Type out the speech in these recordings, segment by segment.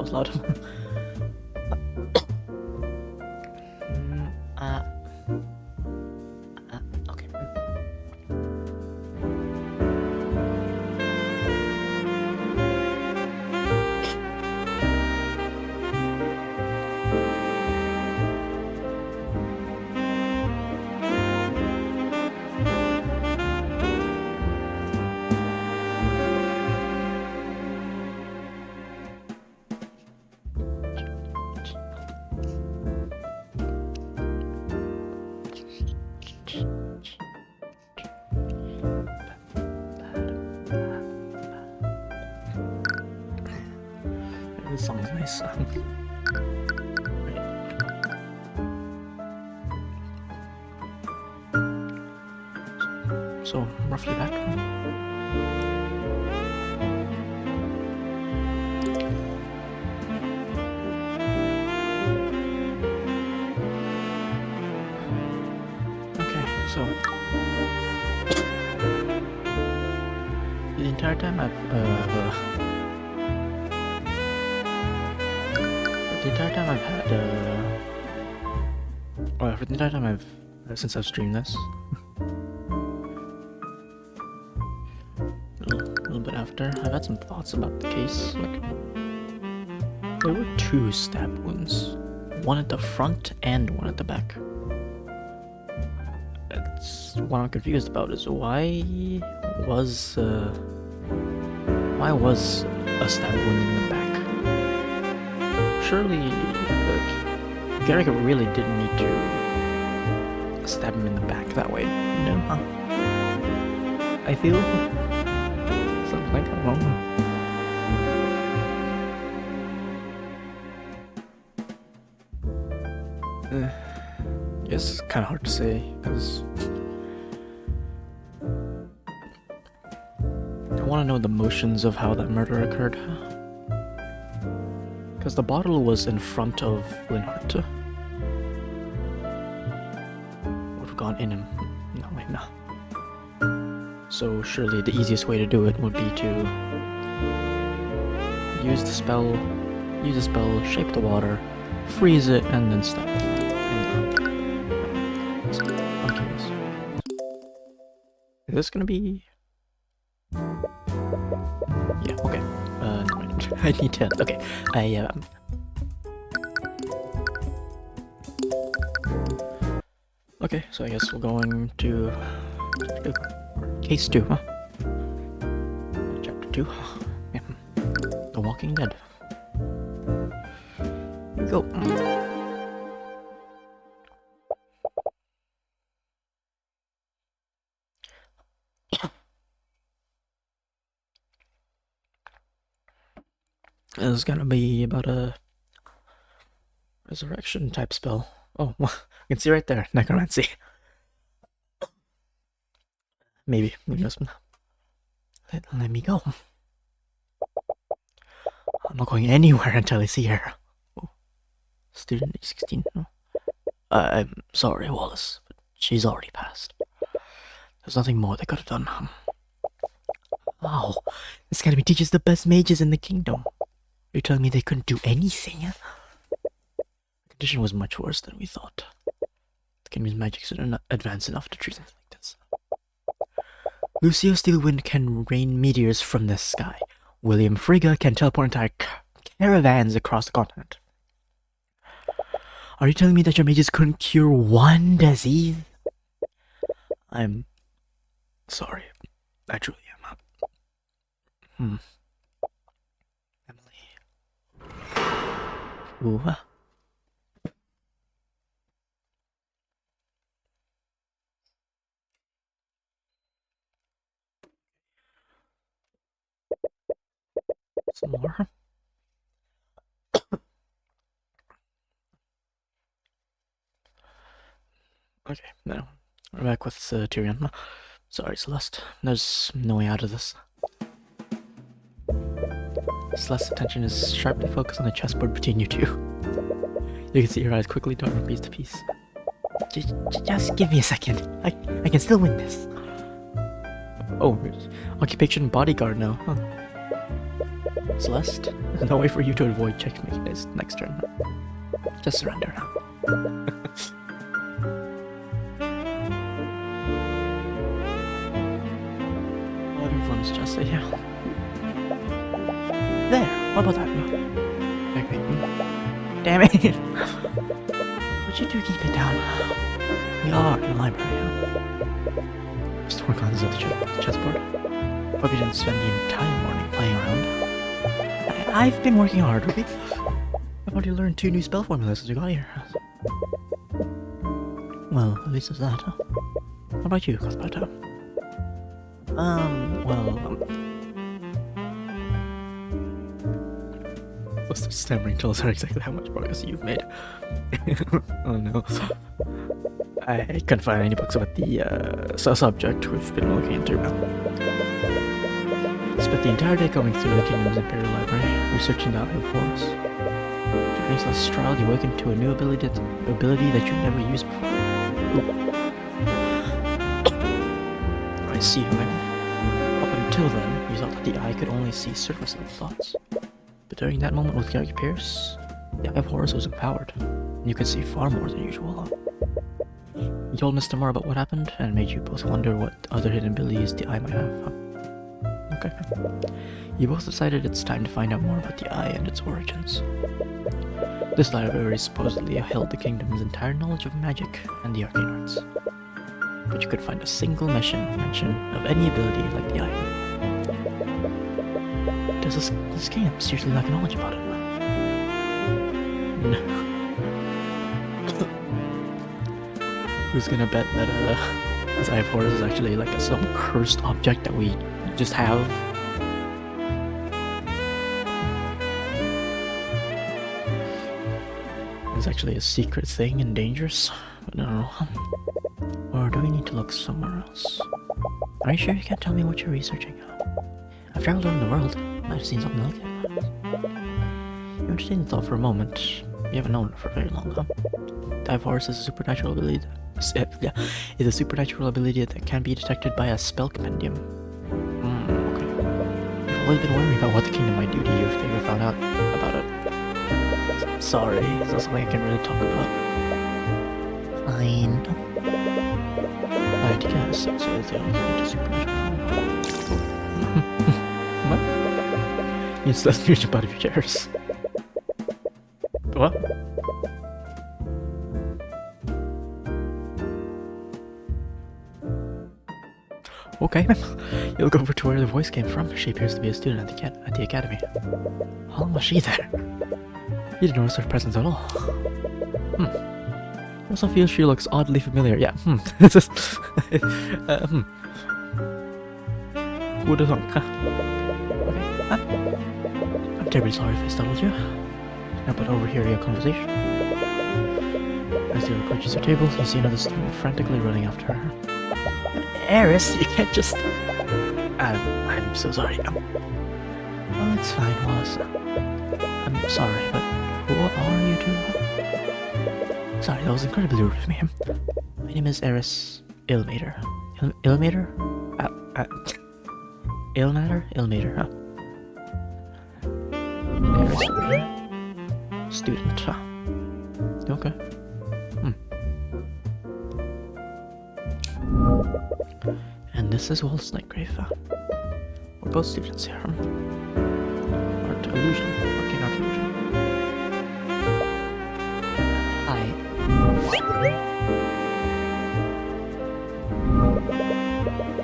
was loud. Okay. This song's nice. So, roughly back. Okay, so the entire time I've had for the entire time since I've streamed this, a little bit after, I've had some thoughts about the case. Like, there were 2 stab wounds, one at the front and one at the back. What I'm confused about is why was a stab wound in the back? Surely, Garrick really didn't need to stab him in the back that way. No, huh? I feel something like I'm wrong. It's kind of hard to say because I want to know the motions of how that murder occurred. Because the bottle was in front of Linhart. Would have gone in him. No, wait, no. So surely the easiest way to do it would be to use the spell, shape the water, freeze it, and then stab it. So, I'm curious. Is this gonna be... Yeah, okay. No, I need to... Okay, Okay, so I guess we're going to... Case 2, huh? Chapter 2. Yeah. The Walking Dead. Here we go. This is gonna be about a resurrection type spell. Oh, well, you can see right there, necromancy. Maybe, who knows? Let me go. I'm not going anywhere until I see her. Oh. Student 16. Oh. I'm sorry, Wallace, but she's already passed. There's nothing more they could have done. Wow, this academy teaches the best mages in the kingdom. Are you telling me they couldn't do anything? The condition was much worse than we thought. The kingdom's magic didn't advance enough to treat something like this. Lucio Steelwind can rain meteors from the sky. William Frigga can teleport entire caravans across the continent. Are you telling me that your mages couldn't cure one disease? I'm sorry. I truly am. Emily. Ooh. Some more. Okay, now we're back with Tyrion. Sorry, Celeste. There's no way out of this. Celeste's attention is sharply focused on the chessboard between you two. You can see her eyes quickly dart from piece to piece. Just give me a second. I can still win this. Oh, occupation bodyguard now, huh? Celeste, there's no way for you to avoid checkmate this next turn. Just surrender. Everyone's just say, yeah. There, what about that? Okay. Damn it! But you do keep it down. We are in the library. Just work on this other chessboard. Hope you didn't spend the entire morning playing around. I've been working hard, Ruby. I've already learned 2 new spell formulas as we got here. Well, at least it's that, huh? What about you, Cuthbert? What's the stammering tells her exactly how much progress you've made. Oh no. I couldn't find any books about the subject we've been looking into. Spent the entire day going through the Kingdom's Imperial Library, researching the Eye of Horus. During this last trial, you awakened to a new ability that you never used before. I see, Helen. Up until then, you thought that the eye could only see surface level thoughts. But during that moment with Gary Pierce, the Eye of Horus was empowered, and you could see far more than usual. You told Mr. Moore about what happened, and made you both wonder what other hidden abilities the eye might have. Okay. You both decided it's time to find out more about the eye and its origins. This library supposedly held the kingdom's entire knowledge of magic and the arcane arts. But you could find a single mention of any ability like the eye. Does this kingdom seriously lack knowledge about it? No. Who's gonna bet that this Eye of Horus is actually like some cursed object that we just have? It's actually a secret thing and dangerous? But no. Or do we need to look somewhere else? Are you sure you can't tell me what you're researching? I've traveled around the world. I've seen something like that. You entertain the thought for a moment. You haven't known her for very long, huh? The Eye of Horus is a supernatural ability. Is a supernatural ability that can be detected by a spell compendium. Okay. You've always been worrying about what the kingdom might do to you if they ever found out about it. Sorry, it's not something I can really talk about. Fine. I'd guess it's the only supernatural. What? You just reach up out of your chairs. What? Okay, you'll go over to where the voice came from. She appears to be a student at the academy. How long was she there? You didn't notice her presence at all. I also feel she looks oddly familiar. Yeah, It's just... Who would have thunk, huh? Okay, I'm terribly sorry if I stumbled you. But overhear your conversation. As you approaches her table, you see another student frantically running after her. Eris, you can't just... I'm so sorry. Oh, it's fine, Wallace. I'm sorry, but who are you two? Sorry, that was incredibly rude of me. My name is Eris Ilmater. Ilmater? Ilmater, huh? Eris... Student, huh? Okay. And this is Wallace Nightgrave. We're both students here. Art illusion. Arcane art illusion.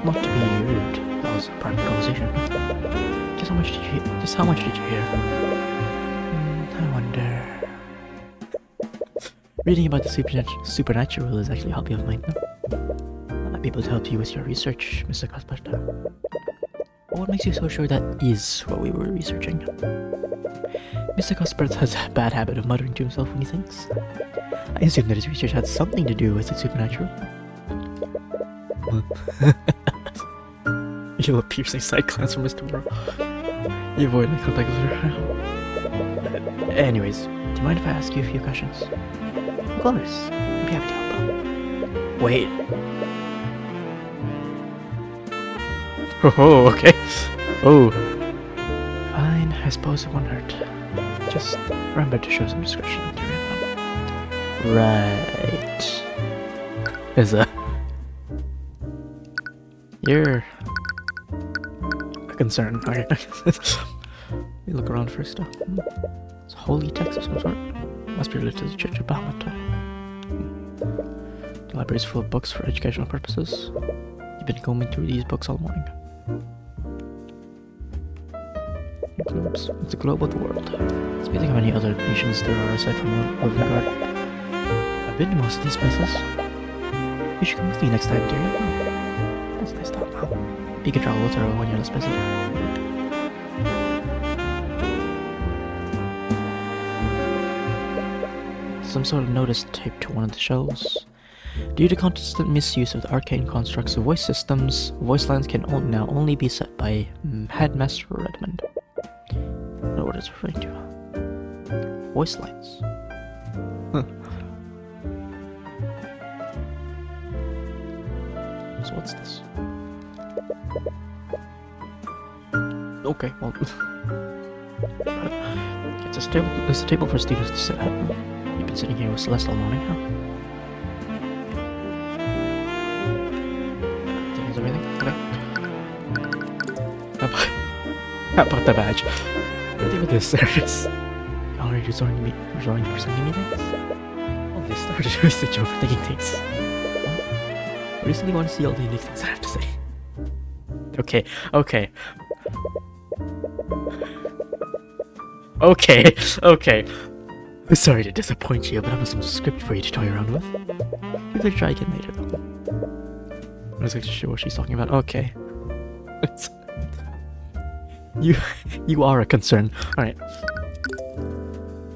Not to be rude, that was a private conversation. Just how much did you hear? I wonder... Reading about the supernatural is actually a hobby of mine. I might be able to help you with your research, Mr. Cuthbert. What makes you so sure that is what we were researching? Mr. Cuthbert has a bad habit of muttering to himself when he thinks. I assume that his research had something to do with the supernatural. You have a piercing side glance from Mr. Moore. You avoid eye contact with her. Anyways, do you mind if I ask you a few questions? Of course, I'd be happy to help out. Wait. Oh, okay. Oh. Fine, I suppose it won't hurt. Just remember to show some discretion, Tyrion. Right. You're a concern. Okay. Let me look around first. It's a holy text of some sort. Must be related to the Church of Bahamut. The library is full of books for educational purposes. You've been combing through these books all morning. It's a globe of the world. It's amazing how many other nations there are aside from Rivengard. I've been to most of these places. You should come with me next time, dear. That's a nice thought. You can travel with her when you're less busy. Some sort of notice taped to one of the shelves. Due to constant misuse of the arcane constructs of voice systems, voice lines can now only be set by Headmaster Redmond. I don't know what it's referring to. Voice lines. Huh. So what's this? Okay, well... It's a table for students to sit at. You've been sitting here with Celeste all morning, huh? Is everything? Okay. How about the badge? What with this service? You already resorting for sending me things? Oh, this started research overthinking things. Well, I recently want to see all the unique things I have to say. Okay. I'm sorry to disappoint you, but I have some script for you to toy around with. Maybe try again later, though. I was actually sure what she's talking about. Okay. You are a concern. Alright.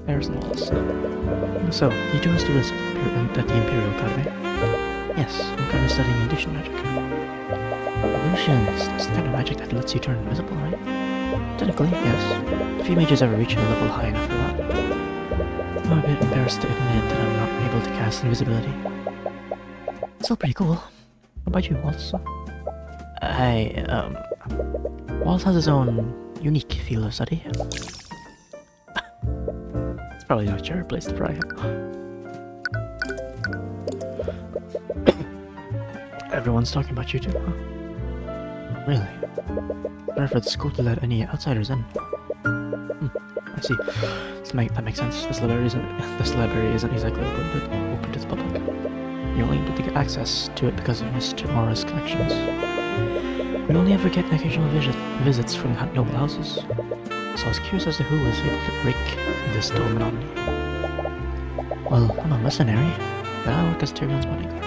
There's the walls. So, you two are students at the Imperial Academy? Yes, I'm currently studying illusion magic. Illusions, that's the kind of magic that lets you turn invisible, right? Technically, yes. Few mages ever reach a level high enough for that. I'm a bit embarrassed to admit that I'm not able to cast invisibility. It's still pretty cool. What about you, Waltz? Waltz has his own unique field of study. It's probably not your place to pry. Everyone's talking about you too, huh? Really? Better for the school to let any outsiders in. I see. That makes sense. This library isn't exactly open to the public. You're only able to get access to it because of Mr. Mora's connections. We only ever get occasional visits from noble houses. So I was curious as to who was able to break this dull monotony. Well, I'm a mercenary, but I work as Tyrion's bodyguard.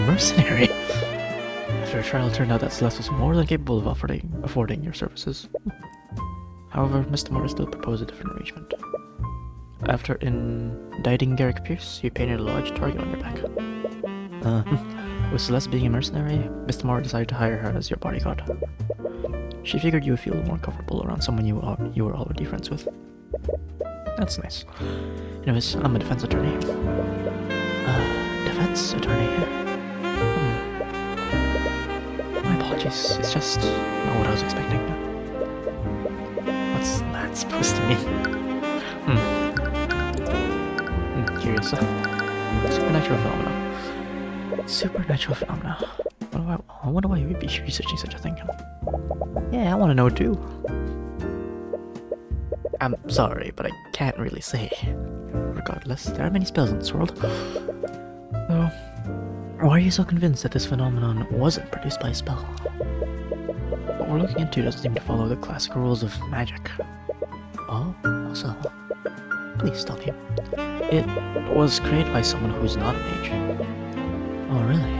Mercenary? After a trial, it turned out that Celeste was more than capable of affording your services. However, Mr. Mora still proposed a different arrangement. After indicting Garrick Pierce, he painted a large target on your back. With Celeste being a mercenary, Mr. Mora decided to hire her as your bodyguard. She figured you would feel more comfortable around someone you were already friends with. That's nice. Anyways, I'm a defense attorney. Defense attorney? My apologies, it's just not what I was expecting. What's that supposed to mean? Curious. Supernatural phenomena. Supernatural phenomena. I wonder why you would be researching such a thing. Yeah, I want to know too. I'm sorry, but I can't really say. Regardless, there are many spells in this world. So, why are you so convinced that this phenomenon wasn't produced by a spell? What we're looking into doesn't seem to follow the classic rules of magic. Oh, also, please tell me. It was created by someone who's not a mage. Oh, really?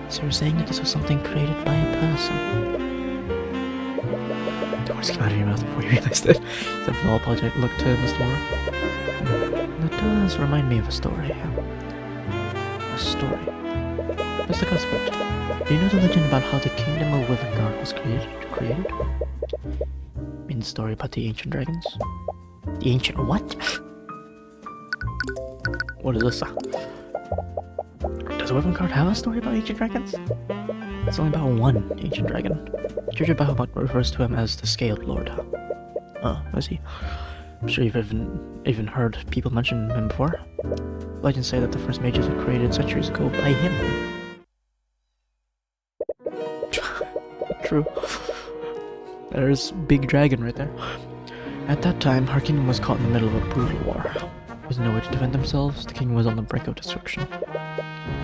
So you're saying that this was something created by a person? The words came out of your mouth before you realized it. Something all apologetic looked to Mr. Mora. That does remind me of a story. A story? Mr. Cuthbert, do you know the legend about how the kingdom of Rivengard was created? I mean the story about the ancient dragons? The ancient what? What is this? Does Rivengard have a story about ancient dragons? It's only about one ancient dragon. Church of Bahamut refers to him as the Scaled Lord. Oh, I see. I'm sure you've even heard people mention him before. Legends say that the first mages were created centuries ago by him. True. There's Big Dragon right there. At that time, our kingdom was caught in the middle of a brutal war. There was no way to defend themselves, the king was on the brink of destruction.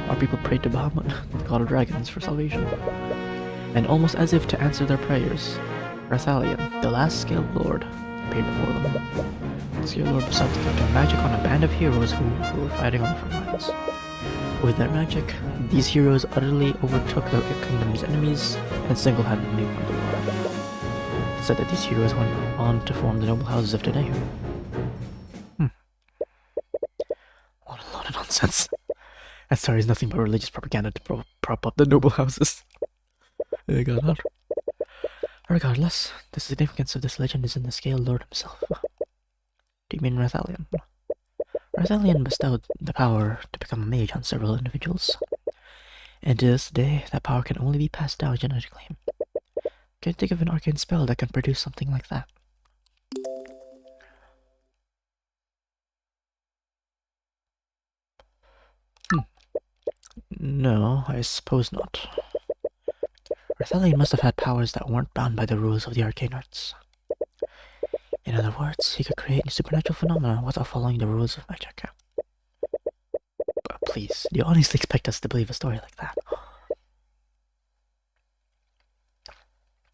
Our people prayed to Bahamut, the god of dragons, for salvation. And almost as if to answer their prayers, Rathalion, the last Scaled Lord, appeared before them. The Scaled Lord decided to conduct magic on a band of heroes who were fighting on the front lines. With their magic, these heroes utterly overtook the kingdom's enemies and single-handedly won the war. It's said that these heroes went on to form the noble houses of today. What a lot of nonsense. That story is nothing but religious propaganda to prop up the noble houses. They got out. Regardless, the significance of this legend is in the Scaled Lord himself. Do you mean Rathalion? Rathalion bestowed the power to become a mage on several individuals, and to this day, that power can only be passed down genetically. Can you think of an arcane spell that can produce something like that? No, I suppose not. Rathalion must have had powers that weren't bound by the rules of the arcane arts. In other words, he could create supernatural phenomena without following the rules of magic. But please, do you honestly expect us to believe a story like that?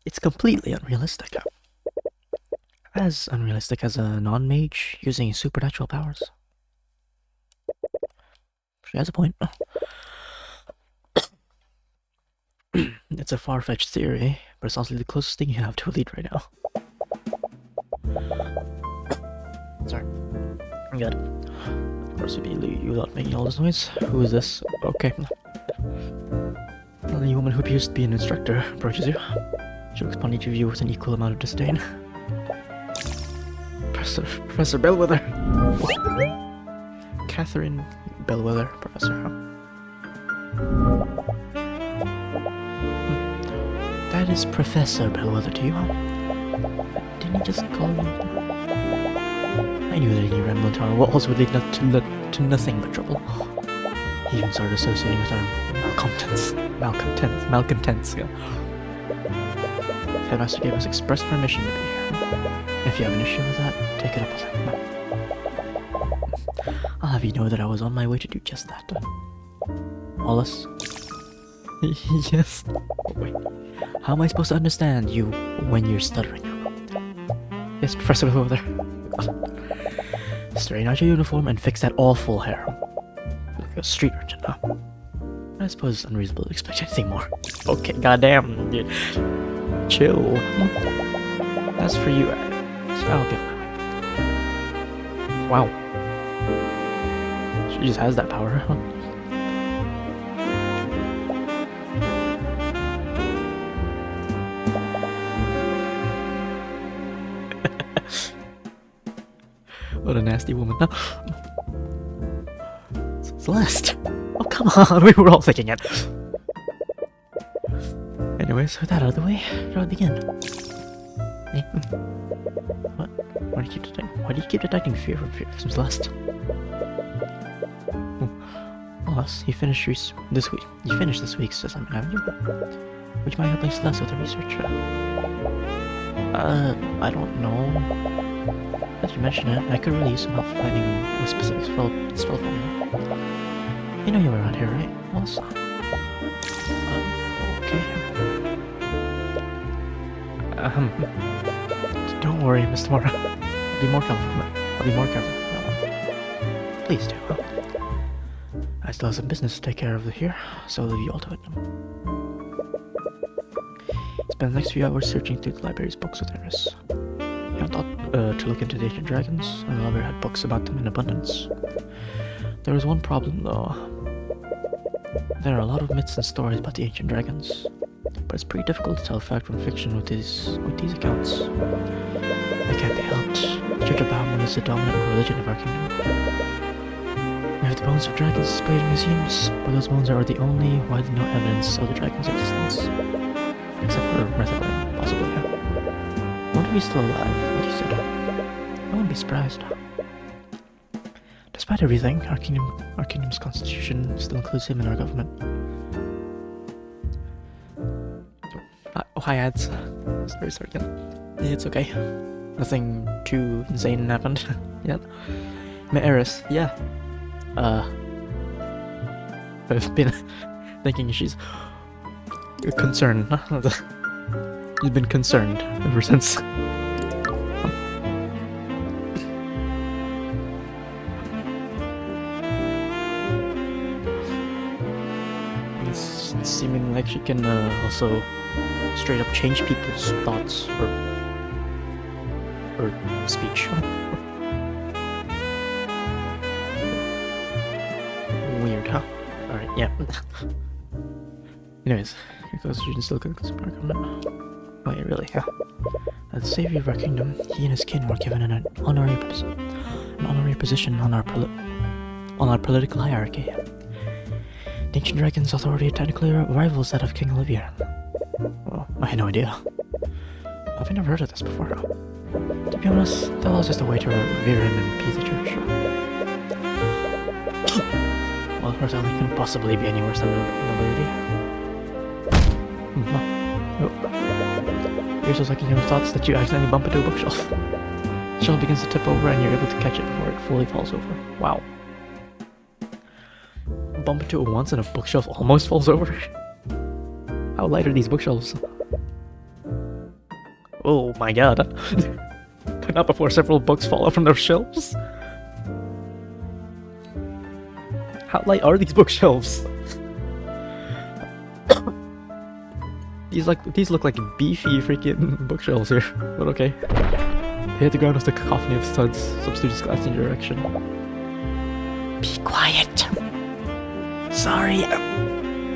It's completely unrealistic. As unrealistic as a non-mage using supernatural powers. She has a point. It's a far-fetched theory, but it's also the closest thing you have to a lead right now. Sorry. I'm good. Of course, it'd be you without making all this noise. Who is this? Okay. The woman who appears to be an instructor approaches you. She looks upon each of you with an equal amount of disdain. Professor Bellwether. Catherine Bellwether, Professor. That is Professor Bellwether to you, huh? Didn't he just call you? I knew that any ramble into our walls would lead to nothing but trouble. He even started associating with our malcontents. Yeah. The headmaster gave us express permission to be here. If you have an issue with that, take it up with him. I'll have you know that I was on my way to do just that. Wallace? Yes? Oh, wait. How am I supposed to understand you when you're stuttering? Yes, Professor Bellwether. Straighten out your uniform and fix that awful hair. Like a street urchin, huh? I suppose it's unreasonable to expect anything more. Okay, goddamn, dude. Chill. That's for you. So I'll get that. Wow. She just has that power, huh? What a nasty woman. No. Celeste! Oh, come on, we were all thinking it. Anyways, with that out of the way, shall we begin? Eh? What? Why do you keep detecting fear from Celeste? Wallace, you finished this week. You finished this week's assignment, haven't you? Would you mind helping Celeste with her research? I don't know. As you mention it, I could really use some help finding a specific spell formula. You know you're around here, right? Wallace? Okay. Don't worry, Mr. Mora. I'll be more careful from now on. Please do. I still have some business to take care of here, so I'll leave you all to it. Spend the next few hours searching through the library's books with Eris. I thought to look into the ancient dragons. My lover had books about them in abundance. There was one problem, though. There are a lot of myths and stories about the ancient dragons, but it's pretty difficult to tell fact from fiction with these accounts. They can't be helped. The Church of Bahamut is the dominant religion of our kingdom. We have the bones of dragons displayed in museums, but those bones are the only widely known evidence of the dragon's existence, except for Rathalion. if he's still alive, like you said. I wouldn't be surprised. Despite everything, our kingdom's constitution still includes him in our government. Oh, hi, ads. Sorry again. It's okay. Nothing too insane happened yet. My heiress, yeah. I've been thinking she's concerned. You've been concerned ever since. It's seeming like she can also straight up change people's thoughts or speech. Weird, huh? Alright, yeah. Anyways, your constitution still can spark on it. Oh yeah, really, yeah. As the savior of our kingdom, he and his kin were given an honorary position on our political hierarchy. The ancient dragon's authority technically rivals that of King Olivier. Well, I had no idea. I've never heard of this before. To be honest, that allows just a way to revere him and appease the church. Well, her family couldn't possibly be any worse than nobility. Here's those like your thoughts that you accidentally bump into a bookshelf. The shelf begins to tip over and you're able to catch it before it fully falls over. Wow. Bump into it once and a bookshelf almost falls over? How light are these bookshelves? Oh my god. But not before several books fall off from their shelves. How light are these bookshelves? These look like beefy freaking bookshelves here, but okay. They hit the ground with a cacophony of thuds. Some students glanced in your direction. Be quiet! Sorry!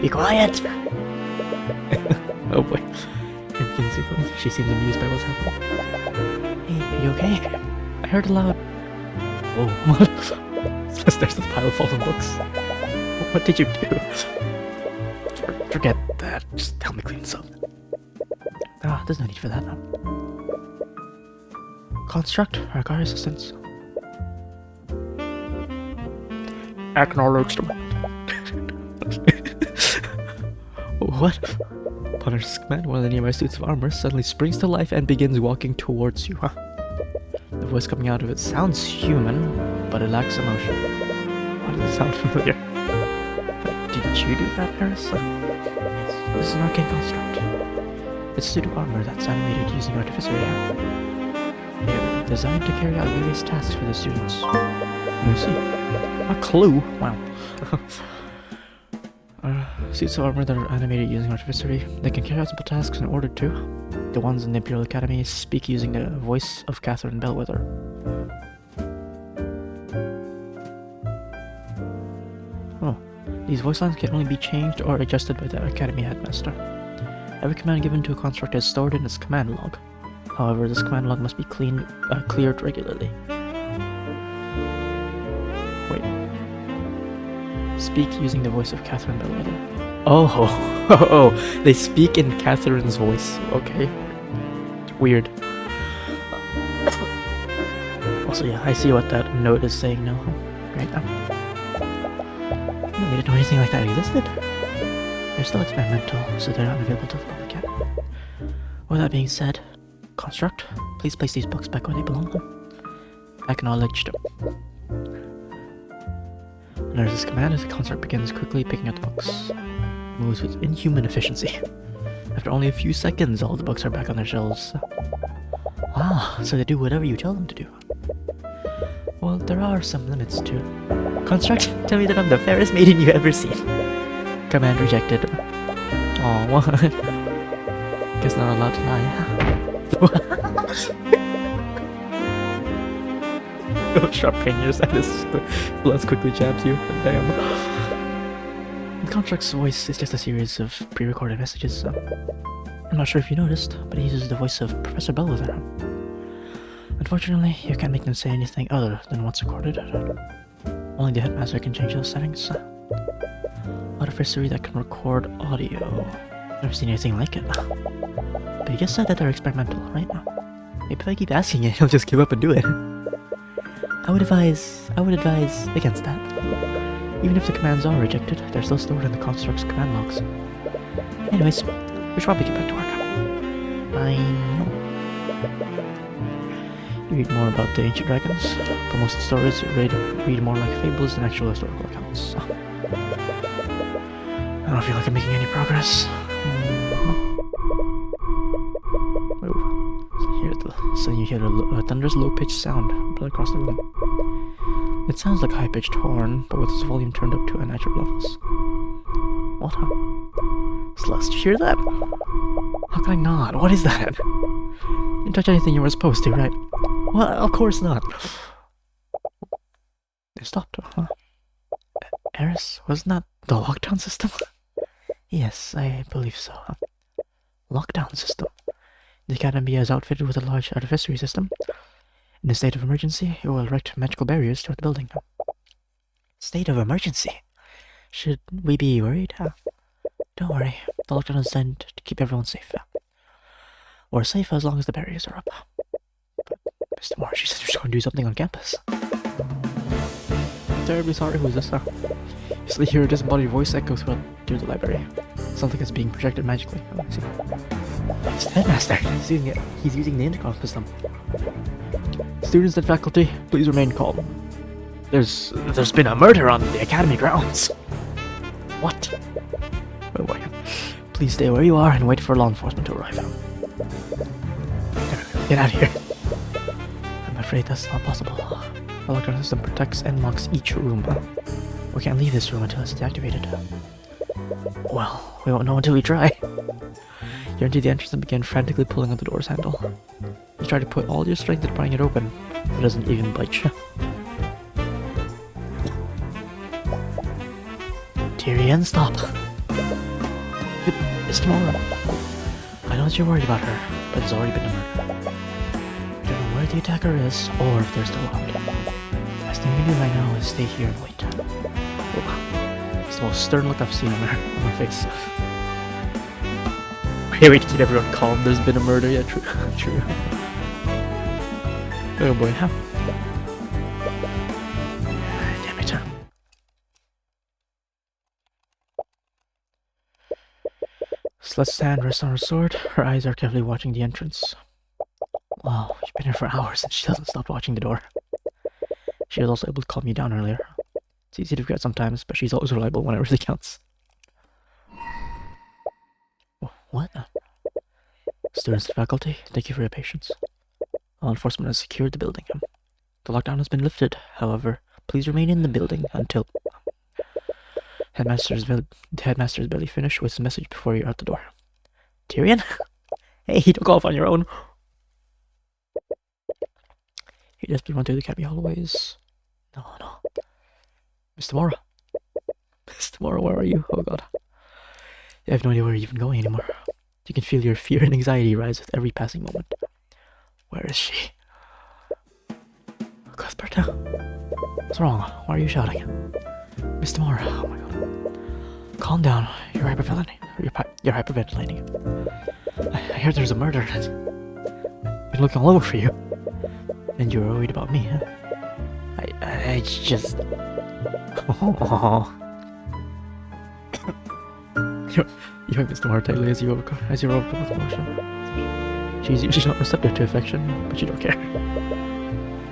Be quiet! Oh boy. She seems amused by what's happening. Hey, are you okay? I heard a loud... Oh, what? There's this pile of fallen books. What did you do? Forget that. Just help me clean this up. Ah, there's no need for that now. Construct, our guard assistants. Acknowledged. What? Upon her command, one of the nearby suits of armor suddenly springs to life and begins walking towards you, huh? The voice coming out of it sounds human, but it lacks emotion. Why does it sound familiar? Did you do that, Harris? Yes, this is an arcane construct. It's a suit of armor that's animated using artificery. They're designed to carry out various tasks for the students. I see. A clue? Wow. Suits of armor that are animated using artificery. They can carry out simple tasks in order to. The ones in the Imperial Academy speak using the voice of Catherine Bellwether. Oh. These voice lines can only be changed or adjusted by the Academy headmaster. Every command given to a construct is stored in its command log. However, this command log must be cleared regularly. Wait. Speak using the voice of Catherine Bellwether. Oh, they speak in Catherine's voice. Okay. Weird. Also, yeah, I see what that note is saying now. Right now. They didn't know anything like that existed. They're still experimental, so they're not available to the public yet. With that being said, construct, please place these books back where they belong. Acknowledged. Under this command, the construct begins quickly picking up the books. It moves with inhuman efficiency. After only a few seconds, all the books are back on their shelves. Wow, so they do whatever you tell them to do. Well, there are some limits to... Construct, tell me that I'm the fairest maiden you've ever seen. Command rejected. Oh, what? Guess not allowed to lie. Sharp pain in your side as blood quickly jabs you. Damn. The construct's voice is just a series of pre-recorded messages. I'm not sure if you noticed, but he uses the voice of Professor Bellwether. Unfortunately, you can't make them say anything other than what's recorded. Only the headmaster can change those settings. Artificery that can record audio. Never seen anything like it. But you just said that they're experimental, right? Maybe if I keep asking it, he'll just give up and do it. I would advise against that. Even if the commands are rejected, they're still stored in the construct's command logs. Anyways, we should probably get back to work. I know. You read more about the ancient dragons, but most of the stories read more like fables than actual historical accounts. I don't feel like I'm making any progress. So you hear a thunderous low-pitched sound blow across the room. It sounds like a high-pitched horn, but with its volume turned up to unnatural levels. What? Celeste, did you hear that? How can I not? What is that? You didn't touch anything you were supposed to, right? Well, of course not. It stopped, huh? Eris, wasn't that the lockdown system? Yes, I believe so. Lockdown system? The Academy is outfitted with a large artificery system. In a state of emergency, it will erect magical barriers throughout the building. State of emergency? Should we be worried? Don't worry, the lockdown is designed to keep everyone safe. We're safe as long as the barriers are up. But Mr. Moore, she said she was going to do something on campus. Terribly sorry, who is this? You still hear a disembodied voice echo through the library. Something is being projected magically. Oh, I see. It's the headmaster. He's using the intercom system. Students and faculty, please remain calm. There's been a murder on the academy grounds. What? Oh boy. Please stay where you are and wait for law enforcement to arrive. Get out of here. I'm afraid that's not possible. The lockdown system protects and locks each room. We can't leave this room until it's deactivated. Well, we won't know until we try. You entered the entrance and began frantically pulling on the door's handle. You try to put all your strength into prying it open, but it doesn't even budge. Tyrion, stop! It's Nora. I know that you're worried about her, but it's already been a murder. I don't know where the attacker is, or if they're still around. Best thing we can do right now is stay here and wait. Oh, it's the most stern look I've seen on her face. Wait to keep everyone calm. There's been a murder. Yeah, true. True. Oh boy, huh? Damn it. Celeste's hand rests on her sword. Her eyes are carefully watching the entrance. Wow, you've been here for hours and she doesn't stop watching the door. She was also able to calm me down earlier. It's easy to forget sometimes, but she's always reliable when it really counts. What? Students and faculty, thank you for your patience. Law enforcement has secured the building. The lockdown has been lifted, however, please remain in the building until... The headmaster is barely finished with his message before you're out the door. Tyrion? Hey, don't go off on your own. You desperately run through the academy hallways. No. Mr. Mora. Mr. Mora, where are you? Oh god. I have no idea where you're even going anymore. You can feel your fear and anxiety rise with every passing moment. Where is she? Cuthbert? What's wrong? Why are you shouting? Mr. Mora, oh my god. Calm down. You're hyperventilating. You're hyperventilating. I heard there's a murder. I've been looking all over for you. And you're worried about me, huh? I just... Oh. You hug Mr. Mora tightly as you overcome with emotion. She's usually not receptive to affection, but you don't care.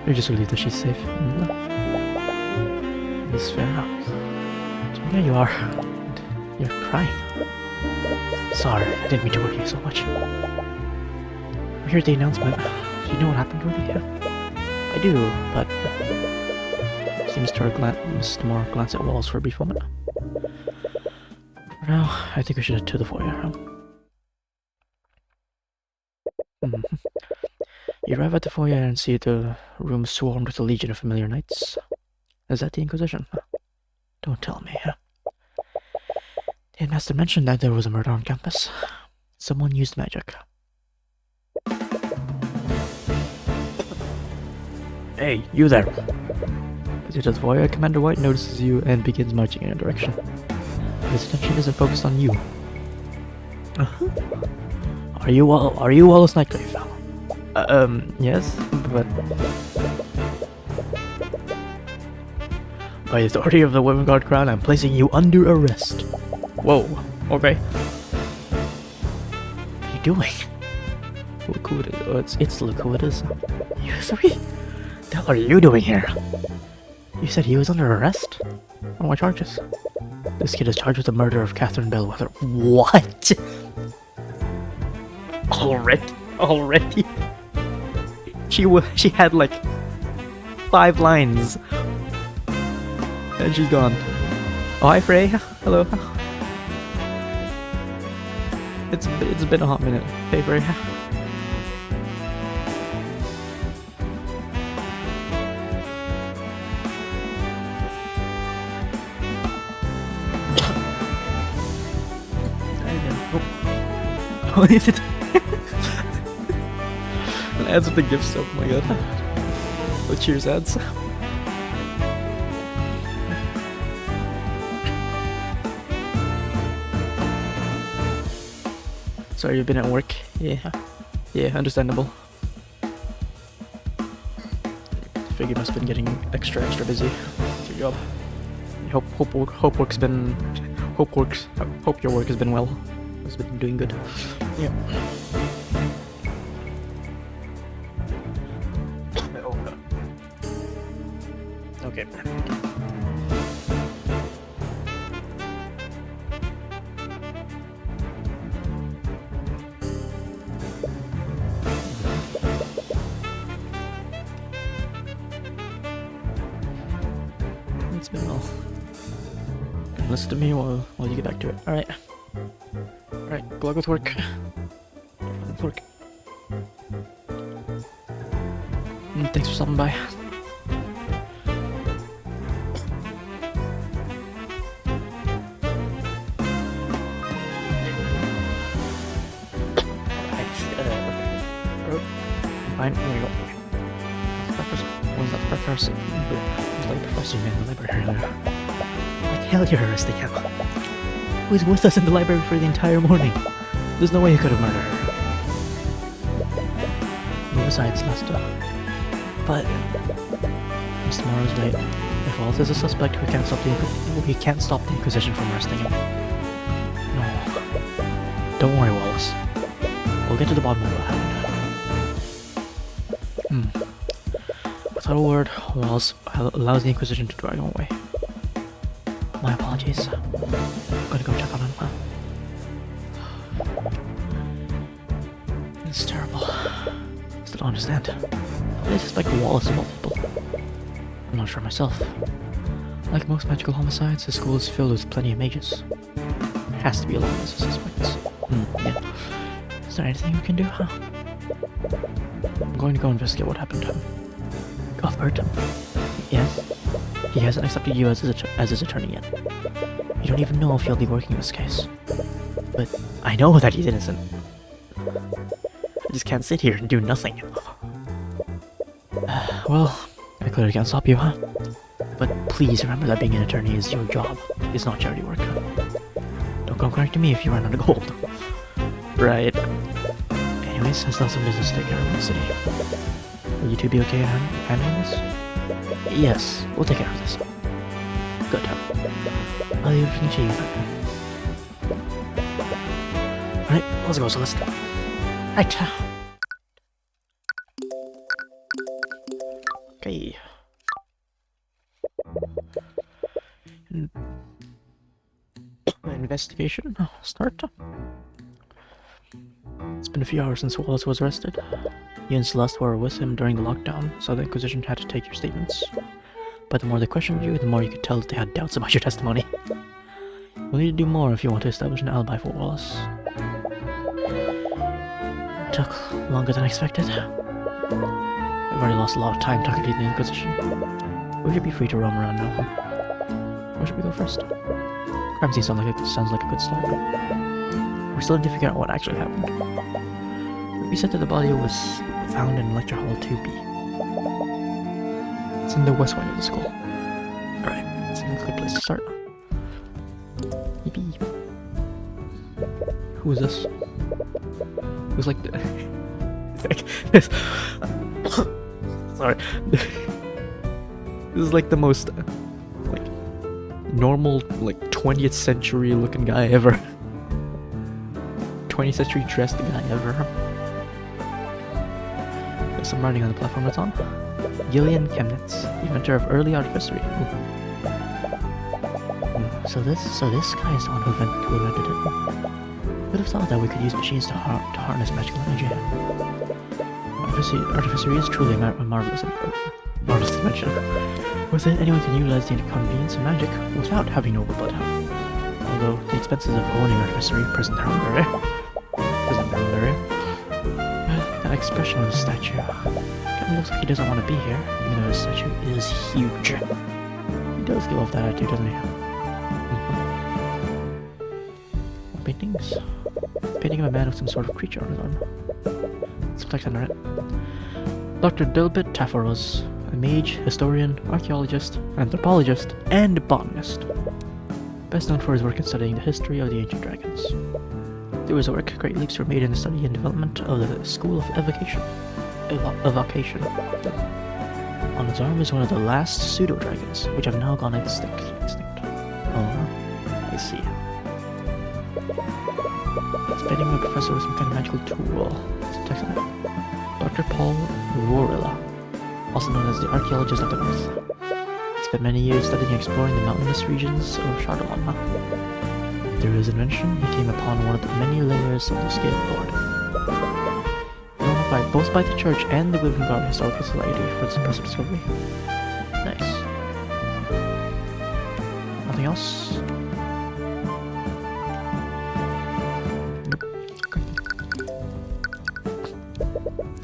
You're just relieved that she's safe. It's fair enough. So here you are. And you're crying. Sorry, I didn't mean to worry you so much. We heard the announcement. Do you know what happened with you? I do, but... Seems to Mr. Mora glance at walls for a brief moment. For now, I think we should head to the foyer. You arrive at the foyer and see the room swarmed with a legion of familiar knights. Is that the Inquisition? Don't tell me. The headmaster mentioned that there was a murder on campus. Someone used magic. Hey, you there! As you to the foyer, Commander White notices you and begins marching in a direction. His attention isn't focused on you. Are you Wallace Nightgrave? Yes, but by the authority of the Women Guard Crown, I'm placing you under arrest. Whoa, okay. What are you doing? Look who it is. Oh, look who it is. You three? The hell are you doing here? You said he was under arrest? On what charges? This kid is charged with the murder of Catherine Bellwether. What? Already? She had like 5 lines. And she's gone. Oh, hi Frey. Hello. It's been a hot minute. Hey Frey. Oh, is it? And ads with the gifts. Oh my god. Oh, cheers ads. Sorry, you've been at work. Yeah, understandable. I figure you must have been getting extra busy with your job. Hope your work has been well. Has been doing good. Yeah. Okay. It's been well. Listen to me while you get back to it. Alright. Alright, good luck with work. Thanks for stopping by. Fine, here we go. Was that the professor? Was that the professor in the library earlier? Like hell you're arresting him. He was with us in the library for the entire morning. There's no way you could have murdered her. And besides, Nesta. But it's tomorrow's date. If Wallace is a suspect, we can't stop the Inquisition from arresting him. No. Don't worry, Wallace. We'll get to the bottom of what happened. Without a word, Wallace allows the Inquisition to drag him away. My apologies. I'm gonna go check on him. It's terrible. Still don't understand. They suspect Wallace of all people. I'm not sure myself. Like most magical homicides, the school is filled with plenty of mages. There has to be a lot of suspects. Yeah. Is there anything we can do, huh? I'm going to go investigate what happened to him. Cuthbert? Yes? He hasn't accepted you as his attorney yet. You don't even know if you'll be working this case. But I know that he's innocent. I just can't sit here and do nothing. Well, I clearly can't stop you, huh? But please remember that being an attorney is your job. It's not charity work. Don't come crying to me if you run out of gold. Right. Anyways, I still have some business to take care of in the city. Will you two be okay handling this? Yes, we'll take care of this. Good. I'll leave everything to you. Alright, let's go, Celeste. Right. Okay. Investigation. Start. It's been a few hours since Wallace was arrested. You and Celeste were with him during the lockdown, so the Inquisition had to take your statements. But the more they questioned you, the more you could tell that they had doubts about your testimony. We'll need to do more if you want to establish an alibi for Wallace. It took longer than I expected. I've already lost a lot of time talking to the Inquisition. We should be free to roam around now. Where should we go first? Crime scene sounds like a good start. We still need to figure out what actually happened. We said that the body was found in Lecture Hall 2B. It's in the west wing of the school. Alright, seems like a good place to start. Yippee. Who is this? Who's like the... Sorry. This is like the most like normal, like 20th century looking guy ever. 20th century dressed guy ever. There's some writing on the platform it's on. Gillian Chemnitz, inventor of early artificery. So this guy is the one who invented it. Would have thought that we could use machines to harness magical energy. Artificery is truly a marvelous invention. With it, anyone can utilize the convenience of magic without having noble blood. Although the expenses of owning artificery present their own barrier. That expression of the statue. It looks like he doesn't want to be here, even though the statue is huge. He does give off that attitude, doesn't he? Paintings. Painting of a man with some sort of creature on his arm. Some text under it. Dr. Dilbert Tafaros, a mage, historian, archaeologist, anthropologist, and botanist. Best known for his work in studying the history of the ancient dragons. Through his work, great leaps were made in the study and development of the school of evocation. On his arm is one of the last pseudo-dragons, which have now gone extinct. Oh, I see. It's painting of a professor with some kind of magical tool. Some text on it. Dr. Paul Rorilla, also known as the Archaeologist of the North. He spent many years studying and exploring the mountainous regions of Chardalon. Through his invention, he came upon one of the many layers of the scale board. Known both by the Church and the Wildengarde Historical Society for this impressive discovery. Nice. Nothing else?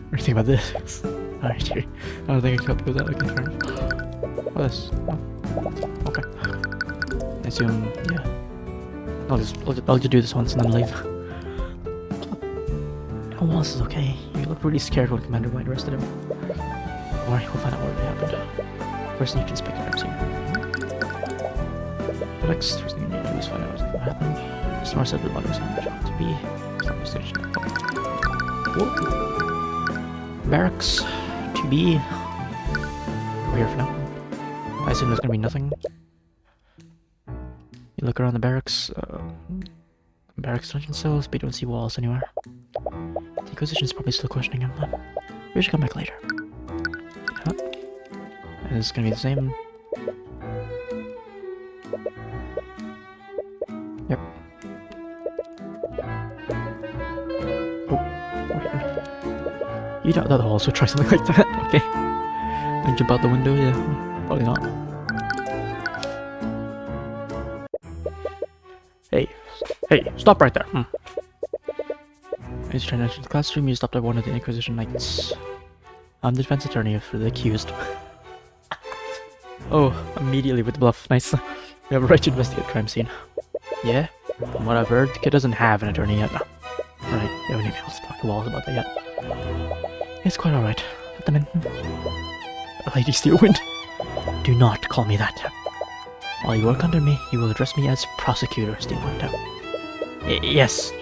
What do you think about this? Alright, I don't think I can help you with that. Okay, fair enough. What is this? Oh. Okay. I assume, yeah. I'll just do this once and then leave. Oh, well, this is okay. You look really scared when Commander White arrested him. Don't worry, we'll find out what really happened. First thing you can inspect the crime scene. Next, first thing you need to do is find out what happened. Smart said the body was found to be station. Whoa. Barracks to be. We're here for now. I assume there's gonna be nothing. You look around the barracks. Barracks dungeon cells, but you don't see walls anywhere. The Inquisition's probably still questioning him. We should come back later. Huh? And it's gonna be the same. Yep. Oh. You doubt that I'll also try something like that? Okay. And jump out the window? Yeah. Probably not. Hey, stop right there. As you try to enter the classroom, you stopped by one of the Inquisition Knights. I'm the defense attorney for the accused. Oh, immediately with the bluff. Nice. You have a right to investigate crime scene. Yeah? From what I've heard, the kid doesn't have an attorney yet. Right, you haven't even else to talk to Walls about that yet. It's quite alright. Let them in. Lady Steelwind. Do not call me that. While you work under me, you will address me as Prosecutor Steelwind. Yes.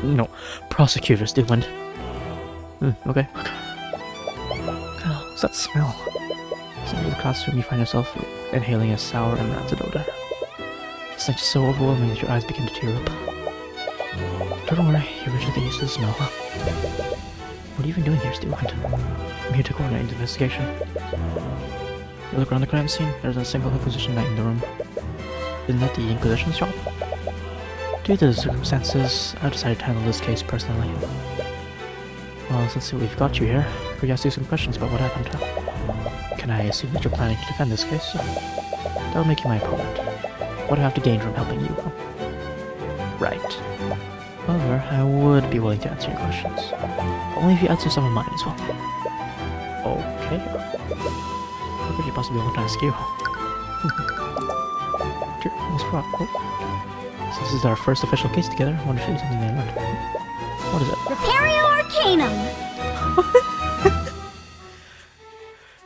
No. Prosecutor Steelwind. Okay. What's that smell? Inside the classroom, you find yourself inhaling a sour and rancid odor. It's like so overwhelming that your eyes begin to tear up. Don't worry, you're ready to get used to the smell. What are you even doing here, Steelwind? I'm here to coordinate the investigation. You look around the crime scene, there's a single Inquisition Knight in the room. Isn't that the Inquisition's job? Due to the circumstances, I decided to handle this case personally. Well, since we've got you here, we ask you some questions about what happened. Can I assume that you're planning to defend this case? That'll make you my opponent. What do I have to gain from helping you? Right. However, I would be willing to answer your questions. Only if you answer some of mine as well. Okay. What could you possibly want to ask you? Sure, what's wrong? Oh. Since this is our first official case together, I want to show you something that I learned. What is it? Repario Arcanum!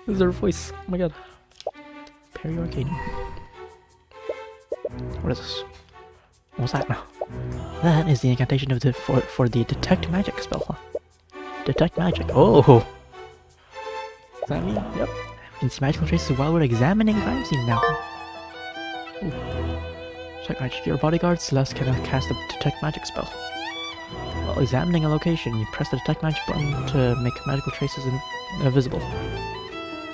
This is her voice. Oh my god. Repario Arcanum. What is this? What's that now? That is the incantation of the for the detect magic spell. detect magic. Oh! Does that mean? Yep. We can see magical traces while we're examining crime scenes now. Ooh. Detect magic. Your bodyguard, Celeste, cannot cast a detect magic spell. While examining a location, you press the detect magic button to make magical traces visible.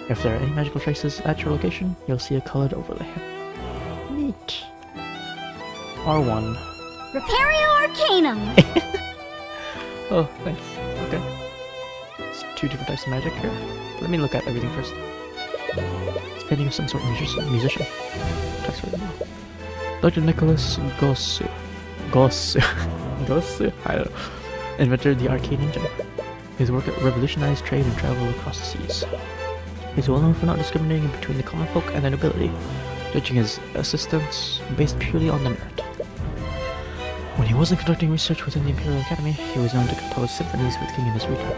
If there are any magical traces at your location, you'll see a colored overlay. Neat. R1. Repario Arcanum! Oh, thanks. Okay. It's 2 different types of magic here. Let me look at everything first. It's painting of some sort of musician. Text right now. Dr. Nicholas Gossu. Gossu? I don't know. Invented the Arcane engine. His work revolutionized trade and travel across the seas. He's well known for not discriminating between the common folk and the nobility, judging his assistants based purely on the merit. When he wasn't conducting research within the Imperial Academy, he was known to compose symphonies with King in his region.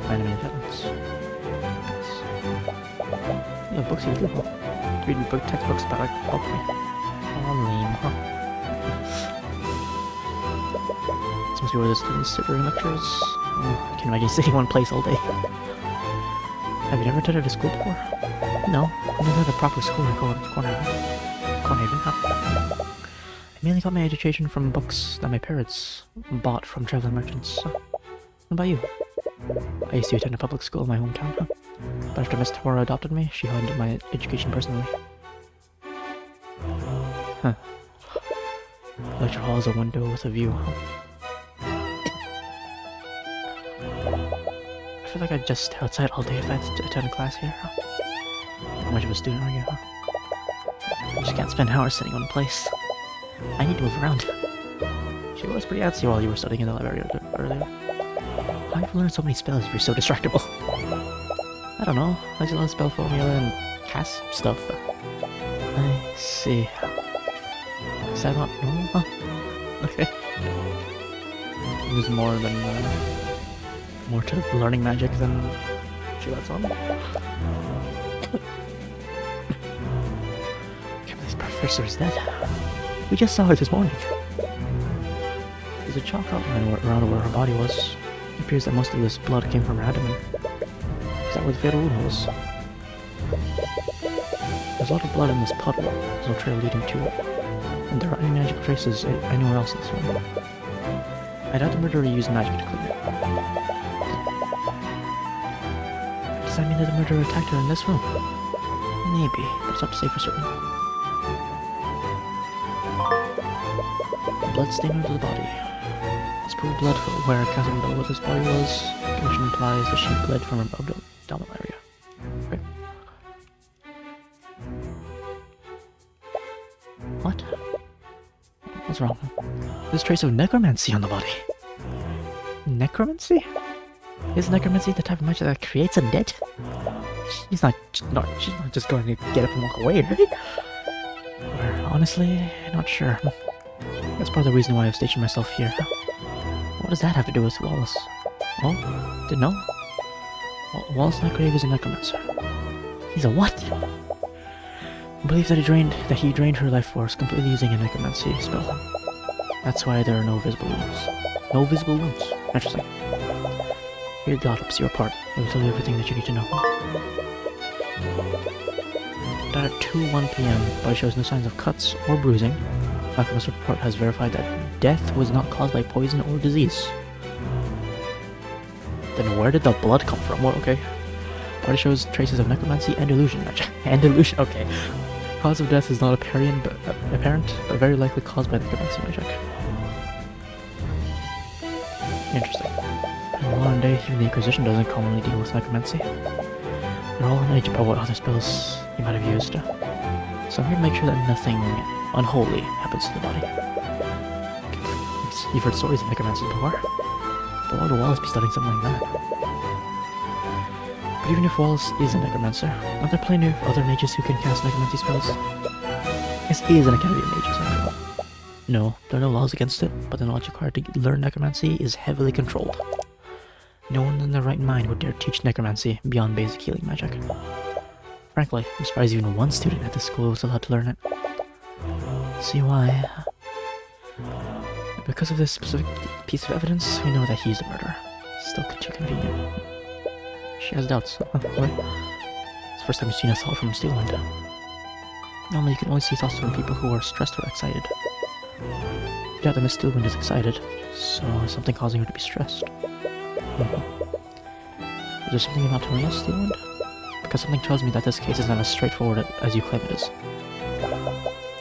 Many talents. Yeah, books he would do. Reading book textbooks about like alchemy. Oh, lame, huh? This must be where the students sit during lectures. Oh, I can imagine sitting in one place all day. Have you never attended a school before? No, I never had a proper school in Cornhaven, huh? I mainly got my education from books that my parents bought from traveling merchants. What about you? I used to attend a public school in my hometown, huh? But after Miss Tora adopted me, she handled my education personally. Huh. Lecture hall is a window with a view, huh? I feel like I'd just stay outside all day if I had to attend a class here, huh? How much of a student are you, huh? You just can't spend hours sitting in one place. I need to move around. She was pretty antsy while you were studying in the library earlier. How have you learned so many spells if you're so distractible? I don't know. I just learn spell formula and cast stuff. I see. Is that not normal? Huh? Okay. There's more to learning magic than she lets on. This professor is dead. We just saw her this morning. There's a chalk outline around where her body was. It appears that most of this blood came from her abdomen. Is that where the fatal wound was? There's a lot of blood in this puddle. There's no trail leading to it. And there aren't any magical traces anywhere else in this room. I doubt the murderer used magic to clean it. Does that mean that the murderer attacked her in this room? Maybe, but it's not to say for certain. Blood stain under the body. It's poor blood where Catherine Bellwether's body was, which implies that she bled from her abdominal area. Okay. What? What's wrong? There's a trace of necromancy on the body. Necromancy? Is necromancy the type of magic that creates undead? She's not just going to get up and walk away, right? Or, honestly, not sure. That's part of the reason why I've stationed myself here. What does that have to do with Wallace? Oh? Didn't know? Wallace Nightgrave is a necromancer. He's a what? I believe that he drained her life force completely using a necromancy spell. That's why there are no visible wounds. No visible wounds. Interesting. Read the autopsy report. It will tell you everything that you need to know. At 2:01 p.m., body shows no signs of cuts or bruising. Alchemist's report has verified that death was not caused by poison or disease. Then where did the blood come from? Well, okay. Body shows traces of necromancy and illusion magic. And illusion, okay. Cause of death is not apparent, but very likely caused by necromancy magic. Interesting. In the modern day, even the Inquisition doesn't commonly deal with necromancy. They're all on edge about what other spells you might have used. So I'm here to make sure that nothing unholy happens to the body. You've heard stories of necromancers before, but why would Wallace be studying something like that? But even if Wallace is a necromancer, aren't there plenty of other mages who can cast necromancy spells? This is an academy of mages, after all. No, there are no laws against it, but the knowledge required to learn necromancy is heavily controlled. No one in their right mind would dare teach necromancy beyond basic healing magic. Frankly, I'm surprised even one student at this school was allowed to learn it. See why? Because of this specific piece of evidence, we know that he's the murderer. Still too convenient. She has doubts. What? It's the first time you've seen a thought from Steelwind. Normally you can only see thoughts from people who are stressed or excited. You doubt that Miss Steelwind is excited, so is something causing her to be stressed. Is there something you're not telling us, Steelwind? Because something tells me that this case is not as straightforward as you claim it is.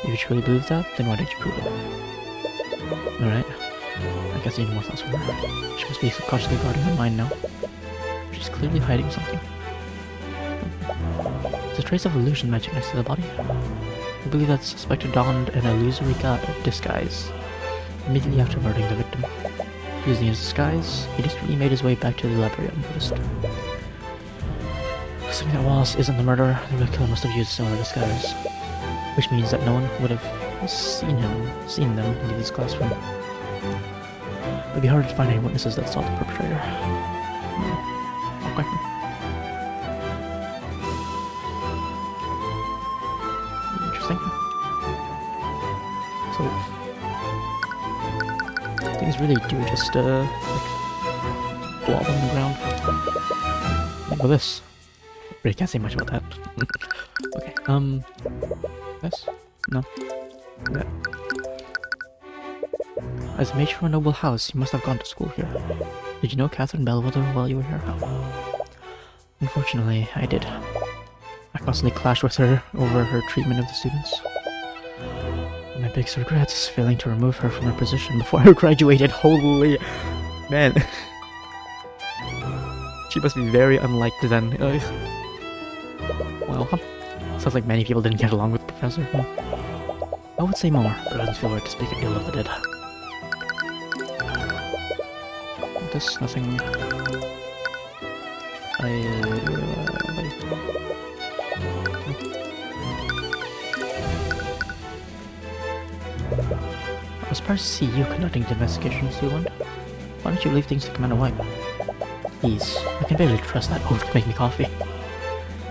If you truly believe that, then why didn't you prove it? Alright. I guess I need more thoughts from her. She must be subconsciously guarding her mind now. She's clearly hiding something. There's a trace of illusion magic next to the body. I believe that the suspect donned an illusory disguise immediately after murdering the victim. Using his disguise, he discreetly made his way back to the library unnoticed. Assuming that Wallace isn't the murderer, the real killer must have used a similar disguise. Which means that no one would have seen them leave this classroom. It would be hard to find any witnesses that saw the perpetrator. Okay. Interesting. So things really do just like blob on the ground. Like with this. Really can't say much about that. Okay. Yes? No? Yeah. As a mage from a noble house, you must have gone to school here. Did you know Catherine Bellwether while you were here? Unfortunately, I did. I constantly clashed with her over her treatment of the students. My biggest regret is failing to remove her from her position before I graduated. Holy man. She must be very unliked then. Well, sounds like many people didn't get along with the professor. I would say more, but it doesn't feel right to speak ill of the dead. This, nothing... I was surprised to see you conducting the investigation, Steelwind. Why don't you leave things to Commander White? Please, I can barely trust that oaf to make me coffee.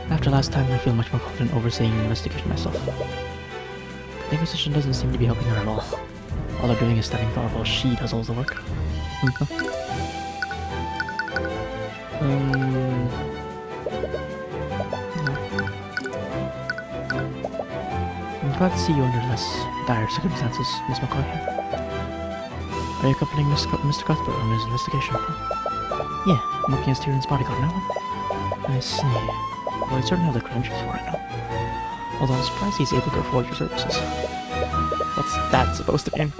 After last time, I feel much more confident overseeing the investigation myself. But the Inquisition doesn't seem to be helping her at all. All they're doing is standing guard while she does all the work. I'm glad to see you under less dire circumstances, Miss McCoy. Are you accompanying Mr. Cuthbert on his investigation? Yeah, I'm working as Tyrion's bodyguard now. I see. Well, I certainly have the credentials for it now. Although I'm surprised he's able to afford your services. What's that supposed to mean?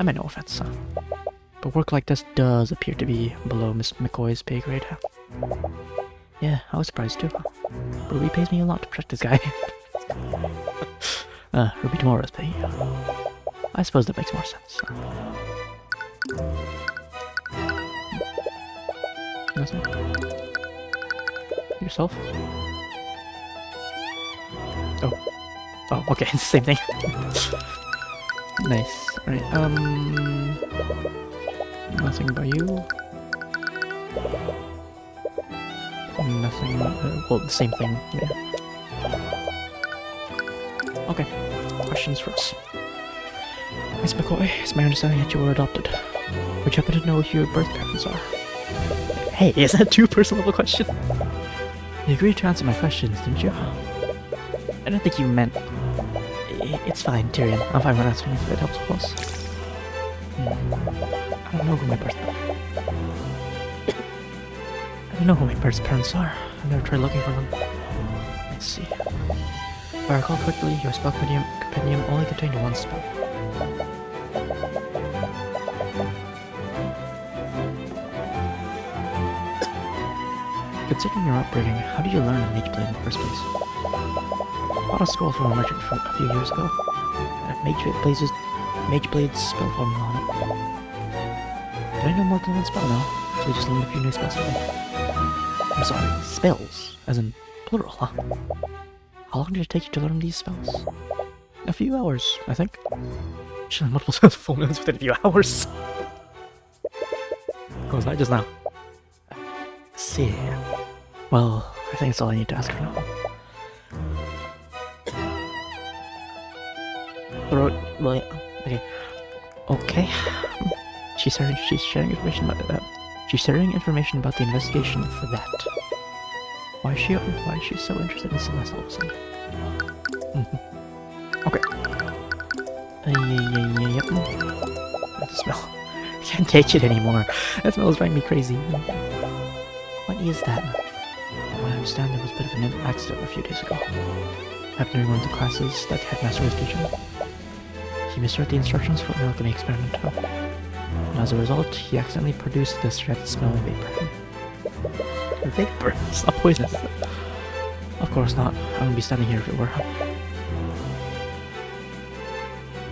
I meant no offense, but work like this does appear to be below Miss McCoy's pay grade. Yeah, I was surprised too. Ruby pays me a lot to protect this guy. Ruby tomorrow's pay. I suppose that makes more sense. Nothing. Yourself? Oh, okay, it's the same thing. Nice. Right, nothing by you. Nothing, well, the same thing, yeah. Okay, questions for us. Miss McCoy, it's my understanding that you were adopted. Would you happen to know who your birth parents are? Hey, is that too personal of a question? You agreed to answer my questions, didn't you? I don't think you meant... It's fine, Tyrion. I'm fine with answering if it helps, of course. I don't know who my birth parents are. I've never tried looking for them. Let's see. If I recall correctly, your spell compendium only contained one spell. Considering your upbringing, how did you learn a mage blade in the first place? I bought a scroll from a merchant a few years ago. It had mage blade's spell formula on it. But I know more than one spell now, so I just learned a few new spells today. I'm sorry, spells, as in plural, huh? How long did it take you to learn these spells? A few hours, I think. Should have multiple spells formulas within a few hours. What was that just now? Let's see. Well, I think that's all I need to ask for now. Well, yeah, okay. Okay. She's sharing information about that. She's sharing information about the investigation for that. Why is she so interested in Celeste all of a sudden? Okay. Yep. That's the smell. I can't take it anymore. That smell is driving me crazy. What is that? I understand there was a bit of an accident a few days ago. Happened during one of the classes that the headmaster was teaching. He misread the instructions for the alchemy experiment. And as a result, he accidentally produced this red-smelling vapor. Vapor? It's not poisonous. Of course not. I wouldn't be standing here if it were.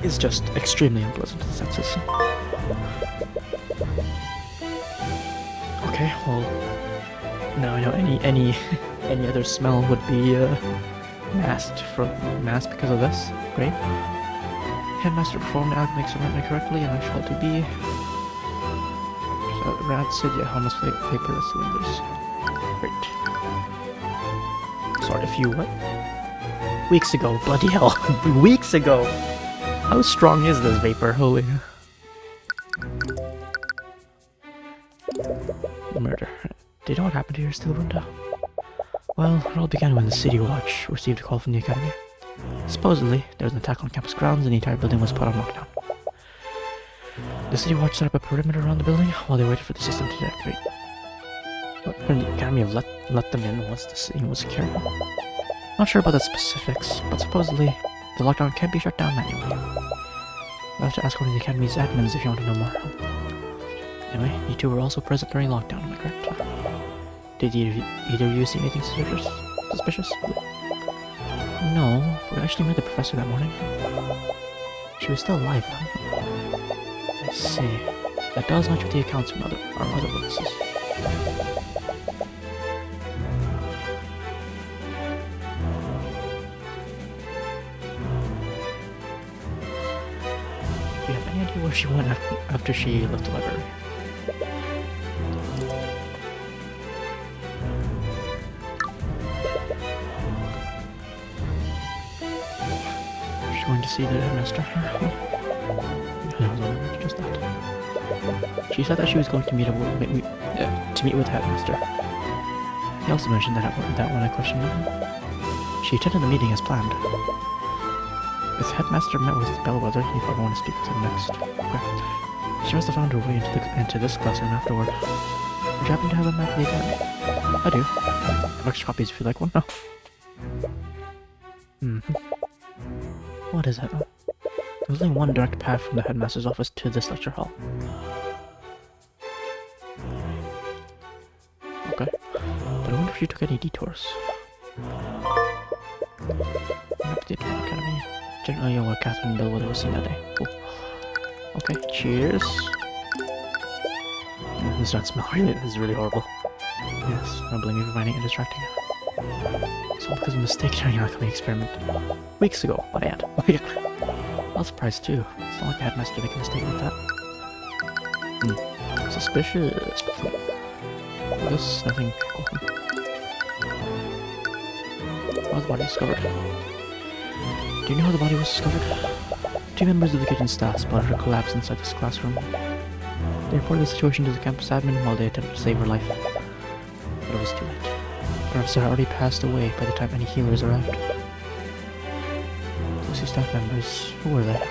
It's just extremely unpleasant to the senses. Okay, well, now I know any other smell would be masked because of this. Great. Headmaster performed the alchemy experiment correctly, and I shall to be rancid yet harmless vapor that cylinders. Great. Sorry, a few what? Weeks ago, bloody hell. Weeks ago! How strong is this vapor? Holy. Murder. Do you know what happened to your steel window? Well, it all began when the City Watch received a call from the Academy. Supposedly, there was an attack on campus grounds and the entire building was put on lockdown. The City Watch set up a perimeter around the building while they waited for the system to deactivate. But when the Academy have let them in once the city was secure. Not sure about the specifics, but supposedly the lockdown can't be shut down manually. You'll have to ask one of the Academy's admins if you want to know more. Anyway, you two were also present during lockdown, am I correct? Did either of you see anything suspicious? No, we actually met the professor that morning. She was still alive then. I see. That does match with the accounts from our other witnesses. Do you have any idea where she went after she left the library? She's going to see the headmaster. Just that. She said that she was going to meet with the headmaster. He also mentioned that when I questioned him, she attended the meeting as planned. If the headmaster met with Bellwether, he'd probably want to speak with him next. Okay. She must have found her way into this classroom afterward. Would you happen to have a map of the academy? I do. I have extra copies if you'd like one. No. What is it? There's only one direct path from the headmaster's office to this lecture hall. Okay. But I wonder if you took any detours. Up to the academy. Oh yeah, well, Catherine and Bellwether was seen that day. Cool. Okay, cheers. This doesn't smell really. This is really horrible. Yes, I don't blame you for finding it distracting. It's all because of a mistake during the alchemy experiment. Weeks ago, but I had. I was surprised too. It's not like I had managed to make a mistake like that. Suspicious. This, nothing. How was the body discovered? Do you know how the body was discovered? 2 members of the kitchen staff spotted her collapse inside this classroom. They reported the situation to the campus admin while they attempted to save her life. But it was too late. The professor had already passed away by the time any healers arrived. Those 2 staff members, who were they? I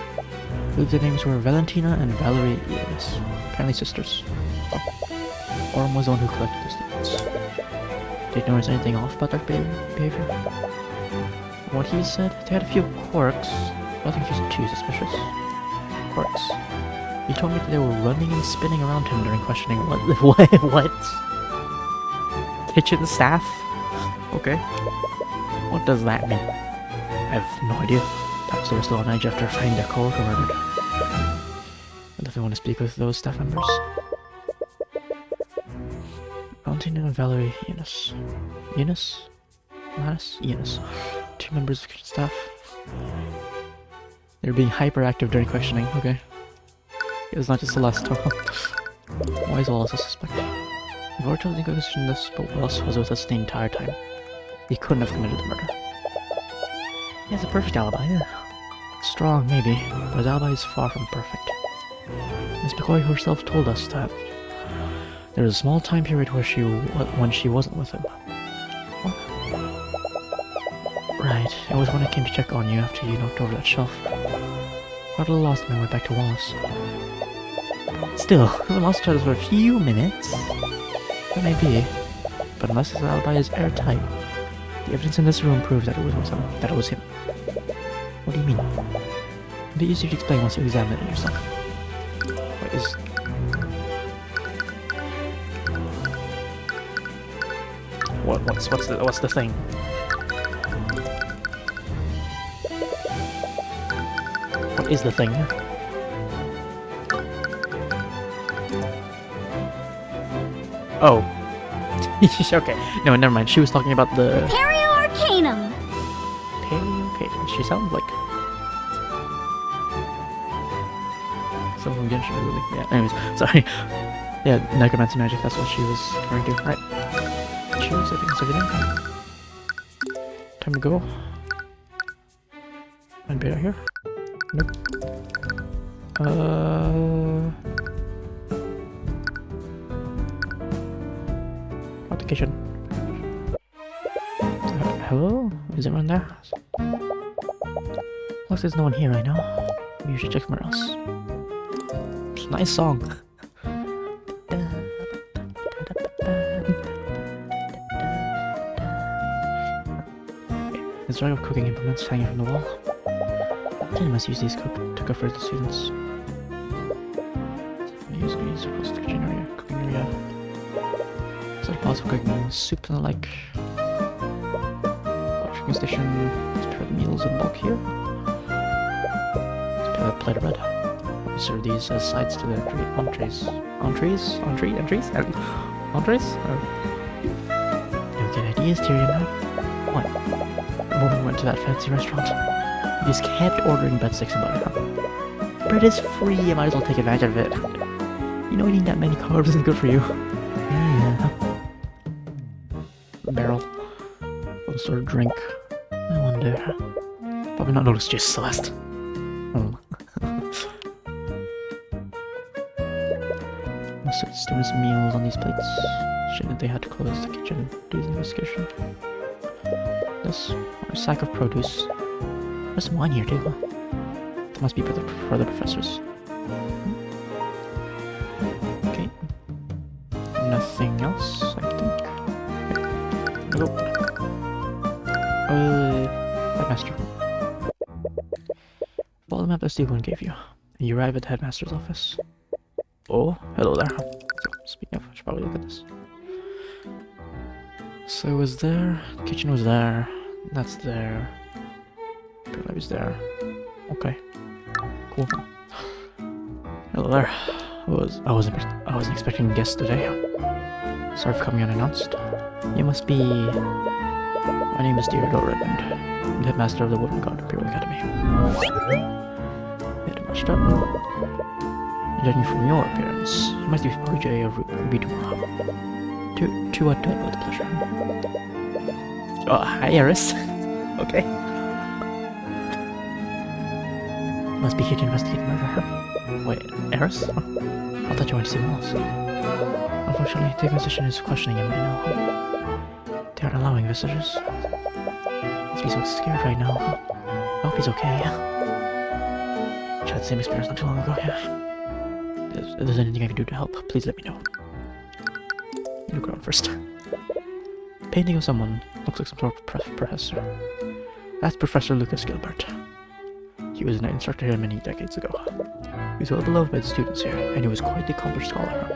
believe their names were Valentina and Valerie Elis, apparently sisters. Orm was the one who collected the statements. Did you notice anything off about their behavior? From what he said, they had a few quirks, nothing too suspicious. Quirks. He told me that they were running and spinning around him during questioning. What? Kitchen staff? Okay. What does that mean? I have no idea. Perhaps they were still on edge after finding their co-worker murdered. I definitely want to speak with those staff members. Valentina and Valerie Eunice. Eunice? 2 members of kitchen staff. They were being hyperactive during questioning. Okay. It was not just Celeste. Why is Wallace a suspect? We've already told the Inquisition this, but Wallace was with us the entire time. He couldn't have committed the murder. He has a perfect alibi. Strong, maybe, but his alibi is far from perfect. Miss McCoy herself told us that There was a small time period where when she wasn't with him. What? Right, it was when I came to check on you after you knocked over that shelf. Got a little lost on my way back to Wallace. Still, we lost each other for a few minutes. That may be, but unless his alibi is airtight, the evidence in this room proves that it was him. What do you mean? It'd be easier to explain once you examine it yourself. What is... What's the thing? What is the thing? Oh. Okay. No, never mind. She was talking about the... Arcanum. Okay. She sounds like... someone again, she really... Yeah, anyways. Sorry. Yeah, necromancy magic, that's what she was referring to. Right. Cheers, I think that's everything. Time to go. Might be out here. Nope. Out the kitchen. Hello? Is everyone there? Looks like there's no one here right now. Maybe you should check somewhere else. It's a nice song. There's a rack of cooking implements hanging from the wall. Jen must use these to cook for the students. Use these across the kitchen area, cooking area. Set pots for cooking soup and the like. Cooking station. Let's prepare the meals in bulk here. Let's prepare a plate of bread. We serve these as sides to the entrees. Entrees? Entrees? You get ideas, Tyrion? What? The moment we went to that fancy restaurant, we just kept ordering breadsticks and butter. Bread is free, you might as well take advantage of it. You know eating that many carbs isn't good for you. Yeah. Barrel. Some sort of drink. I wonder. Probably not noticed juice, Celeste. Oh. Most of the students' meals on these plates. Shame that they had to close the kitchen and do the investigation. This, a sack of produce. There's some wine here too. That must be for the professors. Okay. Nothing else, I think. Nope. Headmaster. Follow the map that Stephen gave you. And you arrive at the headmaster's office. Oh, hello there. So, speaking of, I should probably look at this. So it was there, the kitchen was there, that's there, the lab is there. Okay, cool. Hello there. I wasn't expecting guests today. Sorry for coming unannounced. You must be... My name is Theodore Redmond. I'm the headmaster of the Wooden God Imperial Academy. Head marched up. Judging from your appearance, you must be protege of Bidua. To what do I with pleasure? Oh, hi, Eris. Okay. Must be here to investigate murder. Wait, Eris? Oh, I thought you wanted to see someone else. Unfortunately, the Inquisition is questioning him right now. They aren't allowing visitors. Must be so scared right now. I hope he's okay. I had the same experience not too long ago, yeah. If there's anything I can do to help, please let me know. Look around first. Painting of someone looks like some sort of professor. That's Professor Lucas Gilbert. He was an instructor here many decades ago. He was well beloved by the students here, and he was quite the accomplished scholar.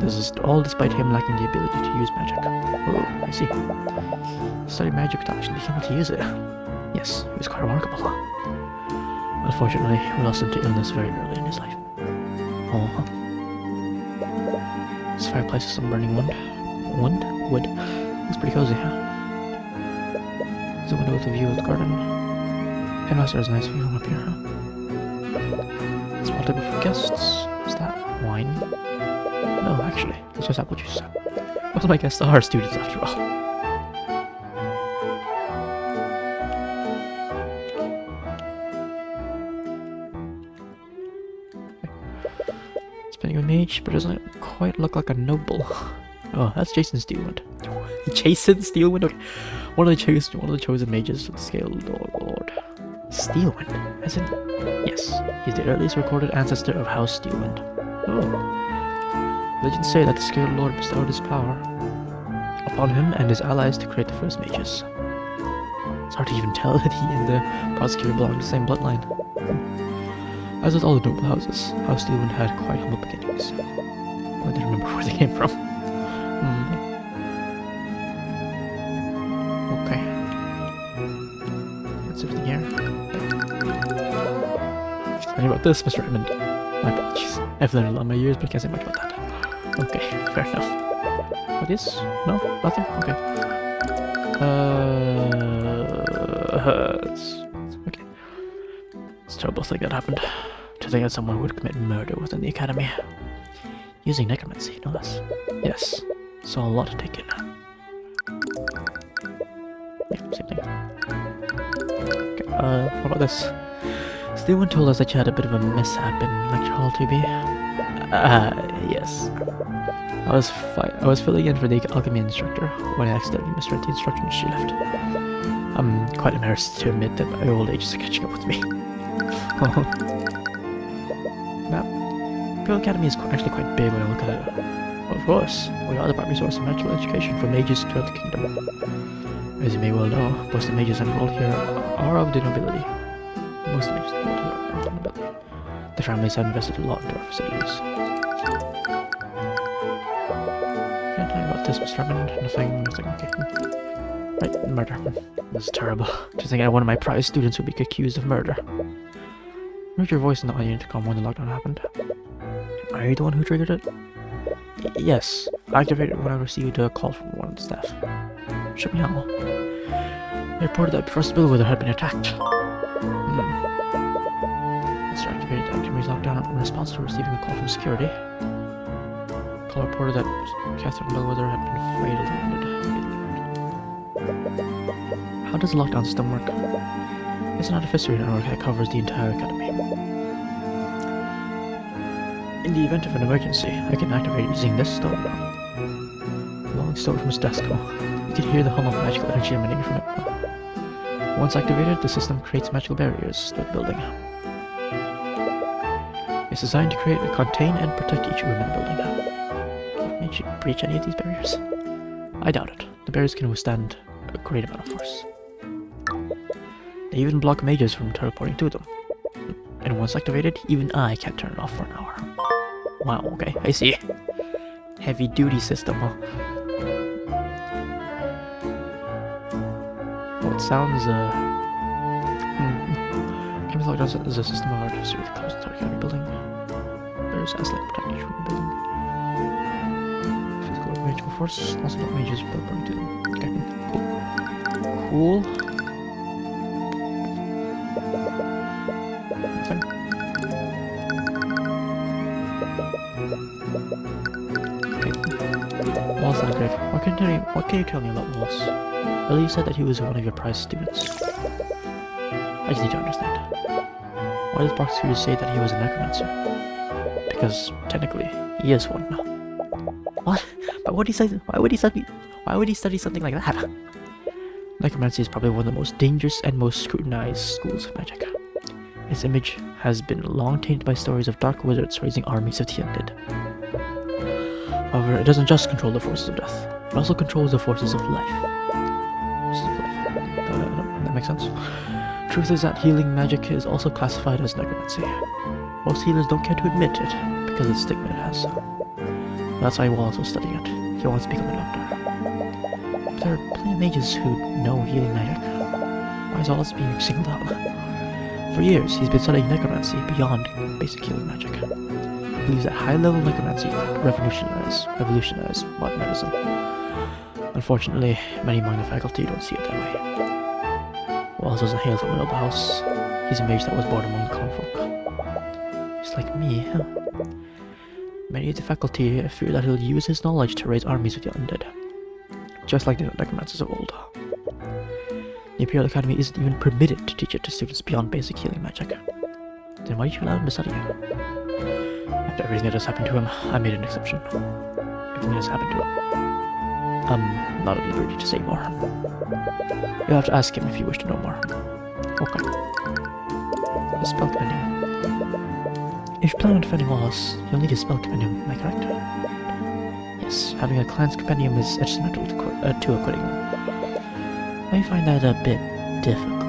This is all despite him lacking the ability to use magic. Oh, I see. Studied magic to actually be able to use it. Yes, it was quite remarkable. Unfortunately, we lost him to illness very early in his life. Oh. This fireplace is some burning wood. Wood? It's pretty cozy, huh? There's a window with a view of the garden. Headmaster has a nice view from up here, huh? Small table for guests. Is that wine? No, actually, it's just apple juice. Most of my guests are students, after all. Depending on mage, but doesn't quite look like a noble. Oh, that's Jason Steelwind. Jason Steelwind? Okay. One of the chosen mages of the Scale Lord. Steelwind? As in... Yes, he's the earliest recorded ancestor of House Steelwind. Oh. Legends say that the Scale Lord bestowed his power upon him and his allies to create the first mages. It's hard to even tell that he and the prosecutor belong to the same bloodline. As with all the noble houses, House Steelwind had quite humble beginnings. Well, I don't remember where they came from. Okay. That's everything here. Anything about this, Mr. Edmund? My apologies. I've learned a lot in my years, but I can't say much about that. Okay, fair enough. What is? No? Nothing? Okay. Okay. It's a terrible thing that happened. To think that someone would commit murder within the academy. Using necromancy, no less. Yes. Saw a lot to take in. Yeah, same thing. Okay, what about this? Steelwind told us that you had a bit of a mishap in lecture hall 2B. Yes. I was filling in for the alchemy instructor when I accidentally misread the instructions she left. I'm quite embarrassed to admit that my old age is catching up with me. Now, Imperial Academy is actually quite big when I look at it. Of course, we are the primary source of magical education for mages throughout the kingdom. As you may well know, most of the mages enrolled here are of the nobility. Most of the mages enrolled here are of the nobility. The families have invested a lot into our facilities. Can't tell you about this, Mr. Edmund. Nothing. Okay. Right, murder. This is terrible. To think that one of my prize students would be accused of murder. I heard your voice on the intercom when the lockdown happened. Are you the one who triggered it? Yes. I activated it when I received a call from one of the staff. Shook me out. They reported that First Bellwether had been attacked. Mr. activated the academy's lockdown in response to receiving a call from security. The call reported that Catherine Bellwether had been fatally wounded. How does the lockdown system work? It's an artificery network that covers the entire academy. In the event of an emergency, I can activate using this stone. Long stone from his desk. You can hear the hum of magical energy emanating from it. Once activated, the system creates magical barriers throughout the building. It's designed to contain and protect each room in the building. Can you breach any of these barriers? I doubt it. The barriers can withstand a great amount of force. They even block mages from teleporting to them. And once activated, even I can't turn it off for an hour. Wow, okay, I see. Heavy duty system, huh? Well, it sounds, Campus Lockdown is a system of artificery that covers the entire academy building. There's Aslan protect each room in the building. Physical and magical force, also block mages from teleporting to them. Okay, cool. Cool. Wallace the Grave. What can you tell me about Wallace? Earlier you said that he was one of your prize students. I just need to understand. Why does Prosecutor say that he was a necromancer? Because technically, he is one. What? But why would he study something like that? Necromancy is probably one of the most dangerous and most scrutinized schools of magic. Its image has been long tainted by stories of dark wizards raising armies of the undead. However, it doesn't just control the forces of death, it also controls the forces of life. That makes sense. Truth is that healing magic is also classified as necromancy. Most healers don't care to admit it, because of the stigma it has. That's why Wallace was studying it. He wants to become a doctor. But there are plenty of mages who know healing magic. Why is Wallace being singled out? For years, he's been studying necromancy beyond basic healing magic. He believes that high-level necromancy could revolutionize modern medicine. Unfortunately, many among the faculty don't see it that way. Wallace doesn't hail from a noble house. He's a mage that was born among the common folk. Just like me, huh? Many of the faculty fear that he'll use his knowledge to raise armies of the undead. Just like the necromancers of old. The Imperial Academy isn't even permitted to teach it to students beyond basic healing magic. Then why did you allow him to study it? After everything that has happened to him, I made an exception. Everything has happened to him. I'm not at liberty to say more. You'll have to ask him if you wish to know more. Okay. The spell compendium. If you plan on defending Wallace, you'll need a spell compendium, am I correct? Yes, having a clan's compendium is instrumental to acquitting him. I find that a bit difficult.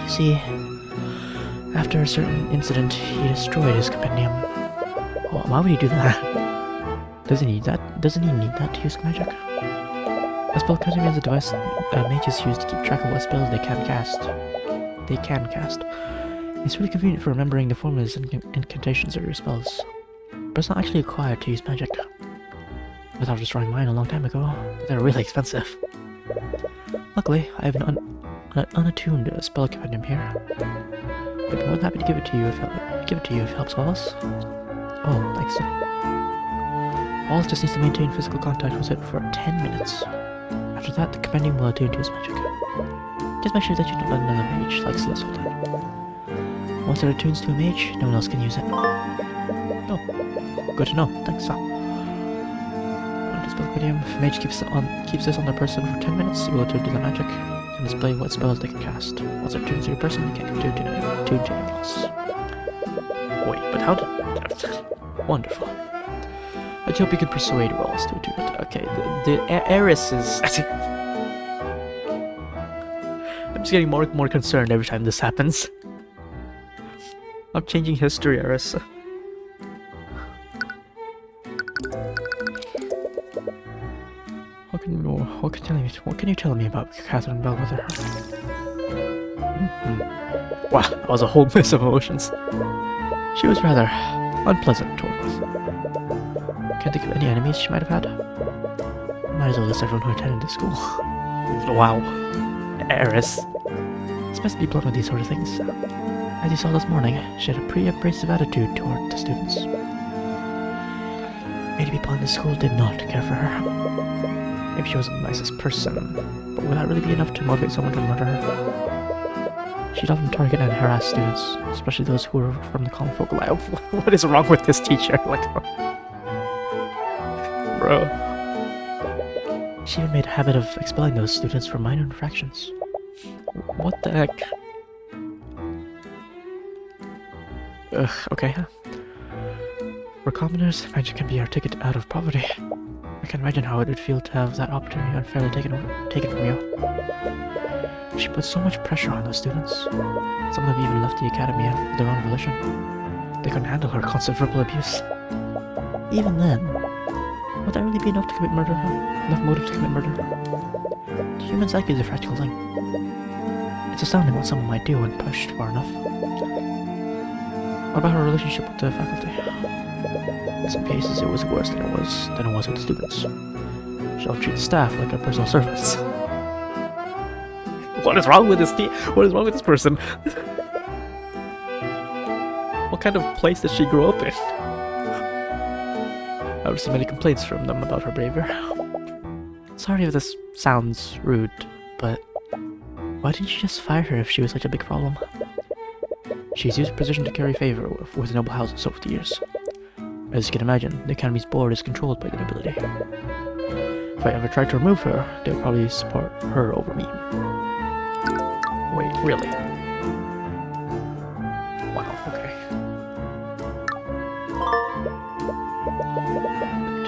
You see, after a certain incident, he destroyed his compendium. Well, why would he do that? Doesn't he need that to use magic? A spell compendium is a device mages use to keep track of what spells they can cast. It's really convenient for remembering the formulas and incantations of your spells, but it's not actually required to use magic. I thought of destroying mine a long time ago, but they're really expensive. Luckily, I have an unattuned spell compendium here. I'd be more than happy to give it to you if it helps Wallace. Oh, thanks. Wallace just needs to maintain physical contact with it for 10 minutes. After that, the compendium will attune to his magic. Just make sure that you don't let another mage like Celeste hold it. Once it attunes to a mage, no one else can use it. Oh, good to know. Thanks, Sal. If a mage keeps this on their person for 10 minutes, it will attune to the magic and display what spells they can cast. Once it attunes to your person, they can't attune to anything else. Wait, but how did... Wonderful. I hope you can persuade Wallace to attune it. Okay, the heiress is... I'm just getting more and more concerned every time this happens. I'm changing history, heiress. What can you tell me about Catherine Bellwether? Wow, that was a whole mess of emotions. She was rather unpleasant to work with. Can't think of any enemies she might have had. Might as well list everyone who attended the school. Wow. Heiress. It's best to be blunt with these sort of things. As you saw this morning, she had a pretty abrasive attitude toward the students. Many people in the school did not care for her. Maybe she wasn't the nicest person, but would that really be enough to motivate someone to murder her? She'd often target and harass students, especially those who were from the common folk. What is wrong with this teacher? Bro. She even made a habit of expelling those students for minor infractions. What the heck? Ugh, okay. For commoners, magic can be our ticket out of poverty. I can imagine how it would feel to have that opportunity unfairly taken from you. She put so much pressure on those students. Some of them even left the academy of their own volition. They couldn't handle her constant verbal abuse. Even then, would that really be enough to commit murder? Enough motive to commit murder? The human psyche is a fragile thing. It's astounding what someone might do when pushed far enough. What about her relationship with the faculty? In some cases, it was worse than it was with the students. She'll treat the staff like her personal servants. What is wrong with this What is wrong with this person? What kind of place did she grow up in? I've received many complaints from them about her behavior. Sorry if this sounds rude, but why didn't you just fire her if she was such a big problem? She's used her position to carry favor with the noble houses over the years. As you can imagine, the Academy's board is controlled by the nobility. If I ever tried to remove her, they would probably support her over me. Wait, really? Wow, okay.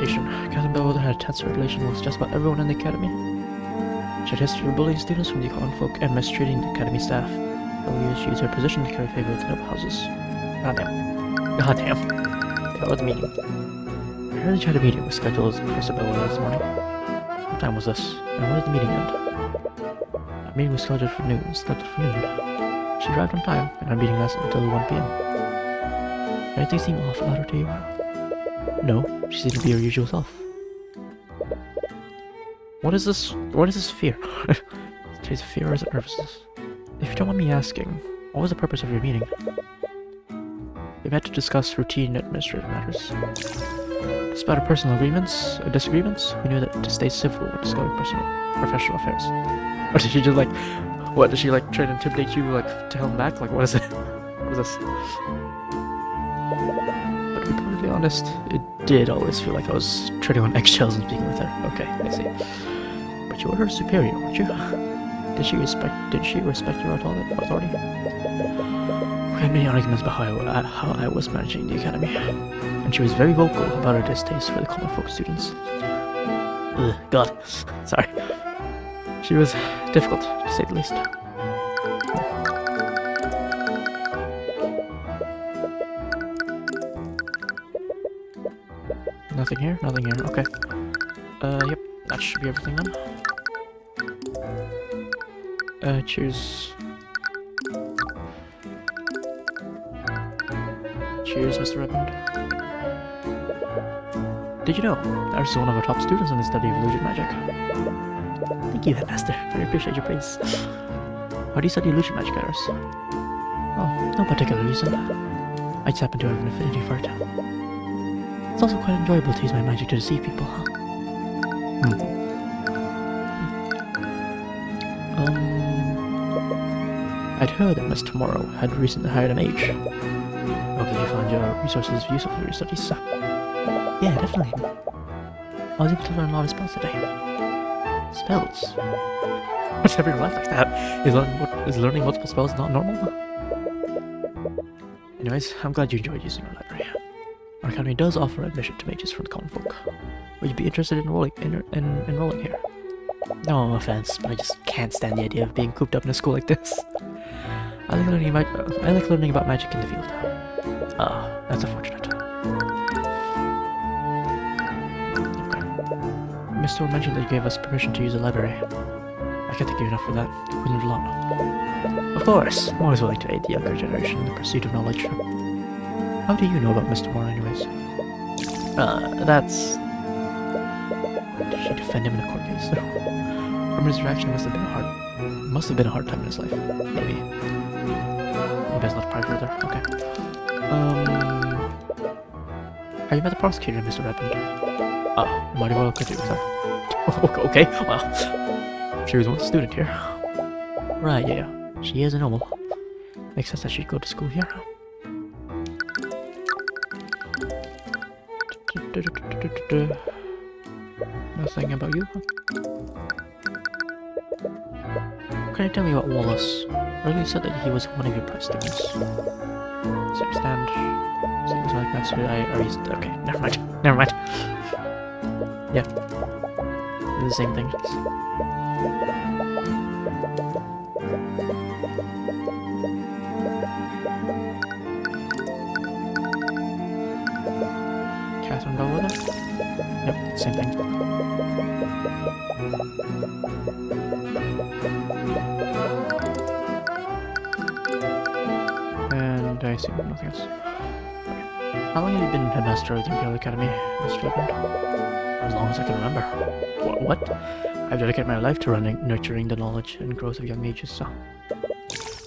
Reputation. Catherine Bellwether had a tense relation with just about everyone in the Academy. She had a history of bullying students from the common folk and mistreating the Academy staff. She used her position to carry favor with the noble houses. Goddamn. Goddamn. That was a meeting. I heard that you had a meeting with scheduled with Professor Bellwether this morning. What time was this? And when did the meeting end? Our meeting was scheduled for noon. She arrived on time, and our meeting lasted until 1 p.m. Did anything seem off about her to you? No, she seemed to be her usual self. What is this fear? Is it fear or is it nervousness? If you don't mind me asking, what was the purpose of your meeting? We met to discuss routine administrative matters. Despite our personal disagreements, we knew that to stay civil when discussing professional affairs. Or did she just what, did she try to intimidate you, to hell back? What is it? What is this? But to be perfectly honest, it did always feel like I was treading on eggshells and speaking with her. Okay, I see. But you were her superior, weren't you? Did she respect your authority? We had many arguments about how I was managing the academy, and she was very vocal about her distaste for the common folk students. Ugh, God, sorry. She was difficult, to say the least. Nothing here, nothing here, okay. Yep, that should be everything then. Cheers. Cheers, Mr. Redmond. Did you know Iris is one of our top students in the study of illusion magic? Thank you, Headmaster. I appreciate your praise. Why do you study illusion magic, Iris? Oh, no particular reason. I just happen to have an affinity for it. It's also quite enjoyable to use my magic to deceive people, huh? I'd heard that Miss Tomorrow had recently hired a mage. I hope that you found your resources useful for your studies. Yeah, definitely. I was able to learn a lot of spells today. Spells? What's everyone like that? Is learning multiple spells not normal? Anyways, I'm glad you enjoyed using our library. Our academy does offer admission to mages from the common folk. Would you be interested in enrolling here? No offense, but I just can't stand the idea of being cooped up in a school like this. I like learning about magic in the field. That's unfortunate. Okay. Mr. mentioned that you gave us permission to use the library. I can't thank you enough for that. We learned a lot. Of course, I'm always willing to aid the younger generation in the pursuit of knowledge. How do you know about Mr. Moore, anyways? That's... Did she defend him in a court case? From his reaction, it must have been a hard time in his life. Maybe. Best not pry further. Okay. Have you met the prosecutor, Mr. Redmond? Mighty well could do with her. Okay, well. She was once a student here. Right, yeah. She is a noble. Makes sense that she'd go to school here. Nothing about you? Can you tell me about Wallace? Earlier said that he was one of your prep students. So I understand. Seems like that's who I used. Okay, never mind. Yeah. The same thing. Catherine Bellwether? Yep, same thing. And I assume nothing else. Okay. How long have you been headmaster of the Imperial Academy, Mr. Redmond? As long as I can remember. What? I've dedicated my life to nurturing the knowledge and growth of young mages, so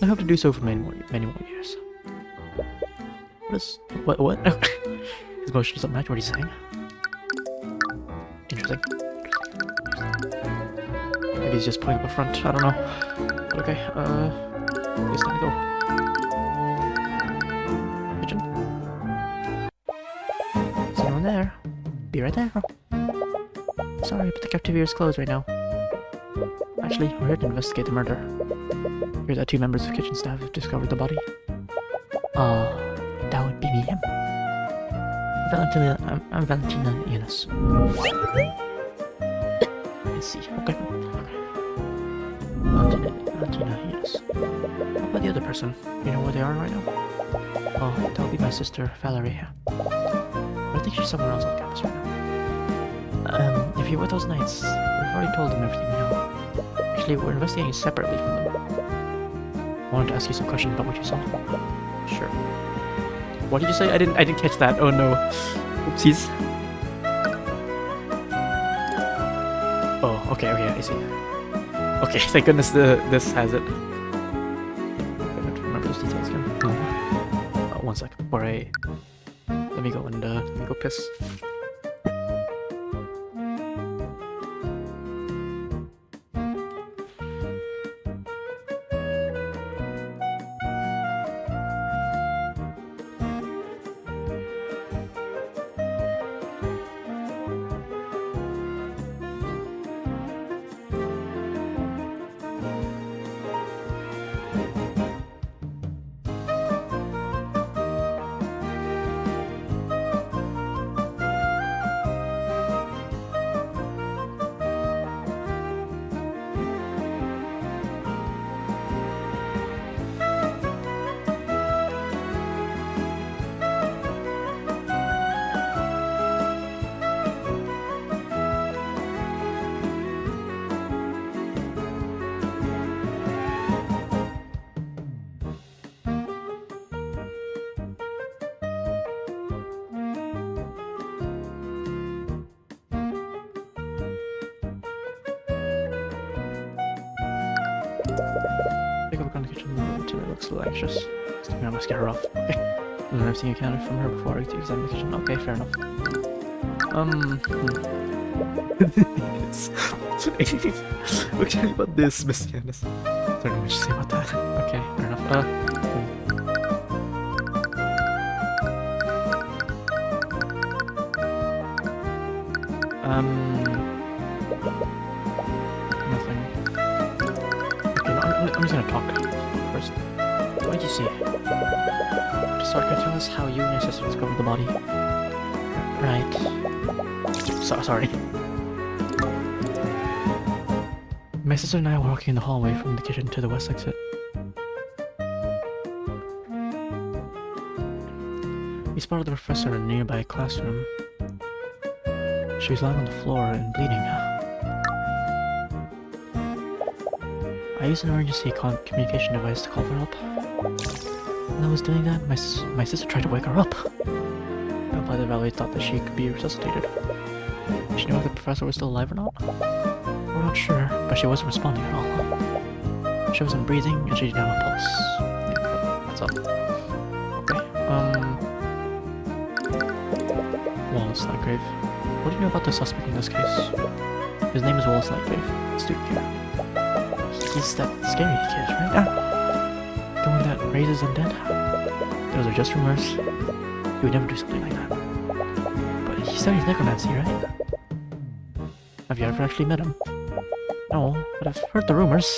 I hope to do so for many more years. What? His motion doesn't match what he's saying. Interesting. Maybe he's just putting up a front, I don't know. But okay, it's time to go. Pigeon? Is anyone there? Be right there. Sorry, but the cafeteria is closed right now. Actually, we're here to investigate the murder. Here that 2 members of kitchen staff have discovered the body. That would be me, him. I'm Valentina Eunice. I see. Okay. Valentina Eunice. How about the other person? You know where they are right now? Oh, that would be my sister, Valerie. But I think she's somewhere else on campus right now. If you're with those knights, we've already told them everything we know. Actually, we're investigating separately from them. I wanted to ask you some questions about what you saw. Sure. What did you say? I didn't catch that. Oh no. Oopsies. Oh, okay, I see. Okay, thank goodness this has it. I have to remember those details again. One second before let me go piss. looks a little anxious. I must get her off. Okay. Everything you can from her before you examine the kitchen. Okay, fair enough. What can you about this, Miss Candace? I don't know what you say about that. Okay, fair enough. Nothing. Okay, no, I'm just gonna talk first. What did you see? Just so can tell us how you and your sister discovered the body. Right. Sorry. My sister and I were walking in the hallway from the kitchen to the west exit. We spotted the professor in a nearby classroom. She was lying on the floor and bleeding. I used an emergency communication device to call for help. When I was doing that, my sister tried to wake her up. By the valley thought that she could be resuscitated. Did she know if the professor was still alive or not? We're not sure, but she wasn't responding at all. She wasn't breathing and she didn't have a pulse. Yeah, that's all. Okay, Wallace Nightgrave. What do you know about the suspect in this case? His name is Wallace Nightgrave. Let's do it here. He's that scary kid, right? The one that raises undead? Those are just rumors. He would never do something like that. But he studies necromancy, right? Have you ever actually met him? No, but I've heard the rumors.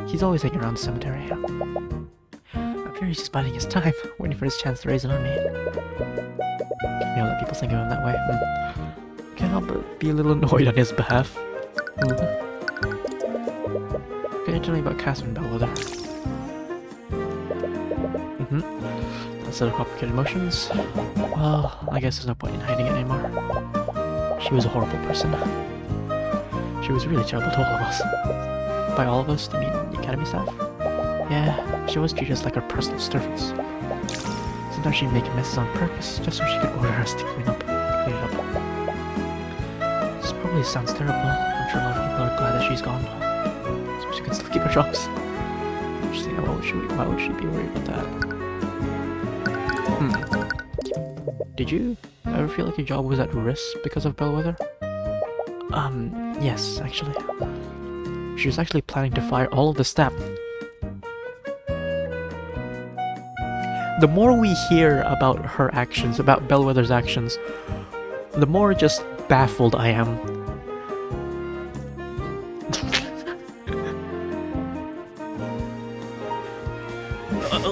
He's always hanging around the cemetery. I'm sure he's just biding his time, waiting for his chance to raise an army. You know that people think of him that way. Can't help but be a little annoyed on his behalf. Can you tell me about Catherine Bellwether? That's a complicated emotions. Well, I guess there's no point in hiding it anymore. She was a horrible person. She was really terrible to all of us. By all of us, do you mean the academy staff? Yeah, she was treated us like her personal servants. Sometimes she'd make messes on purpose, just so she could order us to clean it up. This probably sounds terrible. I'm sure a lot of people are glad that she's gone. So she can still keep her jobs. Just think, why would she be worried about that? Did you ever feel like your job was at risk because of Bellwether? Yes, actually. She was actually planning to fire all of the staff. The more we hear about her actions, about Bellwether's actions, the more just baffled I am.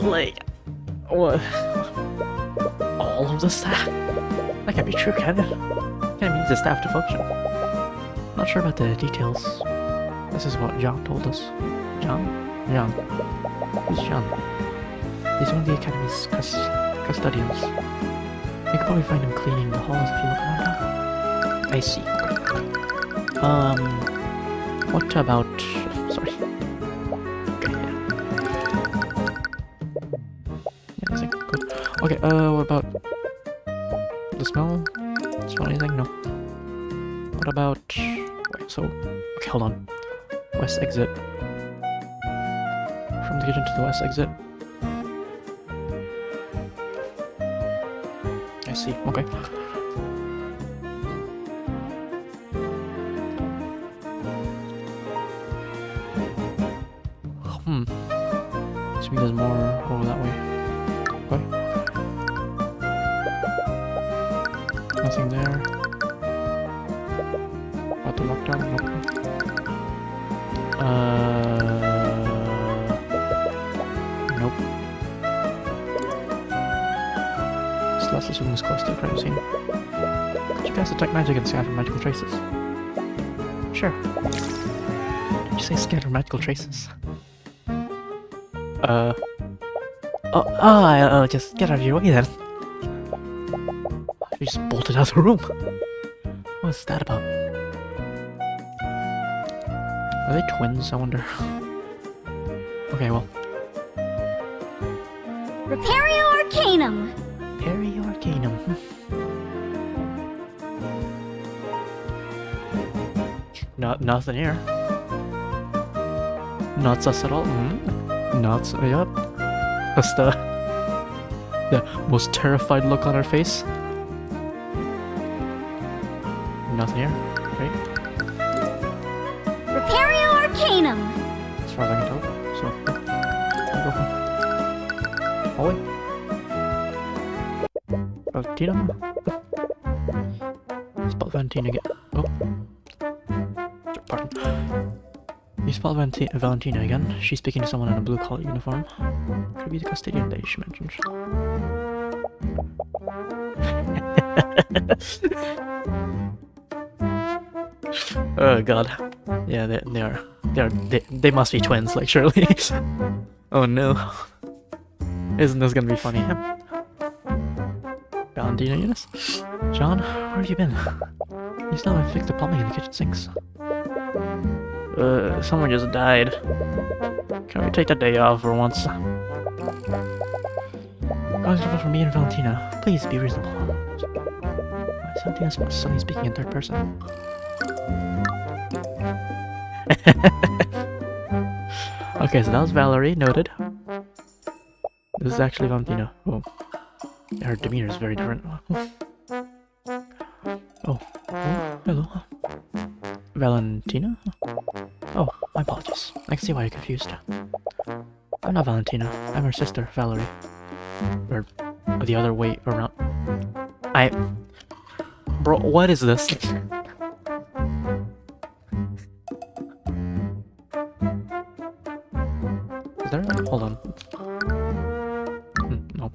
Like, what? All of the staff? That can't be true, can it? Can't mean the staff to function. Not sure about the details. This is what John told us. John? John. Who's John? He's one of the Academy's custodians. You could probably find him cleaning the halls if you look around now. I see. What about... Sorry. Okay, yeah. Yeah, that's good. Okay, what about... The smell? Smell anything? No. What about... Wait, so... Okay, hold on. West exit. From the kitchen to the west exit. I see, okay. So there's more over that way. Okay. Nothing there. About the lockdown? Nope. Nope. This room is close to the crime scene. Could you cast detect magic and scatter magical traces? Sure. Did you say scatter magical traces? I'll just get out of your way then. You just bolted out of the room. What's that about? Are they twins, I wonder? Okay, well. Repario Arcanum! Arcanum. Nothing here. Not sus at all. Not so, yep. That's the most terrified look on her face. Nothing here. Great. Repario Arcanum. As far as I can tell. So, go from hallway. Valentina. Spell Valentina again. Oh. Pardon. You spell Valentina again. She's speaking to someone in a blue collar uniform. Could be the custodian lady she mentioned. Oh god. Yeah, they must be twins, like, surely. Oh no. Isn't this gonna be funny? Valentina, Eunice? John, where have you been? You still haven't fixed the plumbing in the kitchen sinks. Someone just died. Can we take the day off for once? Constable for me and Valentina. Please be reasonable. Valentina's suddenly speaking in third person. Okay, so that was Valerie, noted. This is actually Valentina. Oh. Her demeanor is very different. Oh, hello. Valentina? Oh, my apologies. I can see why you're confused. I'm not Valentina. I'm her sister, Valerie. Or the other way around. Bro, what is this? Is there? Hold on. No.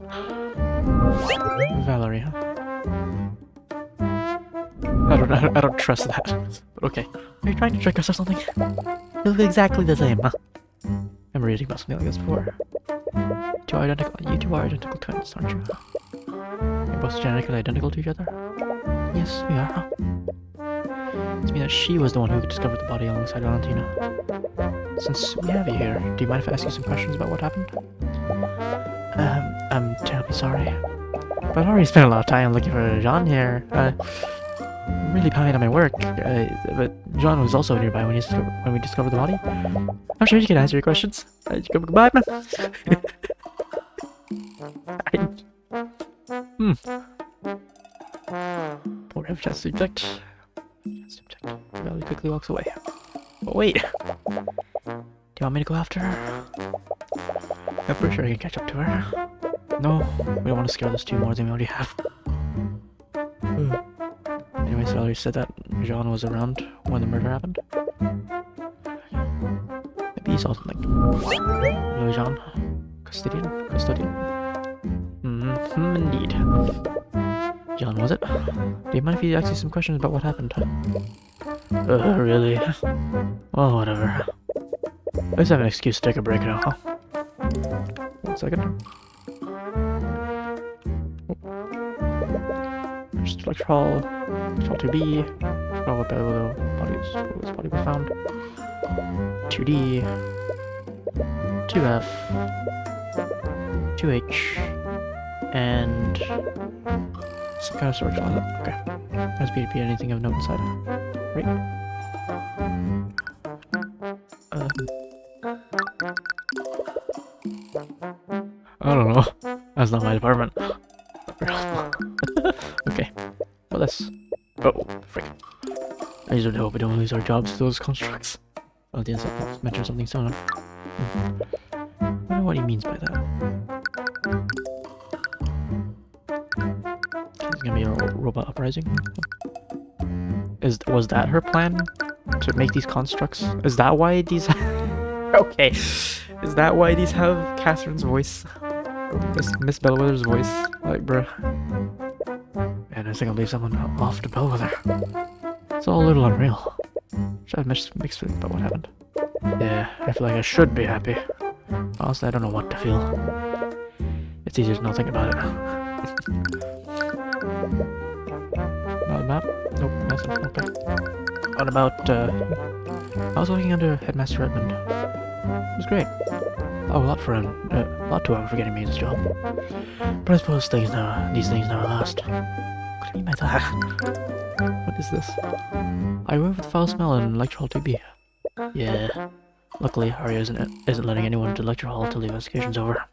Valerie, huh? I don't trust that. But okay. Are you trying to trick us or something? You look exactly the same, huh? I'm reading about something like this before. You two are identical twins, aren't you? You're both genetically identical to each other? Yes, we are, huh? It means that she was the one who discovered the body alongside Valentina. Since we have you here, do you mind if I ask you some questions about what happened? I'm terribly sorry. But I've already spent a lot of time looking for Jean here. I'm really behind on my work, but John was also nearby when we discovered the body. I'm sure he can answer your questions. Goodbye, man. Poor chance subject. Valley quickly walks away. But wait! Do you want me to go after her? I'm pretty sure I can catch up to her. No, we don't want to scare this two more than we already have. Anyways, Valerie said that Jean was around when the murder happened. Maybe he saw something. Hello, Jean. Custodian? Indeed. John, was it? Do you mind if he asks you some questions about what happened? Really? Well, whatever. Let's have an excuse to take a break now, huh? 1 second. First lecture hall 2B. Oh, what the body was found. 2D. 2F. 2H. And some kind of storage closet. Okay. Has BTP anything of note inside? Right? I don't know. That's not my department. Okay. Well, that's... Oh, frick. I just hope we don't lose our jobs to those constructs. Oh, the insect mentioned something similar. I don't know what he means by that. There's gonna be a robot uprising. Was that her plan? To make these constructs? Is that why these... Okay. Is that why these have Catherine's voice? Miss Bellwether's voice? Like, bruh. Man, I think I'll leave someone off to Bellwether. It's all a little unreal. Should have mixed feelings about what happened. Yeah, I feel like I should be happy. Honestly, I don't know what to feel. It's easier to not think about it. Not a map? Nope, nothing. Okay. What about, I was working under Headmaster Edmund. It was great. Oh, a lot to him for getting me this job. But I suppose these things never last. What do you mean by that? What is this? I work with foul smell in lecture hall 2B. Yeah. Luckily, Arya isn't letting anyone into the lecture hall till the investigation's over.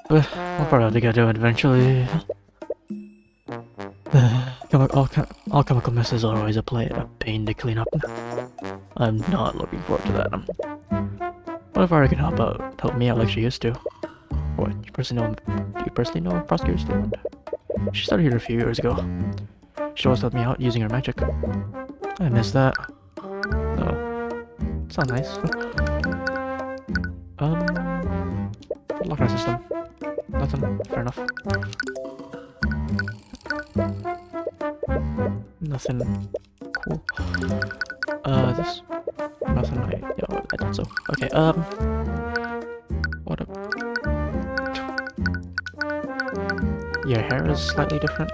But I'll probably have to get to it eventually. All chemical messes are always a pain to clean up. I'm not looking forward to that. What if Arya can help me out like she used to? What, do you personally know Prosecutor Stewart? She started here a few years ago. She always helped me out using her magic. I miss that. Oh, sounds nice. Locker system. Nothing. Fair enough. Nothing cool. This. Nothing. I thought so. Okay. What up? Your hair is slightly different.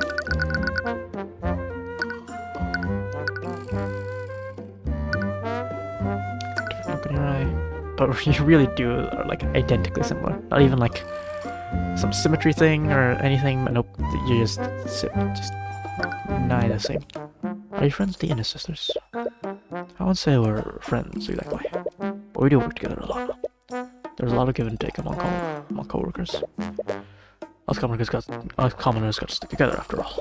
Different look in your eye. But you really do are like identically similar. Not even like some symmetry thing or anything. Nope. You just nigh the same. Are you friends with the Innes sisters? I won't say we're friends exactly, but we do work together a lot. There's a lot of give and take among co-workers. Us commoners got to stick together after all.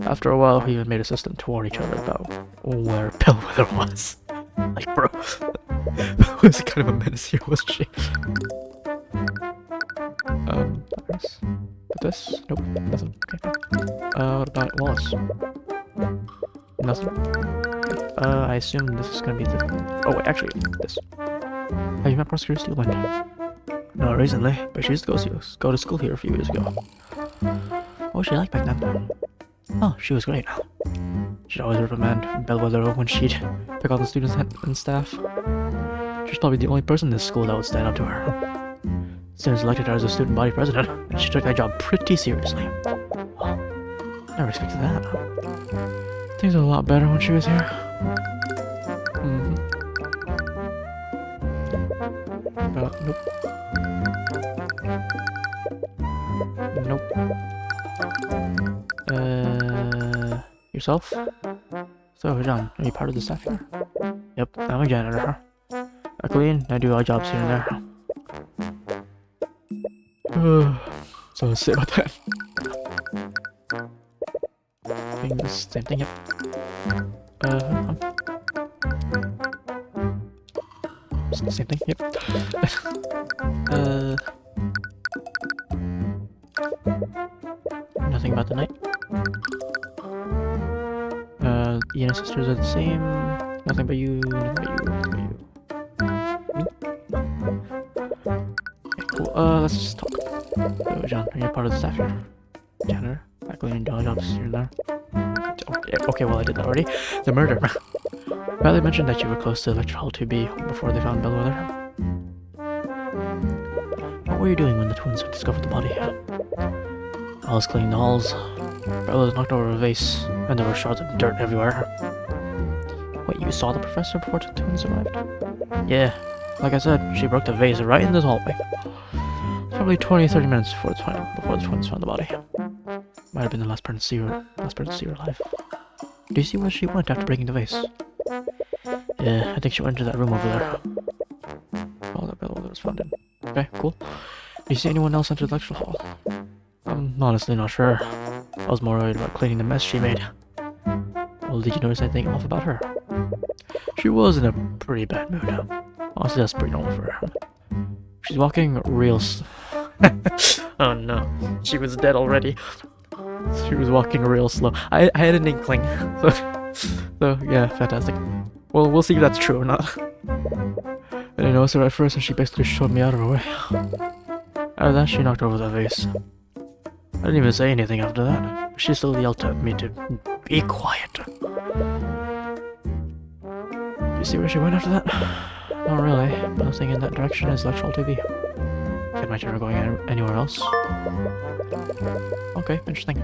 After a while, we even made a system to warn each other about where Bellwether was. Like, bro, that was kind of a menace here, wasn't she? This? Nope, nothing. Okay. What about Wallace? Nothing. Okay. I assume this is gonna be the... Oh wait, actually, this. Have you met Prosecutor Steelwind? Not recently, but she used to go to school here a few years ago. What was she like back then? Oh, she was great. She'd always reprimand Bellwether when she'd pick on the students and staff. She's probably the only person in this school that would stand up to her. Students elected her as a student body president, and she took that job pretty seriously. Well, never expected that. Things were a lot better when she was here. Nope. Nope. Yourself? So, John, are you part of the staff here? Yep, I'm a janitor. I do odd jobs here and there. So let's say about that. Doing the same thing, yep. Same thing, yep. Nothing about the night. The Innes sisters are the same. Nothing but you, nothing but you. Me? Okay, cool. Let's just talk. So, John, are you part of the staff here? Janitor? Faculty and jobs here and there. Okay, well, I did that already. The murder. Riley mentioned that you were close to Lecture Hall 2B before they found Bellwether. What were you doing when the twins discovered the body? I was cleaning the halls. Bellwether knocked over a vase, and there were shards of dirt everywhere. Wait, you saw the professor before the twins arrived? Yeah, like I said, she broke the vase right in this hallway. Probably 20-30 minutes before the twins found the body. Might have been the last person to see her alive. Do you see where she went after breaking the vase? Yeah, I think she went into that room over there. Oh, that Bellwether was found in. Okay, cool. Do you see anyone else enter the lecture hall? I'm honestly not sure. I was more worried about cleaning the mess she made. Well, did you notice anything off about her? She was in a pretty bad mood. Honestly, that's pretty normal for her. She's walking real Oh no, she was dead already. She was walking real slow. I had an inkling. So yeah, fantastic. Well, we'll see if that's true or not. I didn't notice her at first, and she basically showed me out of her way. After that, she knocked over the vase. I didn't even say anything after that. She still yelled at me to be quiet. You see where she went after that? Not really, but nothing in that direction is lecture hall TV. Can't imagine her going anywhere else. Okay, interesting.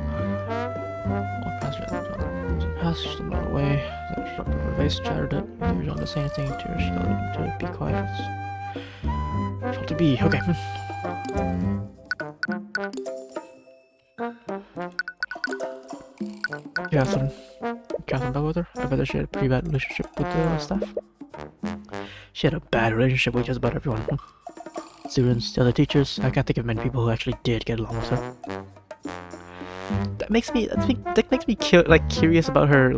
Passed them right away. The vase chattered it. They were trying to say anything to her. She told them to be quiet. Lecture to be okay. Catherine Bellwether. I bet she had a pretty bad relationship with the staff. She had a bad relationship with just about everyone. Students, the other teachers. I can't think of many people who actually did get along with her. That makes me curious about her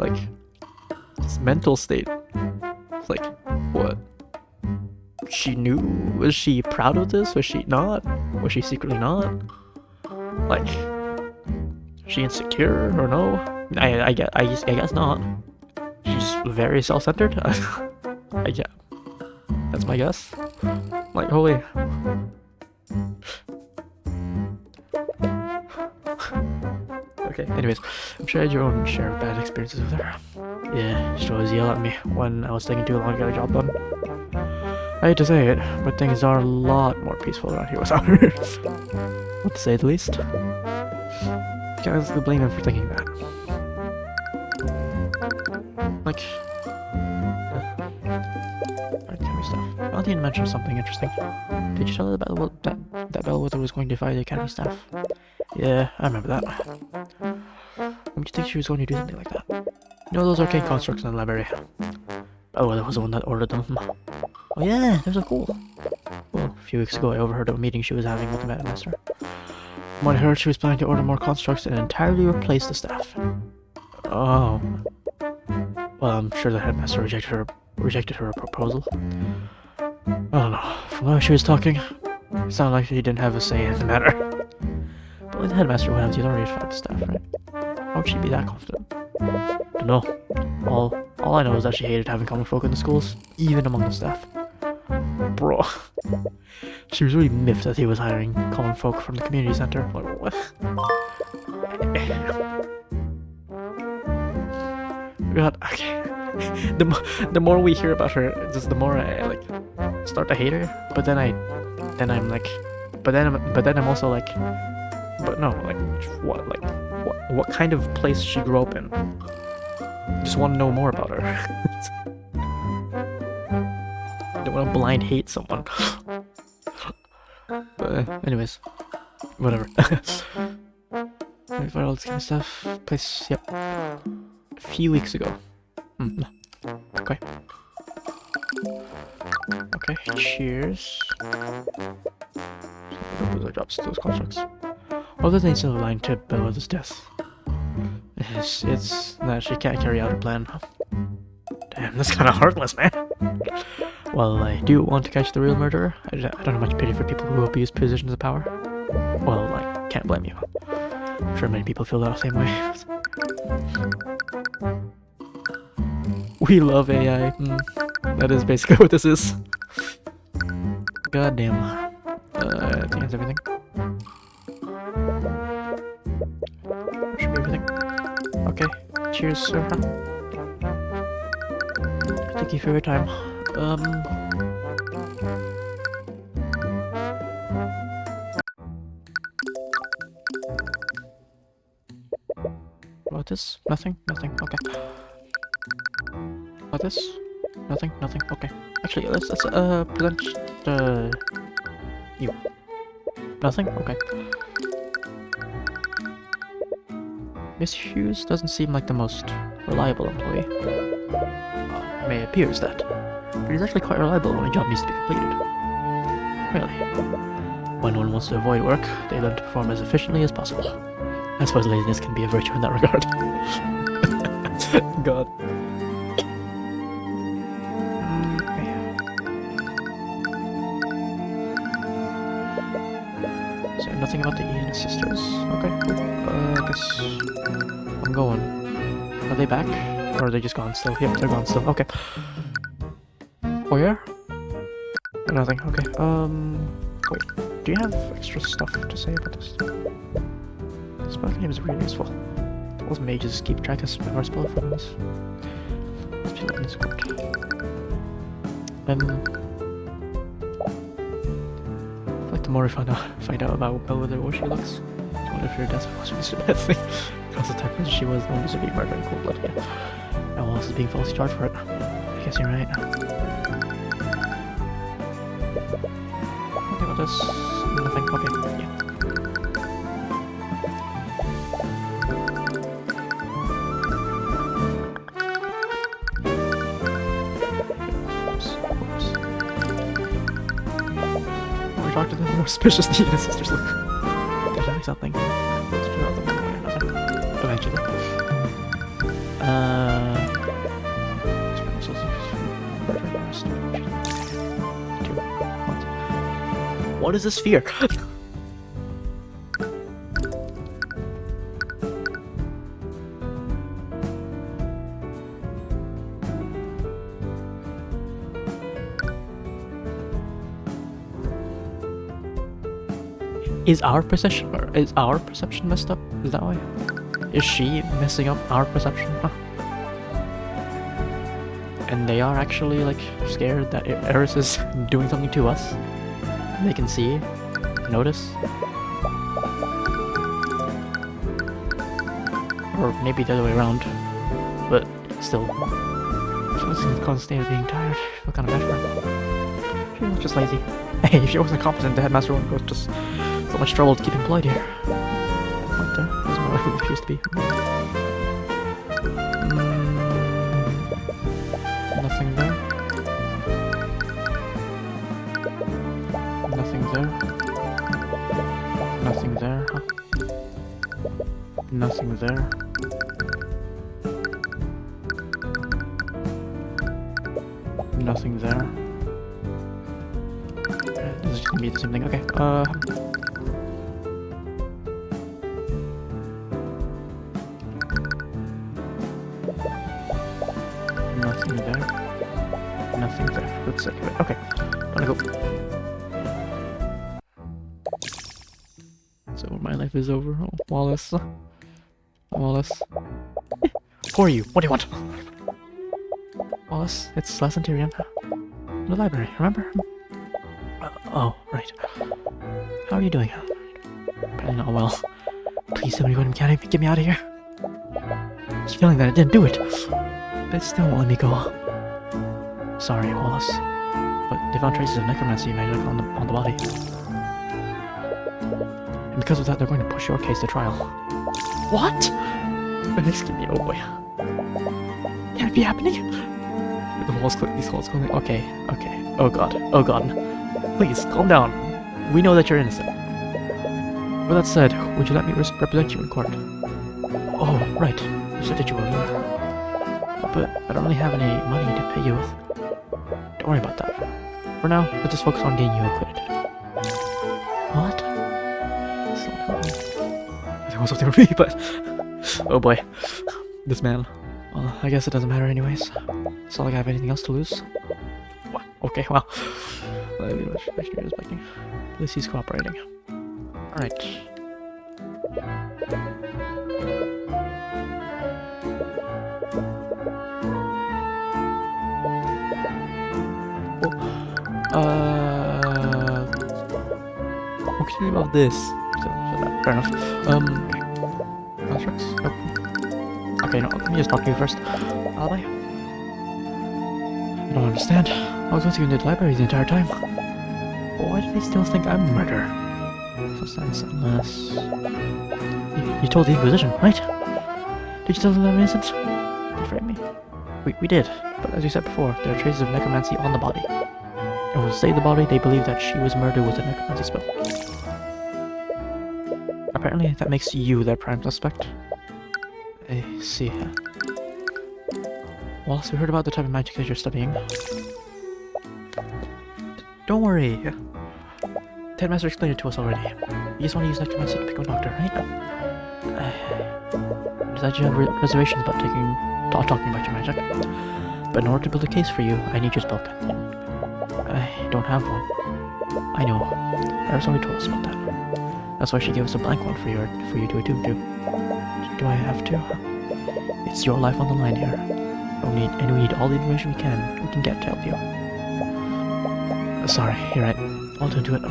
mental state. It's like, what? She knew? Was she proud of this? Was she not? Was she secretly not? Like, is she insecure or no? I guess not. She's very self-centered. Yeah, that's my guess. Like, holy. Okay, anyways, I'm sure I had your own share of bad experiences with her. Yeah, she always yell at me when I was taking too long to get a job done. I hate to say it, but things are a lot more peaceful around here without her. What to say the least. Can't blame him for thinking that. Like, alright, tell me stuff. Valentine mentioned something interesting. Did you tell her that Bellwether was going to defy the academy staff? Yeah, I remember that. When did you think she was going to do something like that? You know those arcane constructs in the library? Bellwether was the one that ordered them. Oh yeah, those are cool. Well, a few weeks ago I overheard a meeting she was having with the Metamaster. From what I heard, she was planning to order more constructs and entirely replace the staff. Oh. Well, I'm sure the headmaster rejected her proposal. I don't know. From the way she was talking, it sounded like she didn't have a say in the matter. But the headmaster would have the authority to fight the staff, right? How would she be that confident? Dunno. All I know is that she hated having common folk in the schools, even among the staff. Bro. She was really miffed that he was hiring common folk from the community center. Like, what? God, okay. The more we hear about her, just the more I start to hate her. But then I'm also like, but no, what kind of place she grew up in? Just want to know more about her. Don't want to blind hate someone. But anyways, whatever. All this kind of stuff. Place, yep. A few weeks ago. Okay. Okay, cheers. Those are drops to those constructs. Other things in the line to Bellwether's death. It's that she can't carry out her plan. Damn, that's kind of heartless, man. Well, I do want to catch the real murderer. I don't have much pity for people who abuse positions of power. Well, I can't blame you. I'm sure many people feel that same way. We love AI. That is basically what this is. God damn. I think that's everything. That should be everything. Okay. Cheers, sir. Thank you for your time. What this? Nothing? Nothing. Okay. What this? Nothing? Nothing. Okay. Actually, let's present you. Nothing? Okay. Miss Hughes doesn't seem like the most reliable employee. It may appears that, but he's actually quite reliable when a job needs to be completed. Really. When one wants to avoid work, they learn to perform as efficiently as possible. I suppose laziness can be a virtue in that regard. God. So nothing about the Ian sisters. Okay, cool. I guess I'm going. Are they back? Or are they just gone still? Yep, they're gone still. Okay. Oh yeah? Nothing. Okay. Wait. Do you have extra stuff to say about this? This spell name is really useful. Those mages keep track of our spell forms. Let's be looking this good. I'd like the more we find out about Bellwether, what she looks. I wonder if your death was so bad thing. Because the type of she was known to be murder in cold blood. Yeah. Now else is being falsely charged for it. I guess you're right. Okay, about this. Nothing. Okay, yeah. Oops. more suspicious than his sisters look. There's only something. Eventually. What is this fear? Is our perception messed up? Is that why? Is she messing up our perception? Huh. And they are actually like scared that Eris is doing something to us. They can see, notice, or maybe the other way around. But still, she's in a constant state of being tired. I feel kind of bad for her. She was just lazy. Hey, if she wasn't competent, the headmaster would go just so much trouble to keep employed here. Right there. That's my life appears to be. Nothing there. Nothing there. Nothing there. Huh? Nothing there. Nothing there. This is gonna be the same thing. Okay. Nothing there. Nothing there. Let's check it. Okay. Wanna go. So my life is over. Oh, Wallace. Wallace. Who are you? What do you want? Wallace, it's Lesson Tyrion. The library, remember? Oh, right. How are you doing? Apparently not well. Please, somebody get me out of here. I'm feeling that I didn't do it. But it still won't let me go. Sorry, Wallace. But they found traces of necromancy magic on the body. And because of that, they're going to push your case to trial. What? This can be, oh boy. Can it be happening? The walls click, these walls click. Okay. Oh god. Please, calm down. We know that you're innocent. With that said, would you let me represent you in court? Oh, right. You said that you were a lawyer. But I don't really have any money to pay you with. Don't worry about that. For now, let's just focus on getting you acquitted. What? There was something for me, but... oh boy. This man. Well, I guess it doesn't matter anyways. It's not like I have anything else to lose. Wow. Okay, well. At least he's cooperating. Alright. What can you do about this? Fair enough. Constructs? Okay, no, let me just talk to you first. Alibi? I don't understand. I was with you in the library the entire time. Why do they still think I'm the murderer? So senseless. You told the Inquisition, right? Did you tell them I'm innocent? They framed me. We did, but as you said before, there are traces of necromancy on the body. And when they say the body, they believe that she was murdered with a necromancy spell. Apparently, that makes you their prime suspect. I see. Wallace, we heard about the type of magic that you're studying. Don't worry. The headmaster explained it to us already. You just want to use necromancy to pick a doctor, right? Besides, you have reservations about talking about your magic. But in order to build a case for you, I need your spell pen. I don't have one. I know. Eris already told us about that. That's why she gave us a blank one for you to attune to. Do I have to? It's your life on the line here. We need all the information we can get to help you. Sorry, you're right. I'll attend to it.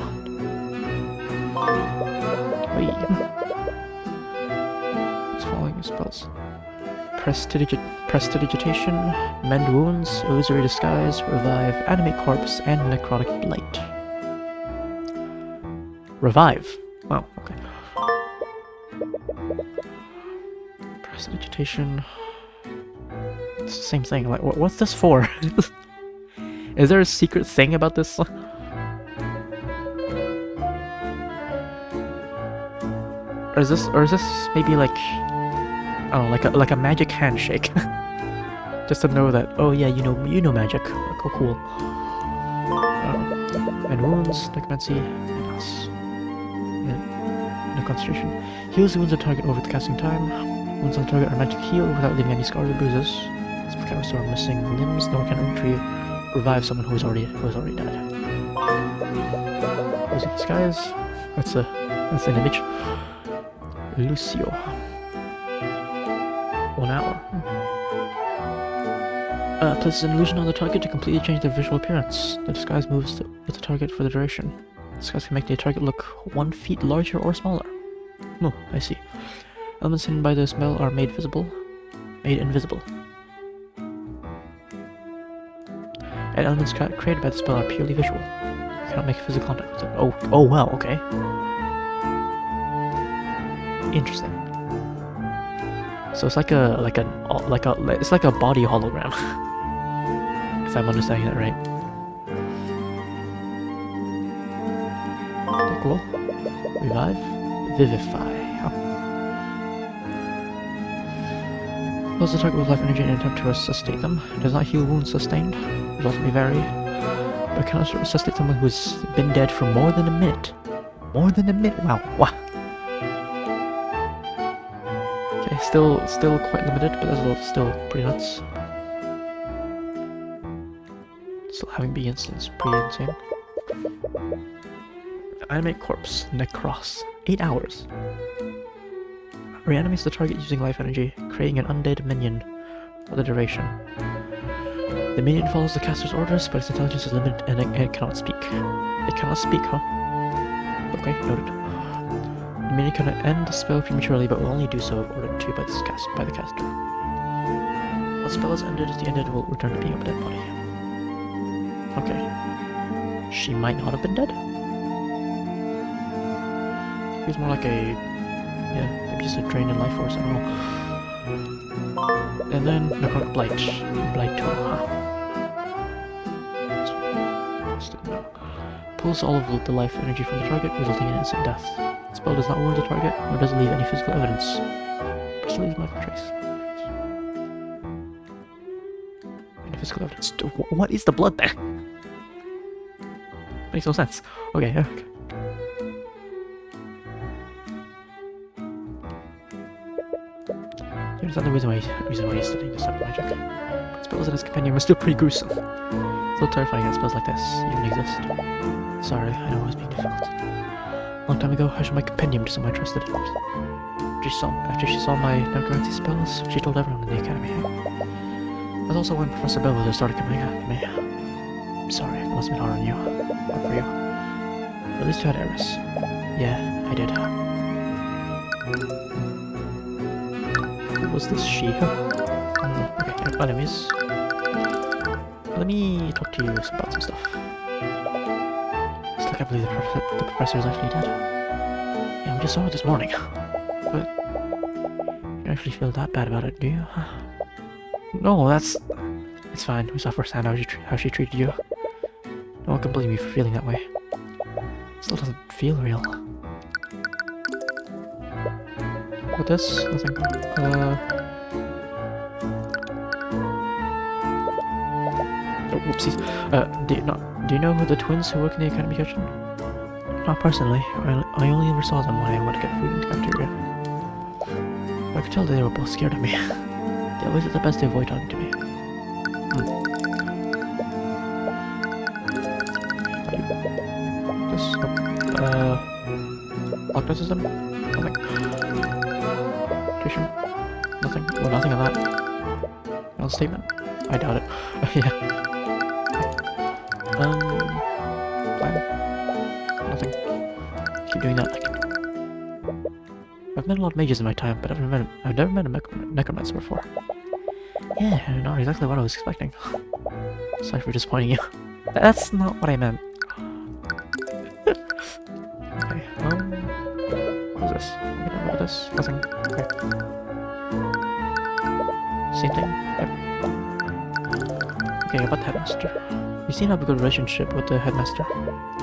Wait. It's following your spells. Prestidigitation, mend wounds, illusory disguise, revive, animate corpse, and necrotic blight. Revive. Wow, okay. Prestidigitation. It's the same thing. Like, what's this for? Is there a secret thing about this? Or is this maybe like, I don't know, like a magic handshake? Just to know that, oh yeah, you know magic. Like, oh, cool. And wounds, necromancy, no concentration. Heals the wounds on target over the casting time. Wounds on target are meant to heal without leaving any scars or bruises. This can restore missing limbs. No one can revive someone who is already dead. Using disguise. That's an image. Lucio. 1 hour. Places an illusion on the target to completely change their visual appearance. The disguise moves with the target for the duration. The disguise can make the target look 1 feet larger or smaller. Oh, I see. Elements hidden by the spell are made invisible. And elements created by the spell are purely visual. You cannot make physical contact with them. Oh wow, okay. Interesting. So it's like a body hologram. If I'm understanding that right. Okay, cool. Revive. Vivify. Fills the target with life energy in an attempt to resuscitate them. It does not heal wounds sustained. Results may vary. But cannot resuscitate someone who has been dead for more than a minute. More than a minute? Wow. Okay, still quite limited, but that's still pretty nuts. Still having big instance, pretty insane. Animate corpse, necros. 8 hours. Reanimates the target using life energy, creating an undead minion for the duration. The minion follows the caster's orders, but its intelligence is limited and it cannot speak. It cannot speak, huh? Okay, noted. The minion can end the spell prematurely, but will only do so if ordered to by the caster. Once the spell is ended, the ended will return to being a dead body. Okay. She might not have been dead? It was more like a... yeah, maybe just a drain in life force, I don't know. And then necrotic blight. Blight 2, huh? Still no. Pulls all of the life energy from the target, resulting in instant death. The spell does not wound the target, nor does it leave any physical evidence. Just leaves life trace. Any physical evidence. What is the blood there? Makes no sense. Okay, yeah. There's another reason why he's studying this type of magic. Spells in his companion were still pretty gruesome. So terrifying that spells like this even exist. Sorry, I know I was being difficult. A long time ago, I showed my compendium to someone I trusted. After she saw my necromancy spells, she told everyone in the academy. That's also when Professor Bellwether started coming after me. I'm sorry, it must have been hard on you. Hard for you. At least you had Eris. Yeah, I did. Who was this she? Okay, enemies. Let me talk to you about some stuff. It's like I believe the professor is actually dead. Yeah, we just saw her this morning. But you don't actually feel that bad about it, do you? No, it's fine. We saw firsthand how she treated you. No one can blame you for feeling that way. It still doesn't feel real. What this? Nothing. Oh, whoopsies. Do you know who the twins who work in the academy kitchen? Not personally. I only ever saw them when I went to get food in the cafeteria. I could tell they were both scared of me. They always did their best to avoid talking to me. Lockdown system? Nothing. Tuition? Nothing. Well, nothing on that. No statement? I doubt it. Yeah. Plan? Nothing. Keep doing that. I've met a lot of mages in my time, but I've never met a necromancer before. Yeah, not exactly what I was expecting. Sorry for disappointing you. That's not what I meant. Okay, what's this? We don't know about this. Nothing. Okay. Same thing. Yep. Okay, about the headmaster. You seem to have a good relationship with the headmaster.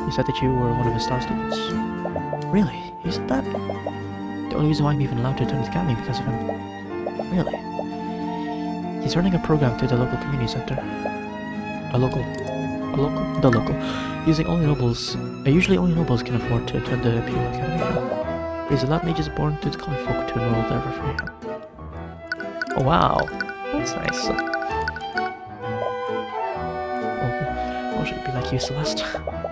He said that you were one of his star students. Really? He said that? only reason why I'm even allowed to attend the academy because of him. Really? He's running a program through the local community center. The local. Using only nobles. Usually only nobles can afford to attend the Imperial Academy. But he's allowed mages born to the common folk to enroll there for free. Oh wow, that's nice. I wish I could be like you, Celeste.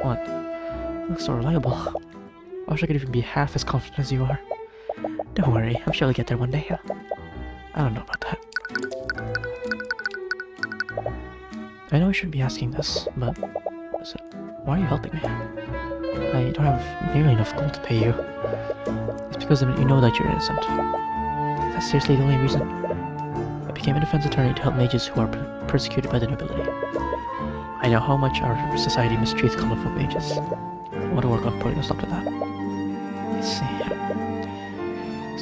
What? You look so reliable. I wish I could even be half as confident as you are. Don't worry, I'm sure I'll get there one day. I don't know about that. I know I shouldn't be asking this, but why are you helping me? I don't have nearly enough gold to pay you. It's because you know that you're innocent. That's seriously the only reason. I became a defense attorney to help mages who are persecuted by the nobility. I know how much our society mistreats common folk mages. I want to work on putting a stop to that. I see.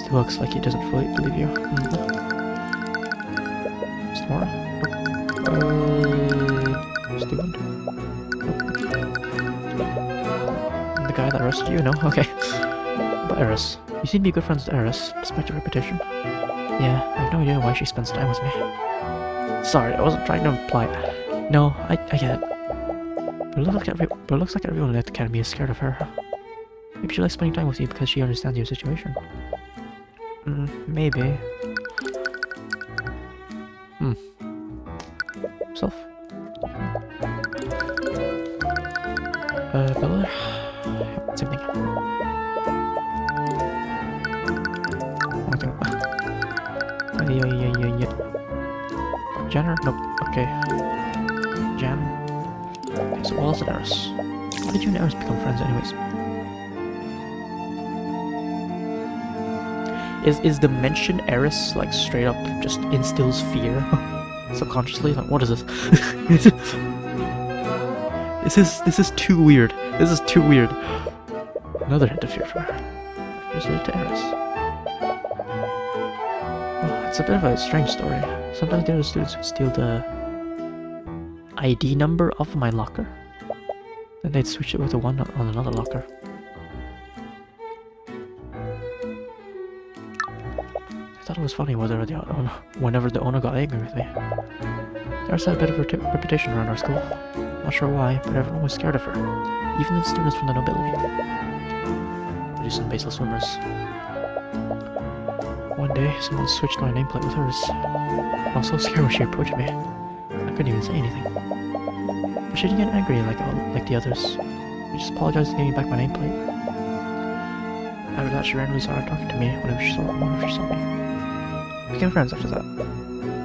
Still looks like he doesn't fully believe you. Tomorrow? Student? The guy that arrested you? No? Okay. But Eris. You seem to be good friends with Eris, despite your reputation. Yeah, I have no idea why she spends time with me. Sorry, I wasn't trying to imply. No, I get it. But it looks like everyone at the academy is scared of her. Maybe she likes spending time with you because she understands your situation. Maybe. Self? Bella? Same thing. Yeah. Jenner? Nope. Okay. Jan? Okay, so Wallace and Eris. How did you and Eris become friends anyways? Is the mention Eris like straight up just instills fear? Subconsciously? Like, what is this? This is too weird. This is too weird. Another hint of fear from her. Here's it to Eris. Oh, it's a bit of a strange story. Sometimes the other students would steal the ID number of my locker. Then they'd switch it with the one on another locker. I thought it was funny whenever the owner got angry with me. Eris had a bit of a reputation around our school. Not sure why, but everyone was scared of her. Even the students from the nobility. They do some baseless rumors. One day, someone switched my nameplate with hers. I was so scared when she approached me. I couldn't even say anything. But she didn't get angry like the others. She just apologized and gave me back my nameplate. After that, she randomly started talking to me whenever she saw me. We became friends after that.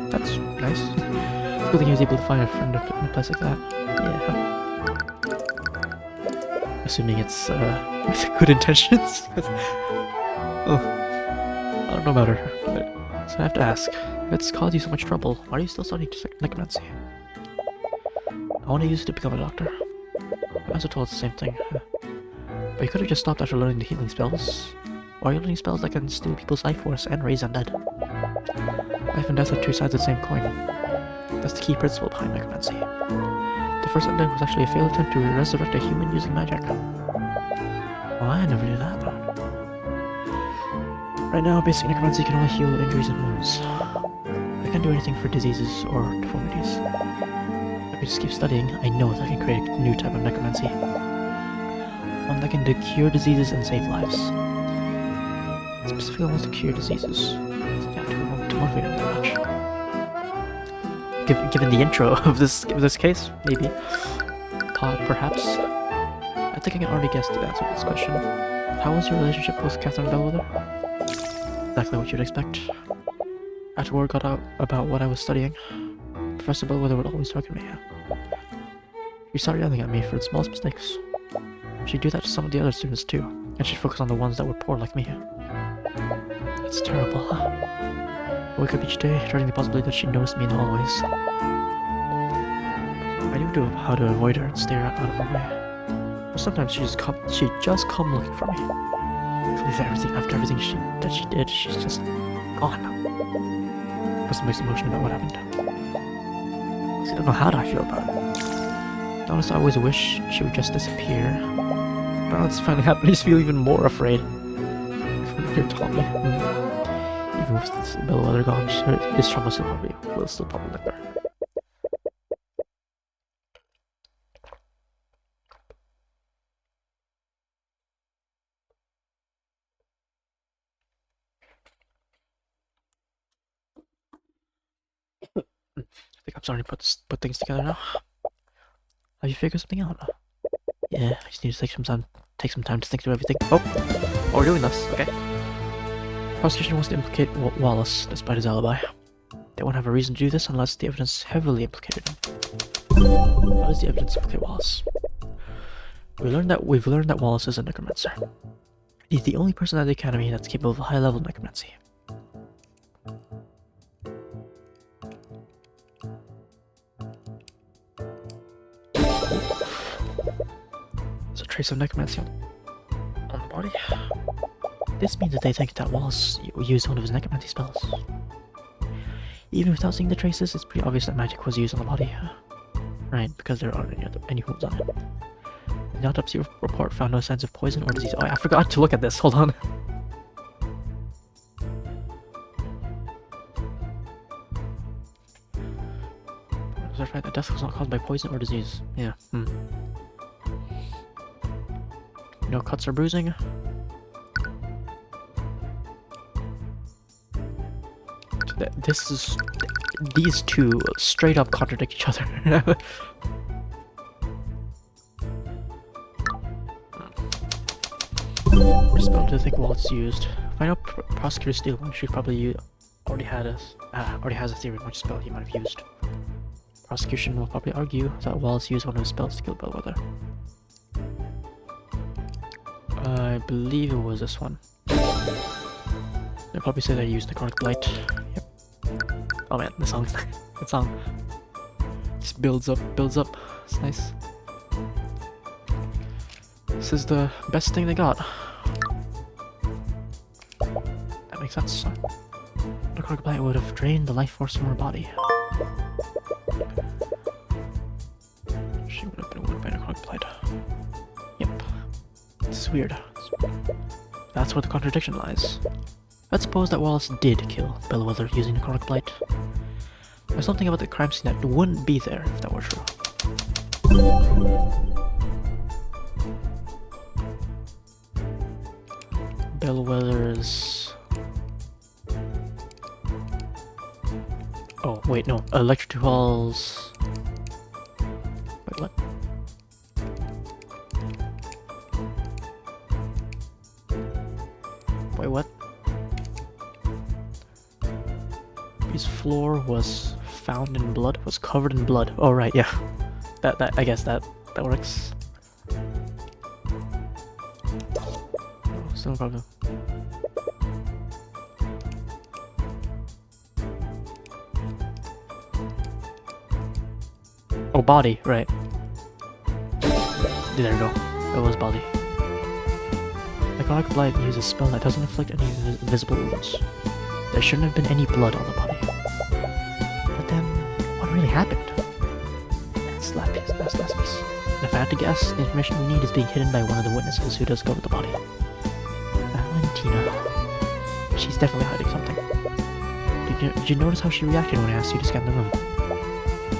That's nice. It's good thing he was able to find a friend in a place like that. Yeah. Assuming it's with good intentions. Oh, I don't know about her. But, so I have to ask, if it's caused you so much trouble, why are you still studying necromancy? I want to use it to become a doctor. I was told the same thing. But you could have just stopped after learning the healing spells. Why are you learning spells that can steal people's life force and raise undead? Life and death are two sides of the same coin. That's the key principle behind necromancy. The first undead was actually a failed attempt to resurrect a human using magic. Well, I never knew that. Right now, basic necromancy can only heal injuries and wounds. I can't do anything for diseases or deformities. If I just keep studying, I know that I can create a new type of necromancy. One that can cure diseases and save lives. Specifically wants to cure diseases. To motivate him that much. Given the intro of this case, maybe. Perhaps. I think I can already guess the answer to this question. How was your relationship with Catherine Bellwether? Exactly what you'd expect. After word got out about what I was studying, Professor Bellwether would always target me. She started yelling at me for the smallest mistakes. She'd do that to some of the other students too, and she'd focus on the ones that were poor like me. That's terrible. I wake up each day, dreading the possibility that she'd notice me in the hallways. I knew how to avoid her and stay out of her way. But sometimes she'd just come looking for me. After everything that she did, she's just gone. Must make some emotion about what happened. I don't know how I feel about it. Honestly, I always wish she would just disappear. But now it's finally happened, I just feel even more afraid. You're telling me. Even with this Bellwether gone, his trauma will still probably linger. I think I'm starting to put things together now. Have you figured something out? Yeah, I just need to take some time to think through everything. Oh, we're doing this. Okay. Prosecution wants to implicate Wallace, despite his alibi. They won't have a reason to do this unless the evidence heavily implicated him. How does the evidence implicate Wallace? We've learned that Wallace is a necromancer. He's the only person at the academy that's capable of high-level necromancy. There's a trace of necromancy on the body. This means that they think that Wallace used one of his necromancy spells. Even without seeing the traces, it's pretty obvious that magic was used on the body. Right, because there aren't any wounds on it. The autopsy report found no signs of poison or disease. Oh, I forgot to look at this. Hold on. Certified that death was not caused by poison or disease. Yeah. No cuts or bruising. These two straight up contradict each other. Respond to think Wallace used. If I know prosecutor steal one, she probably already has a theory on which spell he might have used. Prosecution will probably argue that Wallace used one of his spells to kill Bellwether. I believe it was this one. They'll probably say they used Necrotic Blight. Yep. Oh man, the song's good song. Just builds up. It's nice. This is the best thing they got. That makes sense. Necrotic Blight would have drained the life force from her body. She would have been wounded by Necrotic Blight. Yep. This is weird. That's where the contradiction lies. Let's suppose that Wallace did kill Bellwether using Necrotic Blight. There's something about the crime scene that wouldn't be there if that were true. Bellwether's... Oh, wait, no. Electrodual's... Wait, what? Wait, what? His floor was found in blood, was covered in blood. Oh right, yeah. That I guess that works. Oh, still no problem. Oh, body, right. There we go. It was body. Necrotic Blight uses a spell that doesn't inflict any visible wounds. There shouldn't have been any blood on the body. But then, what really happened? That's last piece. And if I had to guess, the information we need is being hidden by one of the witnesses who does go to the body. Valentina. She's definitely hiding something. Did you notice how she reacted when I asked you to scan the room?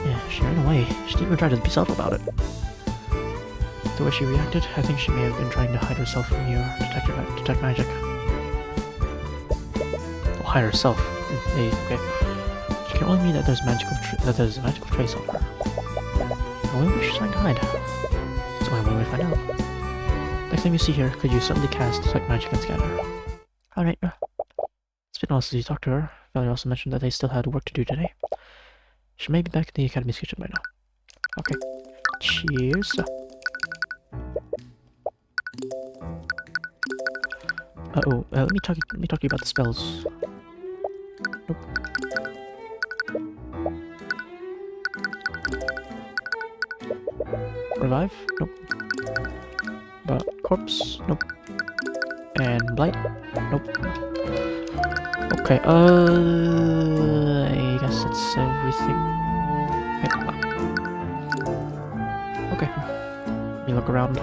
Yeah, she ran away. She didn't even try to be subtle about it. The way she reacted, I think she may have been trying to hide herself from you or detect magic. Hide herself. Hey, okay. She can only mean that there's a magical trace on her. Why would she trying to hide? So why won't we find out? Next time you see her, could you suddenly cast detect magic and scan her? Alright. It's been a while since you talked to her. Valerie also mentioned that they still had work to do today. She may be back in the academy's kitchen by now. Okay. Cheers. Let me talk to you about the spells. Nope. Revive? Nope. But corpse? Nope. And blight? Nope. Okay, I guess that's everything. Okay. Let me look around.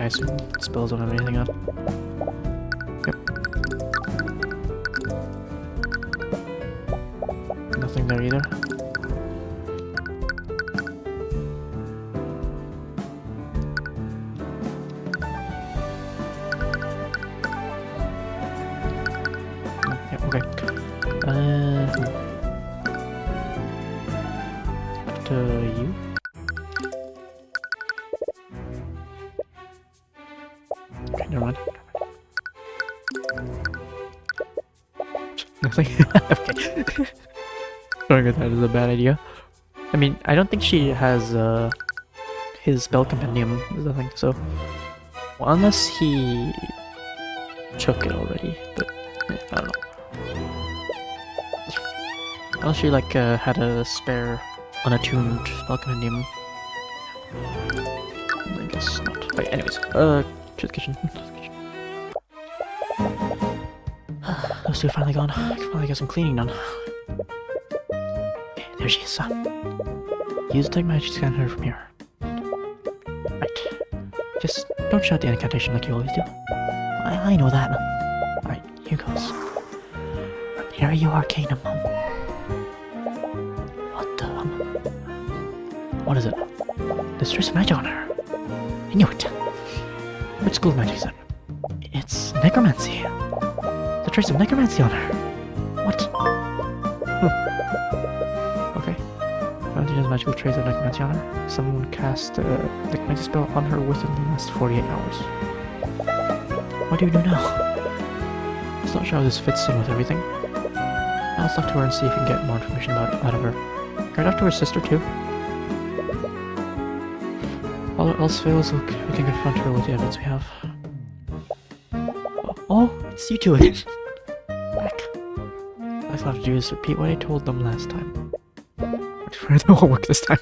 I assume spells don't have anything on. Yep. Nothing there either. Yep, okay. To you? Okay, never mind. Nothing? Okay. Throwing that is a bad idea. I mean, I don't think she has his spell compendium is the thing, so... Well, unless he took it already, but I don't know. Unless she like had a spare unattuned spell compendium. I guess not. But anyways, to the kitchen. Those two are finally gone. I can finally get some cleaning done. Okay, there she is. Use Detect Magic to scan her from here. Right. Just don't shout the incantation like you always do. I know that. Alright, here goes. Here you are, Arcane. What is it? There's trace of magic on her. I knew it. Which school of magic is that? It's necromancy. There's a trace of necromancy on her. What? Okay. Found a magical trace of necromancy on her. Someone cast a necromancy spell on her within the last 48 hours. What do we do now? It's not sure how this fits in with everything. I'll talk to her and see if we can get more information out of her. Can I talk to her sister too? All else fails, we can confront her with the evidence we have. Oh, it's you two again. Back. All I have to do is repeat what I told them last time. It won't work this time.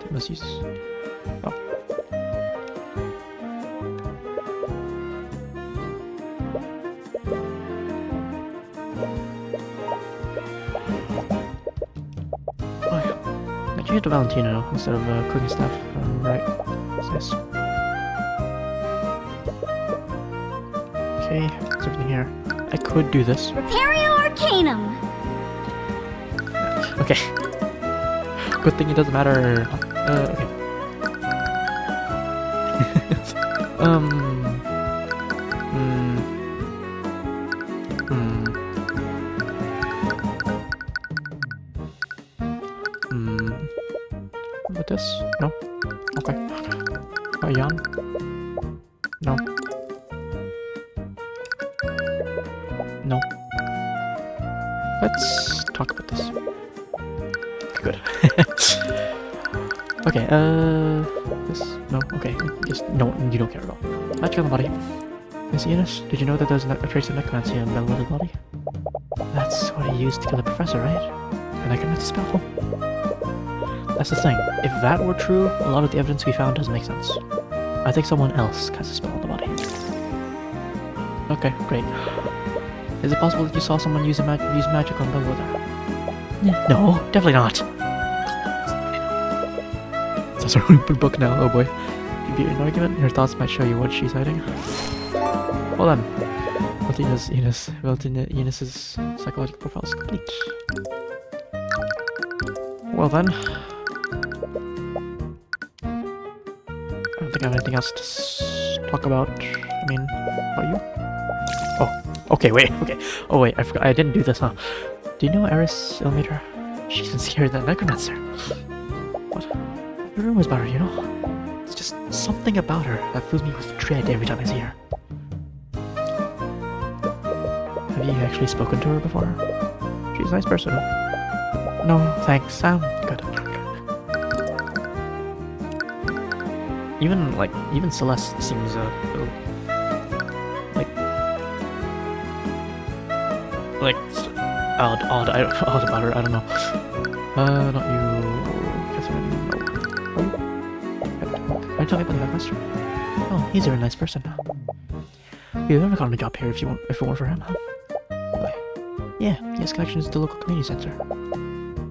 They must use... Oh. Give it to Valentino instead of cooking stuff. Right. What's this? Okay, there's everything here. I could do this. Repario Arcanum! Okay. Good thing it doesn't matter. Okay. With this? No? Okay. Jan? No. No. Let's talk about this. Good. Okay, this? No? Okay, just, no, you don't care at all. Magic on the body. Miss Eunice, did you know that there's a trace of necromancy on Bellwether's body? That's what he used to kill the professor, right? A necromancy spell? That's the thing. If that were true, a lot of the evidence we found doesn't make sense. I think someone else cast a spell on the body. Okay, great. Is it possible that you saw someone use magic on Bellwether? No, definitely not. That's our open book now, oh boy. If you beat an argument, your thoughts might show you what she's hiding. Hold on. Eunice's psychological profile is complete. Well then. I don't think I have anything else to talk about. I mean, are you? Oh, okay, wait, okay. Oh wait, I forgot, I didn't do this, huh? Do you know Eris Ilmater? She's been scared of that necromancer. What? The rumors about her, you know? It's just something about her that fills me with dread every time I see her. Have you actually spoken to her before? She's a nice person. No, thanks, I'm good. Even Celeste seems a little... odd about her, I don't know. Not you... Catherine, no. Can you tell me about the master? Oh, he's a very nice person. We've never gotten a job here if it weren't for him, huh? Yeah, he has connections to the local community center.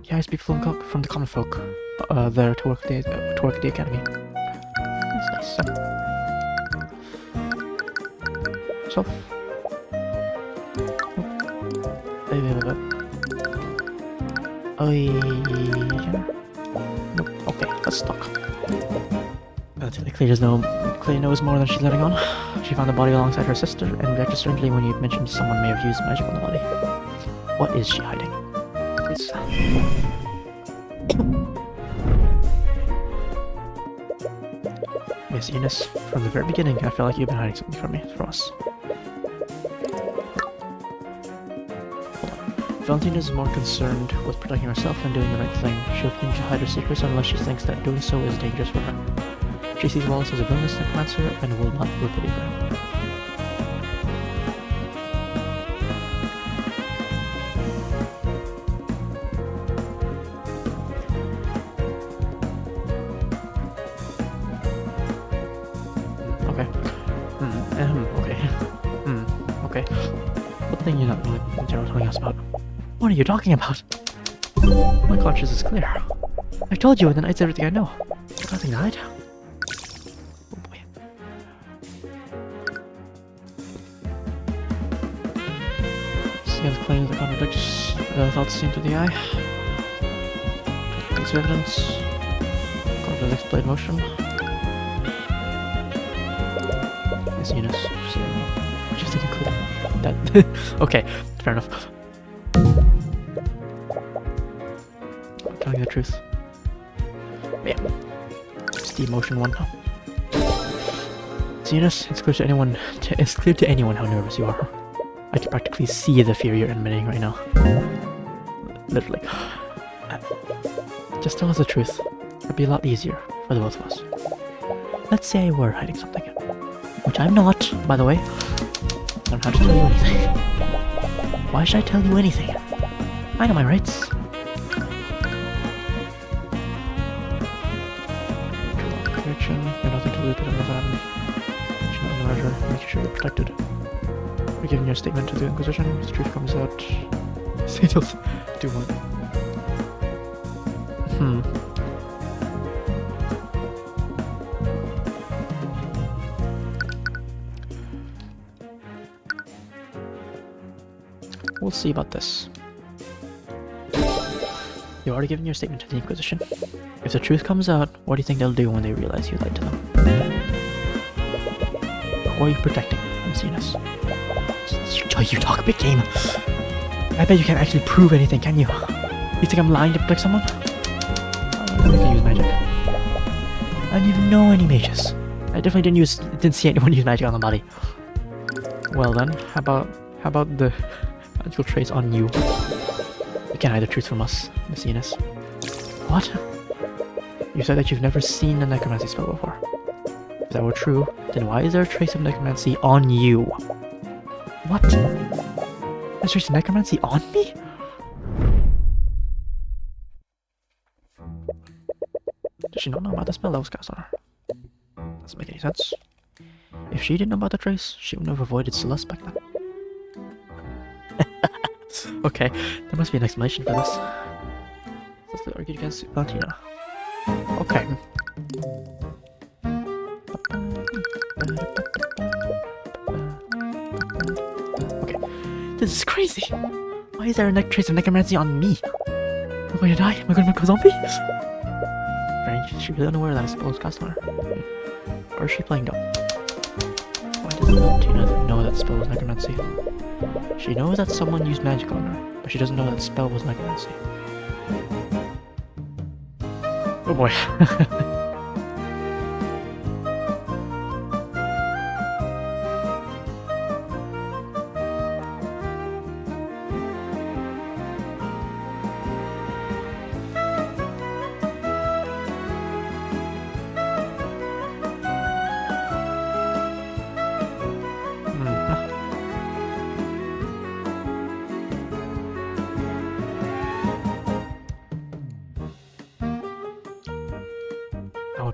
He hires people from the common folk. there to work at the academy. That's nice. So. Oh yeah. Nope. Okay, let's talk. Clay knows more than she's letting on. She found the body alongside her sister and reacted strangely when you mentioned someone may have used magic on the body. What is she hiding? Please. Miss Eunice, from the very beginning, I felt like you've been hiding something from us. Valentina is more concerned with protecting herself than doing the right thing. She'll continue to hide her secrets unless she thinks that doing so is dangerous for her. She sees Wallace as a villainous necromancer and will not feel pity for him. Okay. Okay. What thing you're not really telling us about? What are you talking about? My conscience is clear. I told you, and then it's everything I know. There's nothing to hide. Oh boy. Scans claims that contradicts thoughts seen to the eye. Piece of evidence. Contradicts blade motion. Miss Eunice. Just think include that. Okay, fair enough. I'm telling you the truth. Yeah. It's the emotion one. Eunice, it's clear to anyone how nervous you are. I can practically see the fear you're emitting right now. Literally. Just tell us the truth. It'd be a lot easier for the both of us. Let's say I were hiding something. Which I'm not, by the way. I don't have to tell you anything. Why should I tell you anything? I know my rights. Connection, you have nothing to lose, but nothing happened. You know the measure, making sure you're protected. We're giving your statement to the Inquisition. If the truth comes out, say they'll do what? We'll see about this. You've already given your statement to the Inquisition. If the truth comes out, what do you think they'll do when they realize you lied to them? Who are you protecting, Miss Eunice? You talk big game. I bet you can't actually prove anything, can you? You think I'm lying to protect someone? I don't think I use magic. I didn't even know any mages. I definitely didn't see anyone use magic on the body. Well then, how about the magical trace on you? You can't hide the truth from us, Miss Eunice. What? You said that you've never seen a necromancy spell before. If that were true, then why is there a trace of necromancy on you? What? There's a trace of necromancy on me? Does she not know about the spell that was cast on her? Doesn't make any sense. If she didn't know about the trace, she wouldn't have avoided Celeste back then. Okay, there must be an explanation for this. Let's argue against Valentina. Okay. Okay. This is crazy! Why is there a trace of necromancy on me? Am I going to die? Am I going to become a zombie? Strange, is she really unaware that a spell was cast on her? Or is she playing dumb? Why doesn't Valentina know that spell was necromancy? She knows that someone used magic on her, but she doesn't know that the spell was necromancy. Oh boy.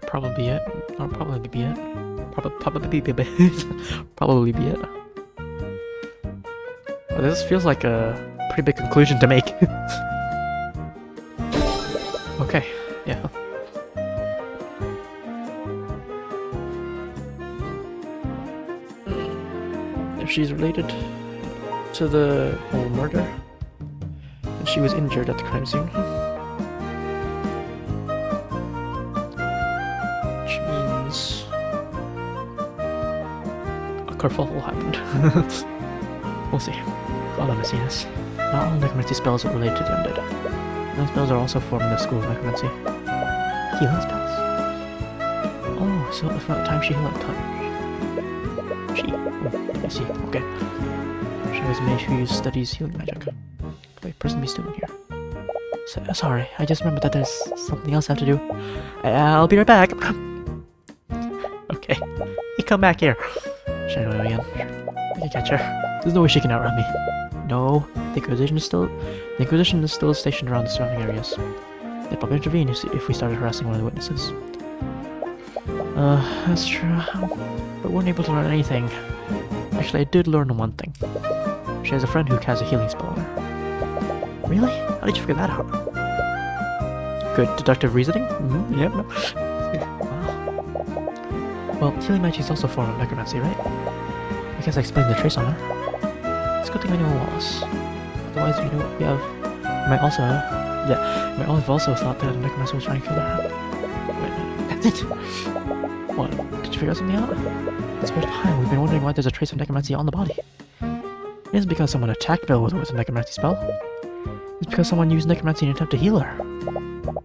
Probably be it. Probably be it. Probably be it. Well, this feels like a pretty big conclusion to make. Okay, yeah. if she's related to the whole murder. And she was injured at the crime scene. Which means a kerfuffle happened. We'll see. God, I'm seeing this. Not all necromancy spells are related to the undead. Those spells are also formed in the school of necromancy. Healing spells? Oh, so from the time she healed cut. I see, okay. She was a mage who studies healing magic. Wait, person be student here. So, sorry, I just remembered that there's something else I have to do. I'll be right back. Okay, you come back here. Should I go again? I can catch her. There's no way she can outrun me. No, the Inquisition is still stationed around the surrounding areas. They'd probably intervene if we started harassing one of the witnesses. That's true. But we weren't able to learn anything. Actually, I did learn one thing. She has a friend who has a healing spell on her. Really? How did you figure that out? Good deductive reasoning? Yep. Wow. Well, healing magic is also a form of necromancy, right? I guess I explained the trace on her. It's a good thing we know Wallace. Otherwise, we have... might also thought that a necromancer was trying to kill her. Wait, that's it! What? Did you figure something out? This whole time, we've been wondering why there's a trace of necromancy on the body. It isn't because someone attacked Bill with a necromancy spell. It's because someone used necromancy in an attempt to heal her.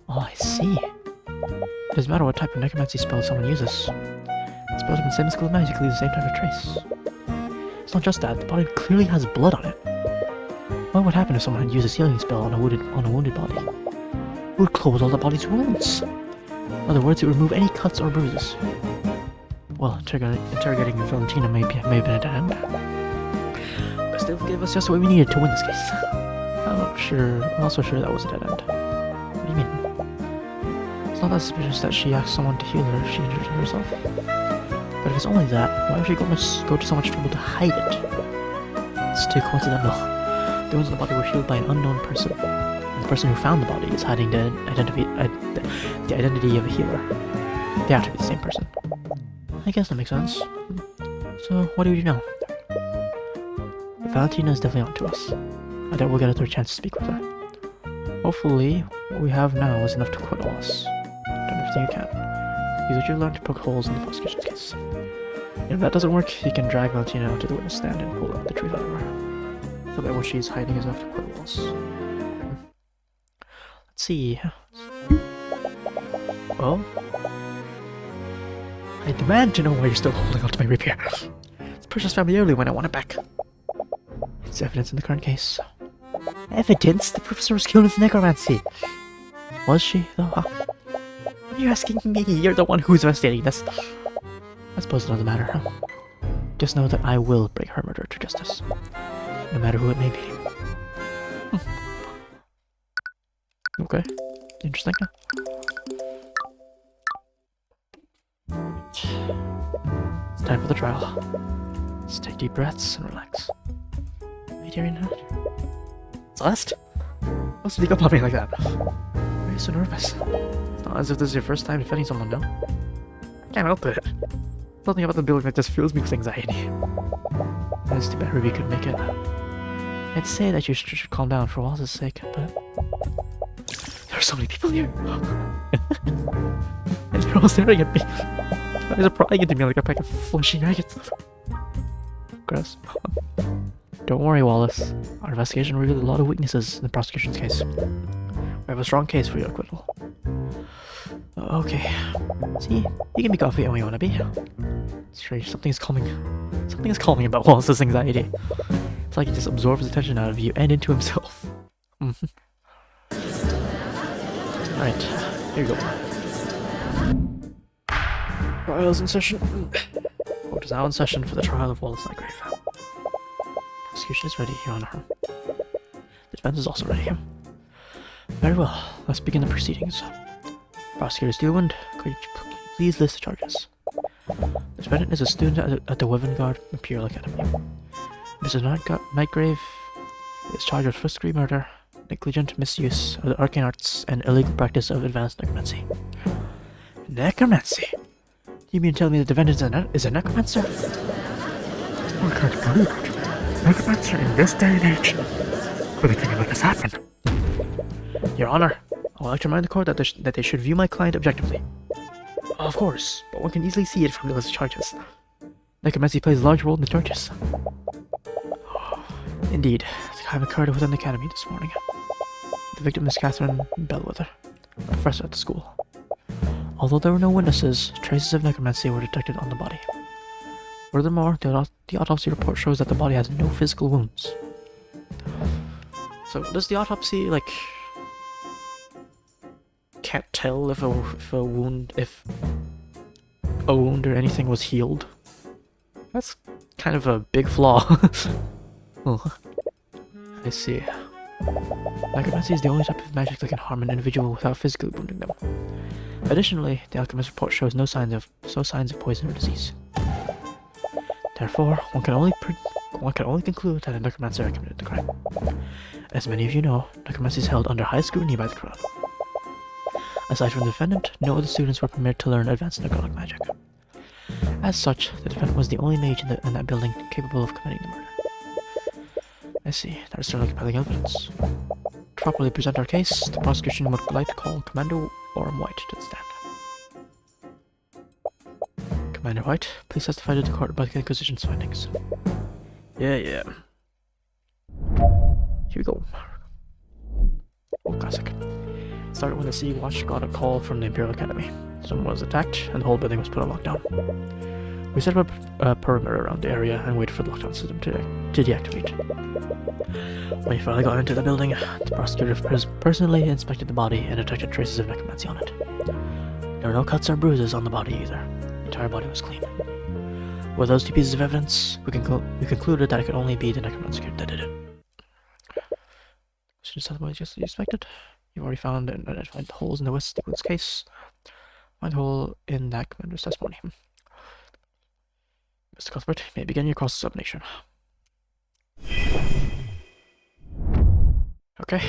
Oh, I see. It doesn't matter what type of necromancy spell someone uses. Spells from the same school of magic leave the same type of trace. It's not just that, the body clearly has blood on it. What would happen if someone had used a healing spell on a wounded body? It would close all the body's wounds. In other words, it would remove any cuts or bruises. Well, interrogating Valentina may have been a dead end. But still gave us just what we needed to win this case. I'm also sure that was a dead end. What do you mean? It's not that suspicious that she asked someone to heal her if she injured herself. But if it's only that, why would she go to so much trouble to hide it? It's too coincidental. The wounds on the body were healed by an unknown person. And the person who found the body is hiding the identity of a healer. They have to be the same person. I guess that makes sense. So, what do we do now? Valentina is definitely onto us. I doubt we'll get a third chance to speak with her. Hopefully, what we have now is enough to quit us. Done everything you can. Use what you learned to poke holes in the prosecution's case. If that doesn't work, you can drag Valentina out to the witness stand and pull out the truth out of her. So that what she's hiding is enough to quit us. Let's see. Well, I demand to know why you're still holding on to my rapier. It's precious family heirloom when I want it back. It's evidence in the current case. Evidence? The professor was killed with necromancy. Was she, though? Why are you asking me? You're the one who's investigating this. I suppose it doesn't matter, huh? Just know that I will bring her murderer to justice. No matter who it may be. Okay. Interesting, huh? It's time for the trial. Let's take deep breaths and relax. Hey, Tyrion, huh? Celeste? Don't speak up on me like that. Why are you so nervous? It's not as if this is your first time defending someone, no? I can't help it. Something about the building that just fills me with anxiety. It's too bad Ruby couldn't make it. I'd say that you should calm down for Wallace's sake, but... There are so many people here! And they're all staring at me. Eyes are prying into me like a pack of fleshy maggots. Gross. Don't worry, Wallace. Our investigation revealed a lot of weaknesses in the prosecution's case. We have a strong case for your acquittal. Okay. See, you can be coffee when you want to be. It's strange, something is calming about Wallace's anxiety. It's like he just absorbs attention out of you and into himself. Alright, here you go. Trial's in session. Court is now in session for the trial of Wallace Nightgrave. Prosecution is ready, Your Honor. The defense is also ready. Very well, let's begin the proceedings. Prosecutor Steelwind, could you please list the charges? The defendant is a student at the Wevengard Imperial Academy. Mr. Nightgrave is charged with first-degree murder, negligent misuse of the arcane arts, and illegal practice of advanced necromancy. Necromancy? You mean to tell me the defendant is a necromancer? I can't believe it. Necromancer in this day and age. But they can't let this happen. Your Honor, I would like to remind the court that they should view my client objectively. Of course, but one can easily see it from the list of charges. Necromancy plays a large role in the charges. Indeed, the crime occurred within the academy this morning. The victim is Catherine Bellwether, a professor at the school. Although there were no witnesses, traces of necromancy were detected on the body. Furthermore, the autopsy report shows that the body has no physical wounds. So, does the autopsy, like, can't tell if a wound or anything was healed? That's kind of a big flaw. Oh, I see. Necromancy is the only type of magic that can harm an individual without physically wounding them. Additionally, the alchemist's report shows no signs of poison or disease. Therefore, one can only conclude that a necromancer committed the crime. As many of you know, necromancy is held under high scrutiny by the crown. Aside from the defendant, no other students were permitted to learn advanced necrotic magic. As such, the defendant was the only mage in that building capable of committing the murder. I see. That is certainly compelling evidence. To properly present our case, the prosecution would like to call Commander Orm White to the stand. Commander White, please testify to the court about the Inquisition's findings. Yeah. Here we go. Oh, classic. It started when the Sea Watch got a call from the Imperial Academy. Someone was attacked, and the whole building was put on lockdown. We set up a perimeter around the area and waited for the lockdown system to deactivate. When we finally got into the building, the prosecutor personally inspected the body and detected traces of necromancy on it. There were no cuts or bruises on the body either. The entire body was clean. With those two pieces of evidence, we concluded that it could only be the necromancer that did it. Just as just expected. You've already found and identified the holes in the Westwood's case. Find the hole in that commander's testimony. Mr. Cuthbert, you may begin your cross-examination. Okay.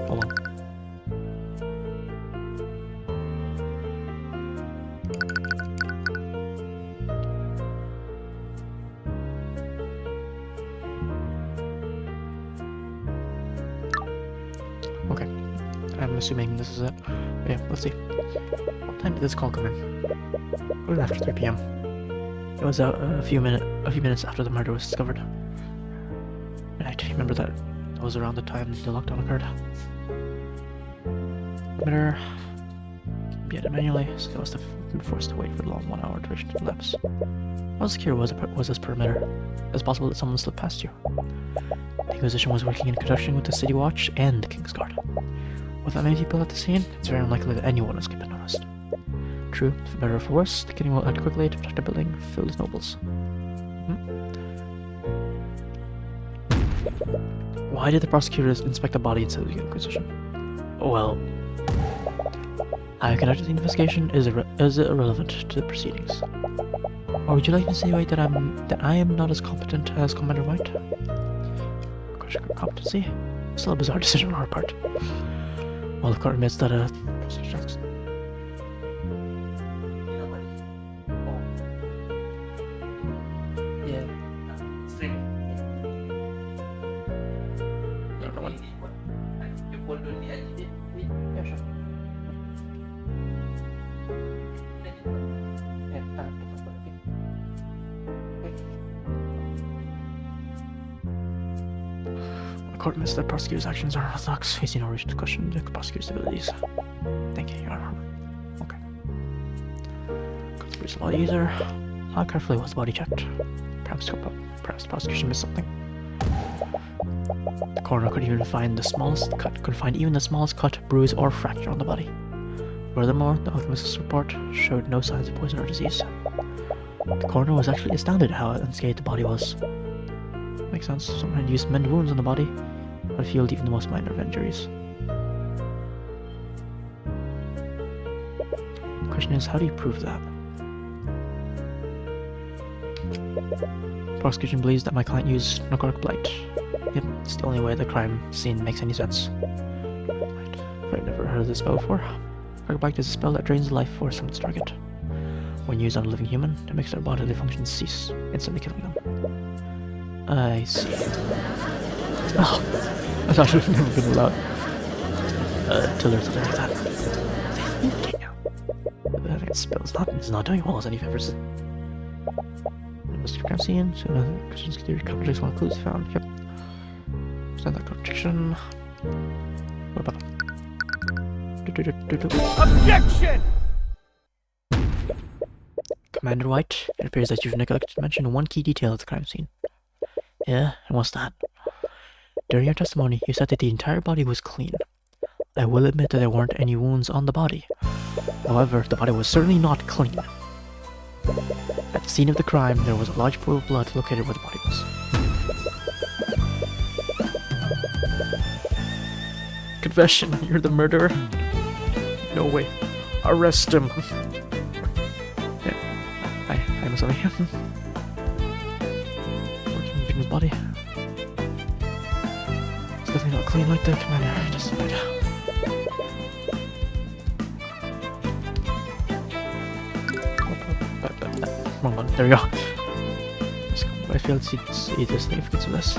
Hold on. Okay. I'm assuming this is it. Yeah, let's see. What time did this call come in? It was after 3 p.m. It was a few minutes after the murder was discovered. Right, remember that it was around the time the lockdown occurred. Perimeter can be added manually, so they must have been forced to wait for the long 1 hour duration to elapse. How secure was this perimeter? It's possible that someone slipped past you. The Inquisition was working in conjunction with the City Watch and the King's Guard. With that many people at the scene, it's very unlikely that anyone has been noticed. True, for better or for worse, the king will act quickly to protect the building filled with nobles. Why did the prosecutors inspect the body instead of the Inquisition? Well, I conducted the investigation is irrelevant to the proceedings. Or would you like to insinuate that I am not as competent as Commander White? Question of competency? Still a bizarre decision on our part. While the court admits that the court admits that prosecutor's actions are unorthodox. We see no reason to question the prosecutor's abilities. Thank you, Your Honor. Okay. Cuthbert's law user. How carefully was the body checked? Perhaps the prosecution missed something. The coroner couldn't even find even the smallest cut, bruise, or fracture on the body. Furthermore, the alchemist's report showed no signs of poison or disease. The coroner was actually astounded at how unscathed the body was. Makes sense. Someone had used mend wounds on the body, but healed even the most minor of injuries. The question is, how do you prove that? Prosecution believes that my client used necrotic blight. Yep, it's the only way the crime scene makes any sense. I've never heard of this spell before. Arcbite is a spell that drains the life force from its target. When used on a living human, it makes their bodily functions cease, instantly killing them. I see. Oh, I thought it would have never been allowed to learn something like that. That spell is not doing well as any favors. Mr. Cassian, so another Christian's theory contradicts one of the clues found. Yep. Stand that contradiction. What about Objection! Commander White, it appears that you've neglected to mention one key detail of the crime scene. Yeah, and what's that? During your testimony, you said that the entire body was clean. I will admit that there weren't any wounds on the body. However, the body was certainly not clean. At the scene of the crime, there was a large pool of blood located where the body was. Confession, you're the murderer? No way. Arrest him. Yeah, I'm sorry. Working the victim's body. It's definitely not clean like the commander just said. Wrong one. There we go. I failed to see the significance of this.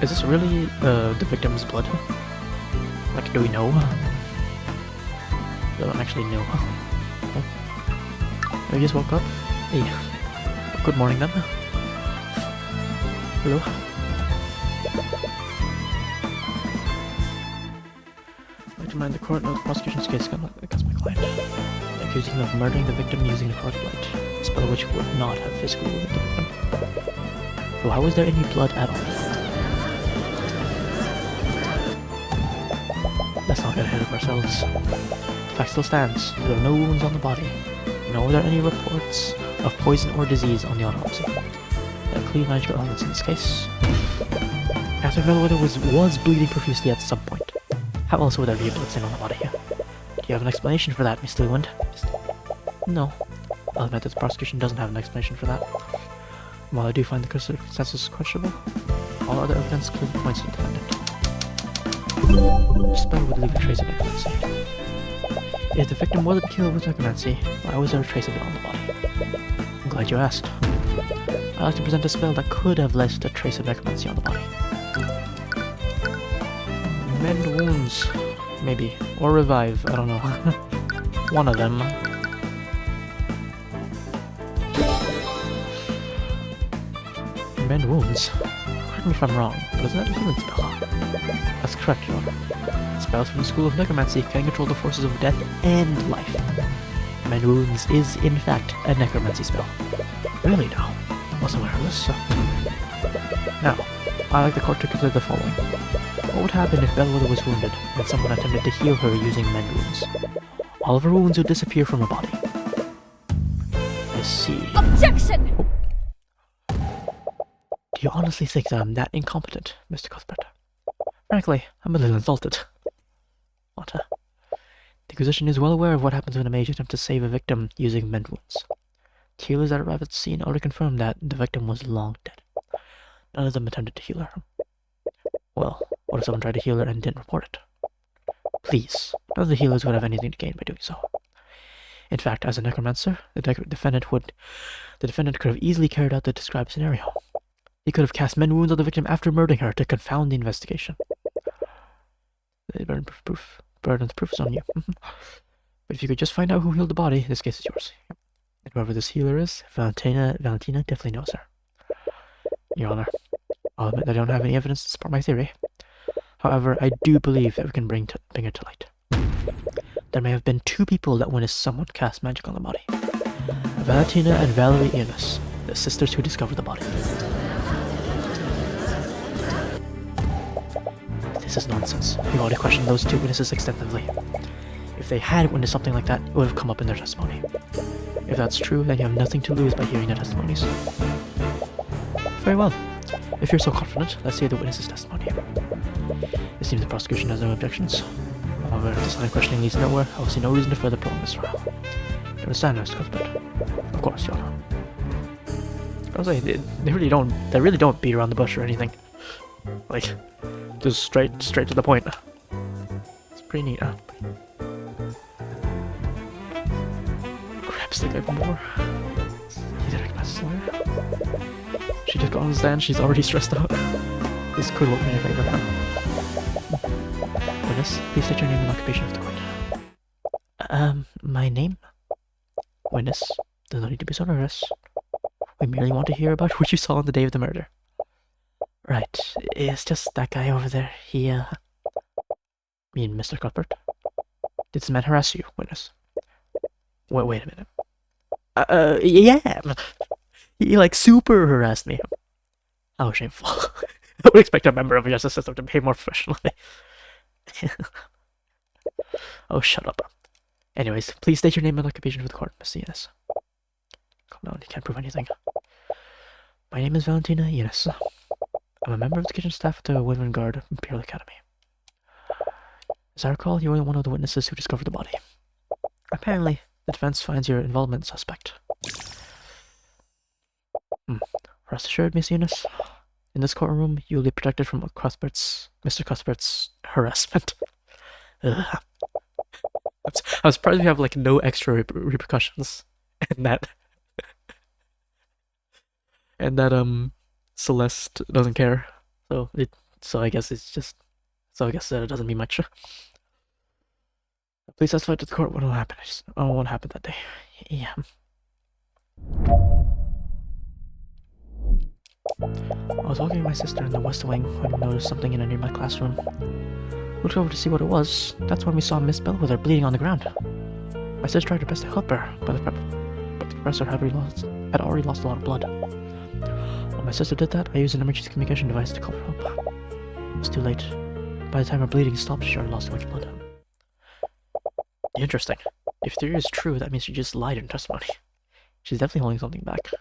Is this really the victim's blood? Like, do we know? I don't actually know. Oh. I just woke up. Hey. Good morning then. Hello. I demand the court know the prosecution's case against my client. Accusing him of murdering the victim using the correct light, a spell which would not have physically wounded the victim. So how was there any blood at all? Let's not get ahead of ourselves. The fact still stands. There are no wounds on the body. Nor were there any reports of poison or disease on the autopsy. There are clean magical elements in this case. Catherine Bellwether was bleeding profusely at some point. How else would there be a blood stain on the body? Do you have an explanation for that, Mr. Leland? No. I'll admit that the prosecution doesn't have an explanation for that. While I do find the circumstances questionable, all other evidence clearly points to the defendant. The spell would leave a trace of necromancy. If the victim wasn't killed with necromancy, why was there a trace of it on the body? I'm glad you asked. I'd like to present a spell that could have left a trace of necromancy on the body. Mend wounds, maybe. Or revive, I don't know. One of them. Mend wounds? Correct me if I'm wrong, but isn't that a healing spell? That's correct, Your Honor. Spells from the School of Necromancy can control the forces of death and life. Mend wounds is, in fact, a necromancy spell. Really now? Wasn't aware of this. Now, I'd like the court to consider the following. What would happen if Bellwether was wounded and someone attempted to heal her using mend wounds? All of her wounds would disappear from her body. I see. Objection! Oh. Do you honestly think that I'm that incompetent, Mr. Cuthbert? Frankly, I'm a little insulted. What? The Inquisition is well aware of what happens when a mage attempts to save a victim using mend wounds. The healers that arrived at the scene already confirmed that the victim was long dead. None of them attempted to heal her. Well, what if someone tried to heal her and didn't report it? Please, none of the healers would have anything to gain by doing so. In fact, as a necromancer, the defendant could have easily carried out the described scenario. He could have cast mend wounds on the victim after murdering her to confound the investigation. The burden of proof is on you. But if you could just find out who healed the body, this case is yours. And whoever this healer is, Valentina definitely knows her. Your Honor, I'll admit that I don't have any evidence to support my theory. However, I do believe that we can bring it to light. There may have been two people that witnessed someone cast magic on the body. Valentina and Valerie Enos, the sisters who discovered the body. This is nonsense. We've already questioned those two witnesses extensively. If they had witnessed something like that, it would have come up in their testimony. If that's true, then you have nothing to lose by hearing their testimonies. Very well. If you're so confident, let's hear the witness's testimony. It seems the prosecution has no objections. However, if this line of questioning leads nowhere, I will see no reason to further prolong this trial. You understand, Mr. Cuthbert? Of course, Your Honor. I was like, they really don't beat around the bush or anything. Like, just straight to the point. Pretty neat, huh? Grabs the guy more. He's a class lawyer. She just got on the stand, she's already stressed out. This could work in your favor, huh? Witness, please state your name and occupation of the court. My name? Witness, does not need to be so nervous. We merely want to hear about what you saw on the day of the murder. Right, it's just that guy over there. He, Me and Mr. Cuthbert. Did this man harass you, witness? Wait a minute. Yeah! He, like, super harassed me. How shameful. I would expect a member of the justice system to behave more professionally. Oh, shut up. Anyways, please state your name and occupation for the court, Miss Eunice. Calm down, you can't prove anything. My name is Valentina Eunice. I'm a member of the kitchen staff at the Women Guard Imperial Academy. As I recall, you were one of the witnesses who discovered the body. Apparently, the defense finds your involvement suspect. Rest assured, Miss Eunice, in this courtroom, you will be protected from Mr. Cuthbert's harassment. I was surprised we have like no extra repercussions, and that Celeste doesn't care. So I guess it's just. So I guess it doesn't mean much. Please testify to the court what will happen. What happened that day. Yeah. I was walking with my sister in the West Wing when we noticed something in a nearby classroom. Looked over to see what it was. That's when we saw Miss Bellwether bleeding on the ground. My sister tried her best to help her, but the professor had already lost a lot of blood. When my sister did that, I used an emergency communication device to call for help. It was too late. By the time her bleeding stopped, she already lost too much blood. Interesting. If theory is true, that means she just lied in testimony. She's definitely holding something back.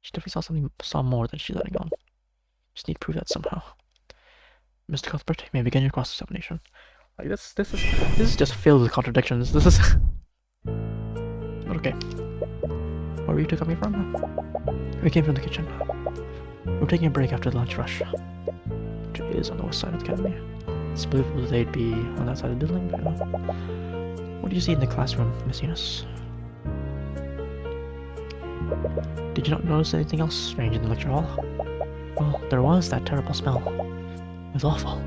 She definitely saw more than she's letting on. Just need to prove that somehow. Mr. Cuthbert, you may begin your cross-examination. Like this is just filled with contradictions. This is but okay. Where were you two coming from? We came from the kitchen. We're taking a break after the lunch rush. It is on the west side of the academy. It's believable they'd be on that side of the building. What do you see in the classroom, Miss Eunice? Did you not notice anything else strange in the lecture hall? Well, there was that terrible smell. It was awful.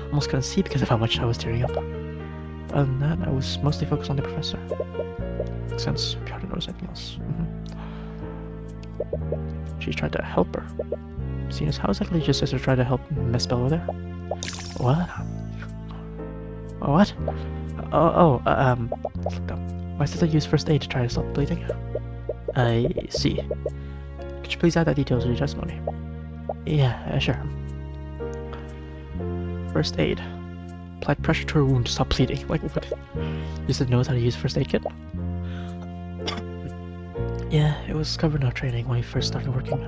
Almost couldn't see because of how much I was tearing up. Other than that, I was mostly focused on the professor. Makes sense if you hadn't noticed anything else. She tried to help her. Miss Eunice, how exactly did your sister try to help Miss Bellwether? What? What? Looked up. My sister used first aid to try to stop bleeding. I see. Could you please add that detail to your testimony? Yeah, sure. First aid. Applied pressure to her wound to stop bleeding. Like, what? You said knows how to use first aid kit? Yeah, it was covered in our training when we first started working.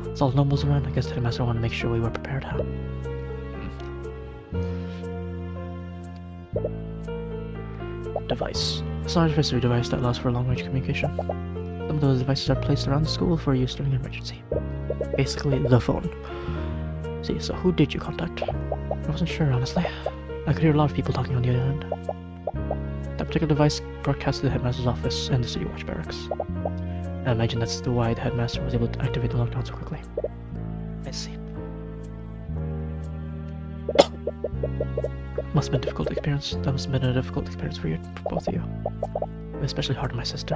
It's all nobles around. I guess the headmaster wanted to make sure we were prepared. Device. It's an artificial device that allows for long-range communication. Some of those devices are placed around the school for use during an emergency. Basically, the phone. See, so who did you contact? I wasn't sure, honestly. I could hear a lot of people talking on the other end. That particular device broadcast to the headmaster's office and the city watch barracks. I imagine that's why the headmaster was able to activate the lockdown so quickly. I see. Must have been a difficult experience. That must have been a difficult experience for both of you. Especially hard on my sister.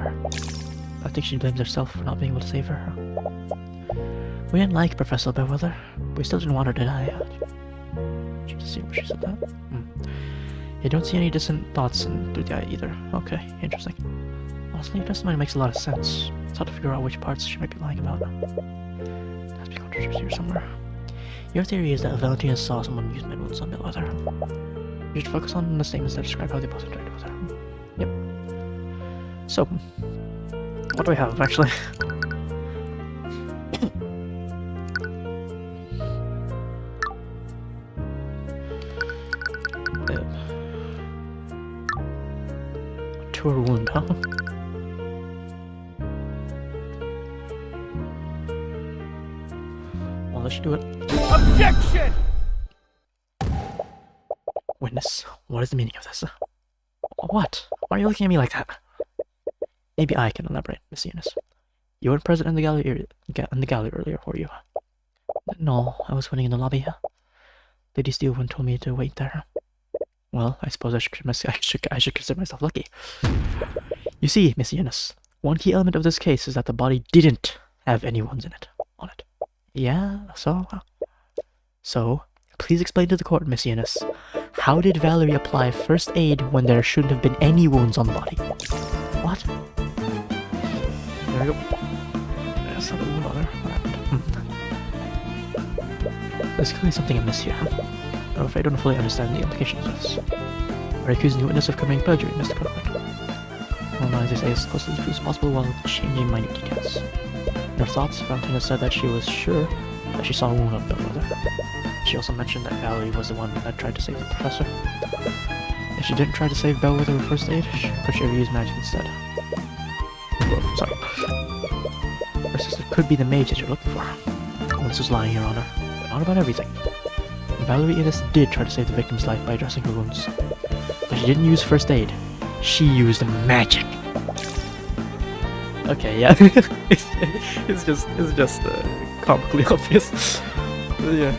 I think she blames herself for not being able to save her. We didn't like Professor Bellwether. We still didn't want her to die. Did you just see where she said that? You don't see any distant thoughts through the eye either. Okay, interesting. Honestly, your testimony makes a lot of sense. It's hard to figure out which parts she might be lying about. There has to be contradictions here somewhere. Your theory is that Valentina saw someone use med wounds on Bellwether. You should focus on the statements that describe how they both interacted with her. Yep. So, what do we have, actually? To her wound, huh? Well, let's do it. Objection! Witness, What is the meaning of this? What? Why are you looking at me like that? Maybe I can elaborate, Miss Eunice. You weren't present in the gallery earlier, were you? No, I was waiting in the lobby. Lady Steelwind told me to wait there. Well, I suppose I should consider myself lucky. You see, Miss Eunice, one key element of this case is that the body didn't have any wounds on it. Yeah, so? So, please explain to the court, Miss Eunice, how did Valerie apply first aid when there shouldn't have been any wounds on the body? What? There we go. There's not a wound on her. What happened? There's clearly something amiss here. I'm afraid I don't fully understand the implications of this. Are you accusing the witness of committing perjury, Mr. Cuthbert? Well, now as they say, as close to the truth as possible while changing minute details. In her thoughts, Valentina said that she was sure that she saw a wound on Bellwether. She also mentioned that Valerie was the one that tried to save the professor. If she didn't try to save Bellwether with first aid, could she have used magic instead? Whoa, sorry. Her sister could be the mage that you're looking for. Well, this was lying, Your Honor, but not about everything. Valerie Eunice did try to save the victim's life by addressing her wounds, but she didn't use first aid. She used magic. Okay, yeah, it's just comically obvious. Yeah.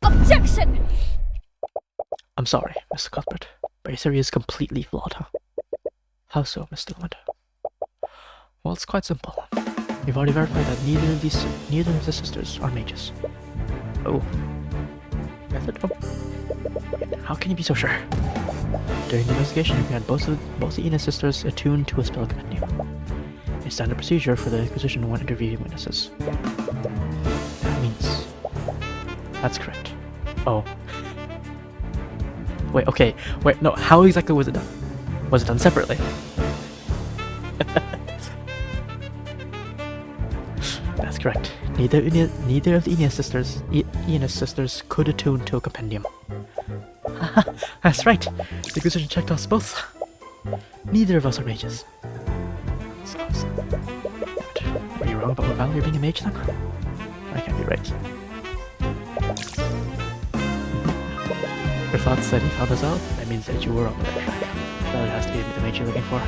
Objection! I'm sorry, Mr. Cuthbert, but your theory is completely flawed, huh? How so, Miss Stillman? Well, it's quite simple. We've already verified that neither of the sisters are mages. Oh. Method? Oh. How can you be so sure? During the investigation, we had both the Eunice sisters attuned to a spell compendium. A standard procedure for the Inquisition when interviewing witnesses. That means... That's correct. Oh. Wait, okay. Wait, no, how exactly was it done? Was it done separately? That's correct. Neither of the Eunice sisters could attune to a compendium. That's right. The Inquisition checked us both. Neither of us are mages. Were you wrong about Valerie being a mage then? I can't be right. Your thoughts said you found us out? That means that you were on the right track. Valerie has to be the mage you're looking for.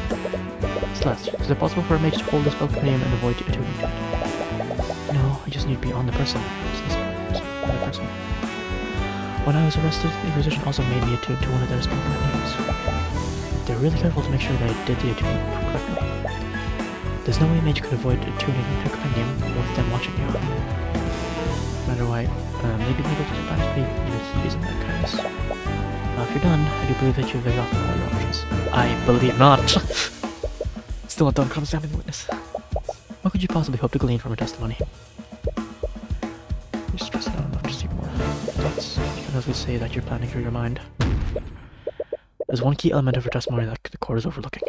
Celeste, is it possible for a mage to hold the spell compendium and avoid attuning to it? No, I just need to be on the person. When I was arrested, the Inquisition also made me attune to one of their spell compendiums. They're really careful to make sure that I did the attuning correctly. There's no way a mage could avoid attuning to a compendium with them watching you. No matter why, maybe they go to the past, maybe using that kindness. Now, if you're done, I do believe that you've exhausted all your options. I believe not. Still not done cross-examining the witness. What could you possibly hope to glean from her testimony? You're stressed out enough to see more thoughts. You can honestly say that you're planning through your mind. There's one key element of her testimony that the court is overlooking.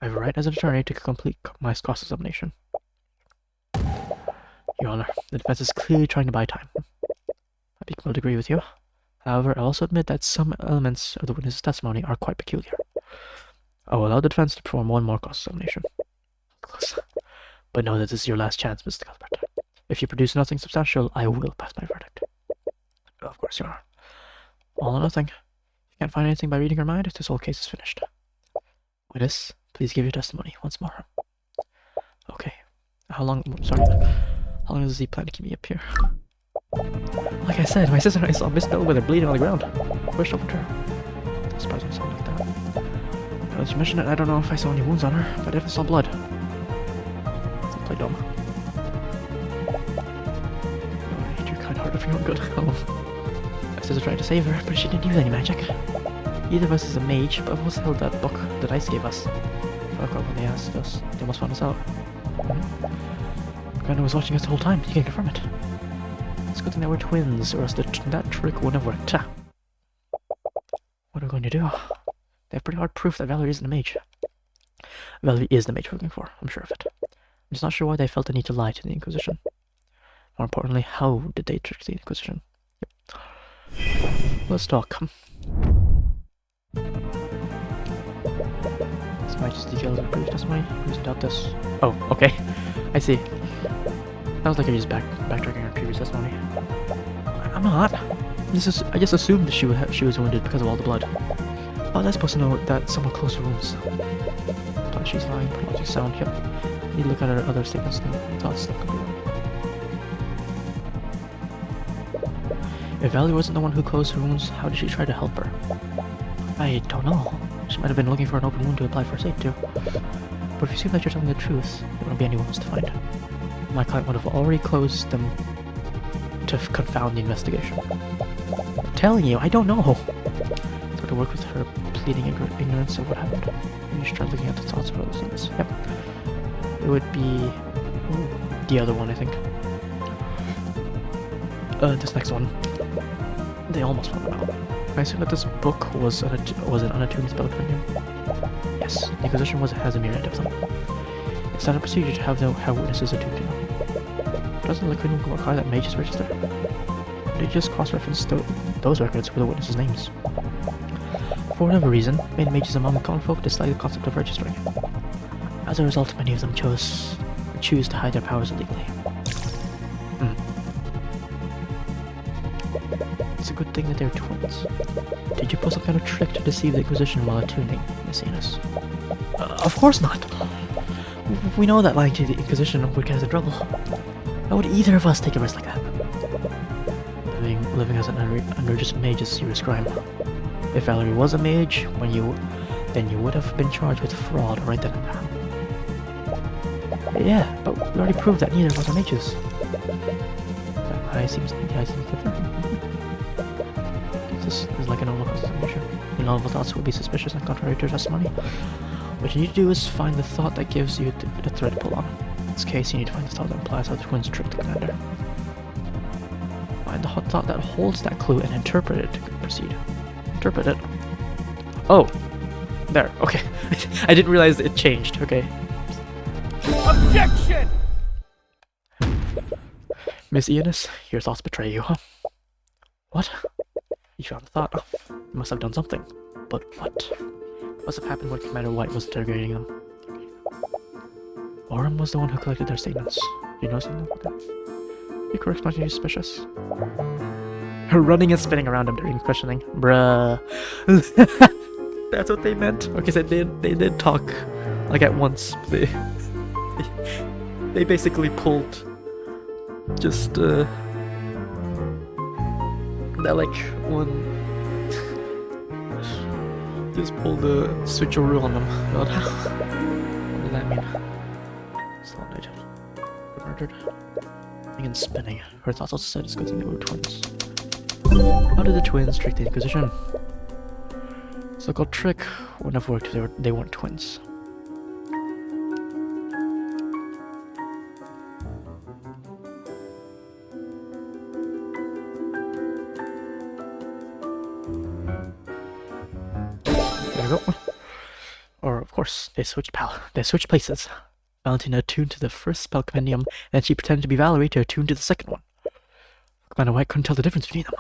I have a right as an attorney to complete my cross-examination. Your Honor, the defense is clearly trying to buy time. I would agree with you. However, I also admit that some elements of the witness's testimony are quite peculiar. I will allow the defense to perform one more cross-examination. But know that this is your last chance, Mr. Cuthbert. If you produce nothing substantial, I will pass my verdict. Of course, Your Honor. All or nothing. If you can't find anything by reading her mind, this whole case is finished. Witness, please give your testimony once more. Okay. How long does he plan to keep me up here? Like I said, my sister and I saw Miss Bellwether bleeding on the ground. Pushed over to her. I'm surprised when something like that. Now that you mention it, I don't know if I saw any wounds on her, but I definitely saw blood. Don't play dumb. Oh, you're kind-hearted for your own good. My sister tried to save her, but she didn't use any magic. Either of us is a mage, but both held that book that Ice gave us. When they asked us, they almost found us out. Grandma was watching us the whole time. You can confirm it. It's a good thing that we're twins, or else that trick wouldn't have worked. What are we going to do? They have pretty hard proof that Valerie isn't a mage. Valerie is the mage we're looking for, I'm sure of it. I'm just not sure why they felt the need to lie to the Inquisition. More importantly, how did they trick the Inquisition? Yep. Let's talk. This might just details of previous testimony. Who's doubt this? Oh, okay. I see. Sounds like you're just backtracking on previous testimony. I'm not. I just assumed that she was wounded because of all the blood. How was I supposed to know that someone closed her wounds? Thought she's lying. Logic sound. Yep. Need to look at her other statements and thoughts that could be wrong. If Valerie wasn't the one who closed her wounds, how did she try to help her? I don't know. She might have been looking for an open wound to apply first aid to. But if you assume that you're telling the truth, there won't be any wounds to find. My client would have already closed them to confound the investigation. I'm telling you, I don't know. So to work with her pleading ignorance of what happened. You should try looking at the thoughts of her listeners. Yep. It would be the other one, I think. This next one. They almost found out. I assume that this book was an unattuned spell compendium. Yes, the Inquisition has a myriad of them. It's not a procedure to have witnesses attuned to them. Doesn't the Liquid require that mages register? They just cross-reference those records with the witnesses' names. For whatever reason, many mages among common folk dislike the concept of registering. As a result, many of them choose to hide their powers illegally. It's a good thing that they're twins. Did you pull some kind of trick to deceive the Inquisition while attuning, Miss Enos? Of course not! We know that lying to the Inquisition would get us in trouble. How would either of us take a risk like that? Living as an unregistered mage is a serious crime. If Valerie was a mage, then you would have been charged with fraud right then and there. Yeah, but we already proved that neither of us are mages. I seem to differ. This is like a normal constitution. Your novel thoughts will be suspicious and contrary to testimony. What you need to do is find the thought that gives you the thread to pull on. In this case, you need to find the thought that implies how the twins tricked the commander. Find the hot thought that holds that clue and interpret it to proceed. Interpret it. Oh! There, okay. I didn't realize it changed, okay. Objection! Miss Enos, your thoughts betray you, huh? What? You found the thought. You must have done something. But what? What must have happened when Commander White was interrogating them? Orem was the one who collected their statements. Do you know something about that? You correct, not suspicious. Her running and spinning around him during questioning. Bruh. That's what they meant. Okay, so they did talk like at once. They basically pulled just that like one just pulled the switcheroo on them. God. What does that mean? Slowed. Murdered. And spinning. Her thoughts also said it's a good thing they were twins. How did the twins trick the Inquisition? So-called trick wouldn't have worked if they weren't twins. There we go. Or of course, they switched places. Valentina attuned to the first spell compendium, and she pretended to be Valerie to attune to the second one. Commander White couldn't tell the difference between them.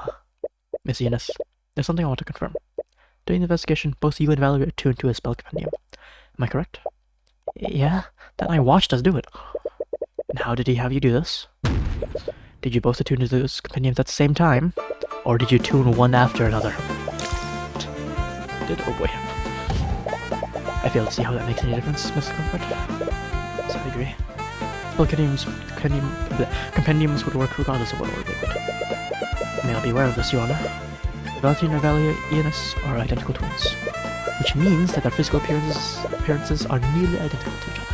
Miss Enos, there's something I want to confirm. During the investigation, both you and Valerie attuned to a spell compendium. Am I correct? Yeah, then I watched us do it. And how did he have you do this? Did you both attune to those compendiums at the same time? Or did you tune one after another? Oh boy. I fail to see how that makes any difference, Mr. Cuthbert. So I agree. Spell compendiums would work regardless of what order they would. You may not be aware of this, Your Honor. Valentina and Valerie Enos are identical twins, which means that their physical appearances are nearly identical to each other.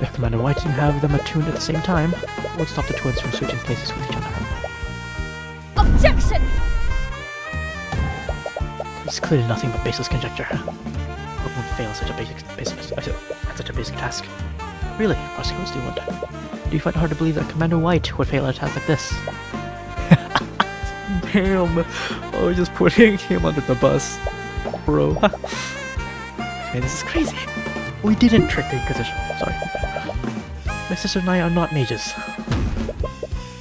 If Commander White didn't have them attuned at the same time, it would stop the twins from switching places with each other. Objection! It's clearly nothing but baseless conjecture. What would fail at such a basic task? Really, prosecutors do what? Do you find it hard to believe that Commander White would fail at a task like this? Damn! Oh, just putting him under the bus. Bro. Man, this is crazy. We didn't trick the Inquisition. Sorry. My sister and I are not mages.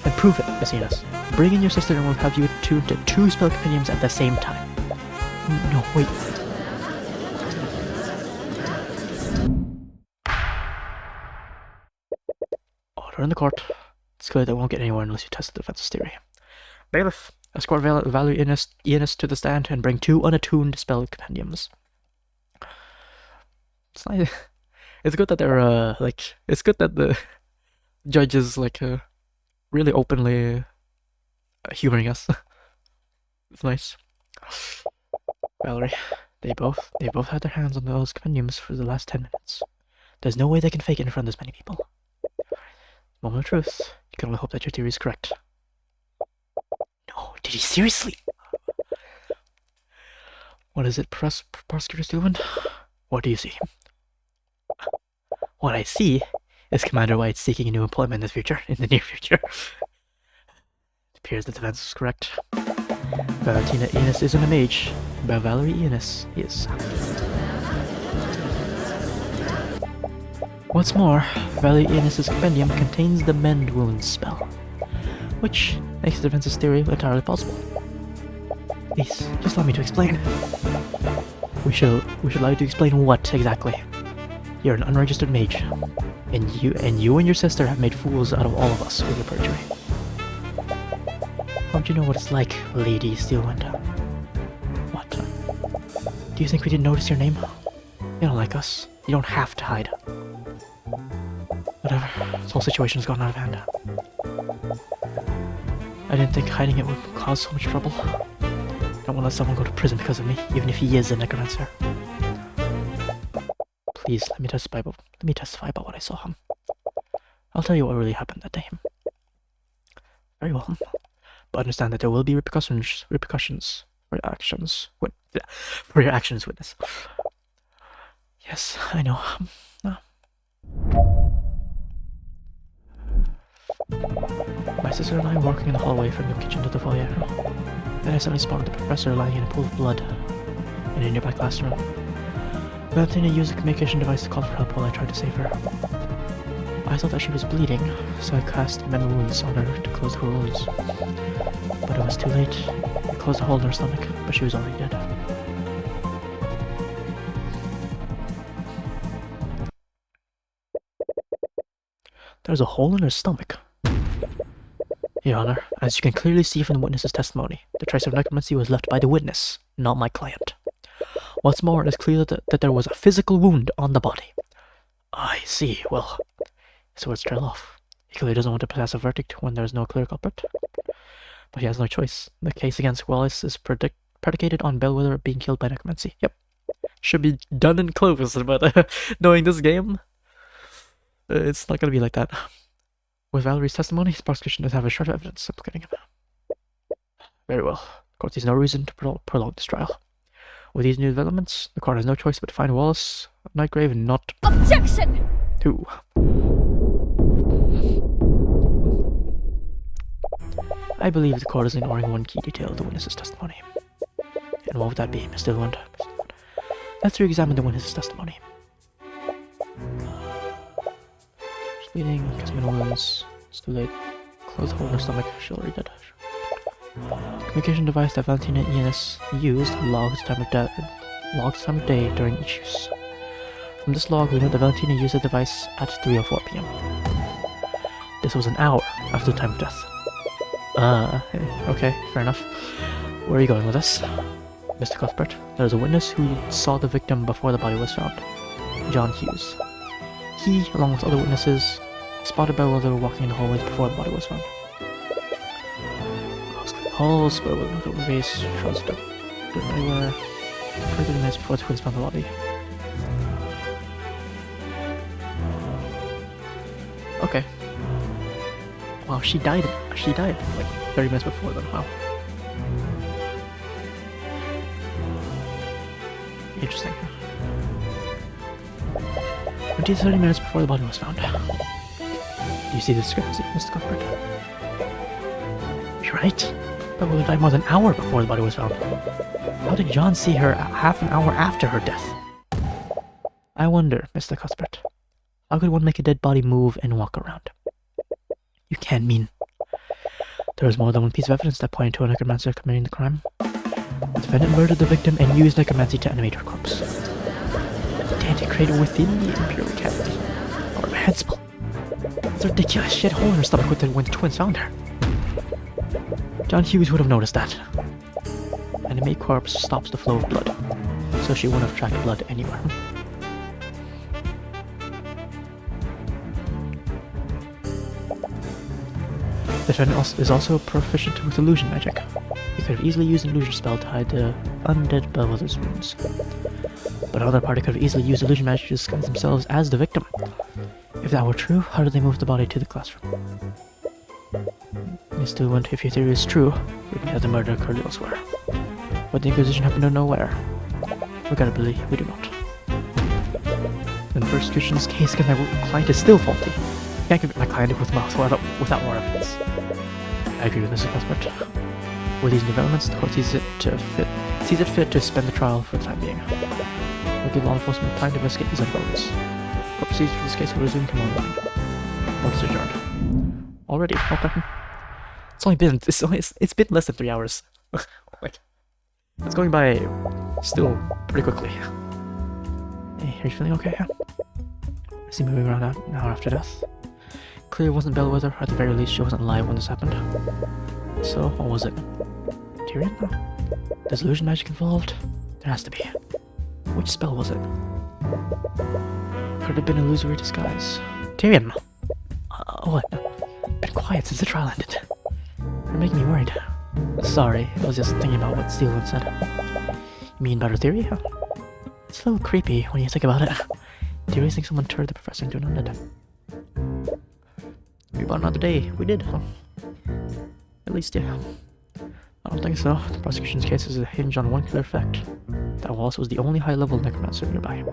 Then prove it, Miss Enos. Bring in your sister and we'll have you attuned to 2 spell compendiums at the same time. No, wait. Order in the court. It's clear that we won't get anywhere unless you test the defense's theory. Bailiff, escort Valerie Enos to the stand and bring 2 unattuned spell compendiums. It's nice. It's good that they're it's good that the judges really openly humoring us. It's nice. Valerie, they both had their hands on those compendiums for the last 10 minutes. There's no way they can fake it in front of this many people. Moment of truth. You can only hope that your theory is correct. No, did he seriously? What is it, Prosecutor Stillwind? What do you see? What I see is Commander White seeking a new employment in the near future. It appears the defense is correct. Valentina Enos isn't a mage, but Valerie Enos is. What's more, Valerie Enos' compendium contains the Mend Wounds spell, which makes the defense's theory entirely possible. Please, just allow me to explain. We should allow you to explain what exactly. You're an unregistered mage, and you and your sister have made fools out of all of us with your perjury. Don't you know what it's like, Lady Steelwind? What? Do you think we didn't notice your name? You don't like us. You don't have to hide. Whatever. This whole situation has gone out of hand. I didn't think hiding it would cause so much trouble. I don't want to let someone go to prison because of me, even if he is a necromancer. Please, let me testify about what I saw. I'll tell you what really happened that day. Very well. But understand that there will be repercussions for your actions. For your actions, witness. Yes, I know. My sister and I were walking in the hallway from the kitchen to the foyer. Then I suddenly spotted the professor lying in a pool of blood in a nearby classroom. Valentina used a communication device to call for help while I tried to save her. I thought that she was bleeding, so I cast Mend Wounds on her to close her wounds. But it was too late. I closed a hole in her stomach, but she was already dead. There's a hole in her stomach. Your Honor, as you can clearly see from the witness's testimony, the trace of necromancy was left by the witness, not my client. What's more, it is clear that there was a physical wound on the body. I see, well, so let's trail off. He clearly doesn't want to pass a verdict when there is no clear culprit. But he has no choice. The case against Wallace is predicated on Bellwether being killed by necromancy. Yep. Should be done and closed, but knowing this game, it's not gonna be like that. With Valerie's testimony, his prosecution does have a shred of evidence implicating him. Very well. The court sees no reason to prolong this trial. With these new developments, the court has no choice but to find Wallace Nightgrave and not... Objection! Who? I believe the court is ignoring one key detail of the witness's testimony. And what would that be, Miss Stillwind? Let's re-examine the witness's testimony. She's bleeding, consummate wounds. It's too late. Close the hole in her stomach. She's already dead. The communication device that Valentina Enos used logs time of day during each use. From this log, we know that Valentina used the device at 3:04 p.m. This was an hour after the time of death. Okay, fair enough. Where are you going with this? Mr. Cuthbert, there is a witness who saw the victim before the body was found. John Hughes. He, along with other witnesses, spotted Bellwether walking in the hallways before the body was found. Halls, Bellwether moved over the vase, shows up anywhere. 30 minutes before the twins found the body. Okay. Wow, she died like 30 minutes before then, wow. Interesting. 20 to 30 minutes before the body was found. Do you see the discrepancy, Mr. Cuthbert? You're right. Bellwether died more than an hour before the body was found. How did John see her half an hour after her death? I wonder, Mr. Cuthbert. How could one make a dead body move and walk around? You can't mean... There was more than one piece of evidence that pointed to a necromancer committing the crime. The defendant murdered the victim and used necromancy to animate her corpse. The dead created within the Imperial cavity are reprehensible. It's a ridiculous shit hole in her stomach when the twins found her. John Hughes would have noticed that. An inmate corpse stops the flow of blood, so she wouldn't have tracked blood anywhere. The defendant is also proficient with illusion magic. He could have easily used an illusion spell to hide the undead Bellwether's wounds. But another party could have easily used illusion magic to disguise themselves as the victim. If that were true, how did they move the body to the classroom? I still wonder if your theory is true, we can have the murder occurred elsewhere. But the Inquisition happen to know where. Regrettably, we do not. Then the prosecution's case against my client is still faulty. I can't convict my client without more evidence. I agree with Mrs. Cuthbert. With these developments, the court sees it fit to suspend the trial for the time being. We'll give law enforcement time to investigate these developments. Court procedure for this case will resume tomorrow morning. Court is adjourned. Already? Okay. It's been less than 3 hours. Like, it's going by still pretty quickly. Hey, are you feeling okay? Is he moving around an hour after death? Clearly it wasn't Bellwether, or at the very least she wasn't alive when this happened. So, what was it? Tyrion? There's illusion magic involved? There has to be. Which spell was it? Could have been illusory disguise. Tyrion! What? Been quiet since the trial ended. You're making me worried. Sorry, I was just thinking about what Steele said. You mean about her theory? It's a little creepy when you think about it. Do you really think someone turned the professor into an undead? We bought another day. We did. At least, yeah. I don't think so. The prosecution's case is a hinge on one clear fact. That Wallace was the only high-level necromancer nearby.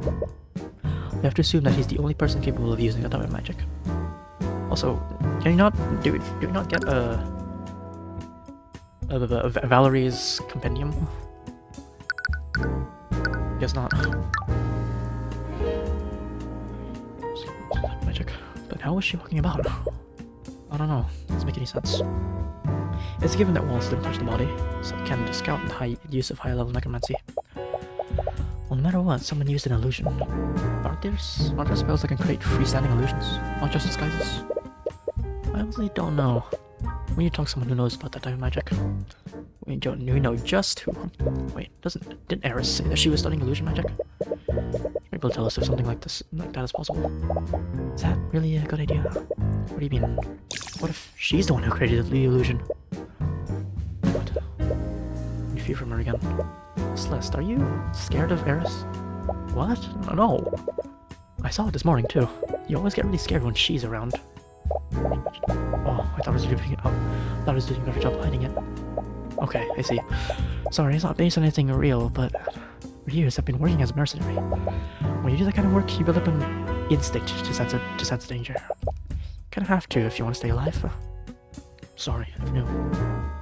We have to assume that he's the only person capable of using that type of magic. Also, can you not do you not get Valerie's compendium? Guess not. Magic. But how was she walking about? I don't know. Doesn't make any sense. It's given that Wallace didn't touch the body, so it can discount the use of high-level necromancy. Well, no matter what, someone used an illusion. Aren't there spells that can create freestanding illusions, not just disguises? I honestly don't know. We need to talk to someone who knows about that type of magic. We know just who. Wait, didn't Eris say that she was studying illusion magic? Maybe will tell us if something like that is possible. Is that really a good idea? What do you mean? What if she's the one who created the illusion? What? You fear from her again. Celeste, are you scared of Eris? What? No. I saw it this morning too. You always get really scared when she's around. Oh, I thought I was doing a better job hiding it. Okay, I see. Sorry, it's not based on anything real, but for years I've been working as a mercenary. When you do that kind of work, you build up an instinct to sense danger. Kinda have to if you want to stay alive. Sorry, I knew.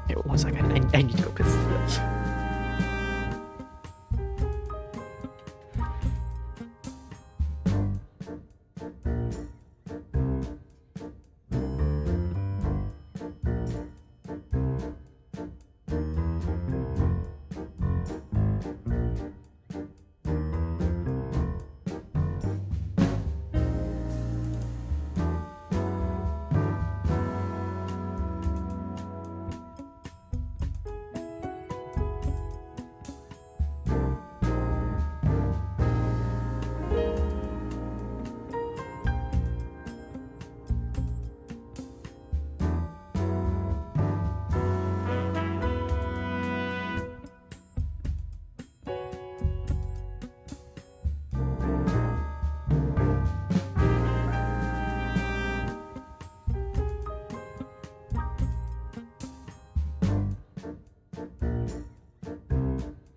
Hey, 1 second, I need to go piss.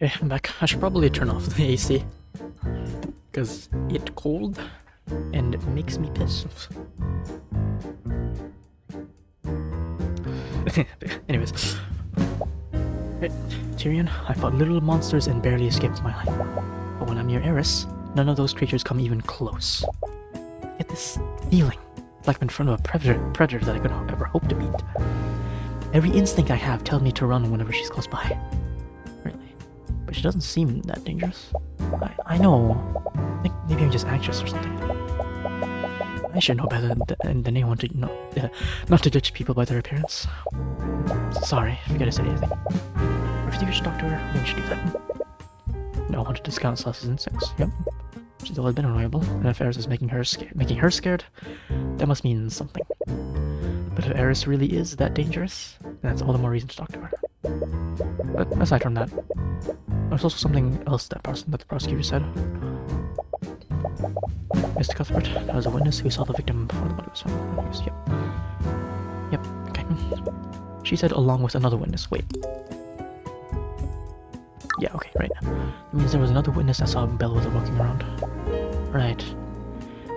Okay, I'm back. I should probably turn off the AC. Because it's cold and it makes me piss. Anyways. Hey, Tyrion, I fought little monsters and barely escaped my life. But when I'm near Eris, none of those creatures come even close. I get this feeling, like I'm in front of a predator that I could ever hope to beat. Every instinct I have tells me to run whenever she's close by. But she doesn't seem that dangerous. I know. I think maybe I'm just anxious or something. I should know better than anyone to not to judge people by their appearance. Sorry, forget to say anything. If you think you should talk to her, maybe you should do that. No, I want to discount Celeste's instincts. Yep. She's always been annoyable, and if Eris is making her scared, that must mean something. But if Eris really is that dangerous, then that's all the more reason to talk to her. But aside from that, there's also something else that the prosecutor said. Mr. Cuthbert, that was a witness who saw the victim before the body was found. Yep, okay. She said along with another witness. Wait. Yeah, okay, right. That means there was another witness that saw Bellwether walking around. Right.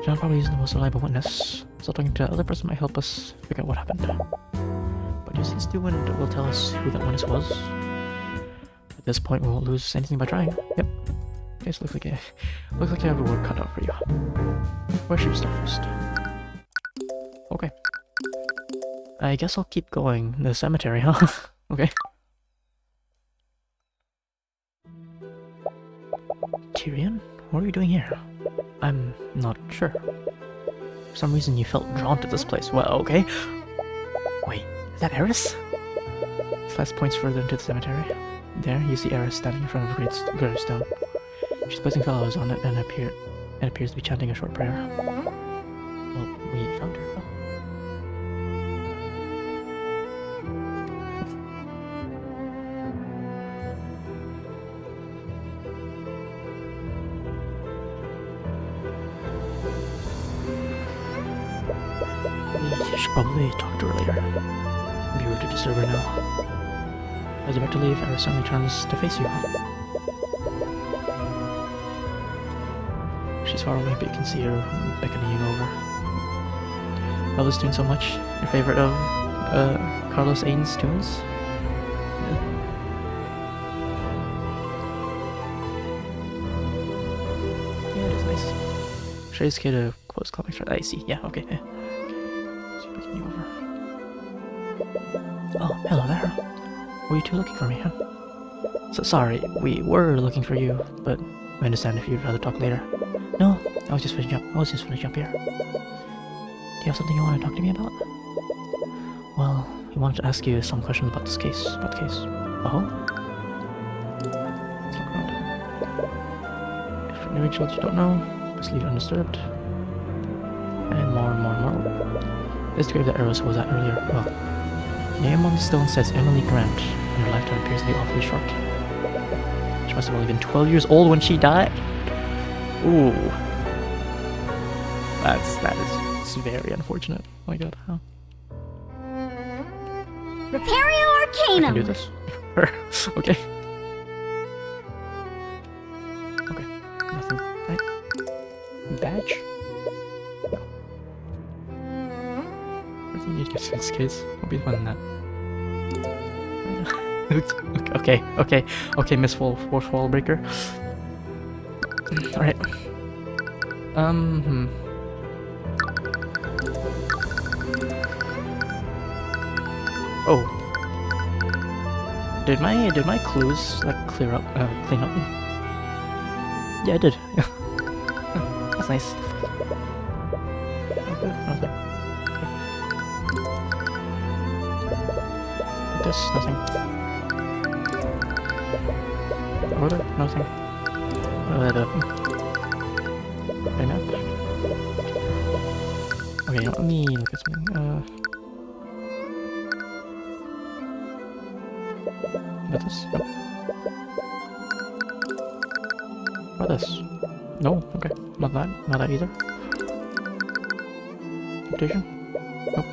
John probably isn't the most reliable witness, so talking to the other person might help us figure out what happened. But you see, Stu and will tell us who that witness was. At this point, we won't lose anything by trying. Yep. Okay, so looks like you have a work cut out for you. Where should we start first? Okay. I guess I'll keep going. The cemetery, huh? Okay. Tyrion? What are you doing here? I'm not sure. For some reason you felt drawn to this place. Well, okay. Wait, is that Eris? Slash points further into the cemetery. There, you see Eris standing in front of a gravestone. She's placing flowers on it and appears to be chanting a short prayer. Well, we found her. We should probably talk to her later. Be rude to disturb her now. As you're about to leave, Eris suddenly turns to face you. She's far away, but you can see her beckoning you over. Love this tune so much. Your favorite of Carlos Ains tunes? Yeah, it is nice. Shay's kid to close comics. I see. Yeah, okay. Yeah. She's beckoning you over. Oh, hello there. Were you two looking for me, huh? So sorry, we were looking for you, but I understand if you'd rather talk later. No, I was just finishing up here. Do you have something you want to talk to me about? Well, we wanted to ask you some questions about this case. Oh? Let's look around. If any rituals you don't know, just leave it undisturbed. And more. This grave that Eris was at earlier. Well, the name on the stone says Emily Grant, and her lifetime appears to be awfully short. She must have only been 12 years old when she died. Ooh. That is very unfortunate. Oh my god, how? Repario Arcanum! I can do this. Okay. Okay. Nothing. Right. Badge? Where do you need to get to this case? What will be fun in that? Okay, Miss Fourth Wall Breaker. Alright. Oh. Did my clues like clean up? Yeah, I did. That's nice. Okay. This, nothing. Order, nothing. Okay, let me look at something. About this? Nope. About this? No? Okay. Not that either. Invitation? Nope.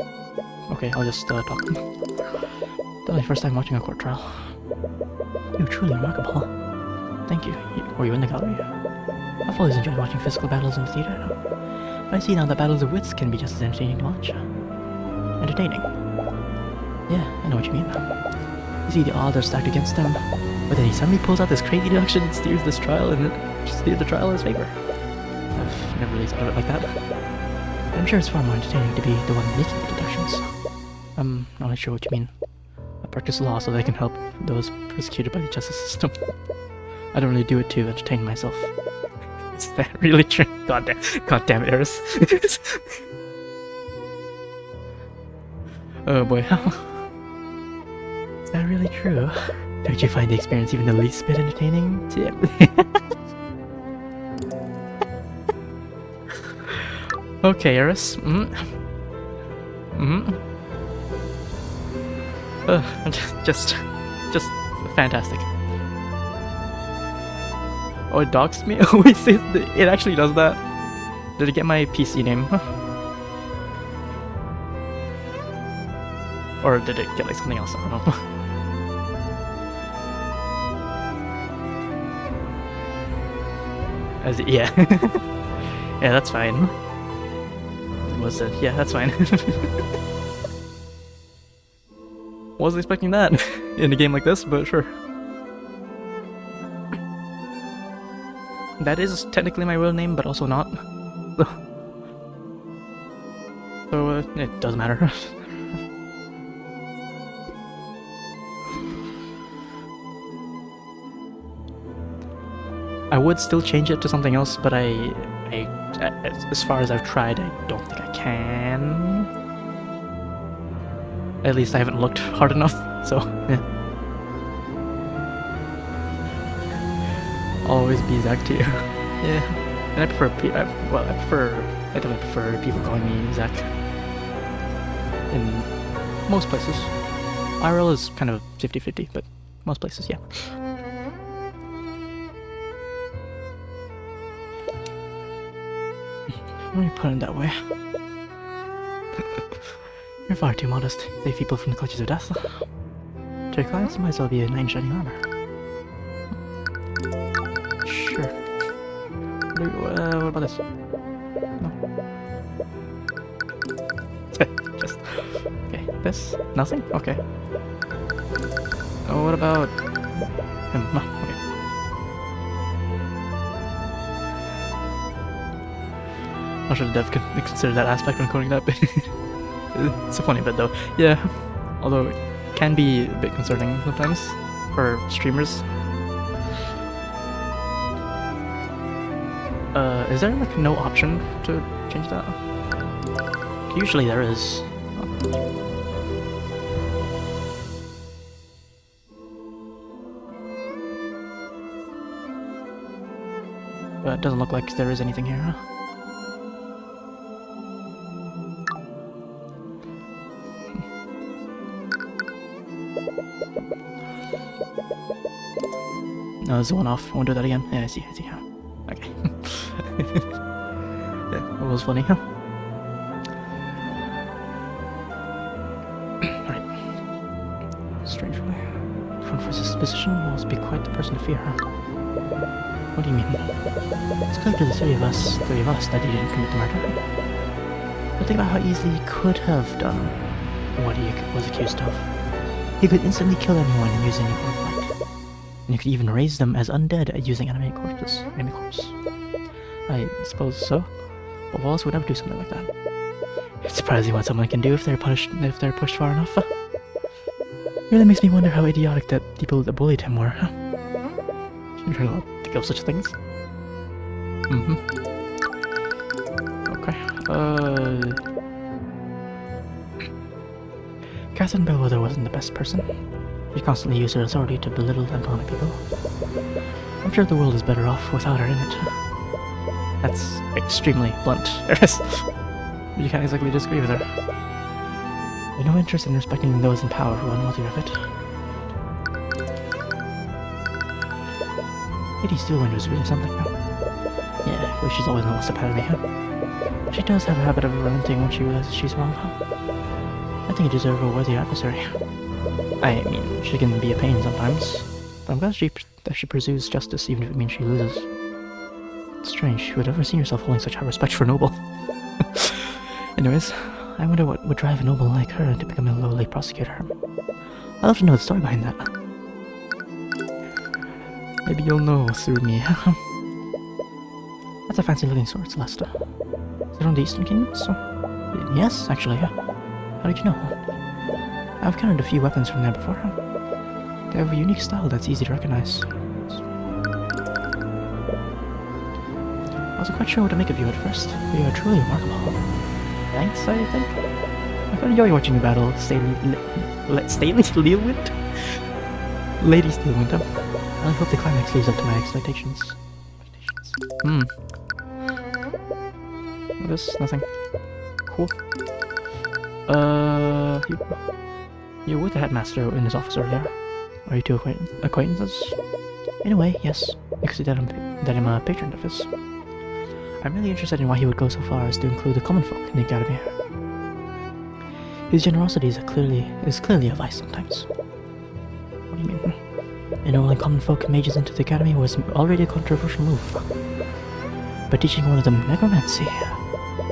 Okay, I'll just talk. That's my first time watching a court trial. You're truly remarkable. Thank you. Were you in the gallery? I've always enjoyed watching physical battles in the theater. But I see now that battles of wits can be just as entertaining to watch. Entertaining? Yeah, I know what you mean. You see, the odds are stacked against him, but then he suddenly pulls out this crazy deduction and steers this trial, and just steers the trial in his favor. I've never really thought of it like that. But I'm sure it's far more entertaining to be the one making the deductions. I'm not really sure what you mean. I practice law so that I can help those persecuted by the justice system. I don't really do it to entertain myself. Is that really true? God damn it, Eris. Oh boy. Is that really true? Don't you find the experience even the least bit entertaining, Tim? Okay, Eris. Just fantastic. Oh, it doxed me? Oh, wait, it actually does that. Did it get my PC name? Or did it get like something else? I don't know. Yeah. Yeah, that's fine. Was it? Yeah, that's fine. Wasn't expecting that in a game like this, but sure. That is technically my real name, but also not. So it doesn't matter. I would still change it to something else, but as far as I've tried, I don't think I can. At least I haven't looked hard enough, so yeah. Always be Zach too. Yeah, and I definitely prefer people calling me Zach. In most places. IRL is kind of 50-50, but most places, yeah. Let me put it that way. You're far too modest. Save people from the clutches of death. To your clients, might as well be a knight in shining armor. Sure. What about this? No. Just... Okay, this? Nothing? Okay. Oh, what about... him? No, okay. How should a dev consider that aspect when coding that bit? It's a funny bit though. Yeah, although it can be a bit concerning sometimes for streamers. Is there like no option to change that? Usually there is. But it doesn't look like there is anything here, huh? No, there's one off. I won't do that again. Yeah, I see. Yeah. Okay. Yeah, that was funny, huh? Right. Strangely, front for this position must be quite the person to fear, huh? What do you mean? It's clear to the three of us that he didn't commit the murder. But think about how easily he could have done what he was accused of. He could instantly kill anyone using a corpse light. And you could even raise them as undead using animated corpses. I suppose so. But Wallace would never do something like that. It's surprising what someone can do if they're pushed far enough. It really makes me wonder how idiotic that people that bullied him were. You don't think of such things. Okay. Catherine Bellwether wasn't the best person. She constantly used her authority to belittle and punish people. I'm sure the world is better off without her in it. That's extremely blunt, Eris. You can't exactly disagree with her. I have no interest in respecting those in power who are unworthy of it. Lady Steelwind was really something, though. Yeah, well, she's always one step ahead of me, huh? She does have a habit of relenting when she realizes she's wrong, huh? I think you deserve a worthy adversary. I mean, she can be a pain sometimes, but I'm glad that she pursues justice even if it means she loses. It's strange, who would ever seen yourself holding such high respect for a noble? Anyways, I wonder what would drive a noble like her to become a lowly prosecutor. I'd love to know the story behind that. Maybe you'll know through me. That's a fancy looking sword, Celesta. Is it from the Eastern Kingdoms? Yes, actually, yeah. How did you know? I've encountered a few weapons from there before. They have a unique style that's easy to recognize. wasn't quite sure what to make of you at first, but you are truly remarkable. Thanks, I think. I quite enjoy watching you battle Staley Steelwind? Lady Steelwind. I hope the climax lives up to my expectations. This, nothing. Cool. You were with the headmaster in his office earlier. Are you two acquaintances? In a way, yes. You could see that I'm a patron of his. I'm really interested in why he would go so far as to include the common folk in the academy. His generosity is clearly a vice sometimes. What do you mean? Enrolling common folk mages into the academy was already a controversial move. But teaching one of them necromancy,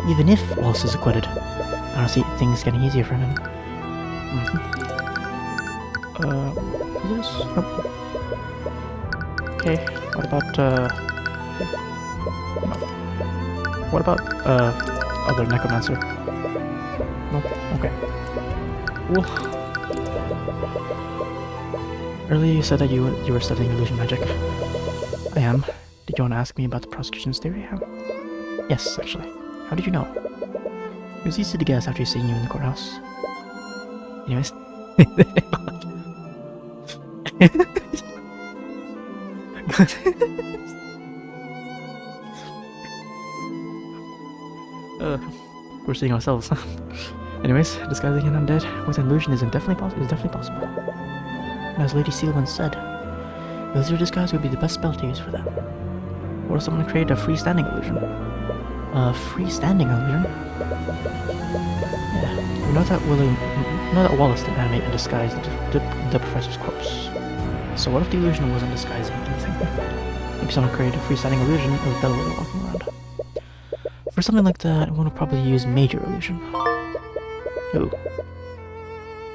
even if Wallace is acquitted, I don't see things getting easier for him. Is this? Nope. Okay, what about, no. What about, other necromancer? Nope, okay. Cool. Earlier you said that you were studying illusion magic. I am. Did you want to ask me about the prosecution's theory? Yes, actually. How did you know? It was easy to guess after seeing you in the courthouse. Anyways. We're seeing ourselves. Anyways, disguising an undead with an illusion is definitely possible. And as Lady Seal once said, illusory disguise would be the best spell to use for that. Or if someone created a freestanding illusion. A freestanding illusion? Yeah, we know that Wallace didn't animate and disguise the professor's corpse. So what if the illusion wasn't disguising anything? Maybe someone created a freestanding illusion of Bellwether walking around. For something like that, one would probably use major illusion. Ooh.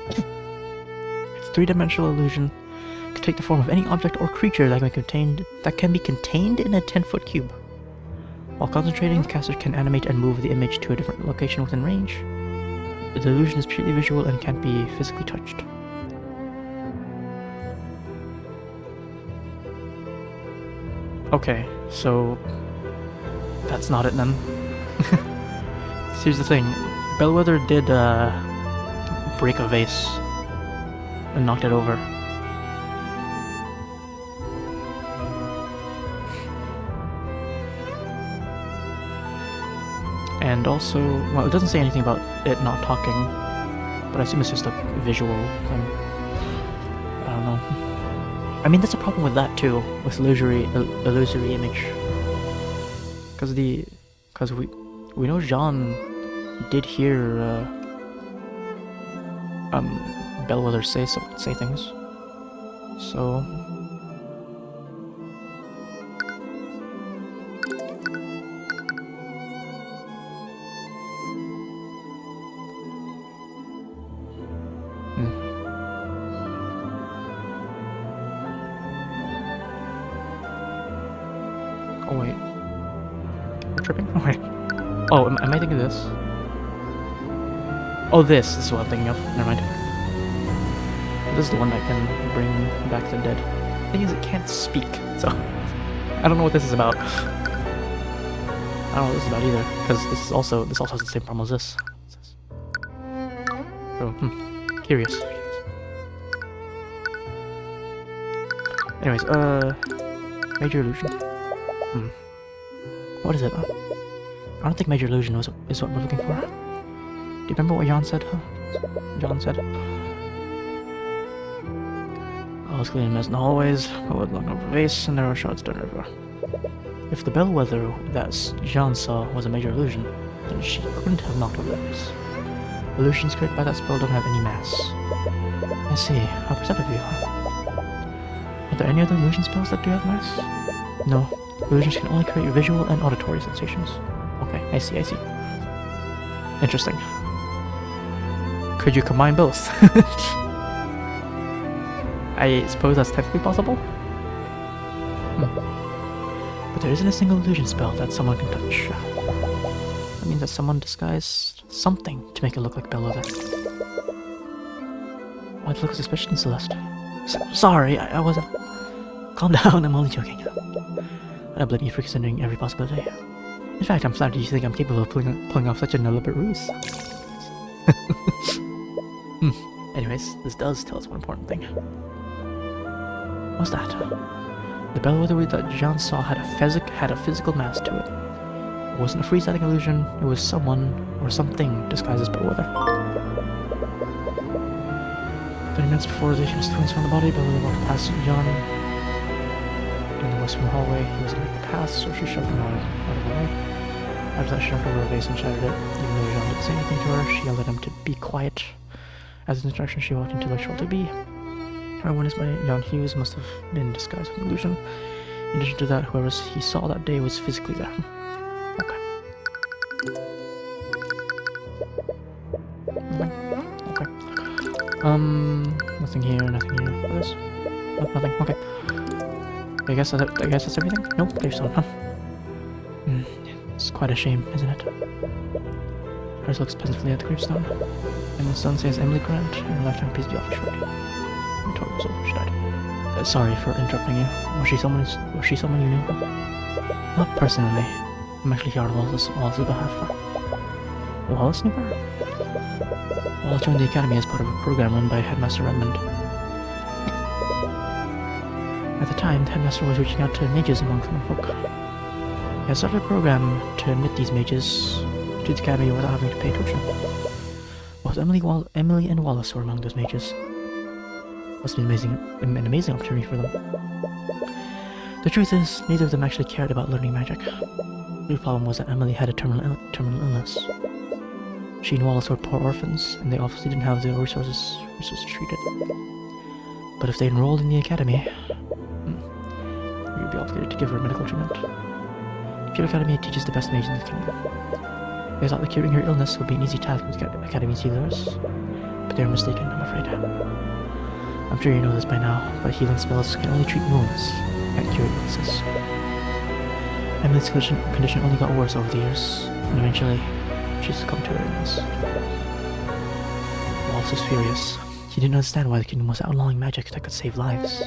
It's a three-dimensional illusion. It can take the form of any object or creature that can be contained in a 10-foot cube. While concentrating, the caster can animate and move the image to a different location within range. The illusion is purely visual and can't be physically touched. Okay, so that's not it then. Here's the thing, Bellwether did break a vase and knocked it over. And also, well, it doesn't say anything about it not talking, but I assume it's just a visual thing. I don't know. I mean, that's a problem with that too, with illusory image. Because we know Jean did hear Bellwether say things. So oh wait. We're tripping? Oh wait. Oh, am I thinking of this? Oh, this is what I'm thinking of. Never mind. This is the one that can bring back the dead. The thing is, it can't speak, so I don't know what this is about. I don't know what this is about either, because this also has the same problem as this. So, curious. Anyways, major illusion. What is it? I don't think major illusion is what we're looking for. Do you remember what Jan said? John said. I was cleaning mess in the hallways, I would knock over a vase, and there were shards done everywhere. If the bellwether that Jean saw was a major illusion, then she couldn't have knocked over the vase. Illusions created by that spell don't have any mass. I see. How perceptive you are. Are there any other illusion spells that do have mass? No. Illusions can only create visual and auditory sensations. Okay, I see. Interesting. Could you combine both? I suppose that's technically possible? But there isn't a single illusion spell that someone can touch. That means that someone disguised something to make it look like Bellwether. Why'd you look suspicious, Celeste? Sorry, I wasn't... Calm down, I'm only joking. I blame you for considering every possibility. In fact, I'm flattered you think I'm capable of pulling off such an elaborate ruse. Anyways, this does tell us one important thing. What's that? The bellwether that Jean saw had a physical mass to it. It wasn't a freestanding illusion, it was someone or something disguised as bellwether. 30 minutes before the twins found the body, bellwether walked past Jean in the western hallway. He was unable to pass, so she shoved him out of the way. After that, she knocked over a vase and shattered it. Even though Jean didn't say anything to her, she yelled at him to be quiet. As an instruction, she walked into the shelter B. Her witness by Young Hughes must have been disguised with an illusion. In addition to that, whoever he saw that day was physically there. Okay. Okay. Nothing here, nothing here. What is this? Oh, nothing. Okay. I guess that's everything? Nope, there's some, huh? It's quite a shame, isn't it? Hers looks pensively at the gravestone. And the stone says Emily Grant, and her left hand appears to be awfully short. And 12 years old, she died. Sorry for interrupting you. Was she someone you knew? Not personally. I'm actually here on Wallace's behalf. Wallace knew her? Wallace joined the academy as part of a program run by Headmaster Redmond. At the time, the headmaster was reaching out to mages among common folk. He had started a program to admit these mages to the academy without having to pay tuition. Both Emily and Wallace were among those mages. Must have been an amazing opportunity for them. The truth is, neither of them actually cared about learning magic. The real problem was that Emily had a terminal illness. She and Wallace were poor orphans, and they obviously didn't have the resources to treat it. But if they enrolled in the academy, we'd be obligated to give her medical treatment. The Pure Academy teaches the best mages in the kingdom. They thought that curing her illness would be an easy task with the Academy's healers, but they were mistaken, I'm afraid. I'm sure you know this by now, but healing spells can only treat wounds, can't cure illnesses. Emily's condition only got worse over the years, and eventually, she succumbed to her illness. Wallace was furious. He didn't understand why the kingdom was outlawing magic that could save lives.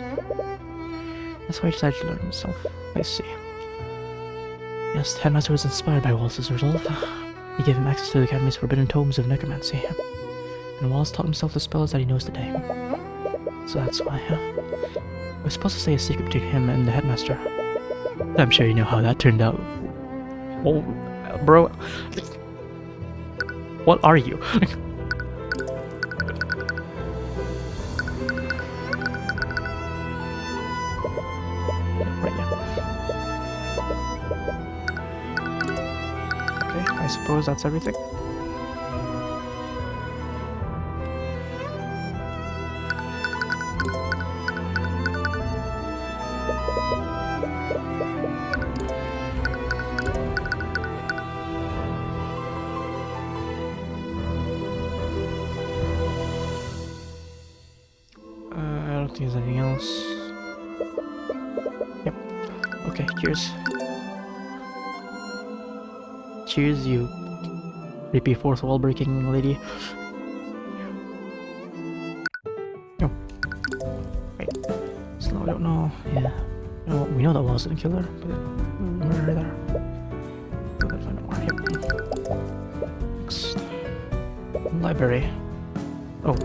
That's why he decided to learn himself. I see. Yes, the headmaster was inspired by Wallace's resolve. He gave him access to the Academy's forbidden tomes of necromancy, and Wallace taught himself the spells that he knows today. So that's why, I was supposed to say a secret between him and the headmaster. I'm sure you know how that turned out. Oh, bro. What are you? Right, yeah. Okay, I suppose that's everything. I don't think there's anything else. Yep. Okay, cheers. Cheers, you creepy fourth wall breaking lady. Oh. Wait. Still, I don't know. Yeah. No, we know that Wallace didn't kill her, but murder her there. We'll find out more. Yep. Next. Library. Oh.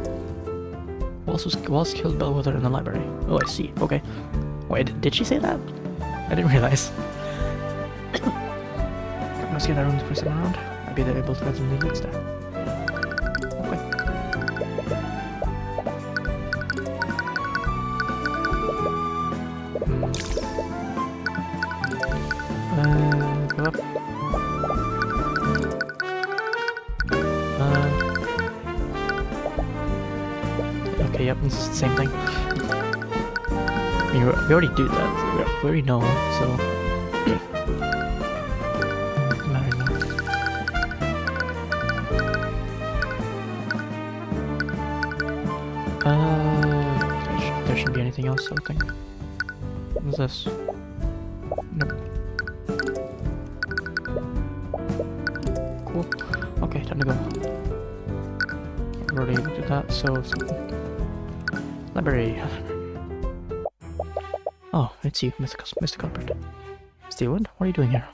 Wallace killed Bellwether in the library. Oh, I see. Okay. Wait, did she say that? I didn't realize. Let's get that room the first time around. Maybe they're able to have some new leads there. Okay. Go up. Okay, yep, it's the same thing. I mean, we already do that. We already know, so... there shouldn't be anything else, I think. What's this? Nope. Cool. Okay, time to go. I've already looked at that, so it's... Library. Oh, it's you, Mr. Cuthbert. Steven, what are you doing here?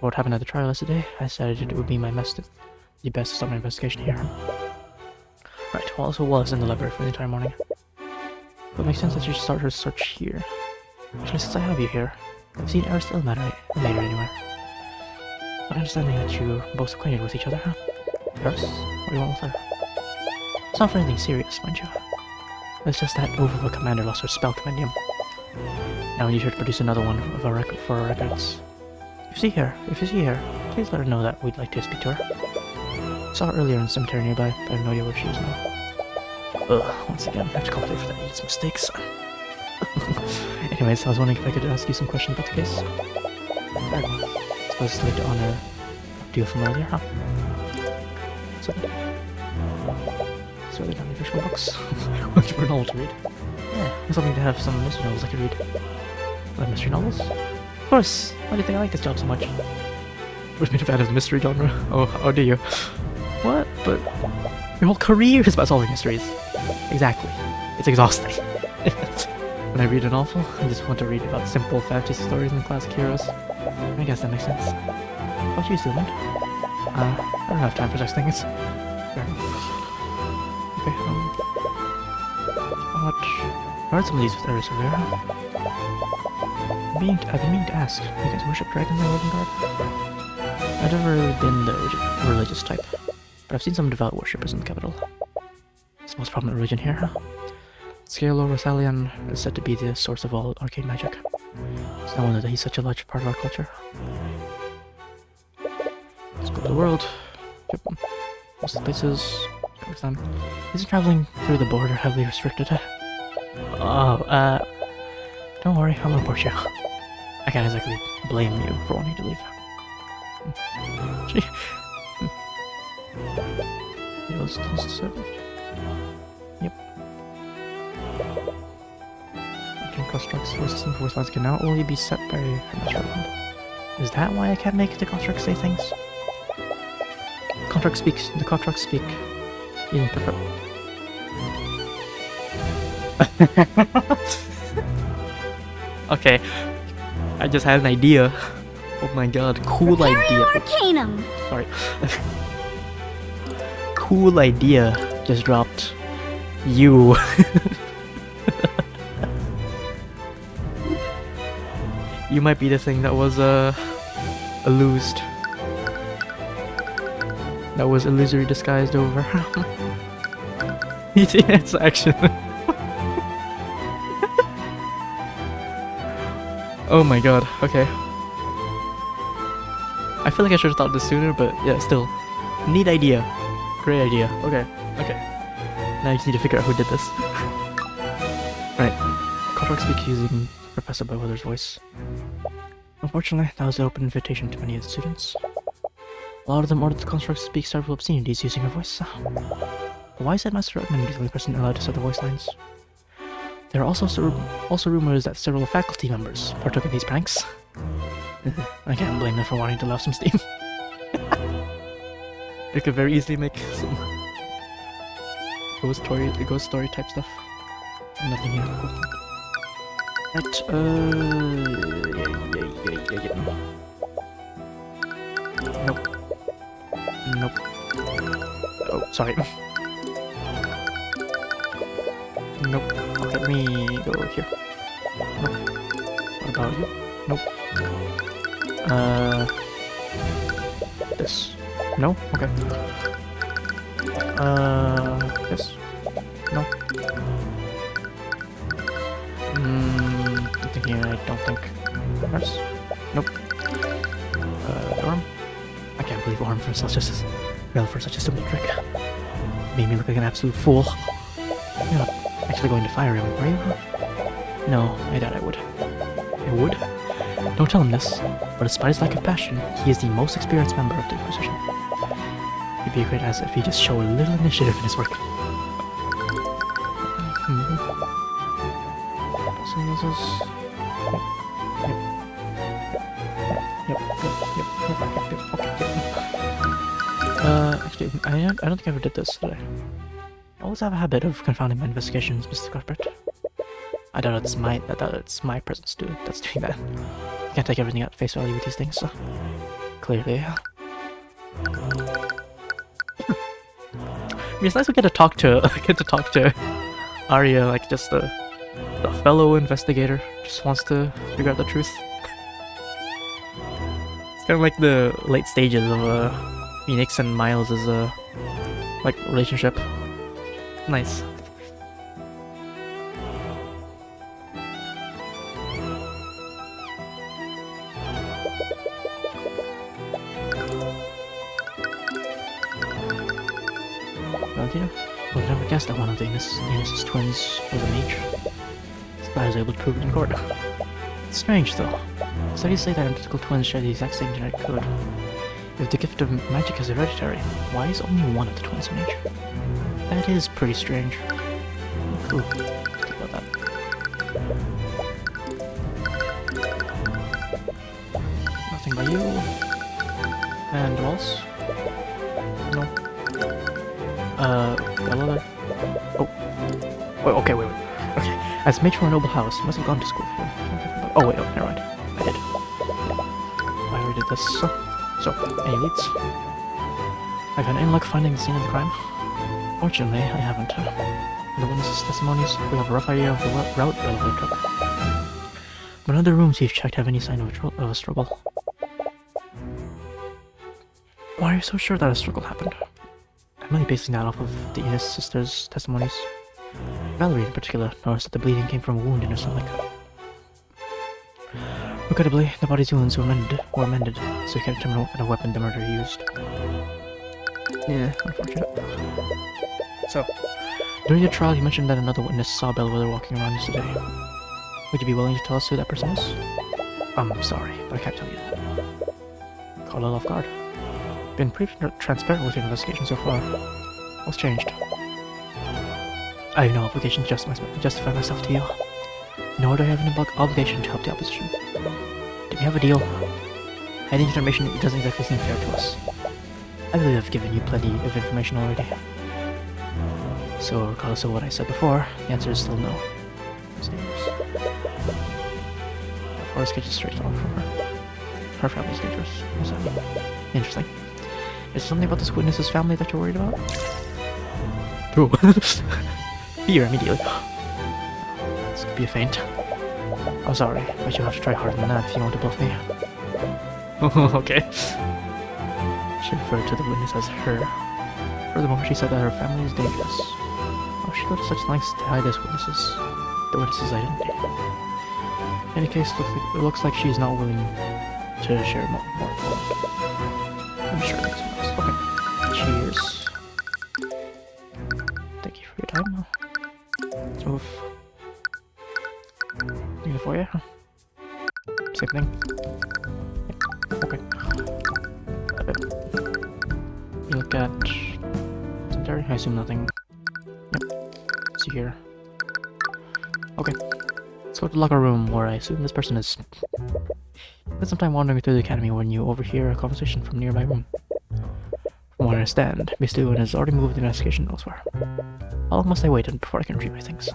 what happened at the trial yesterday, I decided it would be the best to start my investigation here. Right, well, also was in the library for the entire morning. But it makes sense that you should start her search here. Actually, since I have you here, I've seen Aristotle matter later anywhere. My understanding that you're both acquainted with each other, huh? Eris? What do you want with her? It's not for anything serious, mind you. It's just that move of a commander lost her spell compendium. Now we need her to produce another one of our for our records. If you see her, please let her know that we'd like to speak to her. I saw her earlier in the cemetery nearby, but I have no idea where she is now. Once again, I have to compensate for that Eve's mistakes. Anyways, I was wondering if I could ask you some questions about the case. Very well. I suppose it's to honor deal from earlier, huh? So they're down the official books. Looking for a novel to read. Yeah, there's something to have some mystery novels I could read. Like mystery novels? Of course! Why do you think I like this job so much? Would be a fan of the mystery genre? Oh, do you? What? But your whole career is about solving mysteries. Exactly. It's exhausting. When I read a novel, I just want to read about simple fantasy stories and classic heroes. I guess that makes sense. What about you, Sylvan? I don't have time for such things. Okay, I heard some of these with Eris earlier. I've been meaning to ask, do you guys worship dragons in Isengard? I've never really been the religious type, but I've seen some devout worshippers in the capital. It's the most prominent religion here, huh? Scale or Rothalion is said to be the source of all arcane magic. It's no wonder that he's such a large part of our culture. Let's go to the world. Yep. Most of the places. Isn't traveling through the border heavily restricted? Oh, don't worry, I'll report you. I can't exactly blame you for wanting to leave. Yep. Arcane constructs resistant force lines can now only be set by Hermes. Is that why I can't make the constructs say things? The constructs speak. In Okay, I just had an idea. Oh my god, cool idea. Arcanum. Sorry. Cool idea just dropped. You. You might be the thing that was illused. That was illusory disguised over. It's action. Oh my god, okay. I feel like I should have thought this sooner, but yeah, still. Neat idea. Great idea. Okay. Now you just need to figure out who did this. Right. Contract speak using Professor Bellwether's voice. Unfortunately, that was an open invitation to many of the students. A lot of them ordered the construct to speak several obscenities using her voice. But why said Master Ruckman be the only person allowed to set the voice lines? There are also rumors that several faculty members partook in these pranks. I can't blame them for wanting to love some steam. They could very easily make some ghost story type stuff. Nothing here. Right, Nope. Oh, sorry. Nope. Okay, let me go here. Nope. What about you? Nope. This. No? Okay. This. No. I'm thinking, I don't think. Nurse? Nope. Orm? I can't believe Orm for such a simple trick. Made me look like an absolute fool. You're not actually going to fire him, are you? No, I doubt I would. I would? Don't tell him this, but despite his lack of passion, he is the most experienced member of the Inquisition. He'd be a great asset if he just showed a little initiative in his work. So this is... Yep. Actually, I don't think I ever did this, did I? I always have a habit of confounding my investigations, Mr. Cuthbert. I doubt it's my presence that's doing that. I can't take everything at face value with these things, so... clearly. I mean, it's nice we get to talk to Arya, like just a fellow investigator, just wants to figure out the truth. It's kind of like the late stages of Phoenix and Miles' like relationship. Nice. Valentina? I would never guess that one of the Enos' twins was a mage. This guy was able to prove it in court. It's strange, though. Studies say that identical twins share the exact same genetic code. If the gift of magic is hereditary, why is only one of the twins a mage? That is pretty strange. Ooh, think about that. Nothing by you. And else? No. Bella? Oh. Wait, okay, wait. Okay. As mage from a noble house, you must have gone to school here. Oh, wait, never mind. I did. I already did this. So, any leads? I've had any luck finding the scene of the crime? Fortunately, I haven't. In the witnesses' testimonies, we have a rough idea of the route Bella took. But none of the rooms you've checked have any sign of a struggle. Why are you so sure that a struggle happened? I'm only basing that off of the Enos sisters' testimonies. Valerie, in particular, noticed that the bleeding came from a wound in her stomach. Regrettably, the body's wounds were mended, so we can't determine what kind of weapon the murderer used. Yeah, unfortunate. So, during the trial, you mentioned that another witness saw Bellwether walking around yesterday. Would you be willing to tell us who that person is? I'm sorry, but I can't tell you that. Caught a little off guard. Been pretty transparent with your investigation so far. What's changed? I have no obligation to justify myself to you. Nor do I have an obligation to help the opposition. Do we have a deal? Hiding information doesn't exactly seem fair to us. I believe I've given you plenty of information already. So, regardless of what I said before, the answer is still no. Forrest gets straight off from her. Her family's dangerous. Interesting. Is there something about this witness's family that you're worried about? Ooh. Fear immediately. This could be a feint. I'm sorry, but you'll have to try harder than that if you want to bluff me. Okay. She referred to the witness as her. Furthermore, she said that her family is dangerous. How she go to such lengths to hide the witness's identity? In any case, it looks like she's not willing to share more information. I'm sure that's what else. Okay. Cheers. Thank you for your time. Oof. Anything for you? Same thing. Yeah. Okay. You look at cemetery? I assume nothing. Yep. See here. Okay. Let's go to the locker room where I assume this person is. Spend some time wandering through the academy when you overhear a conversation from a nearby room. From what I understand, Miss Lewin has already moved the investigation elsewhere. How long must I wait before I can retrieve my things?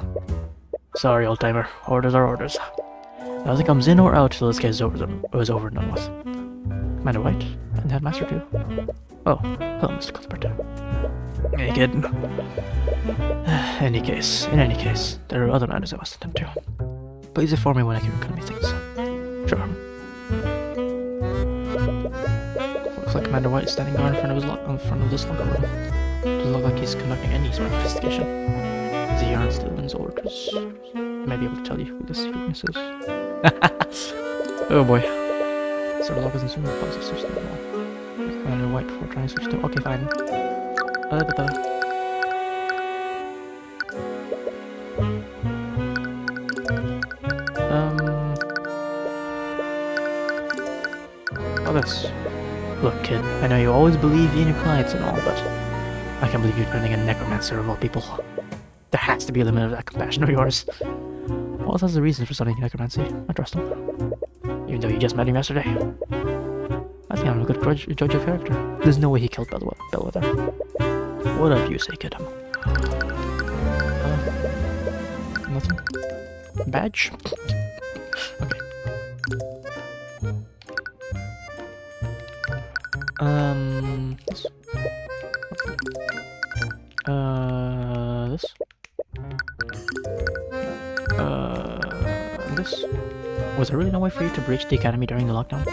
Sorry, old-timer. Orders are orders. Nothing comes in or out till this case is over and done with. Commander White, and the headmaster too. Oh, hello, Mr. Cuthbert. Hey, kid. In any case, there are other matters I must attend to. Please inform me when I can return me things. Sure. Looks like Commander White is standing guard in front of this locker room. Doesn't look like he's conducting any sort of investigation. Is he on Stillman's orders? I may be able to tell you who this witness is. Oh boy. So the lockers and soon close to search the wall. Commander White before trying to search the. Okay, fine. Oh, this. Look, kid, I know you always believe in your clients and all, but I can't believe you're turning a necromancer of all people. There has to be a limit of that compassion of yours. Wallace has a reason for studying necromancy. I trust him. Even though you just met him yesterday. I think I'm a good judge of character. There's no way he killed Bellwether. Whatever you say, kid. Nothing? Badge? Okay. This. This. This. Was there really no way for you to breach the academy during the lockdown?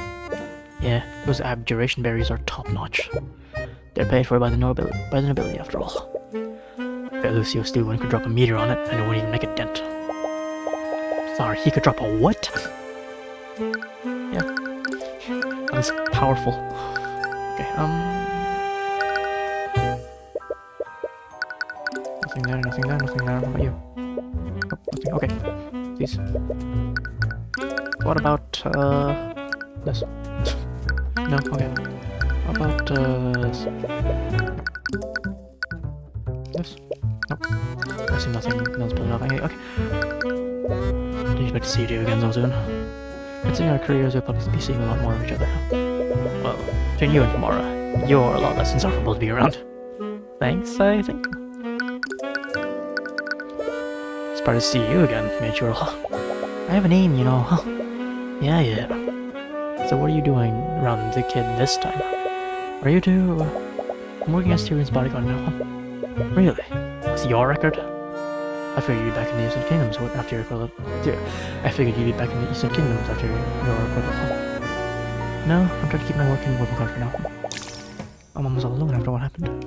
Yeah, those abjuration berries are top-notch. They're paid for by the nobility, after all. Bet Lucio Steven could drop a meteor on it, and it wouldn't even make a dent. Sorry, he could drop a what? Yeah. That's powerful. Okay, Nothing there, nothing there, nothing there. What about you? Nope, nothing. Okay. Please. What about, this? No? Okay. What about, this? This? Nope. I see nothing else but nothing. Okay. Didn't expect to see you again so soon. Considering our careers, we'll probably be seeing a lot more of each other. Well, between you and Tamara, you're a lot less insufferable to be around. Thanks, I think. Surprised to see you again, Major. I have a name, you know. Yeah. So what are you doing around the kid this time? Are you two... I'm working as Tyrion's bodyguard now. Really? What's your record? I figured you'd be back in the Eastern Kingdoms after your equivalent. I figured you'd be back in the Eastern Kingdoms after your equivalent. No, I'm trying to keep my work in the Woven Country now. My mom was all alone after what happened.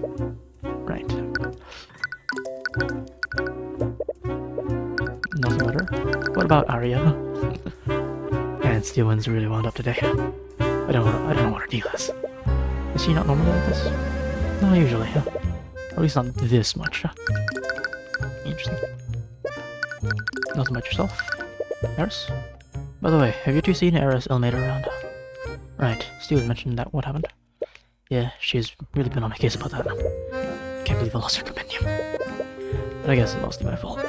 Right. Nothing about her. What about Arya? And Steven's really wound up today. I don't know what her deal is. Is she not normally like this? Not usually, huh? Or at least not this much. Interesting. Nothing about yourself. Eris? By the way, have you two seen Eris Elmater around? Right, Steven mentioned that. What happened? Yeah, she's really been on my case about that. Can't believe I lost her compendium. But I guess it's mostly my fault.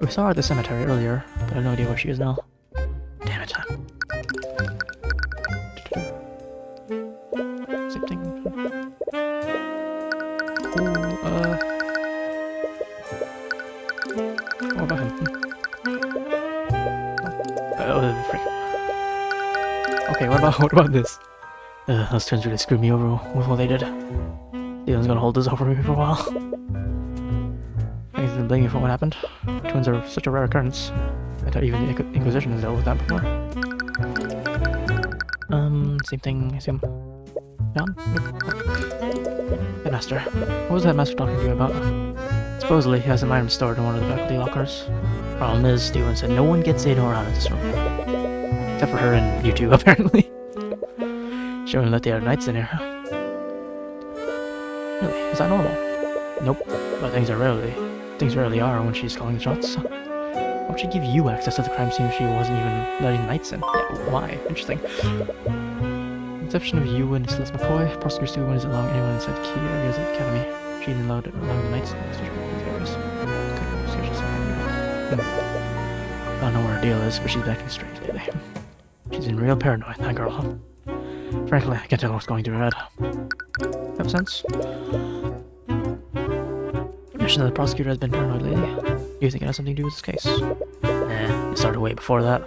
We saw her at the cemetery earlier, but I have no idea where she is now. Damn it. Same thing. What about him? Oh, frick. Okay, what about this? Those twins really screwed me over with what they did. Leon's gonna hold this over me for a while. Thanks for blaming me for what happened. Twins are such a rare occurrence. I thought even the Inquisition has dealt with that before. Same thing, I assume. John? Headmaster. What was the headmaster talking to you about? Supposedly, he has an item stored in one of the faculty lockers. Problem is, Steven said no one gets in or out of this room. Except for her and you two, apparently. Showing that they are knights in here. Really? Is that normal? Nope. But things rarely are when she's calling the shots. Why would she give you access to the crime scene if she wasn't even letting knights in? Yeah, why? Interesting. With the exception of you and Celeste McCoy, prosecutor Steven is allowing anyone inside the key areas of the academy. She didn't allow the knights in these areas. I don't know what her deal is, but she's acting strange lately. She's in real paranoid, that girl. Frankly, I can't tell what's going through her head. Have a sense? You mentioned that the prosecutor has been paranoid lately. Do you think it has something to do with this case? Nah, it started way before that.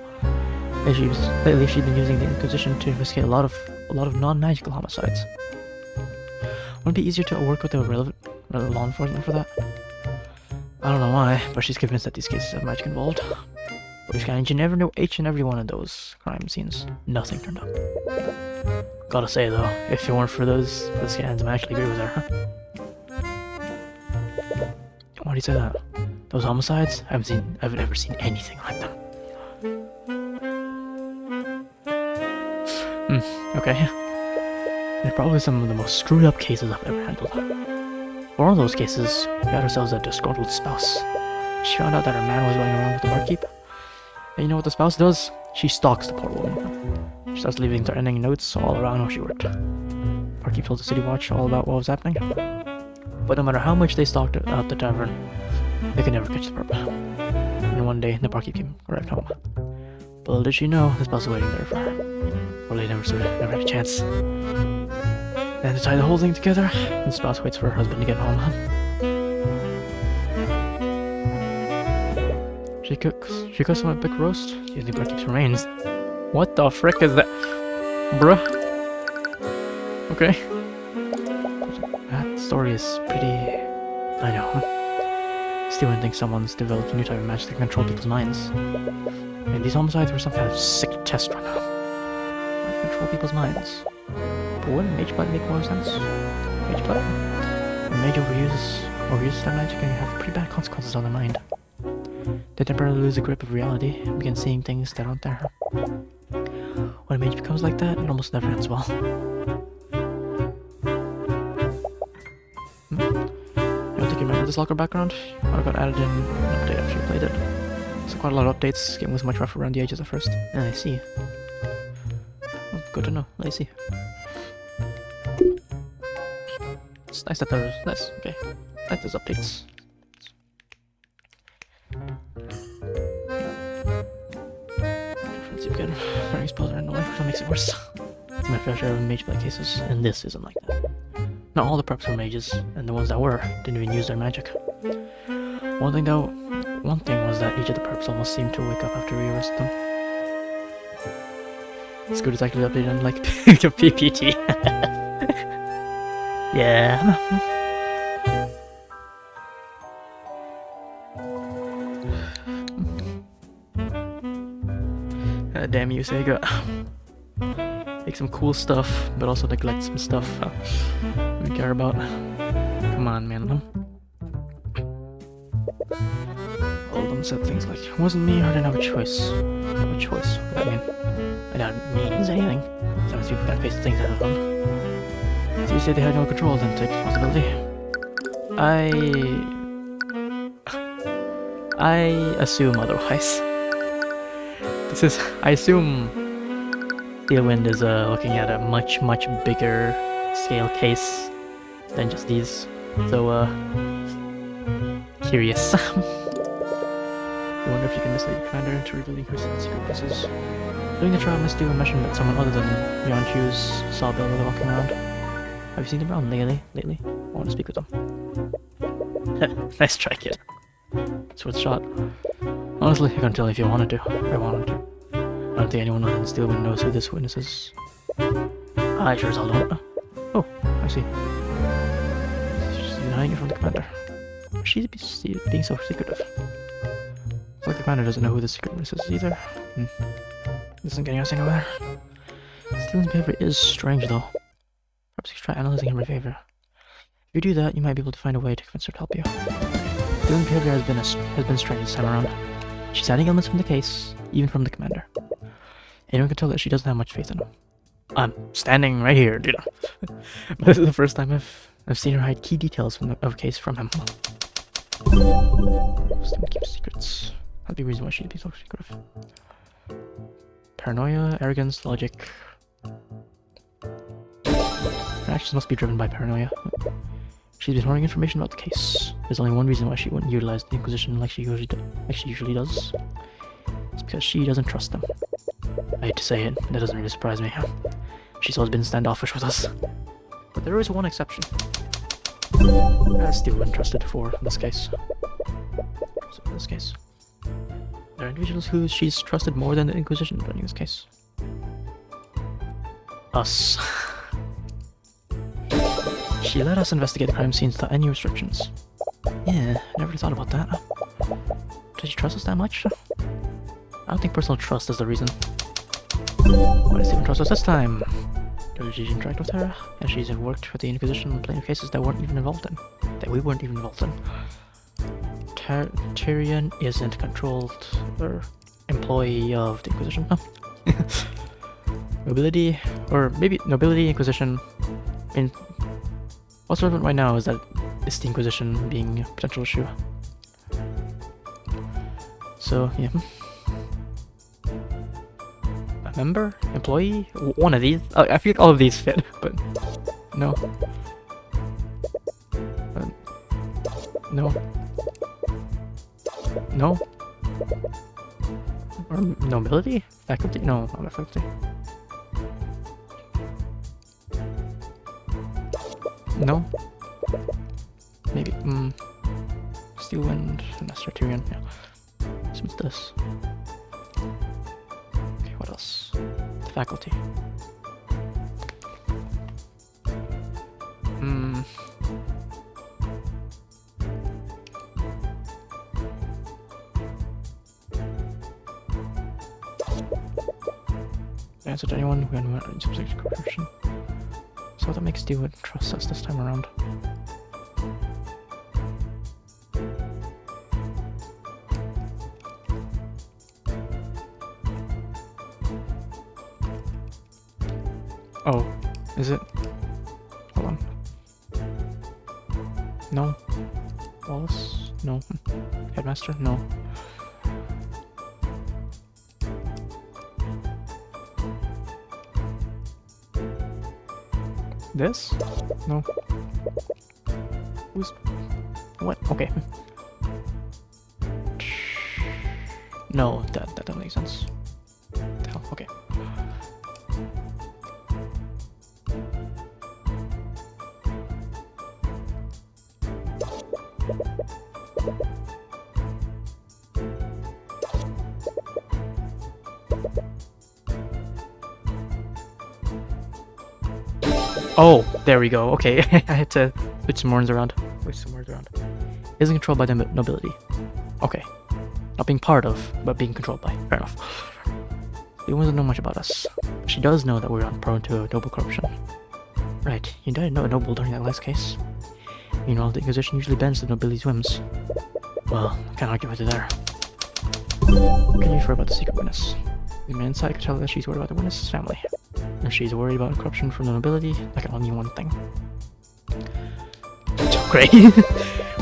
Lately, she's been using the Inquisition to investigate a lot of non-magical homicides. Wouldn't it be easier to work with the relevant law enforcement for that? I don't know why, but she's convinced that these cases have magic involved. But we scanning each and every one of those crime scenes. Nothing turned up. Gotta say though, if it weren't for the scans, I actually agree with her. Why do you say that? Those homicides? I've never seen anything like them. Okay. They're probably some of the most screwed up cases I've ever handled. For one of those cases, we got ourselves a disgruntled spouse. She found out that her man was going around with the barkeep. And you know what the spouse does? She stalks the poor woman. She starts leaving threatening notes all around where she worked. Barkeep told the city watch all about what was happening. But no matter how much they stalked out the tavern, they could never catch the perp. And one day, the barkeep came right home. But little did she know, the spouse was waiting there for her. Well, they never had a chance. Then to tie the whole thing together, the spouse waits for her husband to get home. She cooks some big roast using the barkeep's remains. What the frick is that? Bruh. Okay. That story is pretty... I know. Steven thinks someone's developed a new type of magic that can control people's minds. Maybe these homicides were some kind of sick test run. Might control people's minds. But wouldn't mage blood make more sense? Mage blood? When mage overuses their magic, can have pretty bad consequences on their mind. They temporarily lose the grip of reality and begin seeing things that aren't there. When a mage becomes like that, it almost never ends well. I don't think you remember this locker background. I got added in an update after you played it. So quite a lot of updates. Game was much rougher around the edges at first. Yeah, I see. Well, good to know. I see. It's nice that there's... Nice, okay. I like those updates. Again, firing spells are annoying, that makes it worse. It's my fair share of mage blade cases, and this isn't like that. Not all the preps were mages, and the ones that were didn't even use their magic. One thing was that each of the preps almost seemed to wake up after we arrested them. It's good it's actually updated on like PPT. Yeah. Damn you, Sega. Make some cool stuff, but also neglect some stuff we care about. Come on, man. All of them said things like, it wasn't me, I didn't have a choice. Have a choice? What does that mean? I doubt it means anything. Sometimes people gotta face the things out of them. So you say they had no control, then take responsibility. I assume otherwise. I assume Steelwind is looking at a much bigger scale case than just these. So curious. I wonder if you can mislead your commander into revealing her secret places. During the trial, Miss Steelwind mentioned that someone other than Beyond Hughes saw Bill walking around. Have you seen them around lately? I want to speak with them. Nice try, kid. It's worth a shot. Honestly, I couldn't tell if you wanted to. I wanted to. I don't think anyone other than Steelwind knows who this witness is. I sure as hell don't. Oh, I see. She's even hiding it from the commander. She's being so secretive. It's like the commander doesn't know who the secret witness is either. This isn't getting us anywhere. Steelwind's behavior is strange though. Perhaps you should try analyzing in my favor. If you do that, you might be able to find a way to convince her to help you. Steelwind's behavior has been strange this time around. She's hiding elements from the case, even from the commander. Anyone can tell that she doesn't have much faith in him. I'm standing right here, dude. This is the first time I've seen her hide key details of a case from him. Steelwind keeps secrets. That'd be a reason why she'd be so secretive. Paranoia, arrogance, logic. Her actions must be driven by paranoia. She's been hoarding information about the case. There's only one reason why she wouldn't utilize the Inquisition like she usually does. It's because she doesn't trust them. I hate to say it, that doesn't really surprise me. She's always been standoffish with us. But there is one exception. Steelwind trusted for in this case. So in this case. There are individuals who she's trusted more than the Inquisition in this case. Us. She let us investigate the crime scenes without any restrictions. Yeah, never thought about that. Does she trust us that much? I don't think personal trust is the reason. Why does she even trust us this time? Does she interact with her? And she's worked with the Inquisition on plenty of cases that we weren't even involved in. Tyrion isn't controlled or employee of the Inquisition. Nobility, or maybe Nobility, Inquisition. I mean, what's relevant right now is that it's the Inquisition being a potential issue. So, yeah. A member? Employee? One of these? I feel like all of these fit, but no. No. No? Or nobility? Faculty? No, not faculty. No? Maybe, Steelwind, Master Tyrion, yeah. So what's this? Okay, what else? The faculty. answer to anyone who had in subject corruption. So that makes Stewart trust us this time around. Oh, is it? Hold on. No. Wallace? No. Headmaster? No. This? No. Who's... What? Okay. No, that doesn't make sense. What the hell? Okay. Oh, there we go. Okay, I had to switch some words around. Isn't controlled by the nobility. Okay. Not being part of, but being controlled by. Fair enough. She doesn't know much about us. But she does know that we're prone to noble corruption. Right, you didn't know a noble during that last case. Meanwhile, the Inquisition usually bends to the nobility's whims. Well, I can't argue with you there. What can you infer about the secret witness? The man inside could tell that she's worried about the witness's family. If she's worried about corruption from the nobility, that can only mean one thing. Great.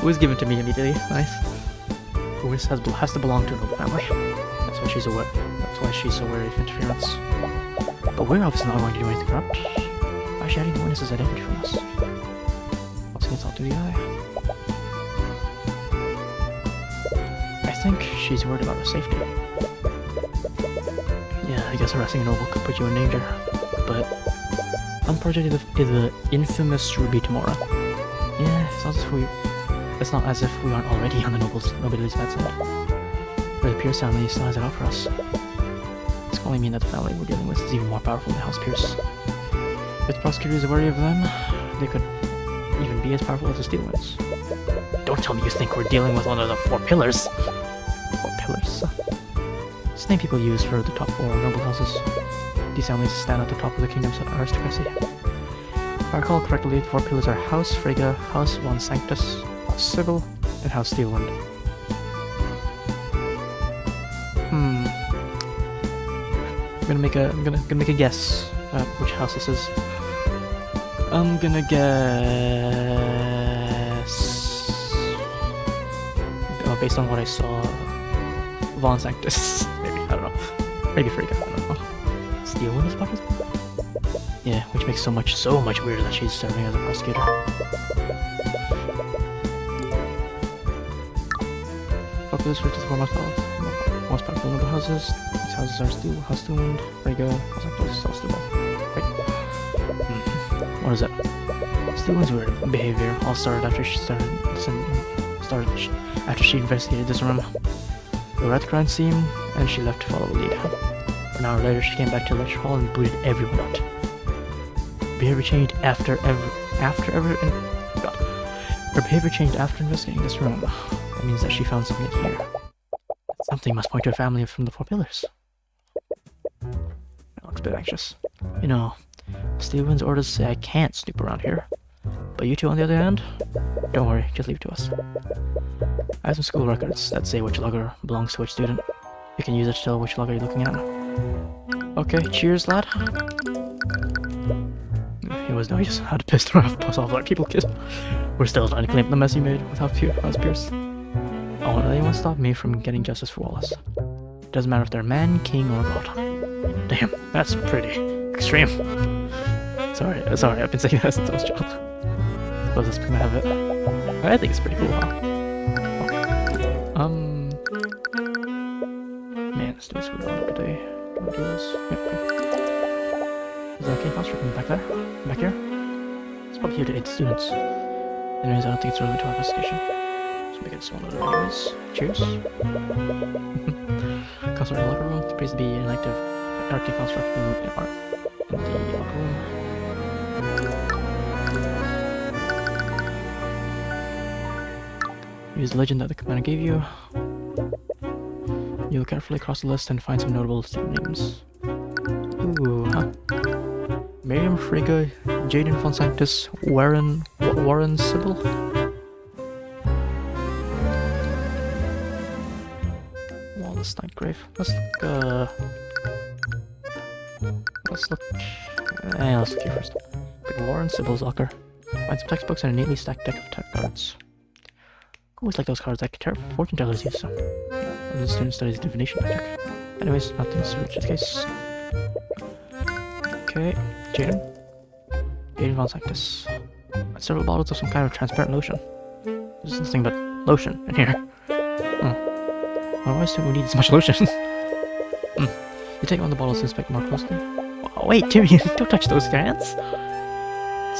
Was given to me immediately. Nice. The witness has to belong to a noble family. That's why she's aware. That's why she's so wary of interference. But we're obviously not going to do anything corrupt. Why is she hiding the witness's identity from us? What's against all to the eye? I think she's worried about her safety. Yeah, I guess arresting a noble could put you in danger. But unprotected is the infamous Ruby Tamora. Yeah, it's not as if we aren't already on the nobility's bad side. The Pierce family still has it out for us. This can only mean that the family we're dealing with is even more powerful than House Pierce. If the prosecutor is wary of them, they could even be as powerful as the Steel Winds. Don't tell me you think we're dealing with one of the 4 pillars. 4 pillars? It's the name people use for the top 4 noble houses. These families stand at the top of the kingdom's aristocracy. If I recall correctly, the 4 pillars are House Freyga, House Von Sanctus, House Sybil, and House Steelwind. I'm gonna make a guess at which house this is. I'm gonna guess based on what I saw, Von Sanctus. Maybe, I don't know. Maybe Freyga, I don't know. Steelwind is possible? Yeah, which makes so much weirder that she's serving as a prosecutor. Populous which is the most powerful noble houses. These houses are House Steelwind, Freyga, House Sanctus, House Steelwind. Wait. What is that? Steelwind's weird behavior all started after she after she investigated this room. We were at the crime scene, and she left to follow the lead. An hour later, she came back to the lecture hall and booted everyone out. Behavior changed after investigating this room. That means that she found something here. Something must point to a family from the 4 pillars. That looks a bit anxious. You know, Steven's orders say I can't snoop around here. But you two, on the other hand, don't worry, just leave it to us. I have some school records that say which logger belongs to which student. You can use it to tell which logger you're looking at. Okay, cheers, lad. He was no use how to piss off our people, kid. We're still trying to clean up the mess you made with House Pierce. I won't let anyone stop me from getting justice for Wallace. It doesn't matter if they're man, king, or god. Damn, that's pretty extreme. Sorry, I've been saying that since I was a child. Suppose that's gonna have it. I think it's pretty cool, huh? Man, this dude's really on a good day. Wanna do this? Yep. Is that Arcane construct back there? Back here? It's probably here to aid the students. Anyways, I don't think it's relevant to our investigation. Let's make it small anyways. Cheers. Construct in the locker room. There appears to be an active Arcane construct in the locker room. Use the legend that the commander gave you. You look carefully across the list and find some notable student names. Ooh, huh. Miriam Frigga, Jaden von Sanctus, Warren Sybil. Wallace Nightgrave. Let's look here first. Pick Warren Sybil's locker. Find some textbooks and a neatly stacked deck of tarot cards. Always like those cards that fortune tellers use. When the student studies divination magic. Anyways, nothing to switch this case. Okay, Jaden von Sanctus. Several bottles of some kind of transparent lotion. There's nothing but lotion in here. Why do we need this much lotion? You take one of the bottles to inspect more closely. Oh, wait, Tyrion, don't touch those with your hands!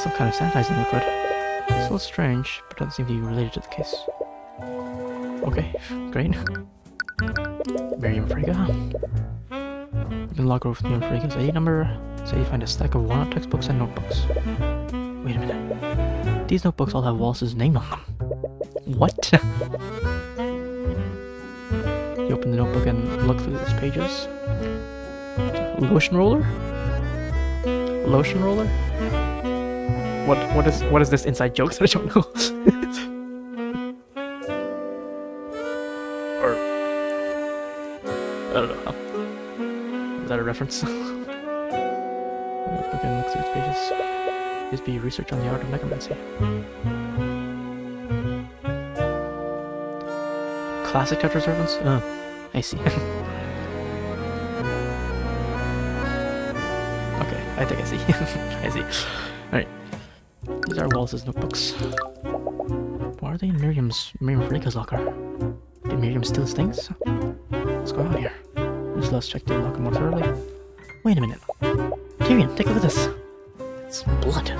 Some kind of sanitizing liquid. It's a little strange, but doesn't seem to be related to the case. Okay, great. Miriam Frigga. You can log over with Miriam Frigga's ID number. Say you find a stack of walnut textbooks and notebooks. Wait a minute. These notebooks all have Wallace's name on them. What? You open the notebook and look through its pages. Lotion roller? Lotion roller? What is this inside jokes? I don't know. Or I don't know. Is that a reference? Notebook and look through its pages. This be research on the art of necromancy. Classic Tetris reference? Oh, I see. Okay, I think I see. I see. Alright. These are Wallace's notebooks. Why are they in Miriam Frigga's locker? Did Miriam steal his things? What's going on here? Let's check the locker more thoroughly. Wait a minute. Tyrion, take a look at this. It's blood.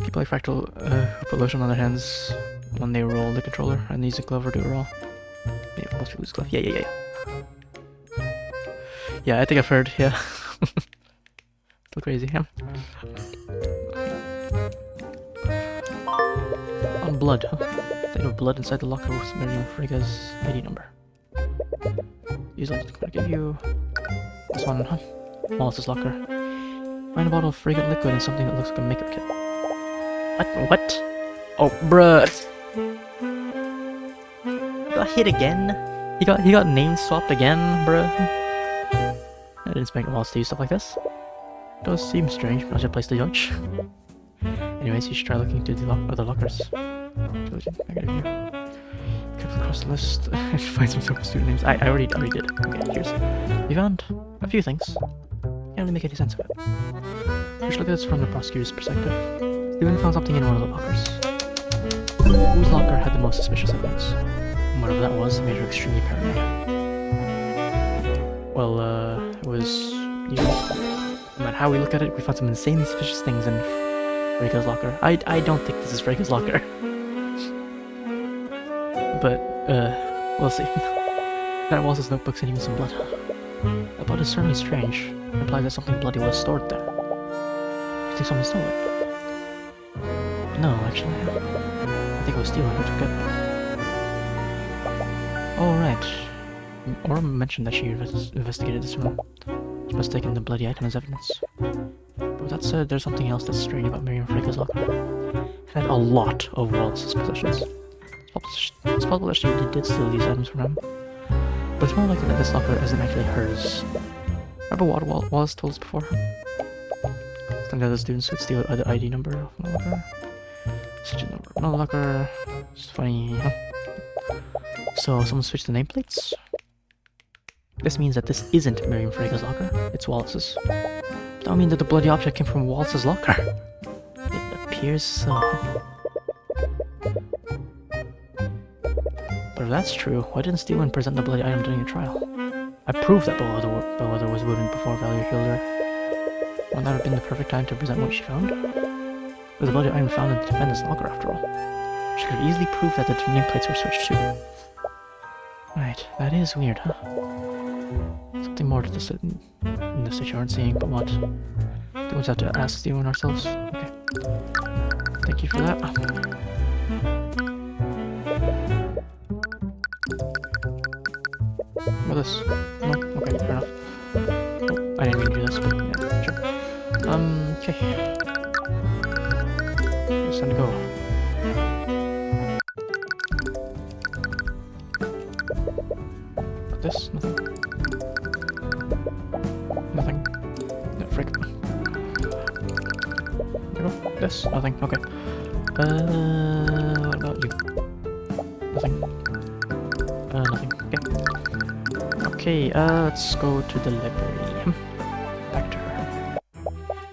People like Fractal who put lotion on their hands when they roll the controller and use a glove or do a roll. Maybe most people use glove. Yeah. Yeah, I think I've heard, yeah. Still crazy, yeah. On blood, huh? State of blood inside the locker with Miriam Frigga's ID number. Usually I'm gonna give you this one, huh? Wallace's locker. Find a bottle of fragrant liquid and something that looks like a makeup kit. What? Oh, bruh. Got hit again? He got name swapped again, bruh. I didn't expect Wallace to use stuff like this. It does seem strange, but I should place the judge. Anyways, you should try looking through the other lockers. Negative. Click across the list and find some student names. I already did. Okay, cheers. We found a few things. Can't really make any sense of it. We should look at this from the prosecutor's perspective. Steven found something in one of the lockers. Whose locker had the most suspicious evidence? And whatever that was, made her extremely paranoid. Well, it was, you know, no matter how we look at it, we found some insanely suspicious things in Frigga's locker. I don't think this is Frigga's locker. But, we'll see. That Wallace's notebooks and even some blood. The blood is certainly strange. It implies that something bloody was stored there. You think someone stole it? No, actually. I think it was stolen, which is good. Oh, right. Aura mentioned that she investigated this room. She must have taken the bloody item as evidence. But with that said, there's something else that's strange about Miriam Frigga's locker. It had a lot of Wallace's possessions. It's possible that she did steal these items from him. But it's more likely that this locker isn't actually hers. Remember what Wallace told us before? Some of the other students would steal the ID number from the locker. Switch the number. Another locker. It's funny, huh? So someone switched the nameplates? This means that this isn't Miriam Frigga's locker, it's Wallace's. That would mean that the bloody object came from Wallace's locker. It appears so. But if that's true, why didn't Steven present the bloody item during a trial? I proved that Bellwether was wounded before Valerie healed her. Wouldn't that have been the perfect time to present what she found? It was a bloody item found in the defendant's locker after all. She could have easily proved that the nameplates were switched too. Right, that is weird, huh? Something more to this in this that you aren't seeing, but what? Do we just have to ask Steven ourselves? Okay. Thank you for that. What is this? No? Okay. Okay. It's time to go. This? Nothing. Nothing. No, frick. There you go. This? Nothing. Okay. What about you? Nothing. Nothing. Okay. Okay, let's go to the library. Back to her.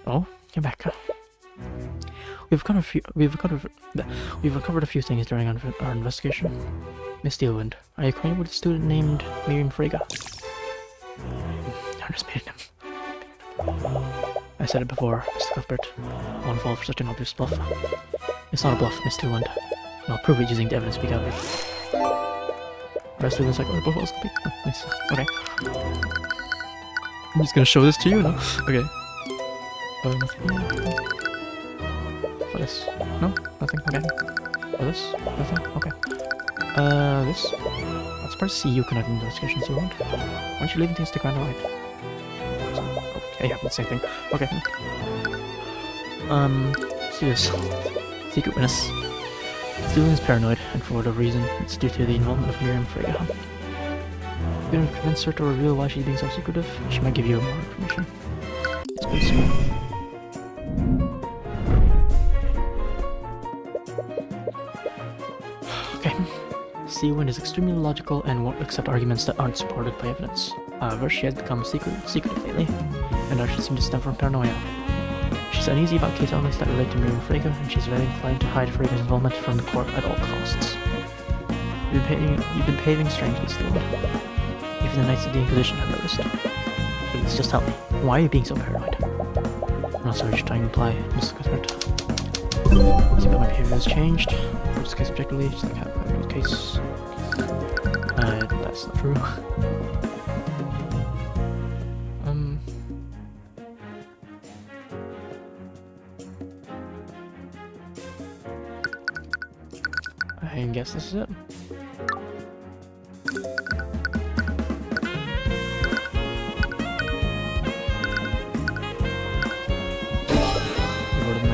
Oh, you're back. We've uncovered a few things during our investigation. Miss Steelwind, are you acquainted with a student named Miriam Frege? I underestimated him. I said it before, Mr. Cuthbert. I won't fall for such an obvious bluff. It's not a bluff, Miss Steelwind. And I'll prove it using the evidence we gathered. Rest of the like, oh, the complete. Oh, nice. Okay. I'm just gonna show this to you now. Okay. Nothing. For this? No? Nothing? Okay. For this? Nothing? Okay. This? I'm surprised to see you conducting investigations, you won't. Why aren't you leaving things to ground right? Okay, yeah, the same thing. Okay. See this. Secret witness. Stealing is paranoid, and for whatever reason, it's due to the involvement of Miriam Frege. If you're gonna convince her to reveal why she's being so secretive, she might give you more information. It's pretty small. Okay. Steelwind is extremely logical and won't accept arguments that aren't supported by evidence. However, she has become secretive lately, and that should seem to stem from paranoia. She's uneasy about case elements that relate to Miriam Frege, and she's very inclined to hide Frege's involvement from the court at all costs. You've been behaving strangely, Steelwind. Even the Knights of the Inquisition have noticed. Please, just tell me, why are you being so paranoid? I'm not sorry you're trying to imply, Mr. Cuthbert. I think that my behavior has changed. For this case objectively, just like how the case. That's not true. I guess this is it.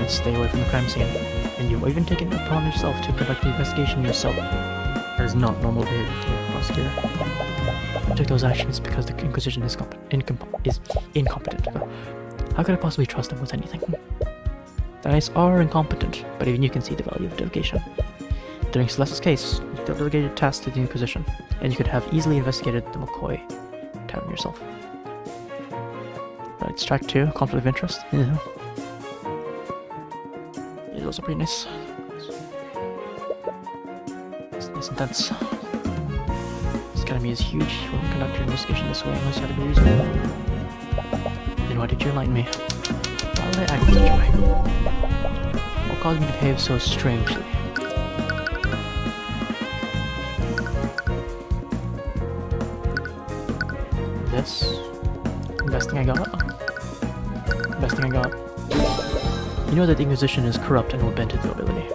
Stay away from the crime scene, and you've even taken it upon yourself to conduct the investigation yourself. That is not normal behavior to a prosecutor. You took those actions because the Inquisition is incompetent. How could I possibly trust them with anything? The Knights are incompetent, but even you can see the value of delegation. During Celeste's case, you delegated tasks to the Inquisition, and you could have easily investigated the McCoy town yourself. Right, strike 2, conflict of interest. Yeah. Those are pretty nice. It's nice and tense. This academy is huge. You won't conduct your investigation this way unless you have a good reason. Then why did you enlighten me? Why would I act in such a way? What caused me to behave so strangely? This? Best thing I got? Best thing I got. You know that the Inquisition is corrupt and will bend to nobility.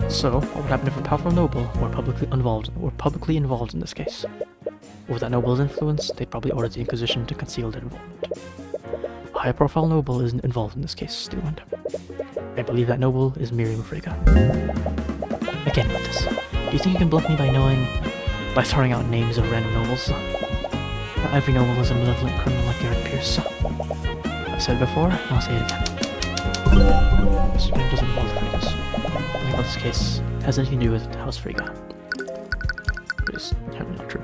So, what would happen if a powerful noble were publicly involved in this case? With that noble's influence, they'd probably order the Inquisition to conceal their involvement. A high-profile noble isn't involved in this case, Steelwind. I believe that noble is Miriam Frege. Again with this. Do you think you can bluff me by throwing out names of random nobles? Not every noble is a malevolent criminal like Garrett Pierce. I've said it before, and I'll say it again. Mr. Graham doesn't involve the Freges. Nothing about this case has anything to do with House Frege. It is apparently not true.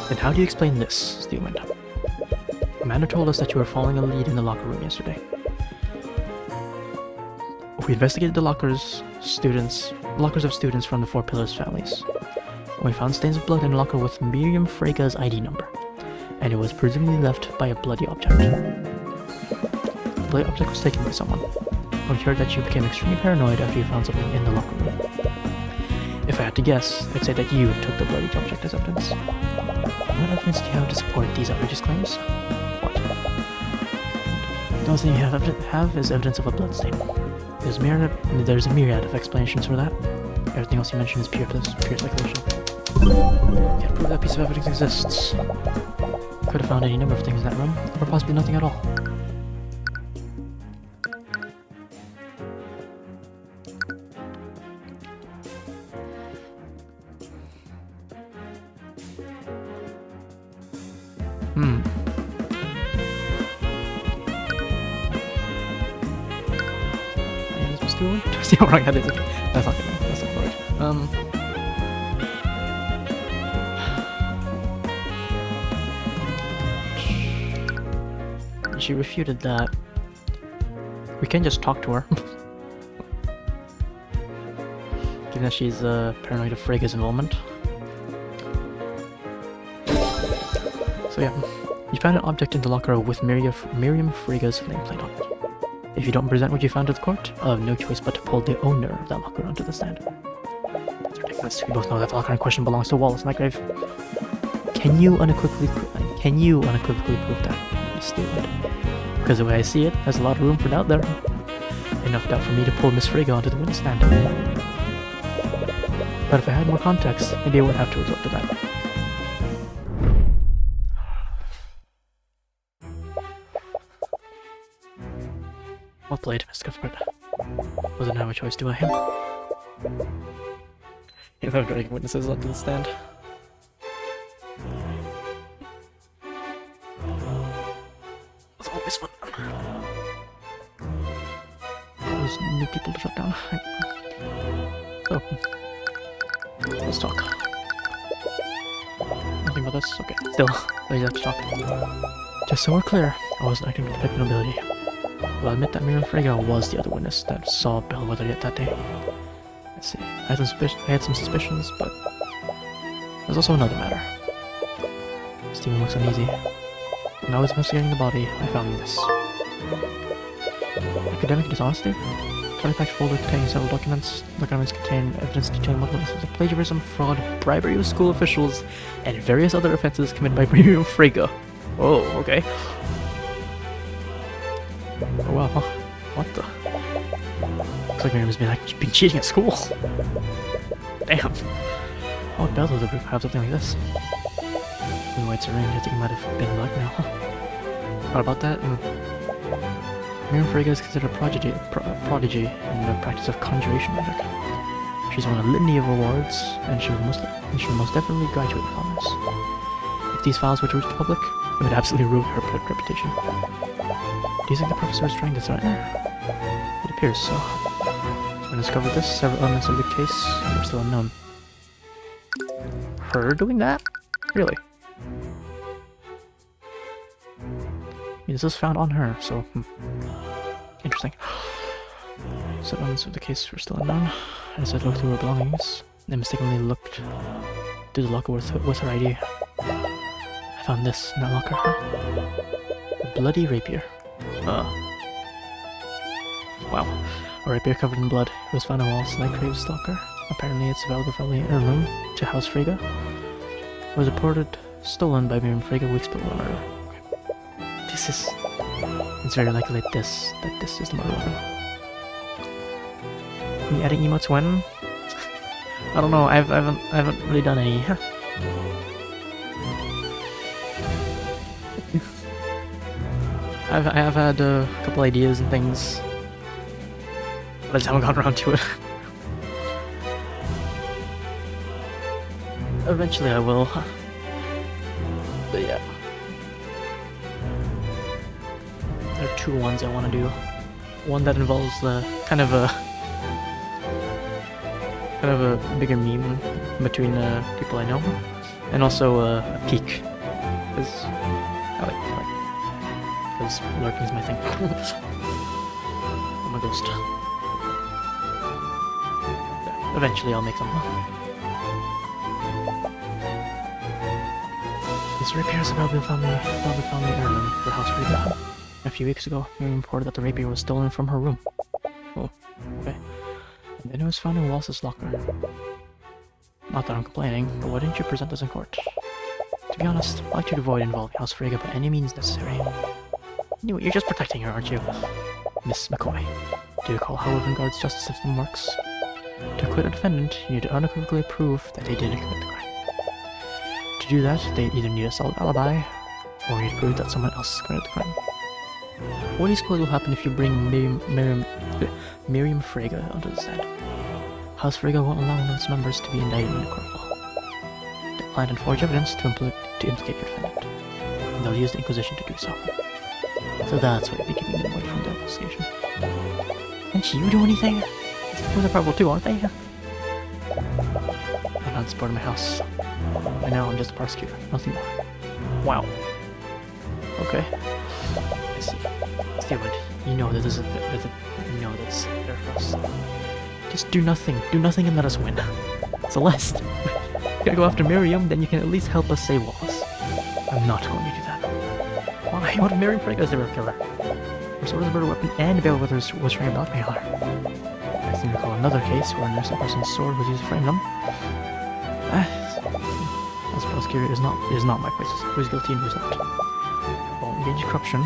Then how do you explain this, Steelwind? Amanda told us that you were following a lead in the locker room yesterday. We investigated the lockers of students from the Four Pillars families. We found stains of blood in a locker with Miriam Frege's ID number, and it was presumably left by a bloody object. The bloody object was taken by someone. We heard that you became extremely paranoid after you found something in the locker room. If I had to guess, I'd say that you took the bloody object as evidence. What evidence do you have to support these outrageous claims? What? The only thing you have is evidence of a bloodstain. There's a myriad of explanations for that. Everything else you mentioned is pure speculation. Can't prove that piece of evidence exists. Could have found any number of things in that room, or possibly nothing at all. Am I supposed to do one? See how wrong that is? Okay. That's not good. That's not right. She refuted that. We can just talk to her. Given that she's paranoid of Frega's involvement. So yeah, you found an object in the locker with Miriam Frega's nameplate on it. If you don't present what you found to the court, I'll have no choice but to pull the owner of that locker onto the stand. That's ridiculous. We both know that the locker in question belongs to Wallace Nightgrave. Can you unequivocally prove that? Stupid. Because the way I see it, there's a lot of room for doubt there. Enough doubt for me to pull Miss Frege onto the witness stand. But if I had more context, maybe I wouldn't have to resort to that. Well played, Miss Cuthbert. Wasn't have a choice, do I? You know, dragging witnesses onto the stand. It's always fun. Always new people to shut down. So, let's talk. Nothing about this? Okay, still, we have to talk. Just so we're clear, I wasn't acting with detective ability. Well, I admit that Miriam Frege was the other witness that saw Bellwether yet that day. Let's see, I had some suspicions, but there's also another matter. Stephen looks uneasy. When I was investigating the body, I found this. Academic dishonesty? Telefax folder containing several documents. Documents contain evidence detailing multiple instances of plagiarism, fraud, bribery of school officials, and various other offenses committed by Miriam Frege. Oh, okay. Oh wow, what the? Looks like Miriam's been cheating at school. Damn. Oh, Bellwether would have something like this. In the way it's arranged, I think it might have been blackmail. What about that? Miriam Frege is considered a prodigy in the practice of conjuration magic. She's won a litany of awards, and she will most definitely graduate with honors. If these files were to reach the public, it would absolutely ruin her reputation. Do you think the professor is trying to threaten her? It appears so. When I discovered this, several elements of the case were still unknown. Her doing that? Really? I mean, this was found on her, so... Interesting. Some elements of the case were still unknown. I decided to look through her belongings. I mistakenly looked through the locker with her ID. I found this in that locker. A bloody rapier. Wow. A rapier covered in blood. It was found in Wallace Nightgrave's locker. Apparently it's a valuable family heirloom to House Frege. It was reported stolen by Miriam Frege weeks before the murder. Okay. It's very likely that this is the murder weapon. Me adding emotes when? I don't know, I haven't really done any. I have had a couple ideas and things, but I just haven't gotten around to it. Eventually I will. But yeah. There are two ones I want to do. One that involves kind of a bigger meme between people I know, and also a peek. Because lurking is my thing. I'm a ghost. Yeah, eventually I'll make them. This rapier is a valuable family heirloom for House Frege. A few weeks ago, Miriam reported that the rapier was stolen from her room. Oh, okay. And then it was found in Wallace's locker. Not that I'm complaining, but why didn't you present this in court? To be honest, I'd like to avoid involving House Frege by any means necessary. Anyway, you're just protecting her, aren't you? Miss McCoy, do you recall how Avantgarde's justice system works? To acquit a defendant, you need to unequivocally prove that they didn't commit the crime. To do that, they either need a solid alibi, Or you'd prove that someone else committed the crime. What do you suppose will happen if you bring Miriam Frege onto the stand? House Frege won't allow one of its members to be indicted in a court of law. They'll plan and forge evidence to implicate your defendant, and they'll use the Inquisition to do so. So that's why you'll be keeping them away from the investigation. Can't you do anything? Those are probable too, aren't they? I'm not supporting my house. By now I'm just a prosecutor, nothing more. Wow. Okay. I see. Steelwood, you know that this is you know that's fair for us. Just do nothing. Do nothing and let us win. Celeste, you gotta go after Miriam, then you can at least help us save Wallace. I'm not going to do that. Why? What if Miriam Frege is the real killer? Her sword is a murder weapon and Bale Withers was trying to blackmail her. I seem to recall another case where an innocent person's sword was used to frame them. As a prosecutor, it is not my place to say who's guilty and who's not. I'll engage corruption,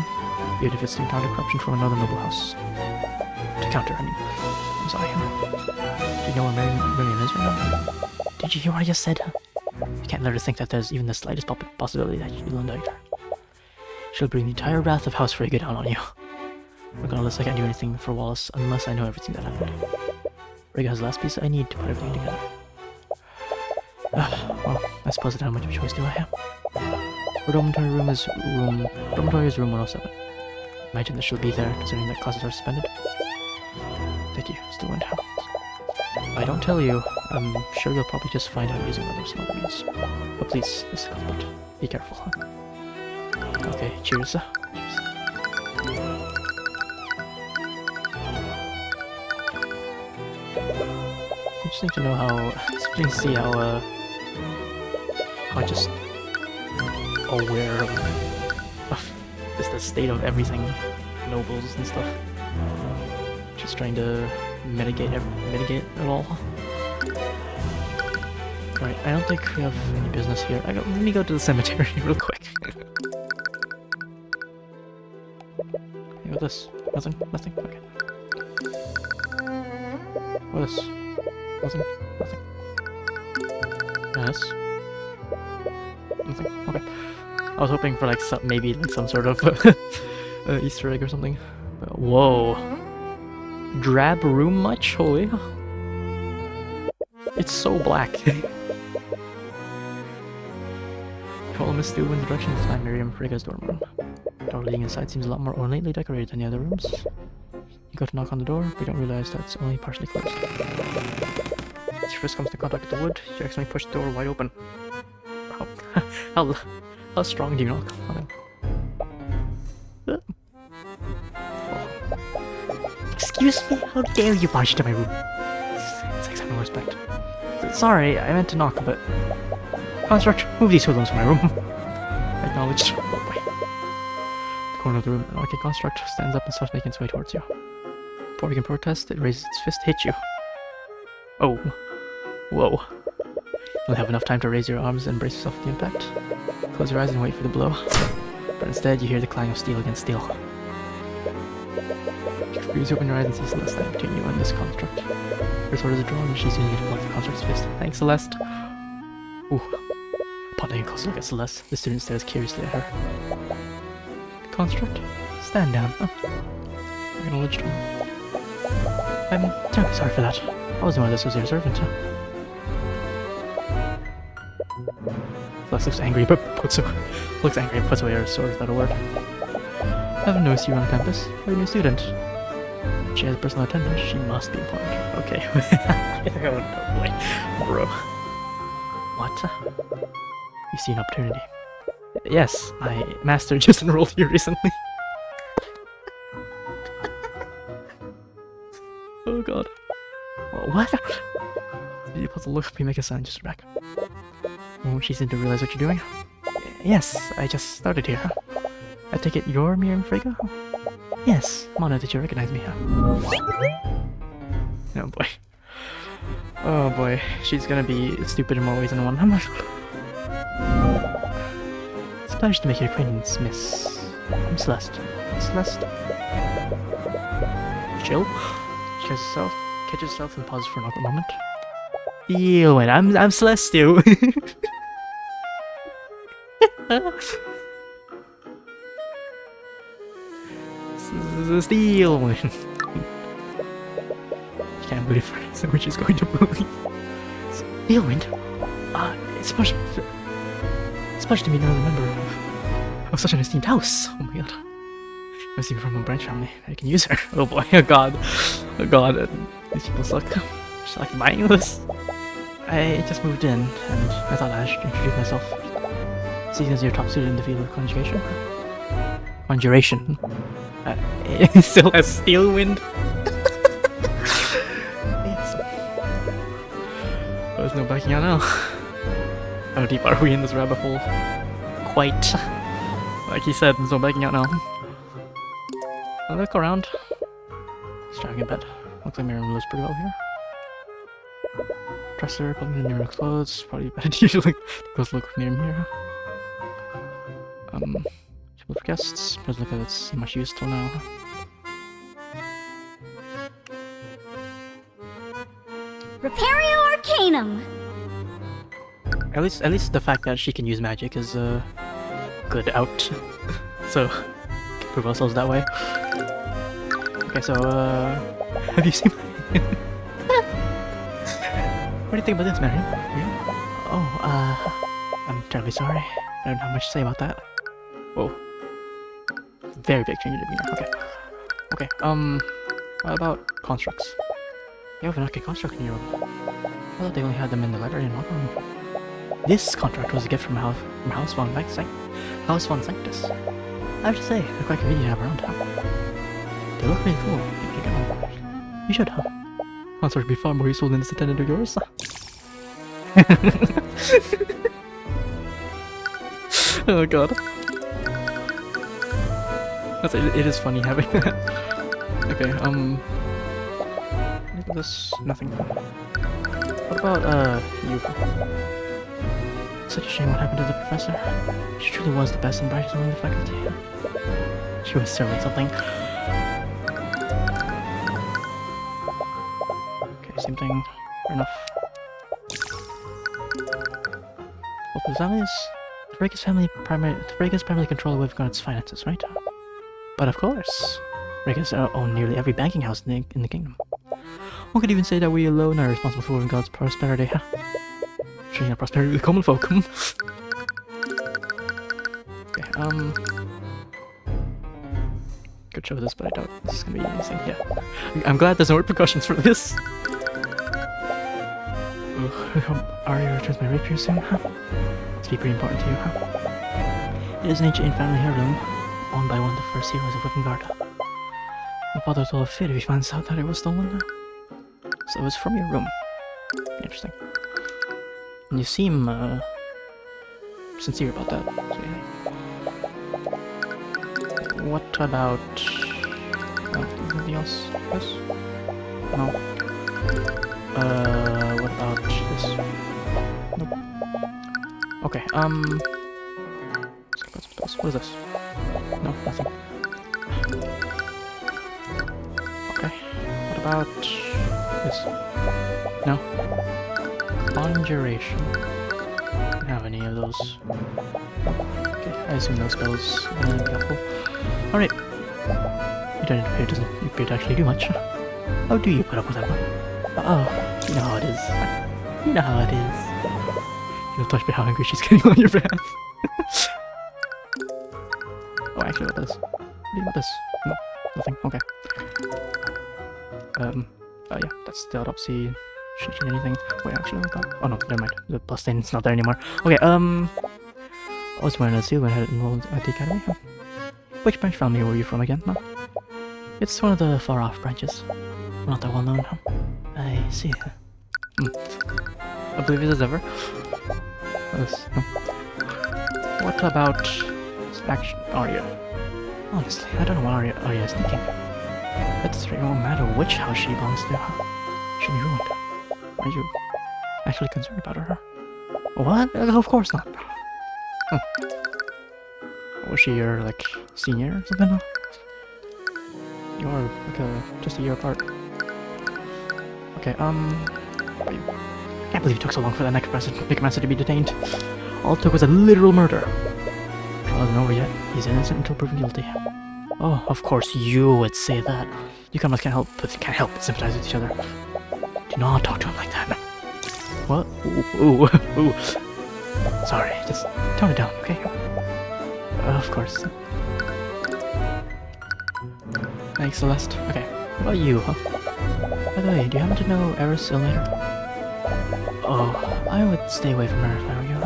even if it's to counter corruption from another noble house. To counter, I mean. I'm sorry. Do you know where Miriam is right now? Did you hear what I just said? You can't let her think that there's even the slightest possibility that you'll indict her. She'll bring the entire wrath of House Frege down on you. Regardless, I can't do anything for Wallace unless I know everything that happened. Frege has the last piece I need to put everything together. Well, I suppose I don't have much of a choice, do I? Her dormitory is room 107. Imagine that she'll be there, considering that classes are suspended. Thank you, still went down. If I don't tell you, I'm sure you'll probably just find out using other small means. But please, Mr. Cuthbert, be careful, huh? Okay, cheers. Cheers. Interesting to know how. It's interesting to see how just aware of just the state of everything, nobles and stuff. Just trying to mitigate it all. Right, I don't think we have any business here. Let me go to the cemetery real quick. What this? Nothing? Nothing? Okay. What is this? Nothing? Nothing. Yes. Nothing? Okay. I was hoping for like maybe like some sort of Easter egg or something. But, whoa. Drab room much? Holy. It's so black. Follow Miss Steelwind's directions to find Miriam Frege's dorm room. The door leading inside seems a lot more ornately decorated than the other rooms. You go to knock on the door, but you don't realize that it's only partially closed. As your fist comes to contact with the wood, you accidentally push the door wide open. How strong do you knock on it? Excuse me? How dare you barge into my room? It's like having respect. Sorry, I meant to knock, but... Construct, move these hoodlums from my room. Acknowledged. Oh boy. The corner of the room, an arcane construct stands up and starts making its way towards you. Before you can protest, it raises its fist to hit you. Oh. Whoa. You'll have enough time to raise your arms and brace yourself for the impact. Close your eyes and wait for the blow. But instead, you hear the clang of steel against steel. You open your eyes and see Celeste standing between you and this construct. Her sword is drawn and she's using it to block the construct's fist. Thanks, Celeste. Ooh. Upon taking a close look at Celeste, the student stares curiously at her. Construct? Stand down. Oh. Acknowledged. I'm terribly sorry for that. I wasn't aware this was your servant. Celeste looks angry but puts away her sword without a word. I haven't noticed you around campus. You're a new student. She has personal attendance. She must be important. Okay. Oh boy. Bro. What? You see an opportunity. Yes, my master just enrolled here recently. Oh god. What? You put the look up, you make a sound just back. Won't she seem to realize what you're doing? Yes, I just started here. I take it you're Miriam Frege? Yes, I'm honored that you recognize me. Oh boy. Oh boy, she's gonna be stupid in more ways than one. It's a pleasure to make your acquaintance, Miss... I'm Celeste. Celeste? Chill. She catches herself and pauses for an awkward moment. Feel it, I'm Celeste too. a steal win. Can't believe which is going to believe. Steal win? It's supposed to be another member of such an esteemed house. Oh my god. Must be from a branch family. I can use her. Oh boy, oh god. Oh god, these people suck. Just like buying this. I just moved in, and I thought I should introduce myself. See, as your top student in the field of conjugation. Conjuration. It still has steel wind. Yes. There's no backing out now. How deep are we in this rabbit hole? Quite. Like he said, there's no backing out now. I'll look around. Starting in bed. Looks like Miriam lives pretty well here. Dresser, probably near clothes. Probably better to usually goes look near here. Table for guests. Doesn't look like it's much use till now. Repario Arcanum. At least the fact that she can use magic is good out. So prove ourselves that way. Okay, so have you seen? What do you think about this, Marion? Oh, I'm terribly sorry. I don't have much to say about that. Whoa. Very big change of demeanor. Okay. Okay, what about constructs? You have an arcane construct in your room. I thought they only had them in the library and locker room. This contract was a gift from House von Sanctus. I have to say, they're quite convenient to have around. They look really cool. You should, huh? Construct would be far more useful than this attendant of yours. Oh god. It is funny having that. Okay, look at this. Nothing. What about, you? Such a shame what happened to the professor. She truly was the best and brightest among the faculty. She was serving something. Okay, same thing. Fair enough. What was that is? The Vegas primarily control Wyvgard's finances, right? But of course, Vegas own nearly every banking house in the kingdom. One could even say that we alone are responsible for Wyvgard's prosperity, huh? Sharing our prosperity with the common folk. Okay, could show this, but I doubt this is gonna be anything. Yeah, I'm glad there's no repercussions for this. Arya returns my rapier soon, huh? Must be pretty important to you, huh? It is an ancient family heirloom, owned by one of the first heroes of Wyvgard. My father will have fit if he finds out that it was stolen. So it was from your room. Interesting. And you seem sincere about that. So, yeah. What about anything else? This? No. What about this? Nope. Okay, what is this? No, nothing. Okay, what about this? No. Conjuration. Don't have any of those. Okay, I assume those spells will be helpful. Alright. It doesn't appear to actually do much. How do you put up with them? Oh, you know how it is. You know how it is. You'll touch by how angry she's getting on your behalf. Oh, actually, what about this? What do you about this? No, nothing. Okay. Yeah, that's the autopsy. Shouldn't change anything. Wait, actually, oh no, never mind. The plus 10 is not there anymore. Okay, I was wearing a seal when I enrolled at the academy. Which branch family were you from again? No? It's one of the far-off branches. We're not that well known, huh? I see. I believe it as ever. No. What about action Arya? Honestly, I don't know what Arya is thinking. It won't matter which house she belongs to. She'll be ruined. Are you actually concerned about her? What? Of course not. Was she your, like, senior or something? You're, like, just a year apart. Okay, I can't believe it took so long for that necromancer to be detained. All it took was a literal murder. Trial isn't over yet. He's innocent until proven guilty. Oh, of course you would say that. You can't help but sympathize with each other. Do not talk to him like that. What? Ooh. Sorry, just tone it down, okay? Of course. Thanks, Celeste. Okay, what about you, huh? By the way, do you happen to know Eris Ilmater? Oh, I would stay away from her if I were you.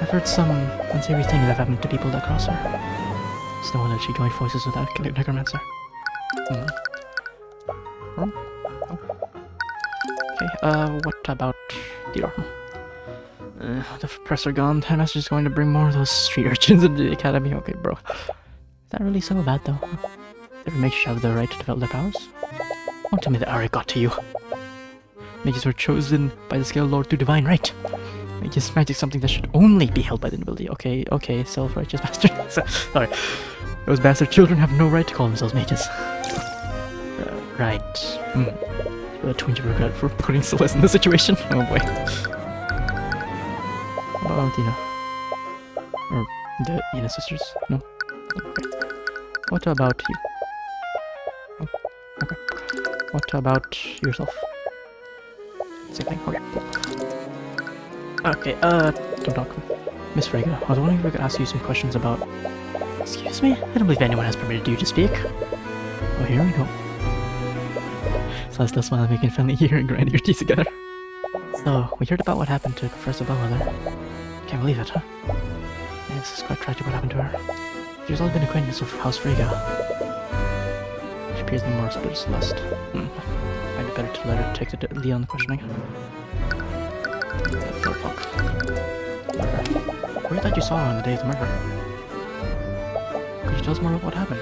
I've heard some unsavory things that have happened to people that cross her. It's no wonder she joined forces with that necromancer. Okay, what about Theodore? The Professor gone, the headmaster's going to bring more of those street urchins into the academy. Okay, bro. Is that really so bad, though? Every mage should have the right to develop their powers? Don't tell me that already got to you. Mages were chosen by the Scale Lord through divine right. Mages magic something that should only be held by the nobility. Okay, self-righteous bastard. Sorry. Those bastard children have no right to call themselves mages. Right. A twinge of regret for putting Celeste in this situation. Oh boy. What about Valentina? Or the Ina sisters? No? Okay. What about you? Oh, okay. What about yourself? Same thing? Okay, cool. Okay, don't talk. Miss Frege, I was wondering if I could ask you some questions about... Excuse me? I don't believe anyone has permitted you to speak. Oh, here we go. Celeste smile, making friendly ear and grinding your teeth together. So, we heard about what happened to Professor Bellwether. Can't believe it, huh? Yeah, this is quite tragic what happened to her. She's always been an acquaintance of House Frege. She appears to be more accepted to Celeste. Might be better to let her take the lead on the questioning. Where thought you saw her on the day of the murder? Could you tell us more about what happened?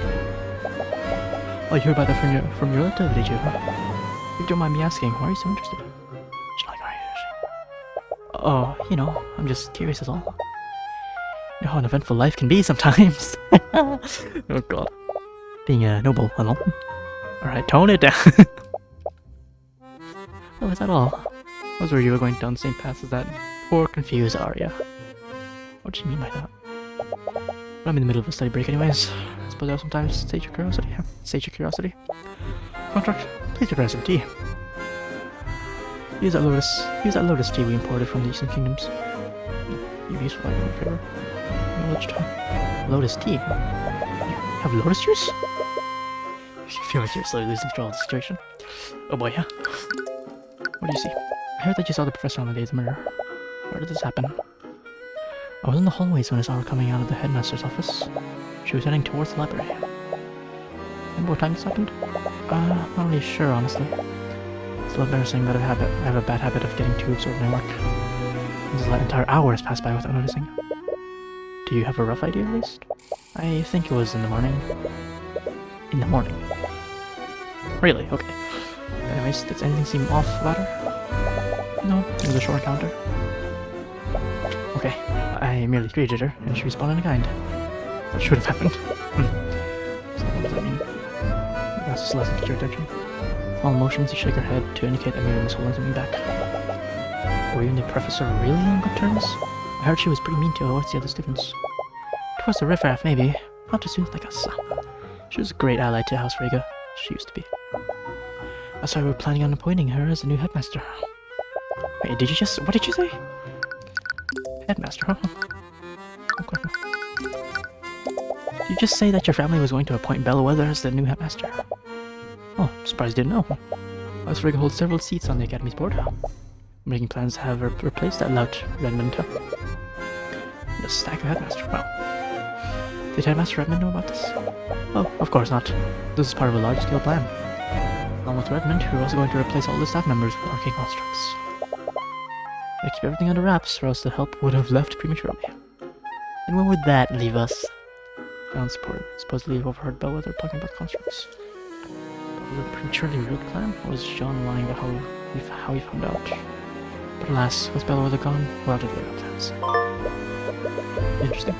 Oh, you heard about that from your relative, did you? If you don't mind me asking, why are you so interested? She's like, are you? Oh, you know, I'm just curious is all. You know how an eventful life can be sometimes. Oh god. Being a noble and all. Alright, tone it down. Oh, is that all? I was worried you were going down the same path as that poor, confused Arya. What did you mean by that? I'm in the middle of a study break anyways. I suppose I'll sometimes stage your curiosity. Contract, please prepare some tea. Use that lotus tea we imported from the Eastern Kingdoms. You'd be useful in my favor. Acknowledged. Lotus tea? You have lotus juice? You feel like you're slowly losing control of the situation. Oh boy, yeah. What do you see? I heard that you saw the professor on the day of the murder. Where did this happen? I was in the hallways when I saw her coming out of the headmaster's office. She was heading towards the library. Remember what time this happened? Not really sure, honestly. It's a little embarrassing, but I have a bad habit of getting too absorbed in my work. This entire hour has passed by without noticing. Do you have a rough idea, at least? I think it was in the morning. In the morning. Really? Okay. Anyways, does anything seem off about her? No, it was a short encounter. Okay, I merely greeted her, and she responded in kind. That should have happened. So what does that mean? You asked Celeste to get your attention. Small motions, you shake her head to indicate that Miriam is holding something back. Were you and the professor really on good terms? I heard she was pretty mean towards the other students. Towards the riffraff, maybe. Not to students like us. She was a great ally to House Frege. She used to be. That's why we were planning on appointing her as the new headmaster. Wait, what did you say? Headmaster, huh? Okay. Did you just say that your family was going to appoint Bellwether as the new headmaster? Oh, I'm surprised you didn't know. House Frege holds several seats on the Academy's board. I'm making plans to have her replace that lout Redmond. The stack of headmaster, wow. Did Headmaster Redmond know about this? Oh, of course not. This is part of a large-scale plan. Along with Redmond, we're also going to replace all the staff members with arcane constructs. I keep everything under wraps, or else the help would have left prematurely. And when would that leave us? Found support. Supposedly overheard Bellwether talking about constructs. Bellwether prematurely revealed the plan? Or was John lying about how he found out? But alas, with Bellwether gone, we're out of the plans. Interesting.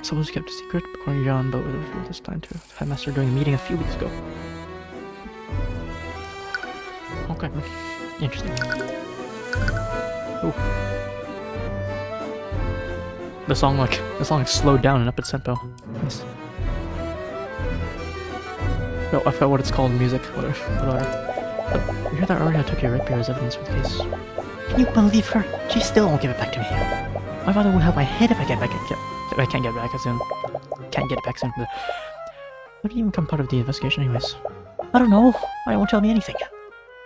Someone's kept a secret, according to John, Bellwether revealed this plan to the headmaster during a meeting a few weeks ago. Okay, interesting. Ooh. The song slowed down and up its tempo. Nice. No, I forgot what it's called in music. Whatever. But you heard that Arya took your rapier as evidence for the case. Can you believe her? She still won't give it back to me. My father would have my head if I can't get it back soon. Can't get it back soon. How did you even become part of the investigation anyways? I don't know. I won't tell me anything.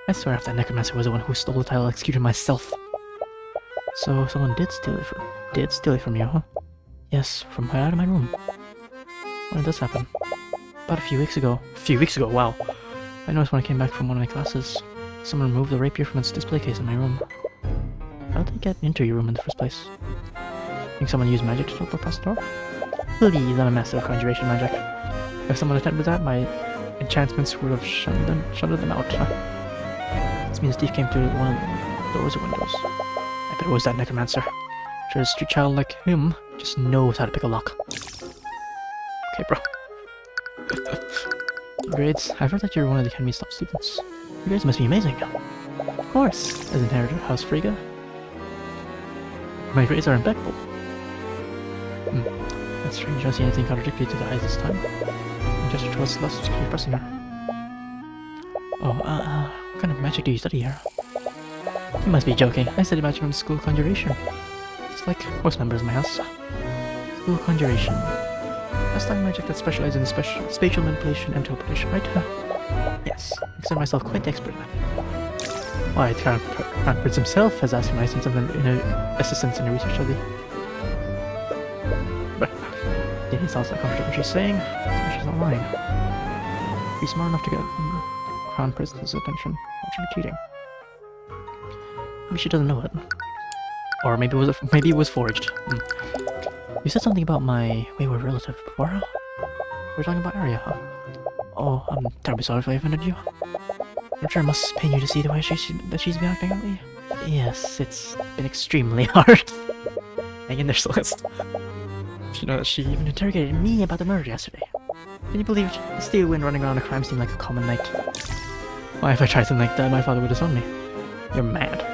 I swear if that necromancer was the one who stole the title, I'll execute him myself. So someone did steal it from you, huh? Yes, from right out of my room. When did this happen? About a few weeks ago. Wow. I noticed when I came back from one of my classes, someone removed the rapier from its display case in my room. How did they get into your room in the first place? Think someone used magic to teleport past the door? Please, I'm a master of conjuration magic. If someone attempted that, my enchantments would have shuttered them out. This means a thief came through one of the doors or windows. I bet it was that necromancer. Sure, a street child like him just knows how to pick a lock. Okay, bro. Grades. I've heard that you're one of the Academy's top students. Your grades must be amazing. Of course, as inheritor of House Frigga. My grades are impeccable. That's strange. I don't see anything contradictory to the eyes this time. I gesture towards Celeste, keep pressing her. Oh, what kind of magic do you study here? You must be joking. I study magic from School of Conjuration. It's like most members of my house. School of Conjuration. I study magic that specializes in spatial manipulation and teleportation, right? Yes, I consider myself quite the expert at it. Why, the Crown Prince himself has asked me my assistance in a research study. But Danny sounds like what she's saying, so she's not lying. Be smart enough to get Crown Prince's attention. Why should be cheating? Maybe she doesn't know it. Or maybe it was forged. You said something about my wayward relative before. We were talking about Arya. Oh, I'm terribly sorry if I offended you. I'm sure it must pain you to see the way she's been acting lately. Yes, it's been extremely hard. Hang in there, Celeste. You know that she even interrogated me about the murder yesterday. Can you believe the steel wind running around a crime scene like a common night? Why, if I tried something like that, my father would disown me. You're mad.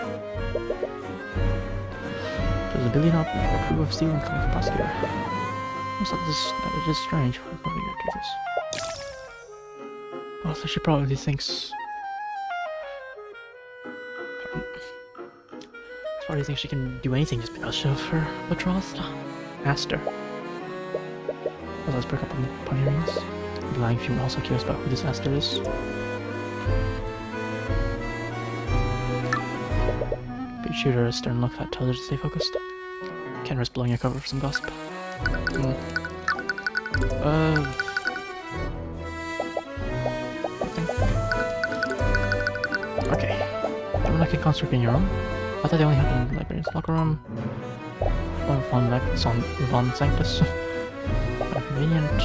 Does a billion not approve of stealing coming from prosecutor? That it is strange. Why would you do this? Oh, so she probably thinks... She probably thinks she can do anything just because of her betrothed. Aster. Let's break up upon hearing this. I'm lying if you were also curious about who this Aster is. But shoot her a stern look that tells her to stay focused. Can't risk blowing your cover for some gossip. Okay. Someone like a construct in your room? I thought they only happened in the librarian's locker room. Von Sanctus. Convenient.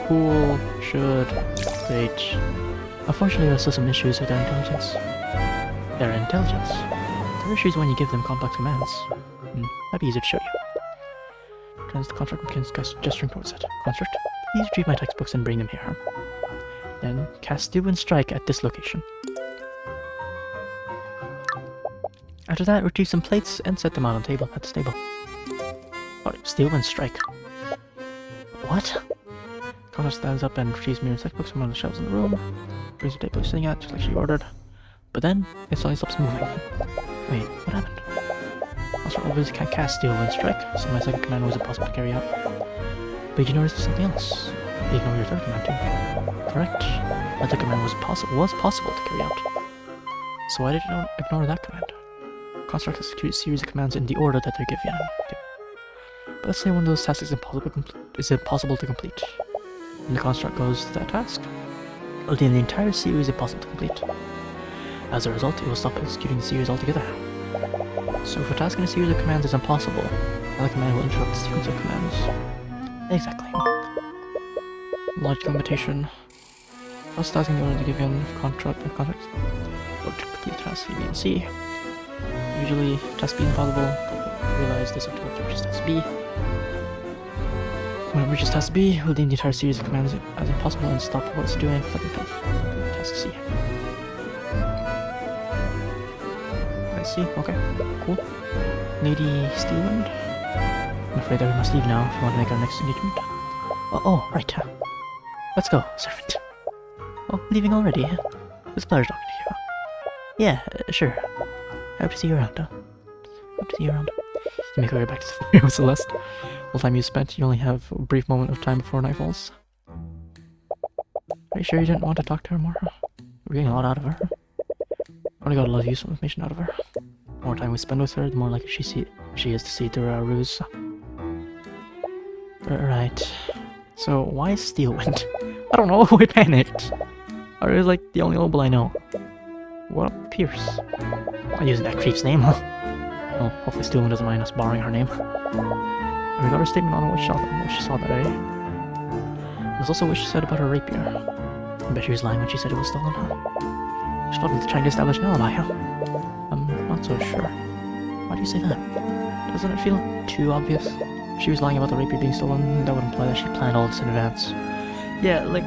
Cool. Should. Great. Unfortunately, there are still some issues with their intelligence. Their intelligence? There are issues when you give them complex commands. That'd be easy to show you. Turns the construct begins gesturing towards it. Construct, please retrieve my textbooks and bring them here. Then cast Steal and Strike at this location. After that, retrieve some plates and set them out on at this table. Alright, Steal and Strike. What? Construct stands up and retrieves Miriam's textbooks from one of the shelves in the room. Brings the table he's sitting at, just like she ordered. But then, it suddenly stops moving. Wait, what happened? Also, obviously can't cast Steal and Strike, so my second command was impossible to carry out. But you noticed something else. You ignore your third command too. Correct. My third command was possible to carry out. So why did you ignore that command? Construct execute a series of commands in the order that they're given. But let's say one of those tasks is impossible to complete. When the construct goes to that task, it will deem the entire series impossible to complete. As a result, it will stop executing the series altogether. So if a task in a series of commands is impossible, another command will interrupt the sequence of commands. Exactly. Logical limitation. First task in the order to give in contract or to complete task A, B, and C. Usually, task B impossible, realize this until it reaches task B. When it reaches task B, it will deem the entire series of commands as impossible and stop what it's doing, let me complete task C. I see, okay, cool. Lady Steelwind. I'm afraid that we must leave now if we want to make our next engagement. Oh, right. Let's go, servant. Oh, leaving already? It's a pleasure talking to you. Yeah, sure. I hope to see you around. Hope to see you around. You make our way back to the fire with Celeste. All the time you spent, you only have a brief moment of time before night falls. Are you sure you didn't want to talk to her more? We're getting a lot out of her. Only got a lot of useful information out of her. The more time we spend with her, the more likely she is to see through our ruse. Right. So, why Steelwind? I don't know, I panicked. Are you like the only noble I know? What up, Pierce? I'm using that creep's name, huh? Well, hopefully Steelwind doesn't mind us borrowing her name. And we got her statement on what she saw that day. There's also what she said about her rapier. I bet she was lying when she said it was stolen. She's probably trying to establish an alibi, huh? I'm not so sure. Why do you say that? Doesn't it feel too obvious? If she was lying about the rapier being stolen, that would imply that she planned all this in advance. Yeah, like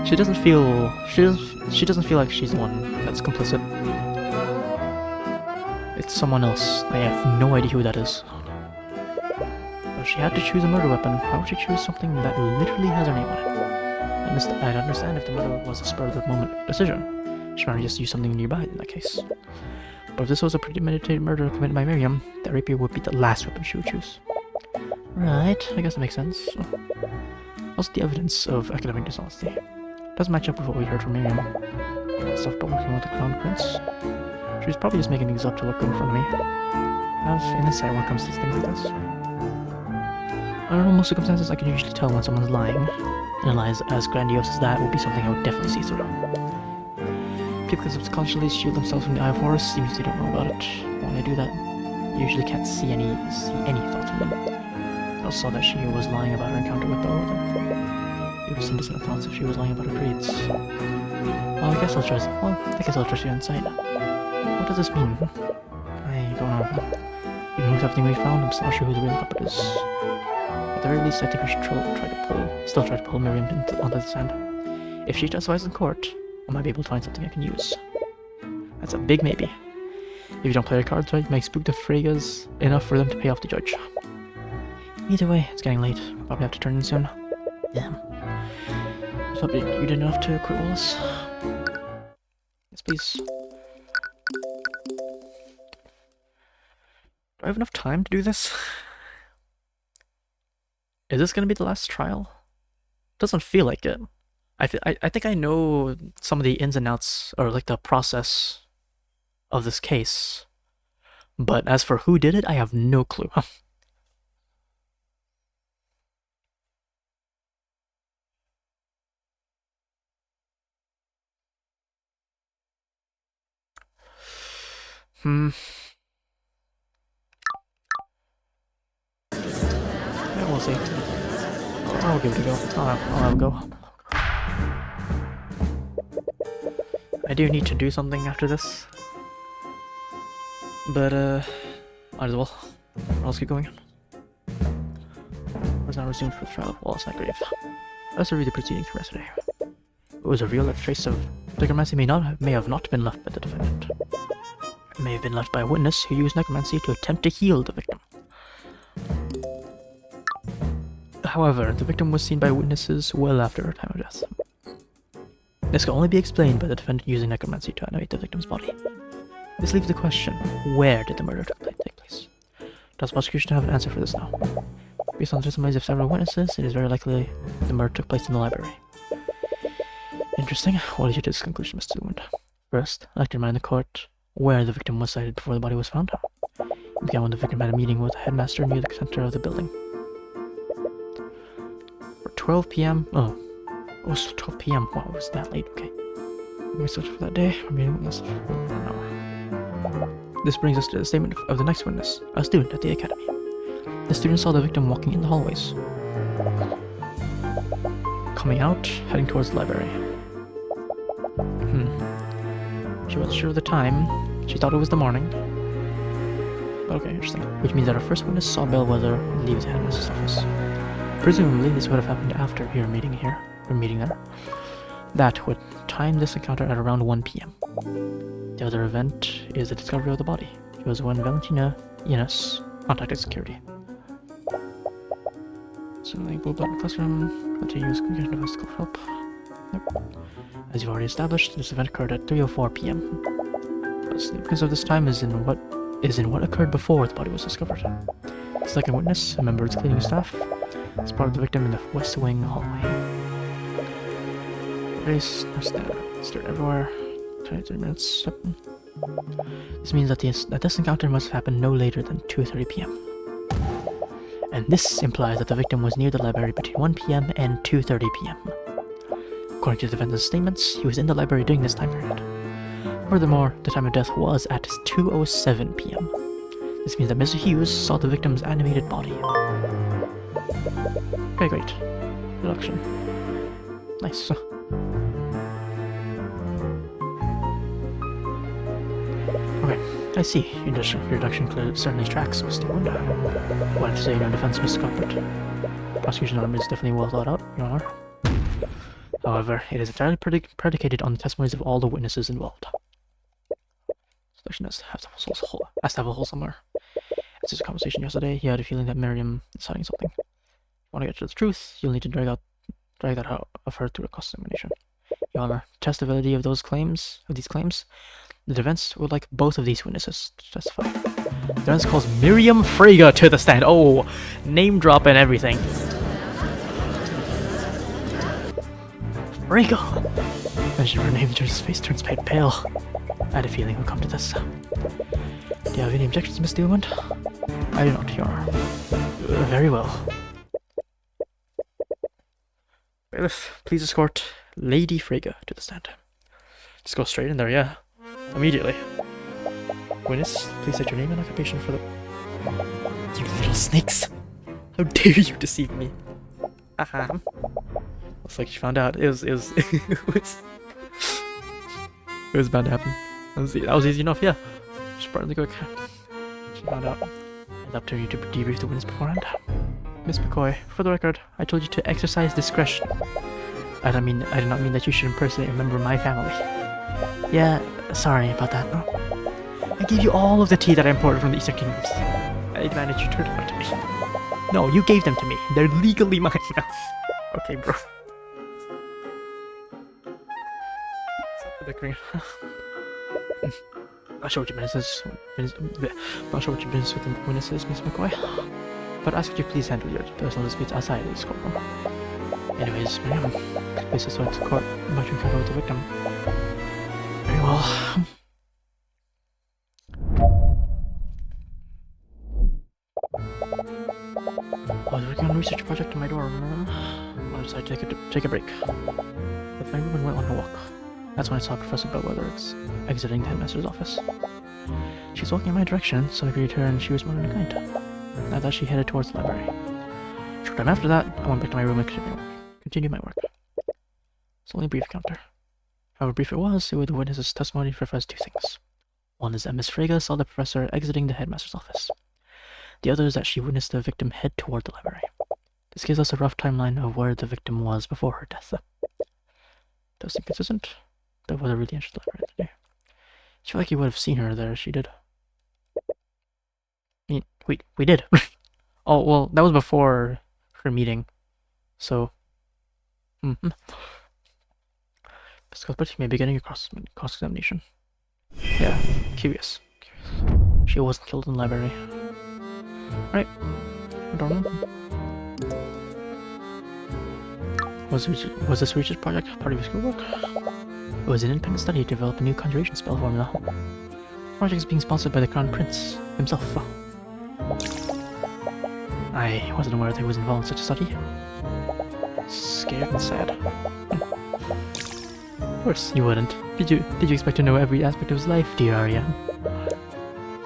she doesn't feel like she's the one that's complicit. It's someone else. I have no idea who that is. But if she had to choose a murder weapon, why would she choose something that literally has her name on it? I'd understand if the murder was a spur-of-the-moment decision. She might just use something nearby in that case. But if this was a premeditated murder committed by Miriam, that rapier would be the last weapon she would choose. Right, I guess that makes sense. What's the evidence of academic dishonesty? Doesn't match up with what we heard from Miriam. Stuff about working with the Crown Prince. She was probably just making things up to look good in front of me. I have an insight when it comes to things like this. Under normal circumstances, I can usually tell when someone's lying. And a lie as grandiose as that would be something I would definitely see through. People can subconsciously shield themselves from the eye of Horus, seems they don't know about it. When they do that, you usually can't see any thoughts from them. I also saw that she was lying about her encounter with Bellwether. People seem to set thoughts if she was lying about her creeds. Well, I guess I'll trust your insight. What does this mean? I don't know. Even with everything we found, I'm still not sure who the real culprit is. At the very least, I think we should still try to pull Miriam onto the sand. If she testifies in court, I might be able to find something I can use. That's a big maybe. If you don't play your cards right, you might spook the Fregas enough for them to pay off the judge. Either way, it's getting late. I'll probably have to turn in soon. Damn. I thought you did enough to quit Wallace. Yes, please. Do I have enough time to do this? Is this gonna be the last trial? Doesn't feel like it. I think I know some of the ins and outs, or like the process of this case. But as for who did it, I have no clue. Yeah, we'll see. I'll give it a go. I'll have a go. I do need to do something after this. But, might as well. Or else keep going. Was now resumed for the trial of Wallace Nightgrave. Let's review the proceedings from yesterday. It was revealed that a trace of necromancy may have not been left by the defendant. It may have been left by a witness who used necromancy to attempt to heal the victim. However, the victim was seen by witnesses well after her time of death. This can only be explained by the defendant using necromancy to animate the victim's body. This leaves the question, where did the murder take place? Does the prosecution have an answer for this now? Based on the testimonies of several witnesses, it is very likely the murder took place in the library. Interesting. What did you do to this conclusion, Mr. Wound? First, I'd like to remind the court where the victim was sighted before the body was found. It began when the victim had a meeting with the headmaster near the center of the building. For 12 p.m. Oh, it was 12 p.m. Wow, it was that late. Okay. Research for that day. This brings us to the statement of the next witness, a student at the academy. The student saw the victim walking in the hallways, coming out, heading towards the library. She wasn't sure of the time. She thought it was the morning. But okay, interesting. Which means that our first witness saw Bellwether leave the headmaster's office. Presumably, this would have happened after her meeting there. That would time this encounter at around 1 p.m. The other event is the discovery of the body. It was when Valentina Ines contacted security. Suddenly, blue button classroom. Continuous communication device to call for help. Yep. As you've already established, this event occurred at 3:04 p.m. The significance of this time is in what occurred before the body was discovered. The second witness, a member of its cleaning staff, spotted the victim in the West Wing hallway. Race, stirred everywhere. 23 minutes. Yep. This means that this encounter must have happened no later than 2:30 p.m. And this implies that the victim was near the library between 1 p.m. and 2:30 p.m. According to the defendant's statements, he was in the library during this time period. Furthermore, the time of death was at 2:07 p.m. This means that Mr. Hughes saw the victim's animated body. Okay, great. Reduction. Nice. Okay, I see. Your deduction certainly tracks, Mr. Wonder. What to say in your defense, Mr. Cuthbert? The prosecution arm is definitely well thought out, Your Honor. However, it is entirely predicated on the testimonies of all the witnesses involved. Selection has to have a hole somewhere. After this conversation yesterday, he had a feeling that Miriam is hiding something. If you want to get to the truth, you'll need to drag that out of her through a cross-examination. Your Honor, test the validity of these claims. The defense would like both of these witnesses to testify. The defense calls Miriam Frege to the stand. Oh, name drop and everything. Frege! Mention her name, his face turns quite pale. I had a feeling it would come to this. Do you have any objections, Miss Steelman? I do not, Your Honor. Very well. Bailiff, please escort Lady Frege to the stand. Just go straight in there, yeah. Immediately. Witness, please state your name and occupation for the... You little snakes! How dare you deceive me! Haha. Looks like she found out. It was bound to happen. That was easy enough, yeah. Surprisingly quick. She found out. It's up to you to debrief the witness beforehand. Miss McCoy, for the record, I told you to exercise discretion. I did not mean that you should impersonate a member of my family. Yeah, sorry about that. I gave you all of the tea that I imported from the Eastern Kingdoms. I demand that you turn them to me. No, you gave them to me. They're legally mine now. Okay, bro. Stop the bickering. Not sure what your business with the witnesses, Miss McCoy. But ask that you please handle your personal disputes outside of this courtroom. Anyways, Miriam, please escort to court about your encounter with the victim. Very well. I was working on a research project in my dorm room. I decided to take a break. With my room and went on a walk. That's when I saw Professor Bellwether exiting the headmaster's office. She was walking in my direction, so I greeted her and she was more than kind. I thought she headed towards the library. Short time after that, I went back to my room and continued my work. It's only a brief encounter. However brief it was, the witness's testimony refers to two things. One is that Miss Frege saw the professor exiting the headmaster's office. The other is that she witnessed the victim head toward the library. This gives us a rough timeline of where the victim was before her death. Does seem consistent, but whether really entered the library today. I feel like you would have seen her there. She did. I mean, we did. Oh, well, that was before her meeting. So, Mr. Cuthbert, you may begin your cross-examination. Yeah, curious. She wasn't killed in the library. Right. Dorm. Was this research project part of your schoolwork? It was an independent study to develop a new conjuration spell formula. The project is being sponsored by the Crown Prince himself. I wasn't aware that he was involved in such a study. Scared and sad. Of course you wouldn't. Did you expect to know every aspect of his life, dear Arya?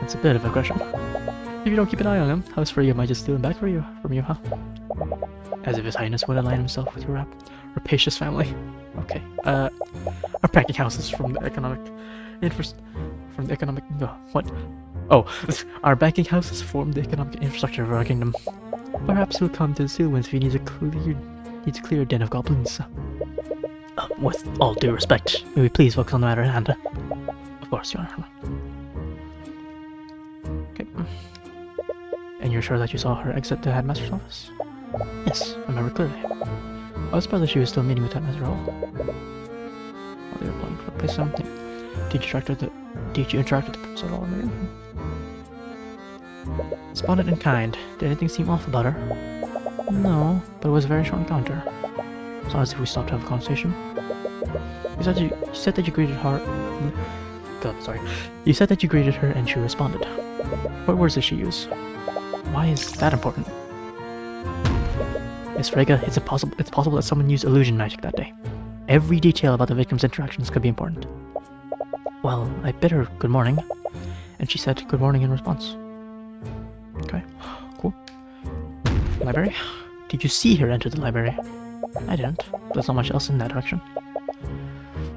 That's a bit of aggression. If you don't keep an eye on him, House Frege might just steal him back from you, huh? As if His Highness would align himself with your rapacious family. Okay. Our banking houses from the economic what? Oh, our banking houses form the economic infrastructure of our kingdom. Perhaps he'll come to the Sealwinds if he needs a clear den of goblins. With all due respect, may we please focus on the matter at hand? Of course, Your Honor. Okay. And you're sure that you saw her exit the headmaster's office? Yes, I remember clearly. I was surprised that she was still meeting with that Messerol. While they were going to replace something. Did you interact with the professor at all in the room? Spotted and kind. Did anything seem off about her? No, but it was a very short encounter. It's not as if we stopped to have a conversation. You said that you greeted her. God, sorry. You said that you greeted her and she responded. What words did she use? Why is that important? Miss Frege, it's possible that someone used illusion magic that day. Every detail about the victim's interactions could be important. Well, I bid her good morning, and she said good morning in response. Okay, cool. Library? Did you see her enter the library? I didn't. There's not much else in that direction.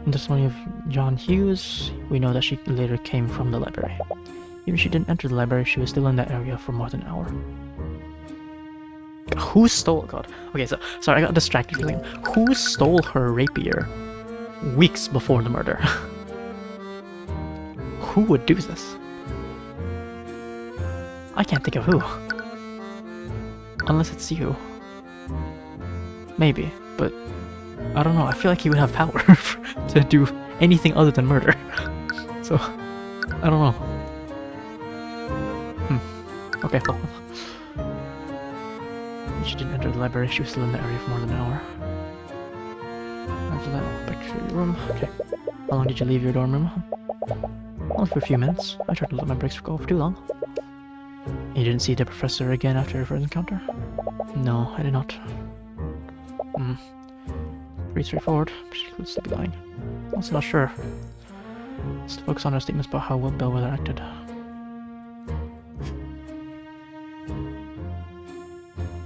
In the testimony of John Hughes, we know that she later came from the library. Even if she didn't enter the library, she was still in that area for more than an hour. Who stole... God. Okay, so... Sorry, I got distracted. Who stole her rapier weeks before the murder? Who would do this? I can't think of who. Unless it's you. Maybe, but... I don't know, I feel like he would have power to do anything other than murder. So... I don't know. Okay, well... She didn't enter the library, she was still in the area for more than an hour. After that, back to your room. Okay. How long did you leave your dorm room? Only for a few minutes. I tried to let my breaks go for too long. You didn't see the professor again after your first encounter? No, I did not. Pretty straightforward. She could still be lying. Also not sure. Let's focus on her statements about how well Bellwether acted. I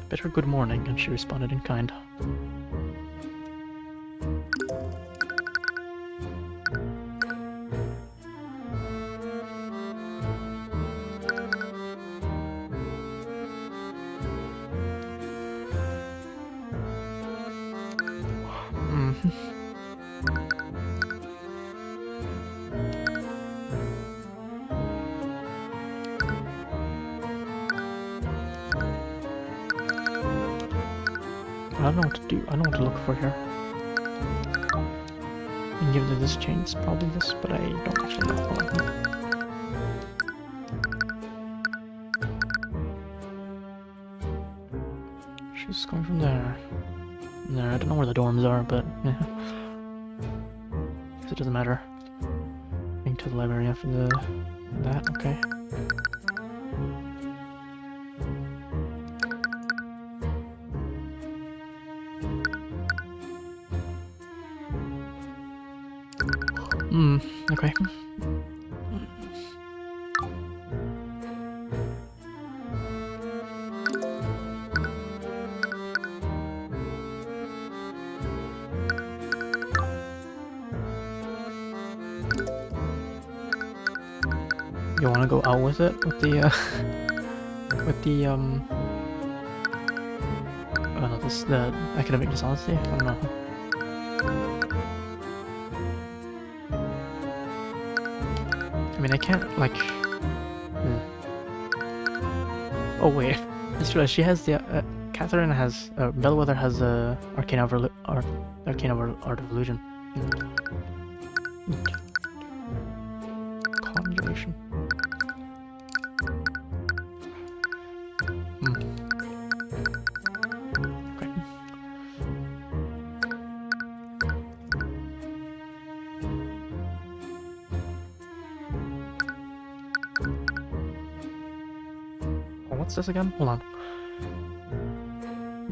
bid her good morning, and she responded in kind. I don't know what to do. I don't know what to look for here. And given that this chain is probably this, but I don't actually know. Hold on. She's going from there. There, I don't know where the dorms are, but yeah. Guess it doesn't matter. Going to the library after that, okay. Okay. You wanna go out with it? With the, oh no, the academic dishonesty? I don't know. I mean, I can't, like... Oh, wait. It's true, she has the... Catherine has... Bellwether has Arcane Art of Illusion. Conjuration. Okay. What's this again? Hold on.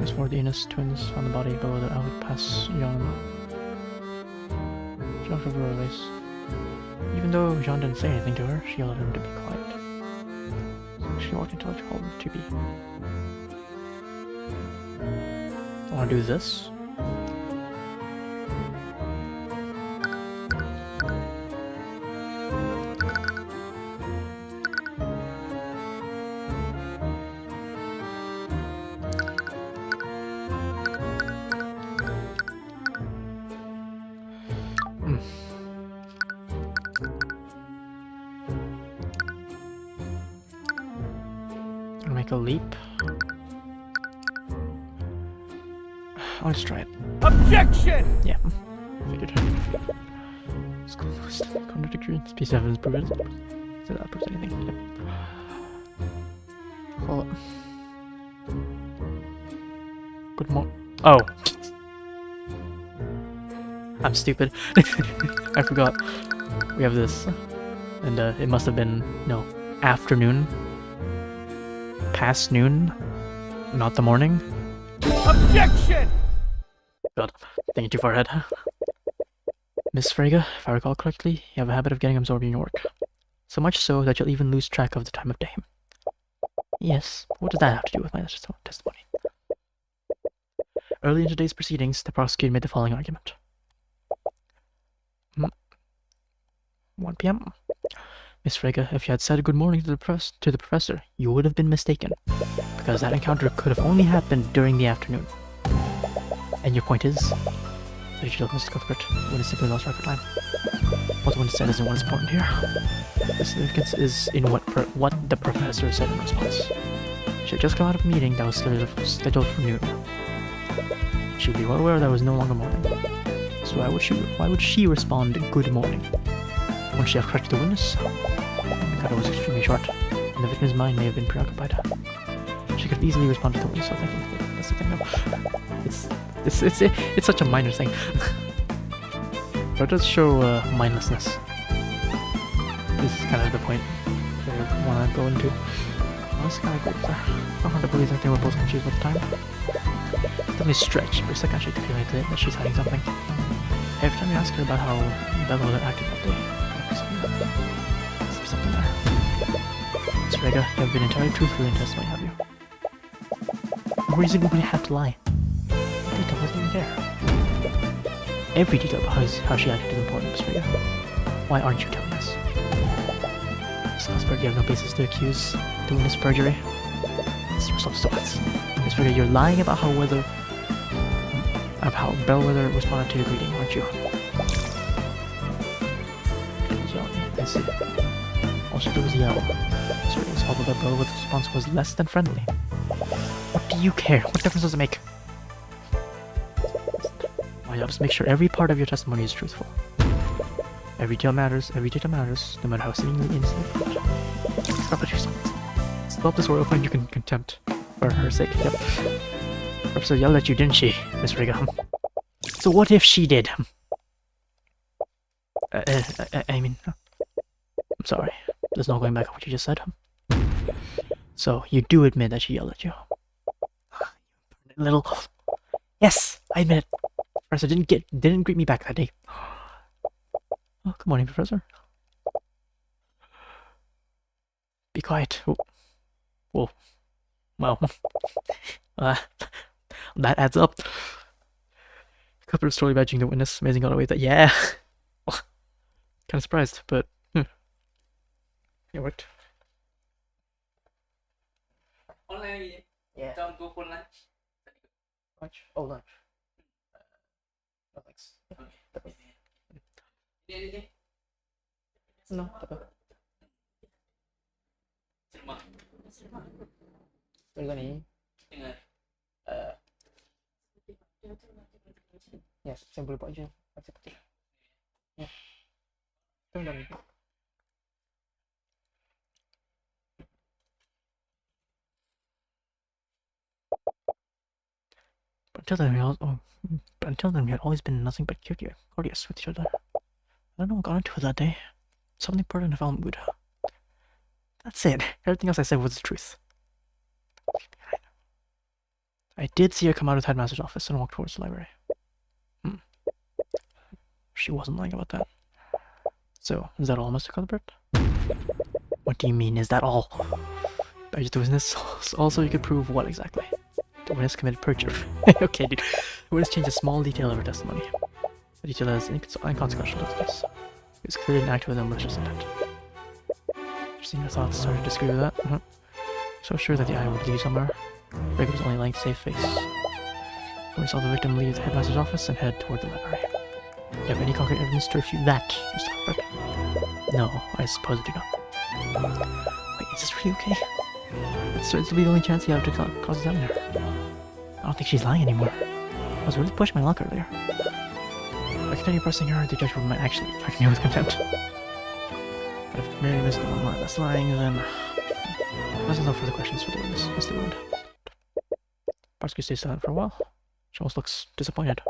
As for the Innes twins found the body below the alley past Jean. She knocked over her lace. Even though Jean didn't say anything to her, she yelled at him to be quiet. So she walked into the hall to be. I wanna do this. Make a leap. I'll just try it. Objection! Yeah. Figured. School was contradictory. This piece of evidence proves it. So that proves anything. Yep. Well, good morning. Oh. I'm stupid. I forgot. We have this. And it must have been, no, afternoon. Past noon. Not the morning. Objection! God, thinking too far ahead. Miss Frege, if I recall correctly, you have a habit of getting absorbed in your work. So much so that you'll even lose track of the time of day. Yes, what does that have to do with my testimony? Early in today's proceedings, the prosecutor made the following argument. 1 p.m. Miss Frege, if you had said good morning to the professor, you would have been mistaken, because that encounter could have only happened during the afternoon. And your point is? That you Mr. Cuthbert, when it's simply lost track of time. What the one said isn't what is important here. The significance is in what the professor said in response. She had just come out of a meeting that was scheduled for noon. She would be well aware that it was no longer morning. So why would she respond good morning? Wouldn't she have corrected the witness? The encounter was extremely short, and the victim's mind may have been preoccupied. She could have easily responded to the witness, so thinking that's the thing though. It's such a minor thing. But it does show mindlessness. This is kind of the point that I want to go into. Well, this kind of great. It's hard to believe that they were both confused at the time. It's definitely stretched, but it's like actually to feel like that she's hiding something. Every time you ask her about how Bella would have acted that day, there's something there. Miss Frege, you have been entirely truthful in testimony, have you? No reason we have to lie. Detail doesn't even care. Every detail about how she acted is important, Miss Frege. Why aren't you telling us? Miss Cuthbert, you have no basis to accuse the witness of perjury. It's your thoughts. Miss Frege, you're lying about how Bellwether responded to your greeting, aren't you? I see. All she did was yell. So it was although that Bellwether's response was less than friendly. What do you care? What difference does it make? My job is to make sure every part of your testimony is truthful. Every detail matters, no matter how seemingly innocent it is. Stop it yourself. Stop this or I'll find you in contempt. For her sake, yep. Professor yelled at you, didn't she, Miss Frege? So what if she did? I mean, I'm sorry. There's no going back on what you just said. So you do admit that she yelled at you? Little. Yes, I admit it. Professor didn't greet me back that day. Oh, good morning, Professor. Be quiet. Oh. Whoa. Well, that adds up. Cuthbert was totally badging the witness. Amazing all the way that, yeah. Kind of surprised, but it worked. Online, Yeah. don't go for lunch. Lunch? Oh, lunch. No thanks. Anything? No, apa? Serma. Tunggu nih. Dengar. Ya, saya boleh buat aja. Ya. Tunggu nih. Until then, we had always been nothing but courteous with each other. I don't know what got into it that day. Something important I found good. That's it. Everything else I said was the truth. I did see her come out of the headmaster's office and walk towards the library. She wasn't lying about that. So, is that all, Mr. Cuthbert? What do you mean, is that all? I just doing this also you could prove what exactly? The witness committed perjury. Okay, dude. The witness changed a small detail of her testimony. The detail is inconsequential to the case. It was clearly an act with a malicious intent. Interesting, your thoughts started to disagree with that. So sure that the eye would lead you somewhere. Frege was only lying to save face. When we saw the victim leave the headmaster's office and head toward the library. Do you have any concrete evidence to refute that, Mr. Cuthbert? No, I suppose I do not. Wait, is this really okay? It's the only chance you have to cause examiner. I don't think she's lying anymore. was really pushing my luck earlier. If I continue pressing her, the judgment might actually strike me with contempt. But if Miriam is the one more or less lying, then... There's no further questions for the witness. Mr. Wound. Barsky stays silent for a while. She almost looks disappointed.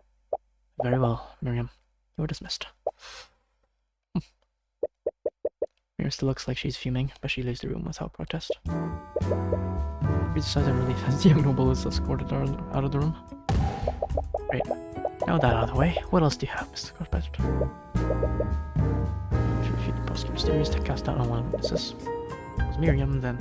Very well, Miriam. You are dismissed. Miriam still looks like she's fuming, but she leaves the room without protest. Breathes a sigh of relief as the young noble is escorted out of the room. Great. Now that out of the way, what else do you have, Mr. Cuthbert? She refute the prosecutor's theories to cast doubt on one of the witnesses. If it was Miriam, then...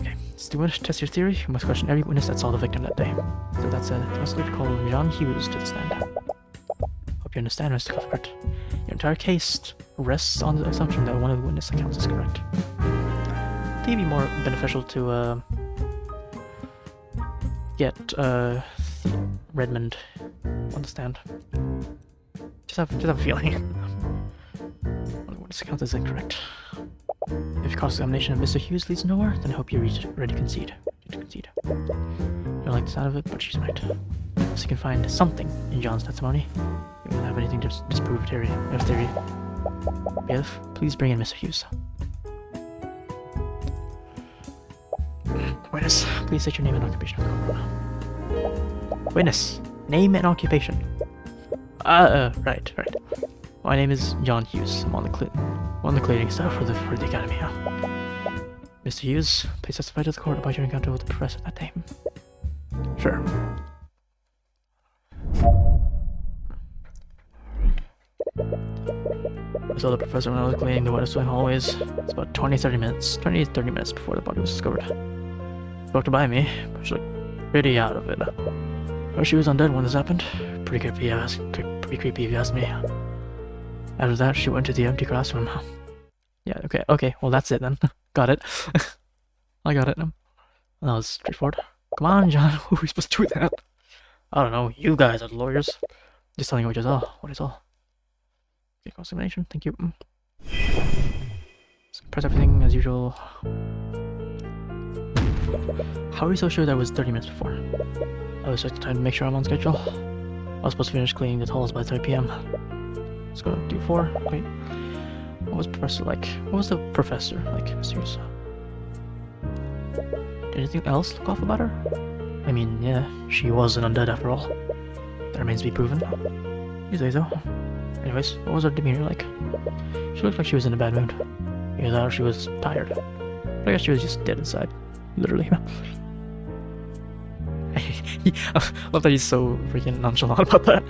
Okay, Stewart, test your theory. You must question every witness that saw the victim that day. So that said, I must call John Hughes to the stand. Hope you understand, Mr. Cuthbert. Your entire case rests on the assumption that one of the witness accounts is correct. I think it'd be more beneficial to get Redmond on the stand. Just have a feeling. One of the witness accounts is incorrect. If cross-examination of Mr. Hughes leads nowhere, then I hope you're ready to concede. You don't like the sound of it, but she's right. Unless you can find something in John's testimony, you won't have anything to disprove a theory. Yes, please bring in Mr. Hughes. Witness, please state your name and occupation. Witness, name and occupation. Right. My name is John Hughes. I'm on the cleaning staff for the academy. Mr. Hughes, please testify to the court about your encounter with the professor that day. Sure. I saw the professor when I was cleaning the witness hallways. It's about 20-30 minutes before the body was discovered. She walked by me, but she looked pretty out of it. Or she was undead when this happened. Pretty creepy if you ask me. After that, she went to the empty classroom. Yeah, okay, well that's it then. Got it. I got it. That was straightforward. Come on, John, who are we supposed to do that? I don't know, you guys are the lawyers. Just telling you what is all. Okay, cross-examination, thank you. Press everything as usual. How are you so sure that was 30 minutes before? I was just the time to make sure I'm on schedule. I was supposed to finish cleaning the halls by 3 p.m. Let's go do 4. Wait. What was the professor like? Mr. Hughes? Did anything else look off about her? I mean, yeah, she was an undead after all. That remains to be proven. You say so. Anyways, what was her demeanor like? She looked like she was in a bad mood. Either that or she was tired. But I guess she was just dead inside. Literally. I love that he's so freaking nonchalant about that.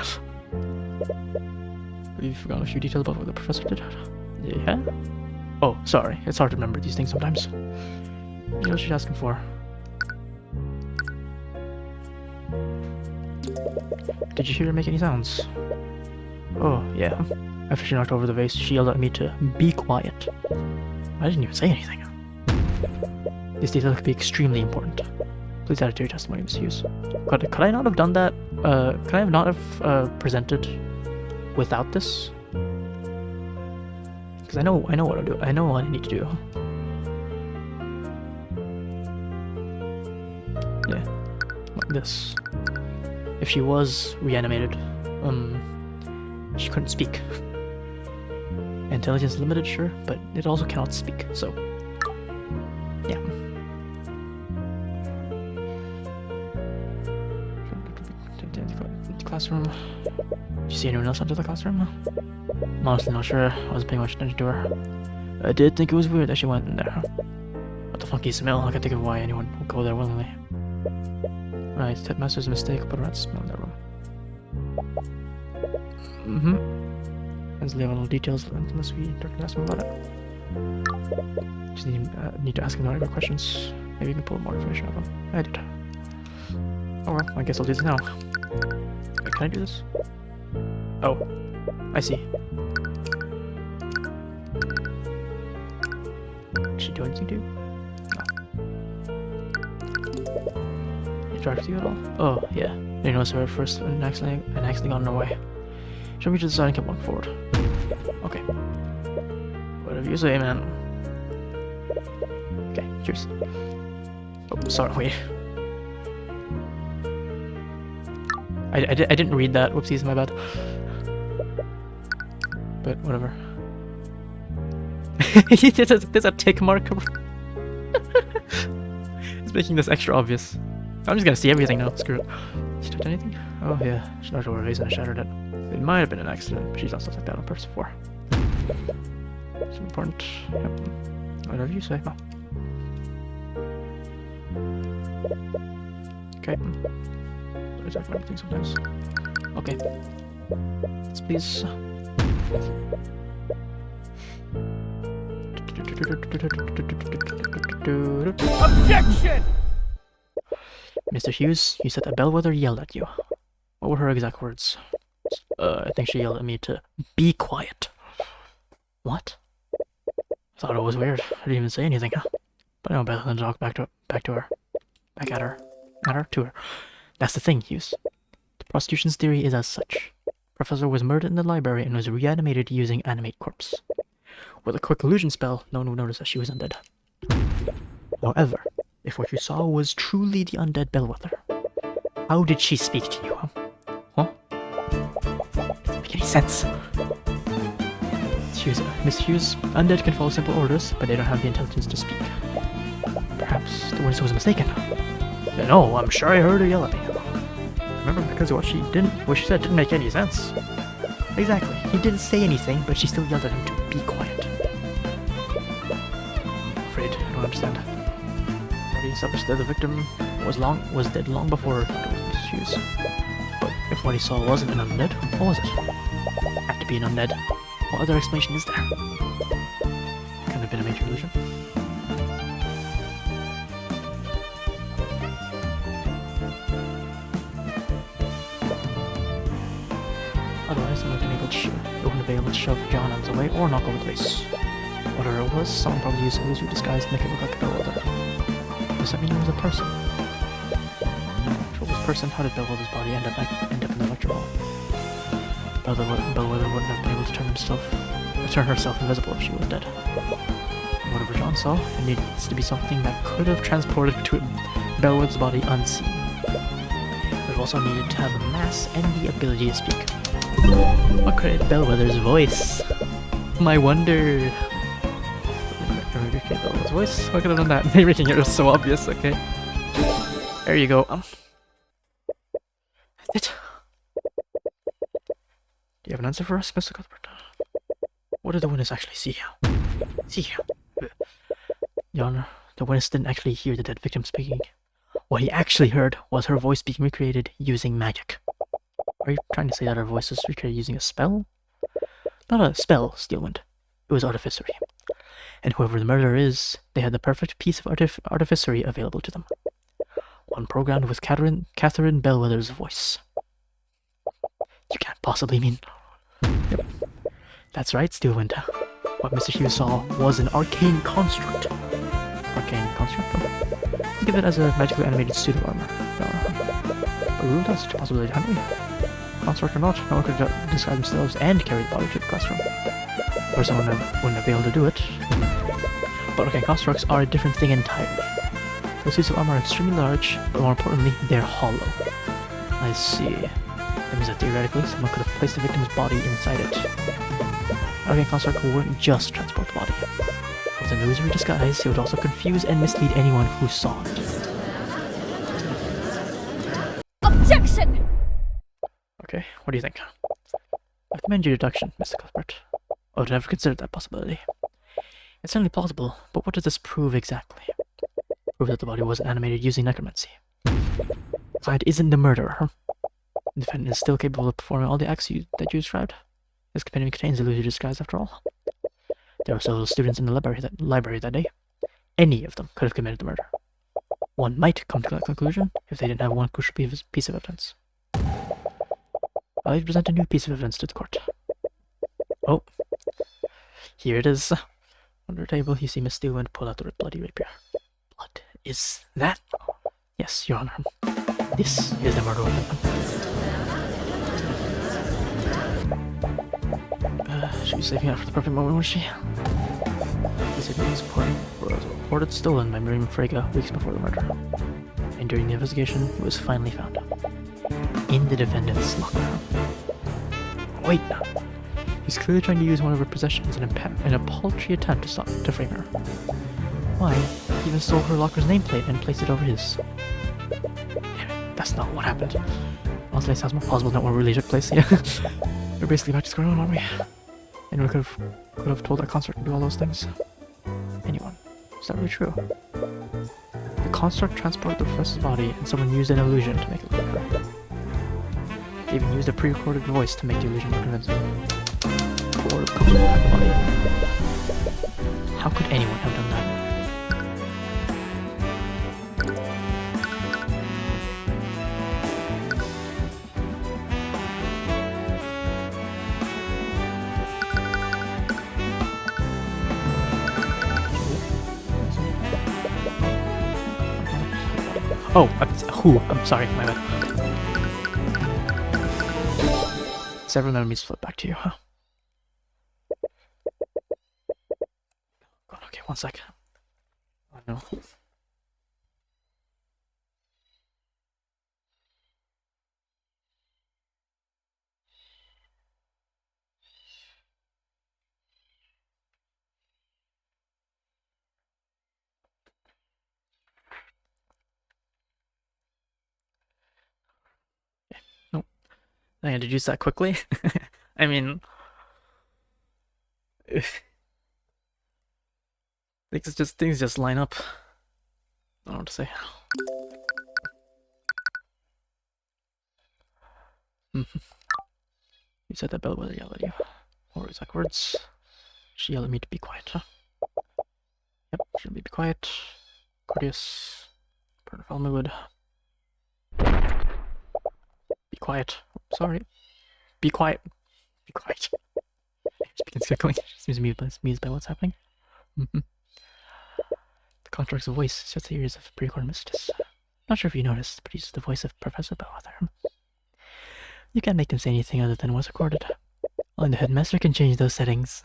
We've forgotten a few details about what the professor did. Yeah? Oh, sorry. It's hard to remember these things sometimes. You know what she's asking for? Did you hear her make any sounds? Oh, yeah. After she knocked over the vase, she yelled at me to be quiet. I didn't even say anything. This detail could be extremely important. Please add it to your testimony, Mr. Hughes. Could I not have done that? Could I not have presented without this? Because I know what I'll do. I know what I need to do. Yeah, like this. If she was reanimated, she couldn't speak. Intelligence limited, sure, but it also cannot speak. So, yeah. Classroom. Did you see anyone else enter the classroom? I'm honestly not sure. I wasn't paying much attention to her. I did think it was weird that she went in there. What the funky smell? I can't think of why anyone would go there willingly. Right, headmaster's mistake, but rats smell in that room. Let's leave a little details unless we don't ask him about it. Just need to ask him the right questions. Maybe you can pull more information out of him. I did. Oh well, I guess I'll do this now. Wait, can I do this? Oh, I see. Did she do anything to you? No. Did drive to you at all? Oh, yeah. Didn't notice her at first and accidentally got in her way. Should we just decide and keep walking forward? Okay. Whatever you say, man. Okay, cheers. Oh, sorry, wait. I didn't read that. Whoopsies, my bad. But whatever. There's a tick mark. It's making this extra obvious. I'm just gonna see everything now. Screw it. She touched anything? Oh yeah, she knocked over her vase and I shattered it. It might have been an accident, but she's done stuff like that on purpose before. It's important. Yep. Whatever you say, Mom. Okay. I talk about things sometimes. Okay. Let's please. Objection! Mr. Hughes, you said that Bellwether yelled at you. What were her exact words? I think she yelled at me to be quiet. What? I thought it was weird. I didn't even say anything, huh? But I know better than to talk back to her. To her. That's the thing, Hughes. The prosecution's theory is as such. Professor was murdered in the library and was reanimated using animate corpse. With a quick illusion spell, no one would notice that she was undead. However, if what you saw was truly the undead Bellwether, how did she speak to you, huh? Doesn't make any sense. Miss Hughes, undead can follow simple orders, but they don't have the intelligence to speak. Perhaps the witness was mistaken. No, I'm sure I heard her yell at me. Remember, because what she said didn't make any sense. Exactly. He didn't say anything, but she still yelled at him to be quiet. I'm afraid I don't understand. Already established that the victim was dead long before Mrs. Hughes. But if what he saw wasn't an undead, what was it? Had to be an undead. What other explanation is there? Couldn't have been a major illusion. Otherwise, it wouldn't be able to shove John Adams away or knock over the base. Whatever it was, someone probably used illusory disguise to make it look like a Bellwether. Does that mean it was a person? If it was a person, how did Bellwether's body end up in the lecture hall? Bellwether wouldn't have been able to turn herself invisible if she was dead. And whatever John saw, it needs to be something that could have transported to Bellwether's body unseen. But it also needed to have the mass and the ability to speak. What created Bellwether's voice? My wonder. Bellwether's voice? What could have done that? Making it was so obvious. Okay. There you go. That's it. Do you have an answer for us, Mr. Cuthbert? What did the witness actually see? Your Honor, the witness didn't actually hear the dead victim speaking. What he actually heard was her voice being recreated using magic. Are you trying to say that her voice was recreated using a spell? Not a spell, Steelwind. It was artificery. And whoever the murderer is, they had the perfect piece of artificery available to them. One programmed with Catherine Bellwether's voice. You can't possibly mean... Yep. That's right, Steelwind. What Mr. Hughes saw was an arcane construct. Arcane construct? Think of it as a magically animated suit of armor. But we ruled out such a possibility, hadn't we? Construct or not, no one could disguise themselves and carry the body to the classroom. Or someone wouldn't be able to do it. But arcane constructs are a different thing entirely. The suits of armor are extremely large, but more importantly, they're hollow. I see. That means that theoretically, someone could have placed the victim's body inside it. Arcane construct wouldn't just transport the body. With an illusory disguise, it would also confuse and mislead anyone who saw it. Objection! Okay, what do you think? I commend your deduction, Mr. Cuthbert. I would never considered that possibility. It's certainly plausible, but what does this prove exactly? Prove that the body wasn't animated using necromancy. Clyde isn't the murderer. The defendant is still capable of performing all the acts that you described. This compendium contains illusory disguise after all. There were several students in the library that day. Any of them could have committed the murder. One might come to that conclusion if they didn't have one crucial piece of evidence. I present a new piece of evidence to the court. Oh, here it is. Under the table, you see Miss Steelwind pull out the bloody rapier. Blood. Is that? Yes, Your Honor. This is the murder weapon. She was saving it for the perfect moment, was she? This evening was reported stolen by Miriam Frege weeks before the murder. And during the investigation, it was finally found. in the defendant's locker room. Wait, he's clearly trying to use one of her possessions in a paltry attempt to frame her. Why, he even stole her locker's nameplate and placed it over his. That's not what happened. Honestly, it sounds more plausible than what really took place. Yeah, we're basically back to square one, aren't we? Anyone could have told that construct to do all those things. Anyone? Is that really true? The construct transported the professor's body, and someone used an illusion to make it look right. They even used a pre-recorded voice to make the illusion more convincing. Or the construct had the body. How could anyone have done that? Oh, I'm sorry, my bad. Several enemies flip back to you, huh? God, okay, 1 sec. Oh no. Nope. I had to use that quickly. I mean, things just line up. I don't know what to say. You said that Bellwether yelled at you. What were exact words? She yelled at me to be quiet, huh? Yep, should be quiet. Courteous. Burn follow my wood. Be quiet. Sorry. Be quiet. Be quiet. Speaking quickly. She seems amused by what's happening. The contract's voice sets the ears of pre-recorded messages. Not sure if you noticed, but he uses the voice of Professor Bellwether. You can't make him say anything other than what's recorded. Only the headmaster can change those settings.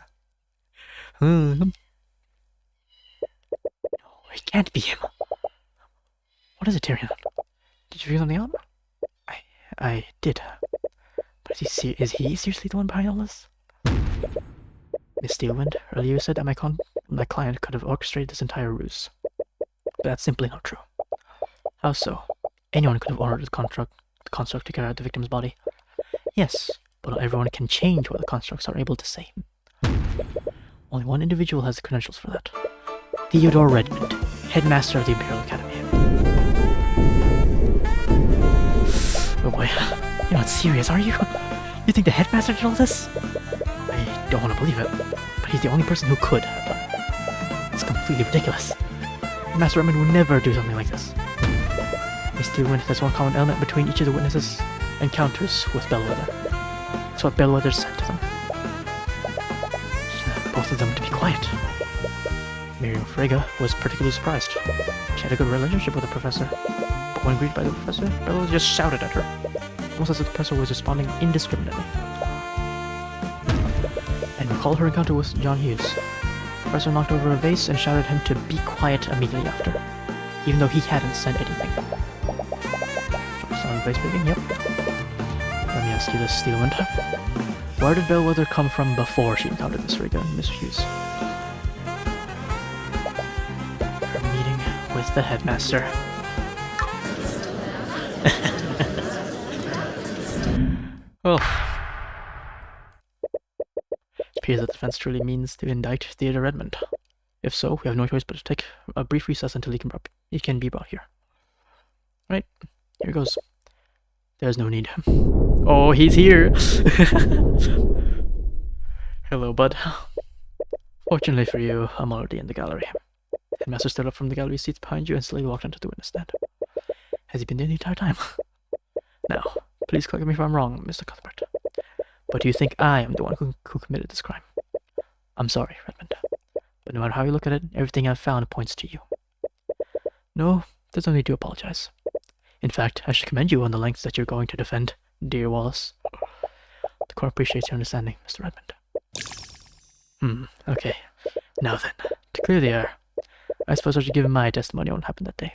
No, it can't be him. What is it, Tyrion? Did you figure something out? I did. But is he seriously the one behind all this? Miss Steelwind earlier said that my client could have orchestrated this entire ruse. But that's simply not true. How so? Anyone could have ordered the construct to carry out the victim's body. Yes, but not everyone can change what the constructs are able to say. Only one individual has the credentials for that. Theodore Redmond, headmaster of the Imperial Academy. Oh boy, you're not serious, are you? You think the headmaster did all this? I don't want to believe it, but he's the only person who could have done it. It's completely ridiculous. Master Redmond would never do something like this. Miss Steelwind, there's one common element between each of the witnesses' encounters with Bellwether. It's what Bellwether said to them. Both of them to be quiet. Miriam Frege was particularly surprised. She had a good relationship with the professor, but when greeted by the professor, Bellwether just shouted at her, almost as if the professor was responding indiscriminately. And recall her encounter with John Hughes. The professor knocked over a vase and shouted at him to be quiet immediately after, even though he hadn't said anything. Sound vase breaking? Yep. Let me ask you this, Steelwind. Where did Bellwether come from before she encountered Miss Frege and Miss Hughes? Her meeting with the headmaster. Well, it appears that the defense truly means to indict Theodore Redmond. If so, we have no choice but to take a brief recess until he can be brought here. Right, here goes. There's no need. Oh, he's here! Hello, bud. Fortunately for you, I'm already in the gallery. Headmaster stood up from the gallery seats behind you and slowly walked onto the witness stand. Has he been there the entire time? Now, please correct me if I'm wrong, Mr. Cuthbert. But do you think I am the one who committed this crime? I'm sorry, Redmond. But no matter how you look at it, everything I've found points to you. No, there's no need to apologize. In fact, I should commend you on the lengths that you're going to defend, dear Wallace. The court appreciates your understanding, Mr. Redmond. Okay. Now then, to clear the air, I suppose I should give my testimony on what happened that day.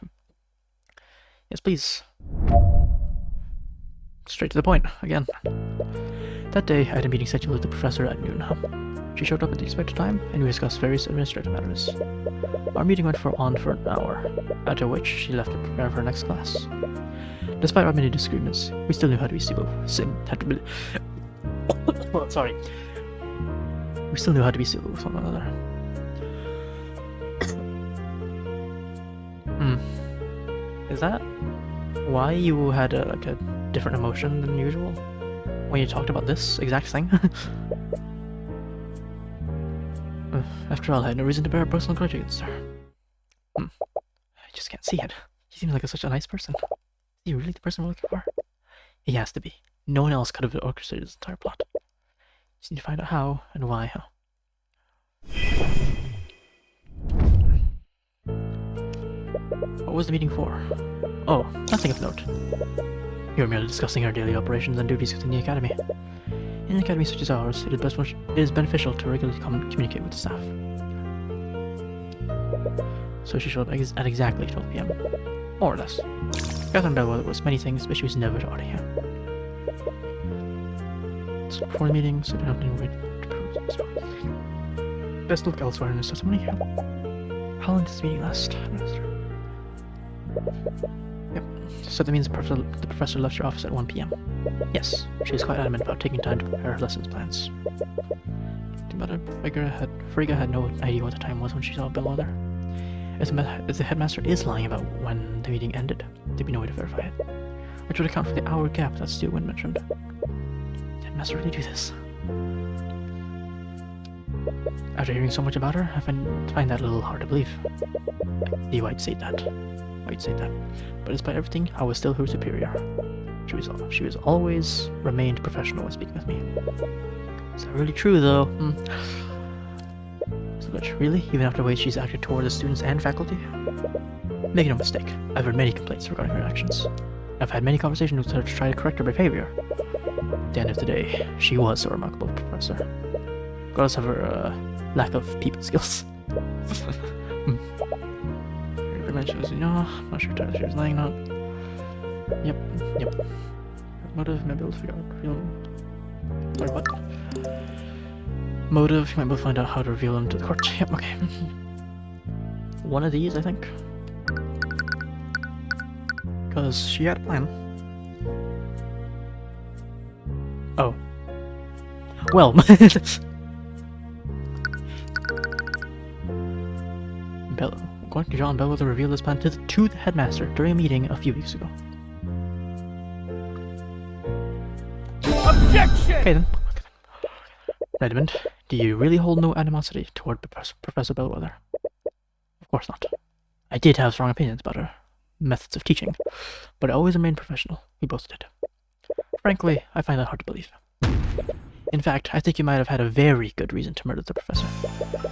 Yes, please. Straight to the point, again. That day, I had a meeting scheduled with the professor at noon. She showed up at the expected time, and we discussed various administrative matters. Our meeting went on for an hour, after which she left to prepare for her next class. Despite our many disagreements, we still knew how to be civil. Sorry. We still knew how to be civil with one another. Is that why you had a different emotion than usual when you talked about this exact thing? After all, I had no reason to bear a personal grudge against her. I just can't see it. He seems like such a nice person. Is he really the person we're looking for? He has to be. No one else could have orchestrated this entire plot. Just need to find out how and why. What was the meeting for? Oh, nothing of note. We were merely discussing our daily operations and duties within the Academy. In an academy such as ours, it is beneficial to regularly communicate with the staff. So she showed up at exactly 12 PM. More or less. Catherine Bellwether was many things, but she was never taught here. So before the meeting, so I don't have any way to prove this. Best look elsewhere in this testimony. How long does this meeting last? Yep. So that means the professor left her office at 1 PM. Yes, she was quite adamant about taking time to prepare her lessons plans. But Frigga had no idea what the time was when she saw Bellwether. If the headmaster is lying about when the meeting ended, there'd be no way to verify it, which would account for the hour gap that Stuart mentioned. Did the headmaster really do this? After hearing so much about her, I find that a little hard to believe. I see why I'd say that. But despite everything, I was still her superior. She was always remained professional when speaking with me. Is that really true, though? So much, really? Even after the way she's acted toward the students and faculty? Make no mistake, I've heard many complaints regarding her actions. I've had many conversations with her to try to correct her behavior. At the end of the day, she was a remarkable professor, regardless of her lack of people skills. I'm not sure she was lying or not. Yep. Motive, maybe we'll figure out real. Sorry, what? Motive, you might be able to find out how to reveal them to the court. Yep, okay. One of these, I think. Because she had a plan. Oh. Well, according to John, Bellwether revealed this plan to the headmaster during a meeting a few weeks ago. Objection! Okay then. Redmond, do you really hold no animosity toward Professor Bellwether? Of course not. I did have strong opinions about her methods of teaching, but I always remained professional. We both did. Frankly, I find that hard to believe. In fact, I think you might have had a very good reason to murder the professor,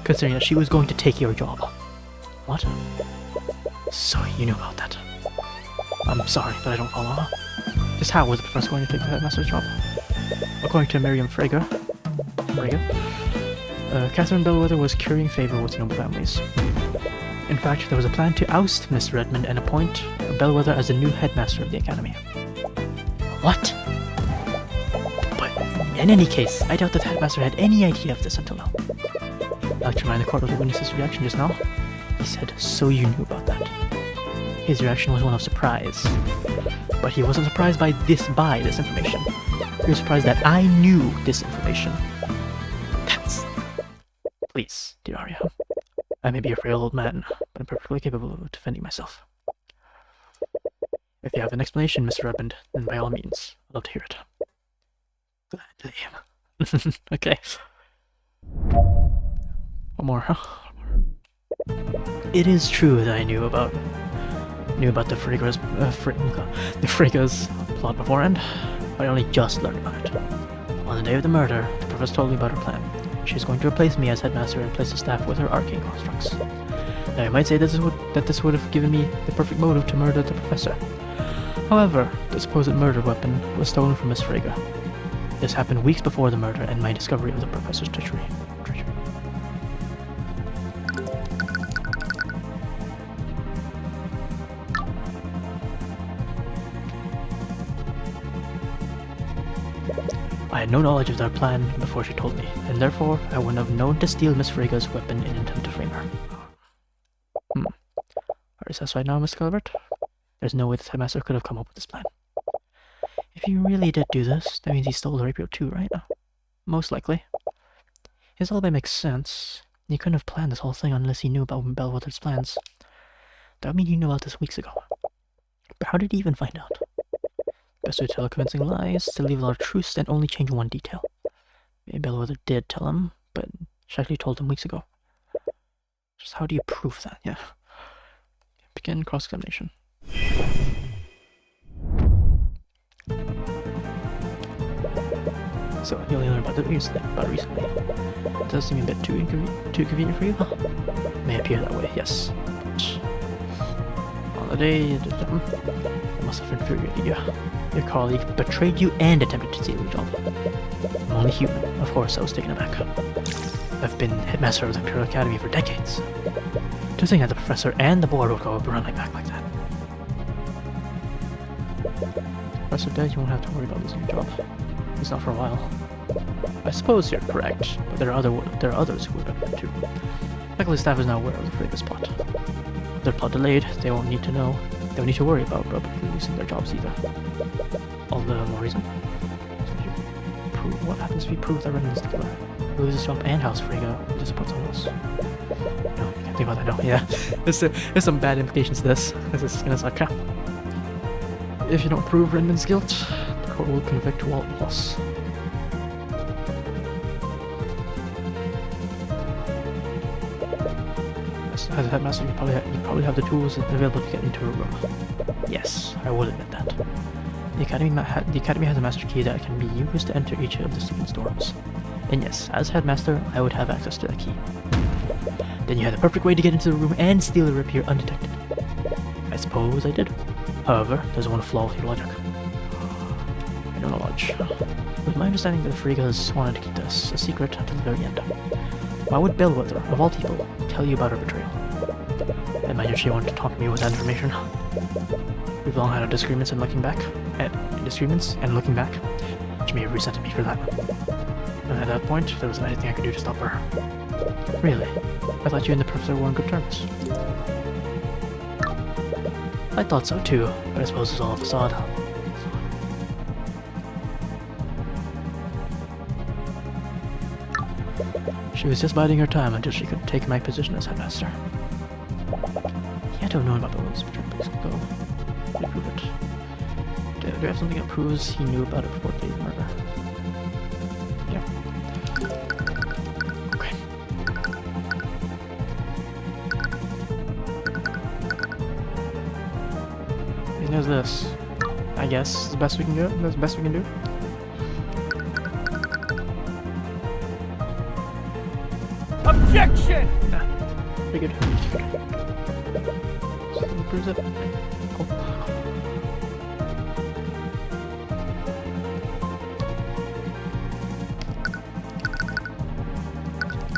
considering that she was going to take your job. What? So you knew about that. I'm sorry, but I don't follow. Just how was the professor going to take the headmaster's job? According to Miriam Frigga, Catherine Bellwether was currying favor with noble families. In fact, there was a plan to oust Miss Redmond and appoint Bellwether as the new headmaster of the academy. What? But in any case, I doubt that the headmaster had any idea of this until now. I'd like to remind the court of the witness's reaction just now. He said, so you knew about that. His reaction was one of surprise. But he wasn't surprised by this information. He was surprised that I knew this information. Please, dear Arya. I may be a frail old man, but I'm perfectly capable of defending myself. If you have an explanation, Mr. Redmond, then by all means, I'd love to hear it. Gladly. Okay. One more, huh? It is true that I knew about the Frigga's plot beforehand, but I only just learned about it. On the day of the murder, the professor told me about her plan. She's going to replace me as headmaster and place the staff with her arcane constructs. Now you might say that this would have given me the perfect motive to murder the professor. However, the supposed murder weapon was stolen from Miss Frigga. This happened weeks before the murder and my discovery of the professor's treachery. I had no knowledge of their plan before she told me, and therefore I wouldn't have known to steal Miss Frigga's weapon in an attempt to frame her. Are you satisfied now, Mr. Cuthbert? There's no way the headmaster could have come up with this plan. If he really did do this, that means he stole the rapier too, right? Most likely. His alibi makes sense. He couldn't have planned this whole thing unless he knew about Bellwether's plans. That would mean he knew about this weeks ago. But how did he even find out? Best way to tell a convincing lie is to leave a lot of truths and only change one detail. Maybe Bellwether did tell him, but she actually told him weeks ago. Just how do you prove that? Yeah. Begin cross-examination. So, you only learned about it recently. It does seem a bit too convenient for you, huh? May appear that way, yes. But on the day it must have infuriated you. Your colleague betrayed you and attempted to steal your job. I'm only human. Of course, I was taken aback. I've been headmaster of the Imperial Academy for decades. To think that the professor and the board would go behind my back like that. Professor dead, you won't have to worry about losing your job. At least not for a while. I suppose you're correct, but there are others who would have too. Faculty staff is now aware of the Frigga's plot. With their plot delayed, they won't need to know. They won't need to worry about losing their jobs either. All the more reason. So what happens if we prove that Redmond's the killer? He loses his job and House Frigga will support someone else. No, you can't think about that. No, yeah. There's some bad implications to this. This is gonna suck. If you don't prove Redmond's guilt, the court will convict Walt Moss. As a headmaster, you probably have the tools available to get into a room. Yes, I will admit that. The academy has a master key that can be used to enter each of the students' dorms. And yes, as headmaster, I would have access to that key. Then you had the perfect way to get into the room and steal the rapier undetected. I suppose I did. However, there's one flaw with your logic. I don't know much. With my understanding that the Friggas wanted to keep this a secret until the very end. Why would Bellwether, of all people, tell you about her betrayal? I imagine she wanted to talk to me with that information. We've long had our disagreements and looking back. She may have resented me for that. And at that point, there wasn't anything I could do to stop her. Really? I thought you and the professor were on good terms. I thought so too, but I suppose it's all a facade. She was just biding her time until she could take my position as headmaster. He had to have known about the woman's betrayal weeks ago. How do you prove it? Do you have something that proves he knew about it before the day's murder? Yeah. Okay. And there's this. I guess the best we can do. That's the best we can do. Objection! Pretty good. So proves it. Cool.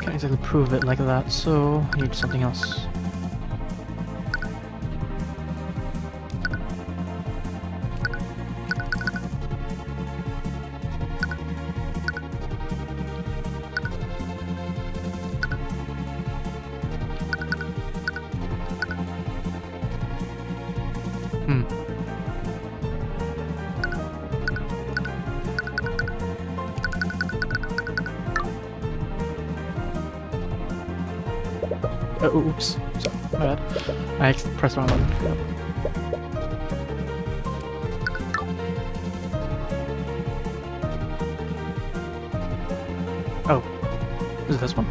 Can't exactly prove it like that, so I need something else. Oops. Sorry, my bad. I pressed the wrong button. Yeah. Oh. Is it this one?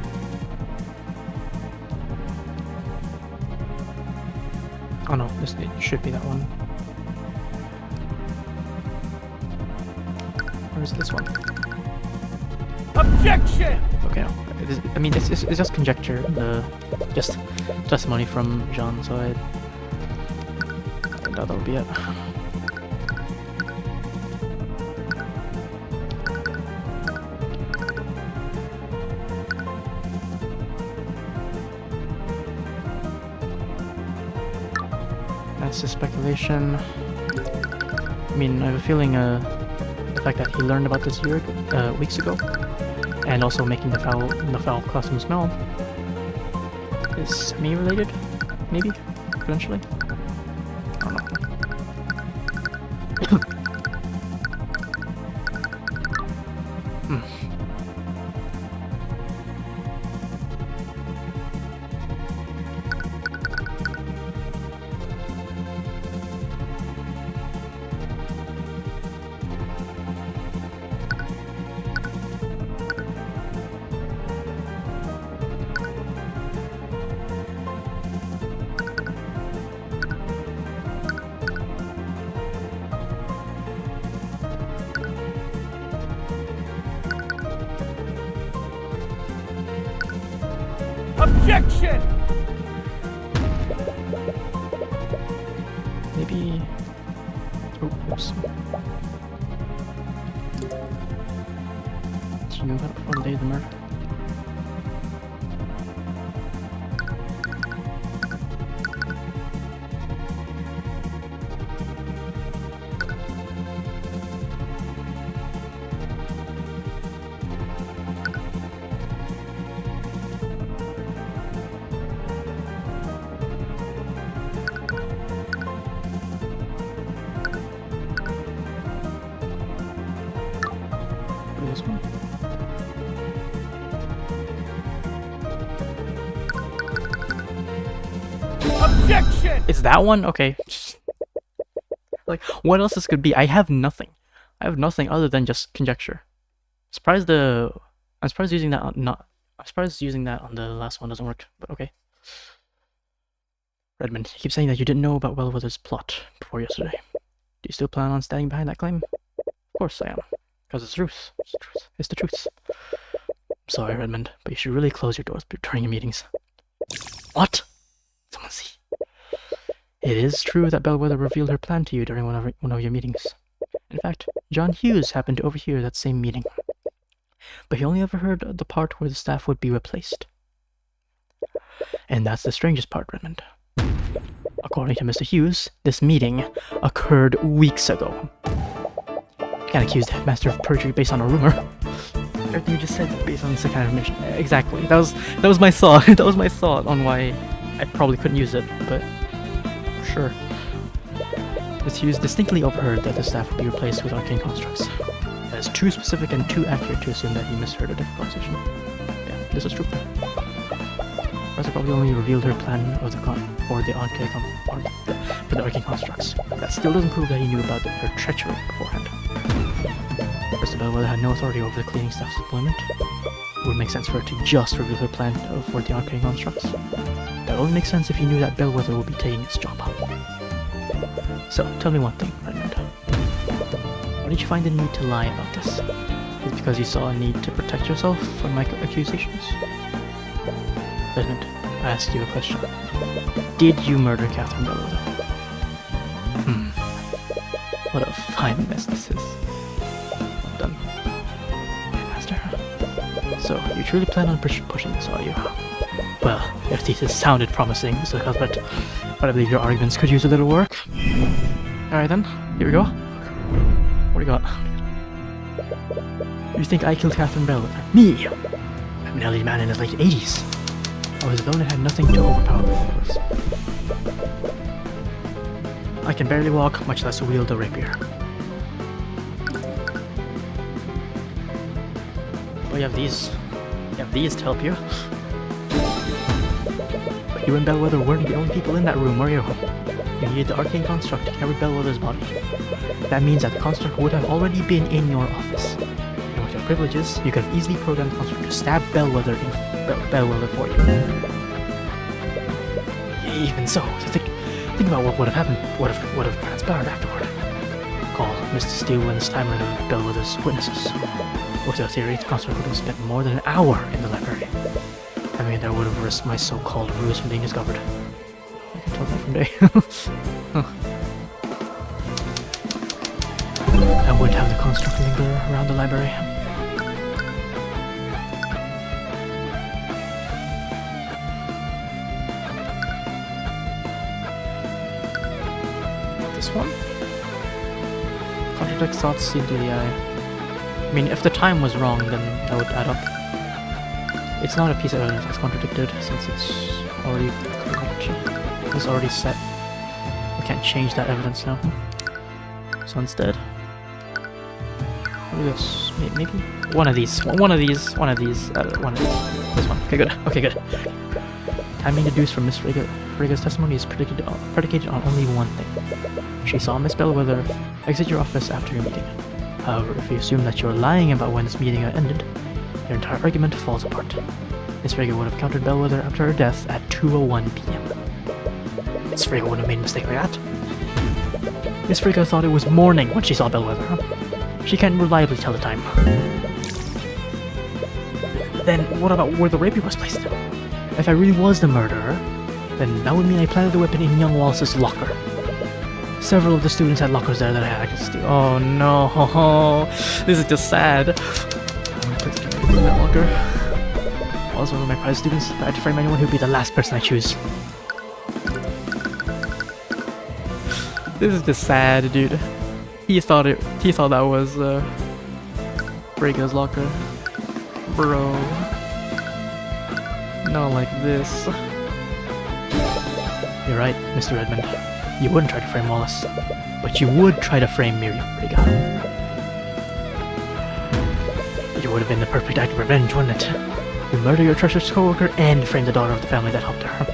Oh no, it should be that one. Or is it this one? Objection! Okay, no. I mean, it's just conjecture. Just testimony from Jean, so I doubt that'll be it. That's just speculation. I mean, I have a feeling the fact that he learned about this weeks ago, and also making the foul costume smell is semi-related, maybe, potentially. I don't know. Objection! Maybe. Oh, oops. Do you know about the day of the murder? This one? Objection! It's that one? Okay. Like, what else this could be? I have nothing. I have nothing other than just conjecture. I'm surprised using that on I'm surprised using that on the last one doesn't work, but okay. Redmond, you keep saying that you didn't know about Bellwether's plot before yesterday. Do you still plan on standing behind that claim? Of course I am. Because it's the truth. It's the truth. It's the truth. I'm sorry, Redmond, but you should really close your doors during your meetings. What? Someone see. It is true that Bellwether revealed her plan to you during one of your meetings. In fact, John Hughes happened to overhear that same meeting. But he only overheard the part where the staff would be replaced. And that's the strangest part, Redmond. According to Mr. Hughes, this meeting occurred weeks ago. You can't accuse the headmaster of perjury based on a rumor. Everything you just said based on second information. Exactly. That was my thought. That was my thought on why I probably couldn't use it, but sure. Mr. Hughes distinctly overheard that the staff would be replaced with arcane constructs. That is too specific and too accurate to assume that he misheard a different conversation. Yeah, this is true. Professor probably only revealed her plan of the for the arcane constructs. That still doesn't prove that he knew about her treachery beforehand. Mr. Bellwether had no authority over the cleaning staff's deployment. It would make sense for her to just reveal her plan for the arcane constructs. That only makes sense if he knew that Bellwether would be taking his job. So, tell me one thing, Redmond. Why did you find the need to lie about this? Is it because you saw a need to protect yourself from my accusations? Redmond, I ask you a question. Did you murder Catherine Bellwether? What a fine mess this is. Well done. Master. So, you truly plan on pushing this, are you? Well, your thesis sounded promising, Mr. Cuthbert, but I believe your arguments could use a little work. Alright then, here we go. What do you got? You think I killed Catherine Bellwether? Me! I'm an elderly man in his late 80s. I was alone and had nothing to overpower me. I can barely walk, much less wield a rapier. But you have these. You have these to help you. But you and Bellwether weren't the only people in that room, were you? You needed the arcane construct to carry Bellwether's body. That means that the construct would have already been in your office. And with your privileges, you could have easily programmed the construct to stab Bellwether for you. Even so, think about what would have happened, what would have transpired afterward. Call Mr. Steele and his timeline of Bellwether's witnesses. With your theory, the construct would have spent more than an hour in the library. I mean, that would have risked my so-called ruse from being discovered. I can tell that from day. I would have the construct linger around the library. This one? Contradicts thoughts seen through the eye. I mean, if the time was wrong, then that would add up. It's not a piece of evidence that's contradicted, since it's already correct. It's already set. We can't change that evidence now. So instead, what is this? Maybe one of these. One of these. This one. Okay, good. Okay, good. Timing deduced from Miss Frigga's testimony is predicated on only one thing. She saw Miss Bellwether exit your office after your meeting. However, if you assume that you're lying about when this meeting ended, your entire argument falls apart. Miss Frigga would have encountered Bellwether after her death at 2:01 p.m. Miss Frigga wouldn't have made a mistake like that. Miss Frigga thought it was morning when she saw Bellwether. She can't reliably tell the time. Then what about where the rapier was placed? If I really was the murderer, then that would mean I planted the weapon in young Wallace's locker. Several of the students had lockers there that I had access to. Oh no, this is just sad. I want to put in that locker. Wallace was one of my prize students. If I had to frame anyone, who'd be the last person I choose. This is just sad, dude. He thought that was Frigga's locker. Bro. Not like this. You're right, Mr. Redmond. You wouldn't try to frame Wallace, but you would try to frame Miriam Frigga. It would have been the perfect act of revenge, wouldn't it? You murder your treacherous co-worker and frame the daughter of the family that helped her.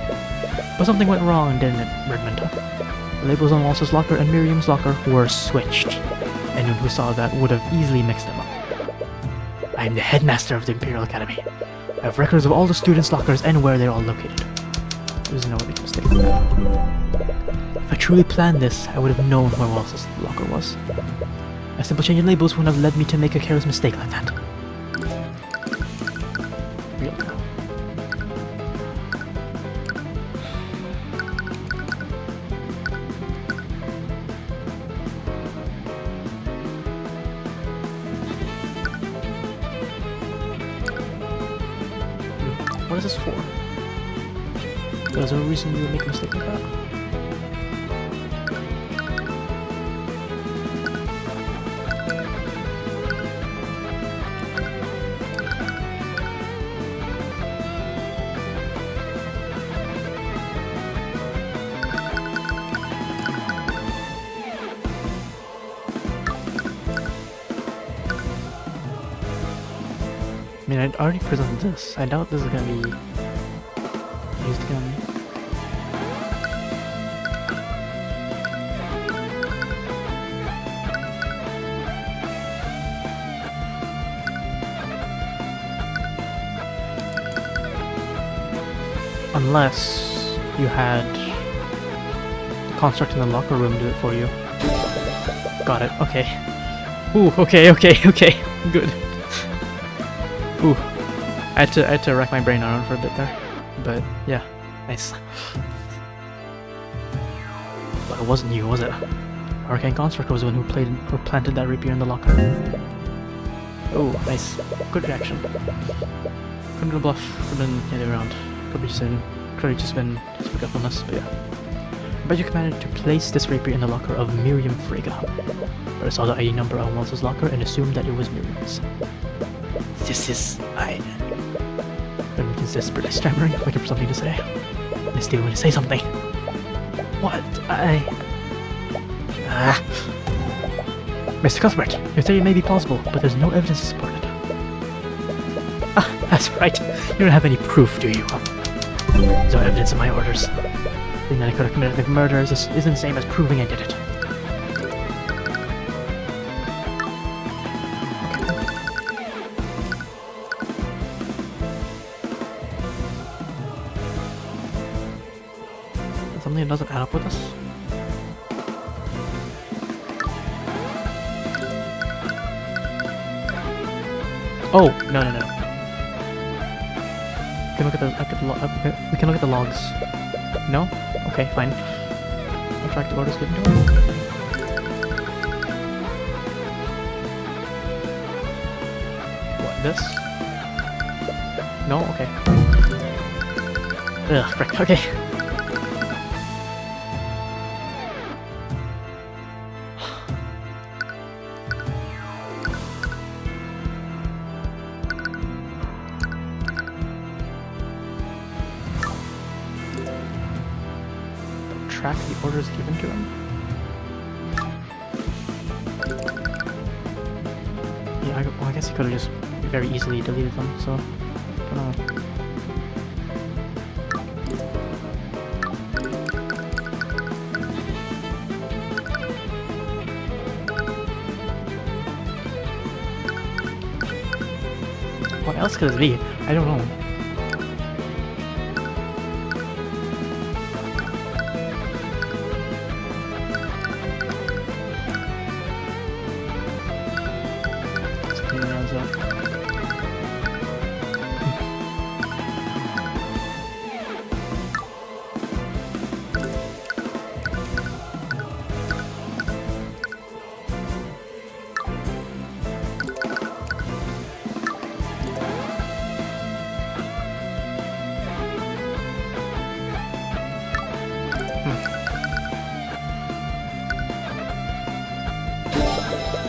But something went wrong, didn't it, Redmond? The labels on Wallace's locker and Miriam's locker were switched. Anyone who saw that would have easily mixed them up. I am the headmaster of the Imperial Academy. I have records of all the students' lockers and where they're all located. There's no big mistake. If I truly planned this, I would have known where Wallace's locker was. A simple change in labels wouldn't have led me to make a careless mistake like that. Real now. What is this for? Is there a reason you would make a mistake like that? I mean, I already presented this. I doubt this is gonna be used again. Unless you had the construct in the locker room do it for you. Got it, okay. Ooh, okay, good. Ooh, I had to rack my brain around for a bit there, but yeah, nice. But it wasn't you, was it? Arcane Construct was the one who planted that rapier in the locker. Oh, nice. Good reaction. Couldn't have bluff, could have been the other way around. Could have just been forgetfulness, but yeah. But you commanded to place this rapier in the locker of Miriam Frigga. But I saw the ID number on Wallace's locker and assumed that it was Miriam's. This is... Is desperately stammering, looking for something to say. Miss Steele to say something. What? Mr. Cuthbert, your theory may be plausible, but there's no evidence to support it. Ah, that's right. You don't have any proof, do you? There's no evidence in my orders. Saying that I could have committed the murder isn't the same as proving I did it. Something that doesn't add up with us? Oh, no. We can look at the logs. No? Okay, fine. Attractive orders given to him. What, this? No? Okay. Ugh, frick, okay. track the orders given to him? Yeah, well, I guess he could have just very easily deleted them, so I don't know. What else could it be? I don't know.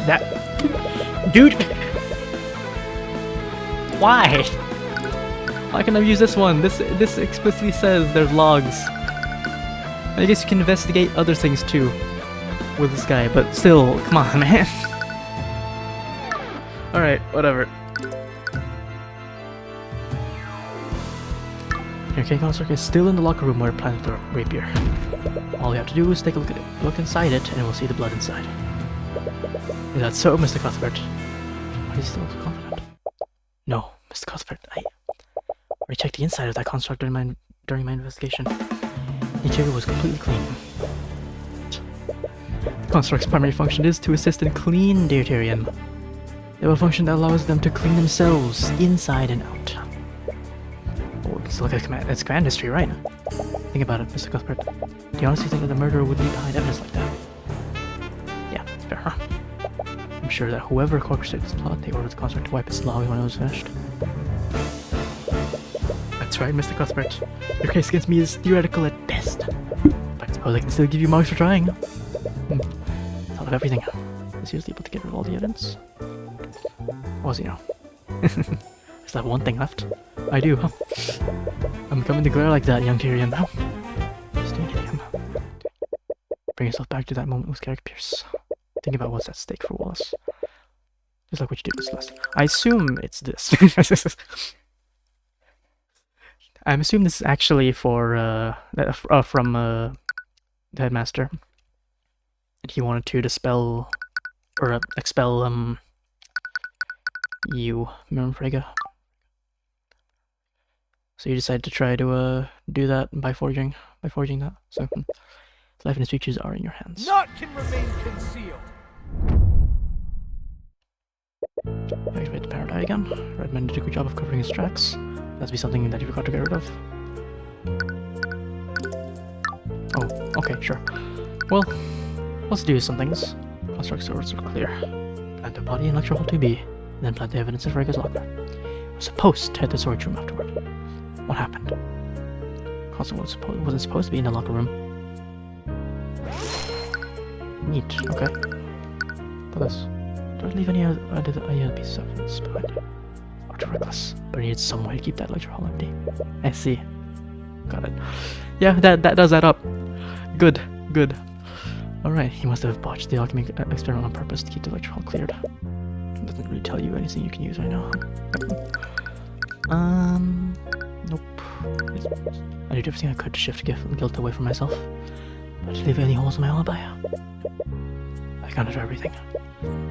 That dude, why? Why can't I use this one? This explicitly says there's logs. I guess you can investigate other things too with this guy, but still, come on, man. All right, whatever. Your King Construct is still in the locker room where I planted the rapier. All we have to do is take a look inside it, and we'll see the blood inside. Is that so, Mr. Cuthbert? Are you still so confident? No, Mr. Cuthbert, I rechecked the inside of that construct during my investigation. The interior was completely clean. The construct's primary function is to assist in clean, dear Tyrion. They have a function that allows them to clean themselves, inside and out. Oh, it's look at its command history, right? Think about it, Mr. Cuthbert. Do you honestly think that the murderer would leave behind evidence like that? Yeah, it's fair, huh? I'm sure that whoever orchestrated this plot, they ordered the construct to wipe its logs when it was finished. That's right, Mr. Cuthbert. Your case against me is theoretical at best. But I suppose I can still give you marks for trying. Thought of everything. Is he able to get rid of all the evidence? What was he now? Is that one thing left? I do, huh? I'm coming to glare like that, young Tyrion. Stay near him. Bring yourself back to that moment with Garrick Pierce. Think about what's at stake for Wallace. Just like what you did with Celeste. I assume it's this. I'm assuming this is actually for from the headmaster. And he wanted to dispel or expel you, remember Frigga? So you decided to try to do that by forging that. So life and his futures are in your hands. Naught can remain concealed. Activate the Paradise again. Redmond did a good job of covering his tracks. That's be something that you forgot to get rid of. Oh, okay, sure. Well, let's do some things. Construct swords are clear. Plant the body in Lecture Hall 2B, then plant the evidence in Frigga's locker. I was supposed to head to the storage room afterward. What happened? Constant wasn't supposed to be in the locker room. Neat, okay. But this. Don't leave any other pieces of evidence behind. Or too reckless. But I needed some way to keep that lecture hall empty. I see. Got it. Yeah, that does add up. Good. Alright, he must have botched the alchemy experiment on purpose to keep the lecture hall cleared. It doesn't really tell you anything you can use right now. Nope. I did everything I could to shift guilt away from myself. But to leave any holes in my alibi. I accounted for everything.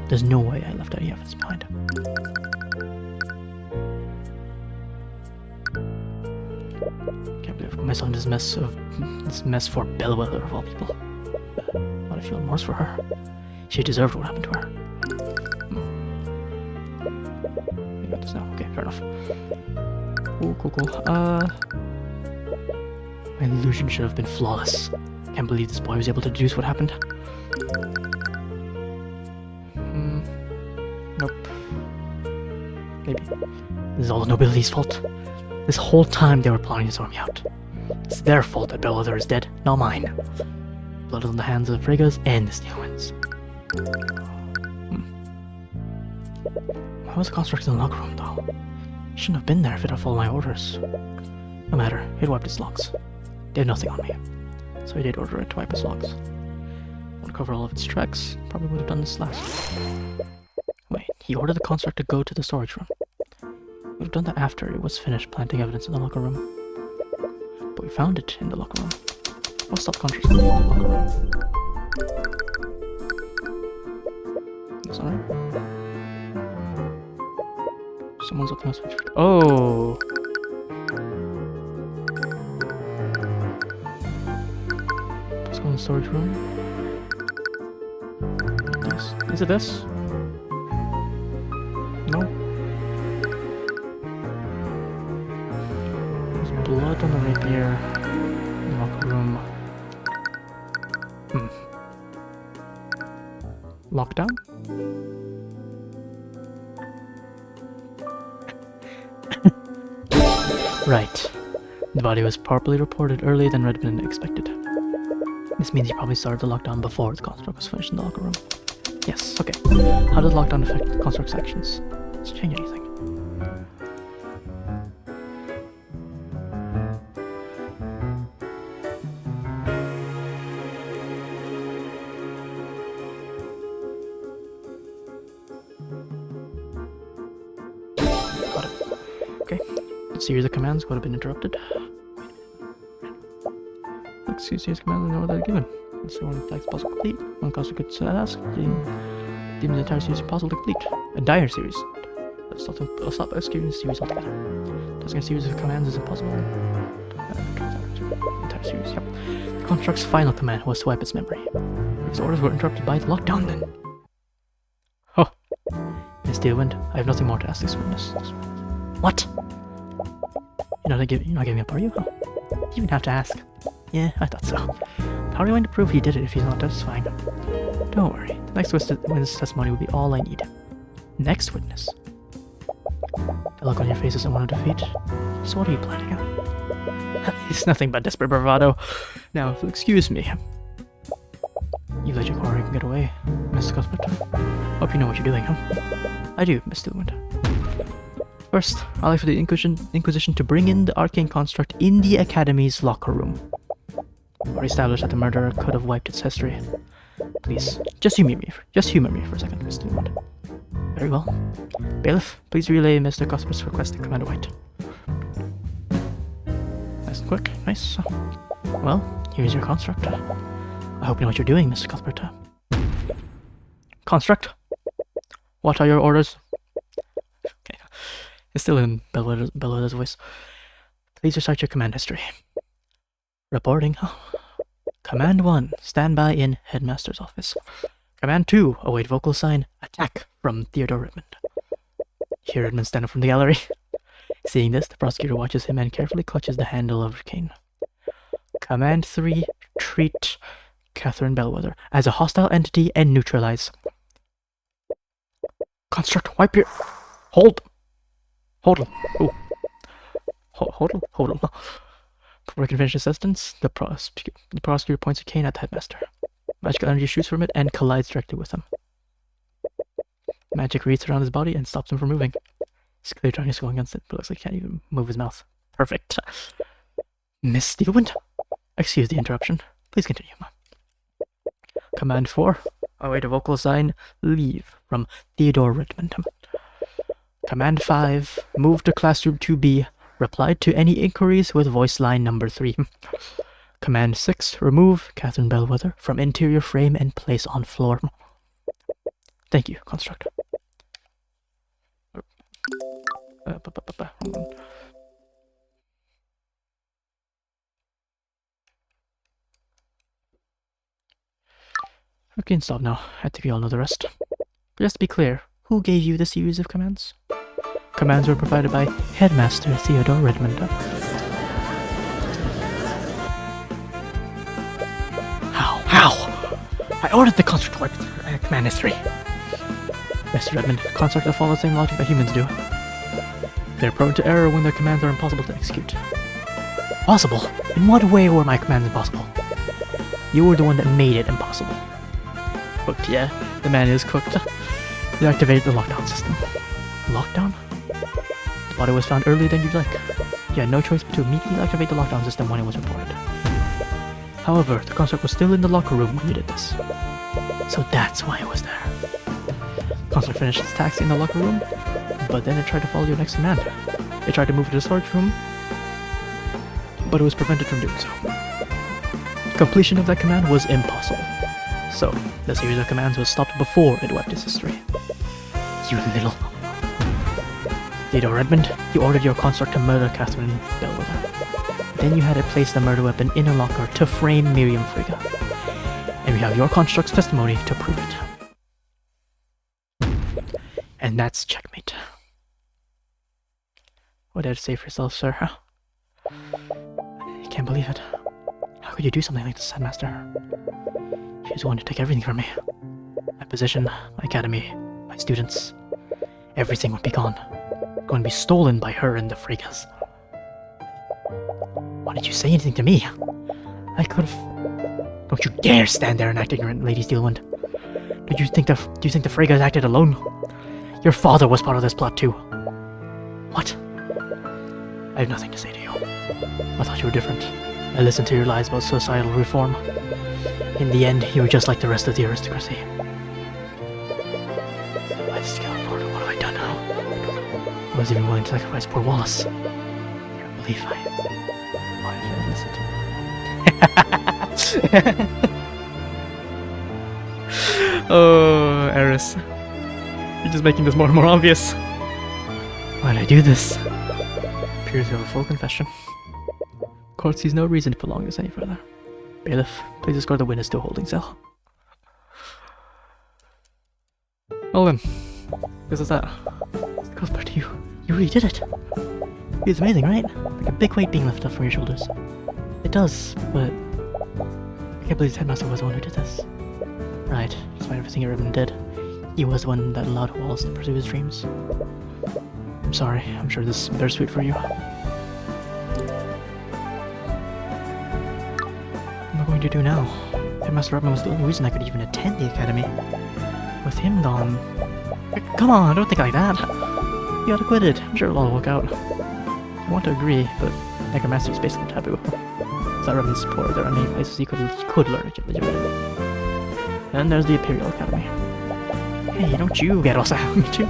There's no way I left any evidence behind. Can't believe I put myself in this mess for Bellwether of all people. But I feel remorse for her. She deserved what happened to her. I got this now. Okay, fair enough. Cool. My illusion should have been flawless. Can't believe this boy was able to deduce what happened. Nope. Maybe. This is all the nobility's fault. This whole time they were plotting to throw me out. It's their fault that Bellwether is dead, not mine. Blood on the hands of Friggas and the Steelwinds. Why was the construct in the locker room, though? It shouldn't have been there if it had followed my orders. No matter, it wiped its logs. They had nothing on me. So he did order it to wipe his logs. Would cover all of its tracks. Probably would have done this last. Wait, he ordered the construct to go to the storage room. Would have done that after it was finished planting evidence in the locker room. But we found it in the locker room. What stopped construct from leaving the locker room? That's not right. Someone's up to my switch. Oh! Let's go in the storage room. This. Is it this? No. There's blood on the rapier. In the locker room. Lockdown? Right. The body was properly reported earlier than Redmond expected. This means he probably started the lockdown before the construct was finished in the locker room. Yes, okay. How does lockdown affect the construct's actions? Does it change anything? Got it. Okay. The series of commands would have been interrupted. Let's see, series of commands in order given. Let's see one attacks possible complete. One construct gets asked. Deems the entire series impossible to complete. A dire series. Let's stop executing the series altogether. Taking a series of commands is impossible. Entire series, yep. The construct's final command was to wipe its memory. Its orders were interrupted by the lockdown then. Oh. Miss Dealwind, I have nothing more to ask this witness. What? You're not giving up, are you? Huh? You even have to ask. Yeah, I thought so. How are you going to prove he did it if he's not satisfying? Don't worry. The next witness testimony will be all I need. Next witness. The look on your face isn't one of defeat. So what are you planning on? It's nothing but desperate bravado. Now, if you'll excuse me. You let your quarry get away, Mr. Cuthbert. Hope you know what you're doing, huh? I do, Miss Dealwind. First, I'd like for the Inquisition to bring in the Arcane construct in the Academy's locker room. Or establish that the murderer could have wiped its history. Please, just humor me for a second, Miss Dealwind. Very well. Bailiff, please relay Mr. Cuthbert's request to Commander White. Nice and quick, nice. Well, here's your construct. I hope you know what you're doing, Mr. Cuthbert. Construct? What are your orders? Okay. It's still in Bellwether's voice. Please recite your command history. Reporting. Command 1, stand by in Headmaster's office. Command 2, await vocal sign, attack from Theodore Redmond. Hear Redmond stand up from the gallery. Seeing this, the prosecutor watches him and carefully clutches the handle of Arcane. Command 3, treat Catherine Bellwether as a hostile entity and neutralize. Construct, wipe your... Hold on. Oh. Hold on. Before we can finish his sentence, the prosecutor points a cane at the headmaster. Magical energy shoots from it and collides directly with him. Magic wreaths around his body and stops him from moving. He's clearly trying to skull against it, but looks like he can't even move his mouth. Perfect. Miss Dealwind? Excuse the interruption. Please continue. Command 4, await a vocal sign, leave from Theodore Redmond. Command 5, move to classroom 2B, reply to any inquiries with voice line number 3. Command 6, remove Catherine Bellwether from interior frame and place on floor. Thank you, Construct. Okay, stop now. I think we all know the rest. But just to be clear, who gave you the series of commands? Commands were provided by Headmaster Theodore Redmond. How? I ordered the construct to wipe its command history. Mr. Redmond, constructs that follow the same logic that humans do. They're prone to error when their commands are impossible to execute. Possible? In what way were my commands impossible? You were the one that made it impossible. Cooked, yeah. The man is cooked. You activated the lockdown system. Lockdown? The body was found earlier than you'd like. You had no choice but to immediately activate the lockdown system when it was reported. However, the construct was still in the locker room when you did this. So that's why it was there. Construct finished its task in the locker room, but then it tried to follow your next command. It tried to move to the storage room, but it was prevented from doing so. Completion of that command was impossible. So, the series of commands was stopped before it wiped its history. You little... Theodore Redmond, you ordered your construct to murder Catherine Bellwether. Then you had it place the murder weapon in a locker to frame Miriam Frigga. And we have your construct's testimony to prove it. And that's checkmate. What did you say for yourself, sir, huh? I can't believe it. How could you do something like this, Headmaster? She was the one to take everything from me. My position, my academy, my students. Everything would be gone. Going to be stolen by her and the Friggas. Why did you say anything to me? I could've... Don't you dare stand there and act ignorant, Lady Steelwind. Do you think the Friggas acted alone? Your father was part of this plot too. What? I have nothing to say to you. I thought you were different. I listened to your lies about societal reform. In the end, you were just like the rest of the aristocracy. By the scale of order, what have I done now? I was even willing to sacrifice poor Wallace. I can't believe why did I listen to him? Oh, Eris. You're just making this more and more obvious. Why did I do this? Appears you have a full confession. Court sees no reason to prolong this any further. Bailiff, please escort the witness to a holding cell. Well then, this is that. Cuthbert, you really did it. It's amazing, right? Like a big weight being lifted up from your shoulders. It does, but I can't believe the headmaster was the one who did this. Right, despite everything Redmond did, he was the one that allowed Wallace to pursue his dreams. I'm sorry, I'm sure this is bittersweet for you. What am I going to do now? Headmaster Redmond was the only reason I could even attend the academy. With him gone... Come on, don't think like that! You gotta quit it, I'm sure it'll all work out. I want to agree, but necromancy is basically taboo. Without Redmond's support, there are many places he could learn legitimately. And there's the Imperial Academy. Hey, don't you get all sad at me too!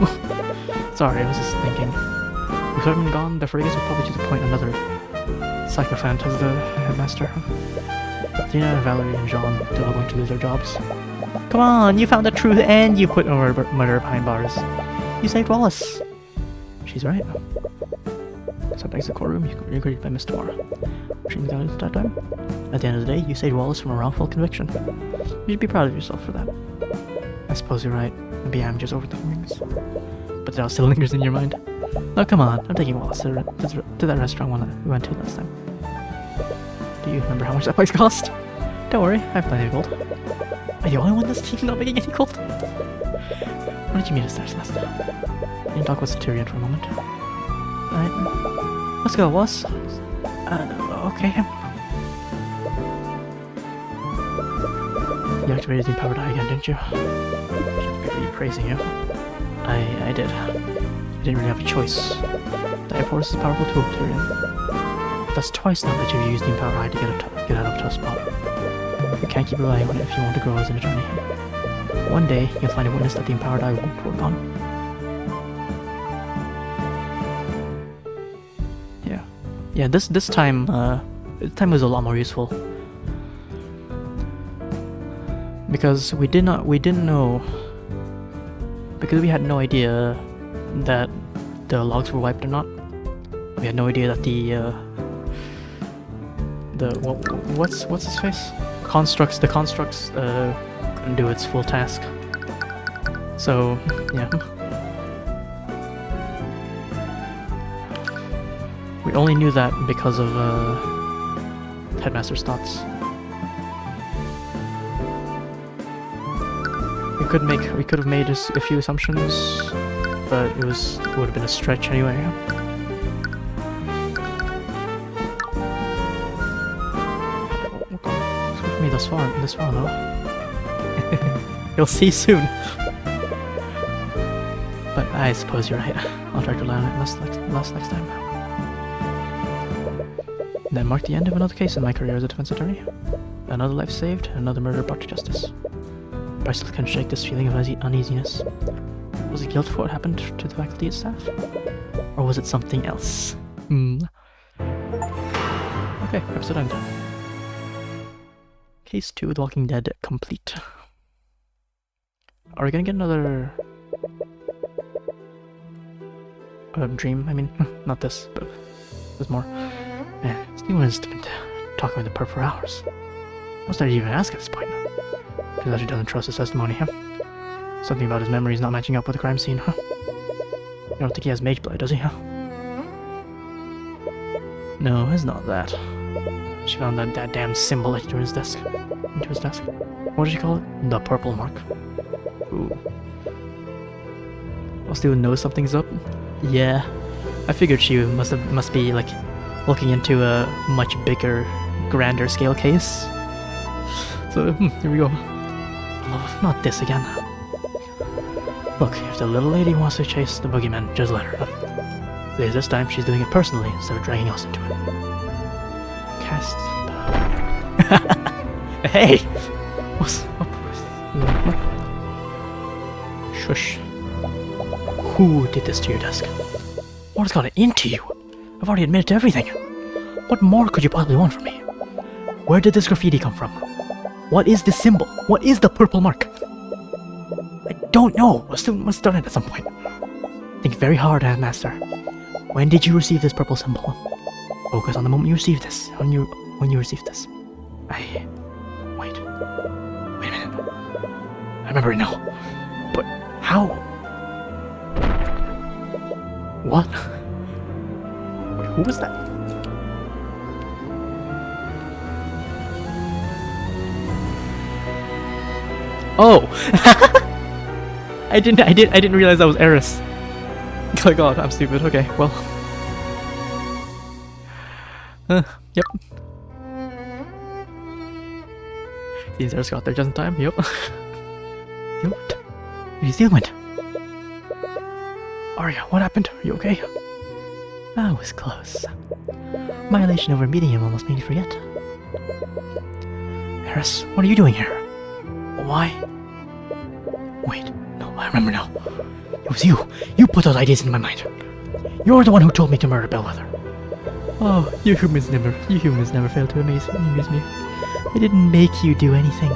Sorry, I was just thinking. With Redmond gone, the Friggas would probably just appoint another sycophant as the headmaster. Tina, Valerie, and Jean, they're all going to lose their jobs. Come on, you found the truth and you put murder behind bars. You saved Wallace. She's right. So back to the courtroom, you're greeted by Miss Tamara. Machine gun at that time. At the end of the day, you saved Wallace from a wrongful conviction. You should be proud of yourself for that. I suppose you're right. Maybe I'm just over the things. But the doubt still lingers in your mind. Oh, come on. I'm taking Wallace to that restaurant we went to last time. Do you remember how much that place cost? Don't worry, I have plenty of gold. Are you the only one in this team not making any gold? Why did you meet us there, Celeste? You can talk with Tyrion for a moment. Alright. Let's go, Wallace. Okay. You activated the empowered eye again, didn't you? Should be praising you. I did. I didn't really have a choice. The Air Force is a powerful tool, Tyrion. That's twice now that you've used the empowered eye to get out of a tough spot. You can't keep relying on it if you want to grow as an attorney. One day, you'll find a witness that the empowered eye won't work on. Yeah, this time was a lot more useful. Because we didn't know, because we had no idea that the logs were wiped or not. We had no idea that what's his face? The constructs couldn't do its full task. So yeah. We only knew that because of Headmaster's thoughts. We could have made a few assumptions, but it would have been a stretch anyway. It's with me this far though. You'll see soon. But I suppose you're right. I'll try to rely on it less next time. And that marked the end of another case in my career as a defense attorney. Another life saved, another murder brought to justice. But I still can't shake this feeling of uneasiness. Was it guilt for what happened to the faculty and staff? Or was it something else? Okay, episode end. Case 2 of The Walking Dead complete. Are we gonna get another... dream? I mean, not this, but there's more. Man, Steven has been talking with the perp for hours. What's there to even ask at this point? Because actually doesn't trust his testimony, huh? Something about his memories not matching up with the crime scene, huh? You don't think he has mage blood, does he, huh? No, it's not that. She found that damn symbol into his desk. What did she call it? The purple mark. Ooh. I'll still know something's up. Yeah. I figured she must be like looking into a much bigger, grander scale case. So here we go. Oh, not this again. Look, if the little lady wants to chase the boogeyman, just let her. This time she's doing it personally instead of dragging us into it. Cast sleep. Hey! What's up? Shush. Who did this to your desk? What has gotten into you? I've already admitted to everything. What more could you possibly want from me? Where did this graffiti come from? What is this symbol? What is the purple mark? I don't know. A student must have done it at some point. Think very hard, Master. When did you receive this purple symbol? Focus on the moment you received this. When you received this. Wait a minute. I remember it now. But how? What? Wait, who was that? Oh! I didn't realize that was Eris. Oh my god, I'm stupid. Okay, well. Yep. Seems Eris got there just in time. Yep. What? Are you dealing with? Arya, what happened? Are you okay? That was close. My elation over meeting him almost made me forget. Eris, what are you doing here? Why? Wait, no, I remember now. It was you. You put those ideas in my mind. You're the one who told me to murder Bellwether. Oh, you humans never fail to amuse me. I didn't make you do anything.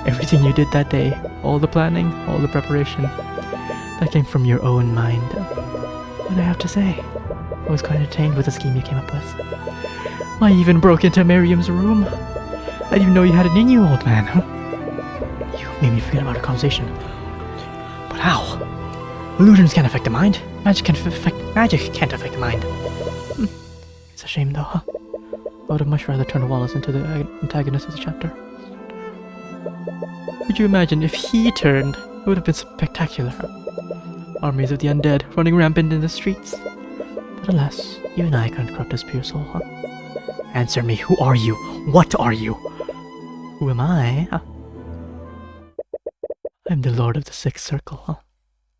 Everything you did that day, all the planning, all the preparation, that came from your own mind. What I have to say, I was quite entertained with the scheme you came up with. I even broke into Miriam's room. I didn't even know you had it in you, old man. You made me forget about our conversation. But how? Illusions can't affect the mind. Magic can't affect the mind. It's a shame though, huh? I would have much rather turned Wallace into the antagonist of the chapter. Could you imagine if he turned? It would have been spectacular. Armies of the undead running rampant in the streets. But alas, even I can't corrupt his pure soul, huh? Answer me, who are you? What are you? Who am I, huh? I'm the Lord of the Sixth Circle, huh?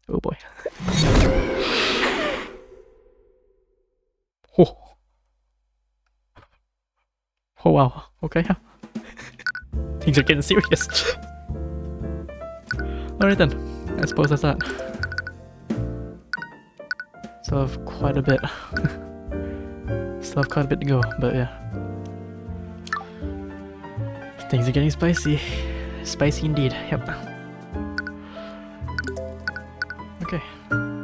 Oh boy. Oh. Oh wow, okay, huh? Things are getting serious. Alright then, I suppose that's that. Still have quite a bit. Still have quite a bit to go, but yeah. Things are getting spicy. Spicy indeed, yep. Okay,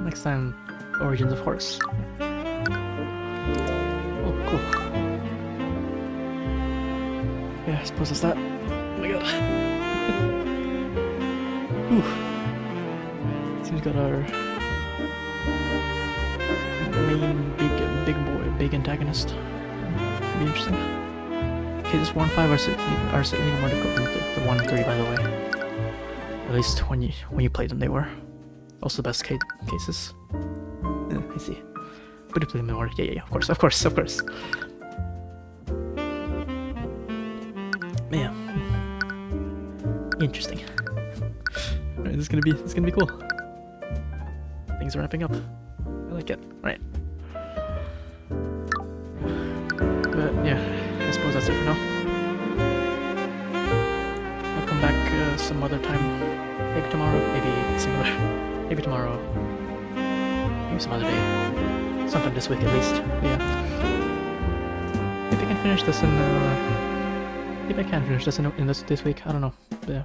next time, Origins of Horus. Oh, cool. Yeah, I suppose that's that. Oh my god. Whew. Seems we got our main big antagonist. Be interesting. Cases 1 and 5 are significantly more difficult than the 1 and 3, by the way. At least when you played them, they were. Also the best cases. Yeah, I see. But you play them more. Yeah, of course. Yeah. Interesting. Alright, this is gonna be cool. Things are wrapping up. I like it. Alright. But yeah, I suppose that's it for now. some other time. Maybe tomorrow, maybe some other, maybe tomorrow, maybe some other day. Sometime this week at least. Yeah. Maybe I can finish this in. Maybe I can finish this in this week. I don't know. But yeah.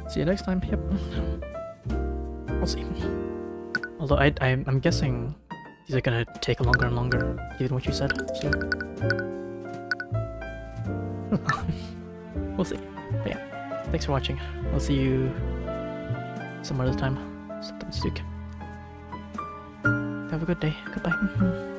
See you next time. Yep. We'll see. Although I'm guessing these are gonna take longer and longer, given what you said. So we'll see. But yeah, thanks for watching. I'll see you some other time, sometime this week. Have a good day. Goodbye.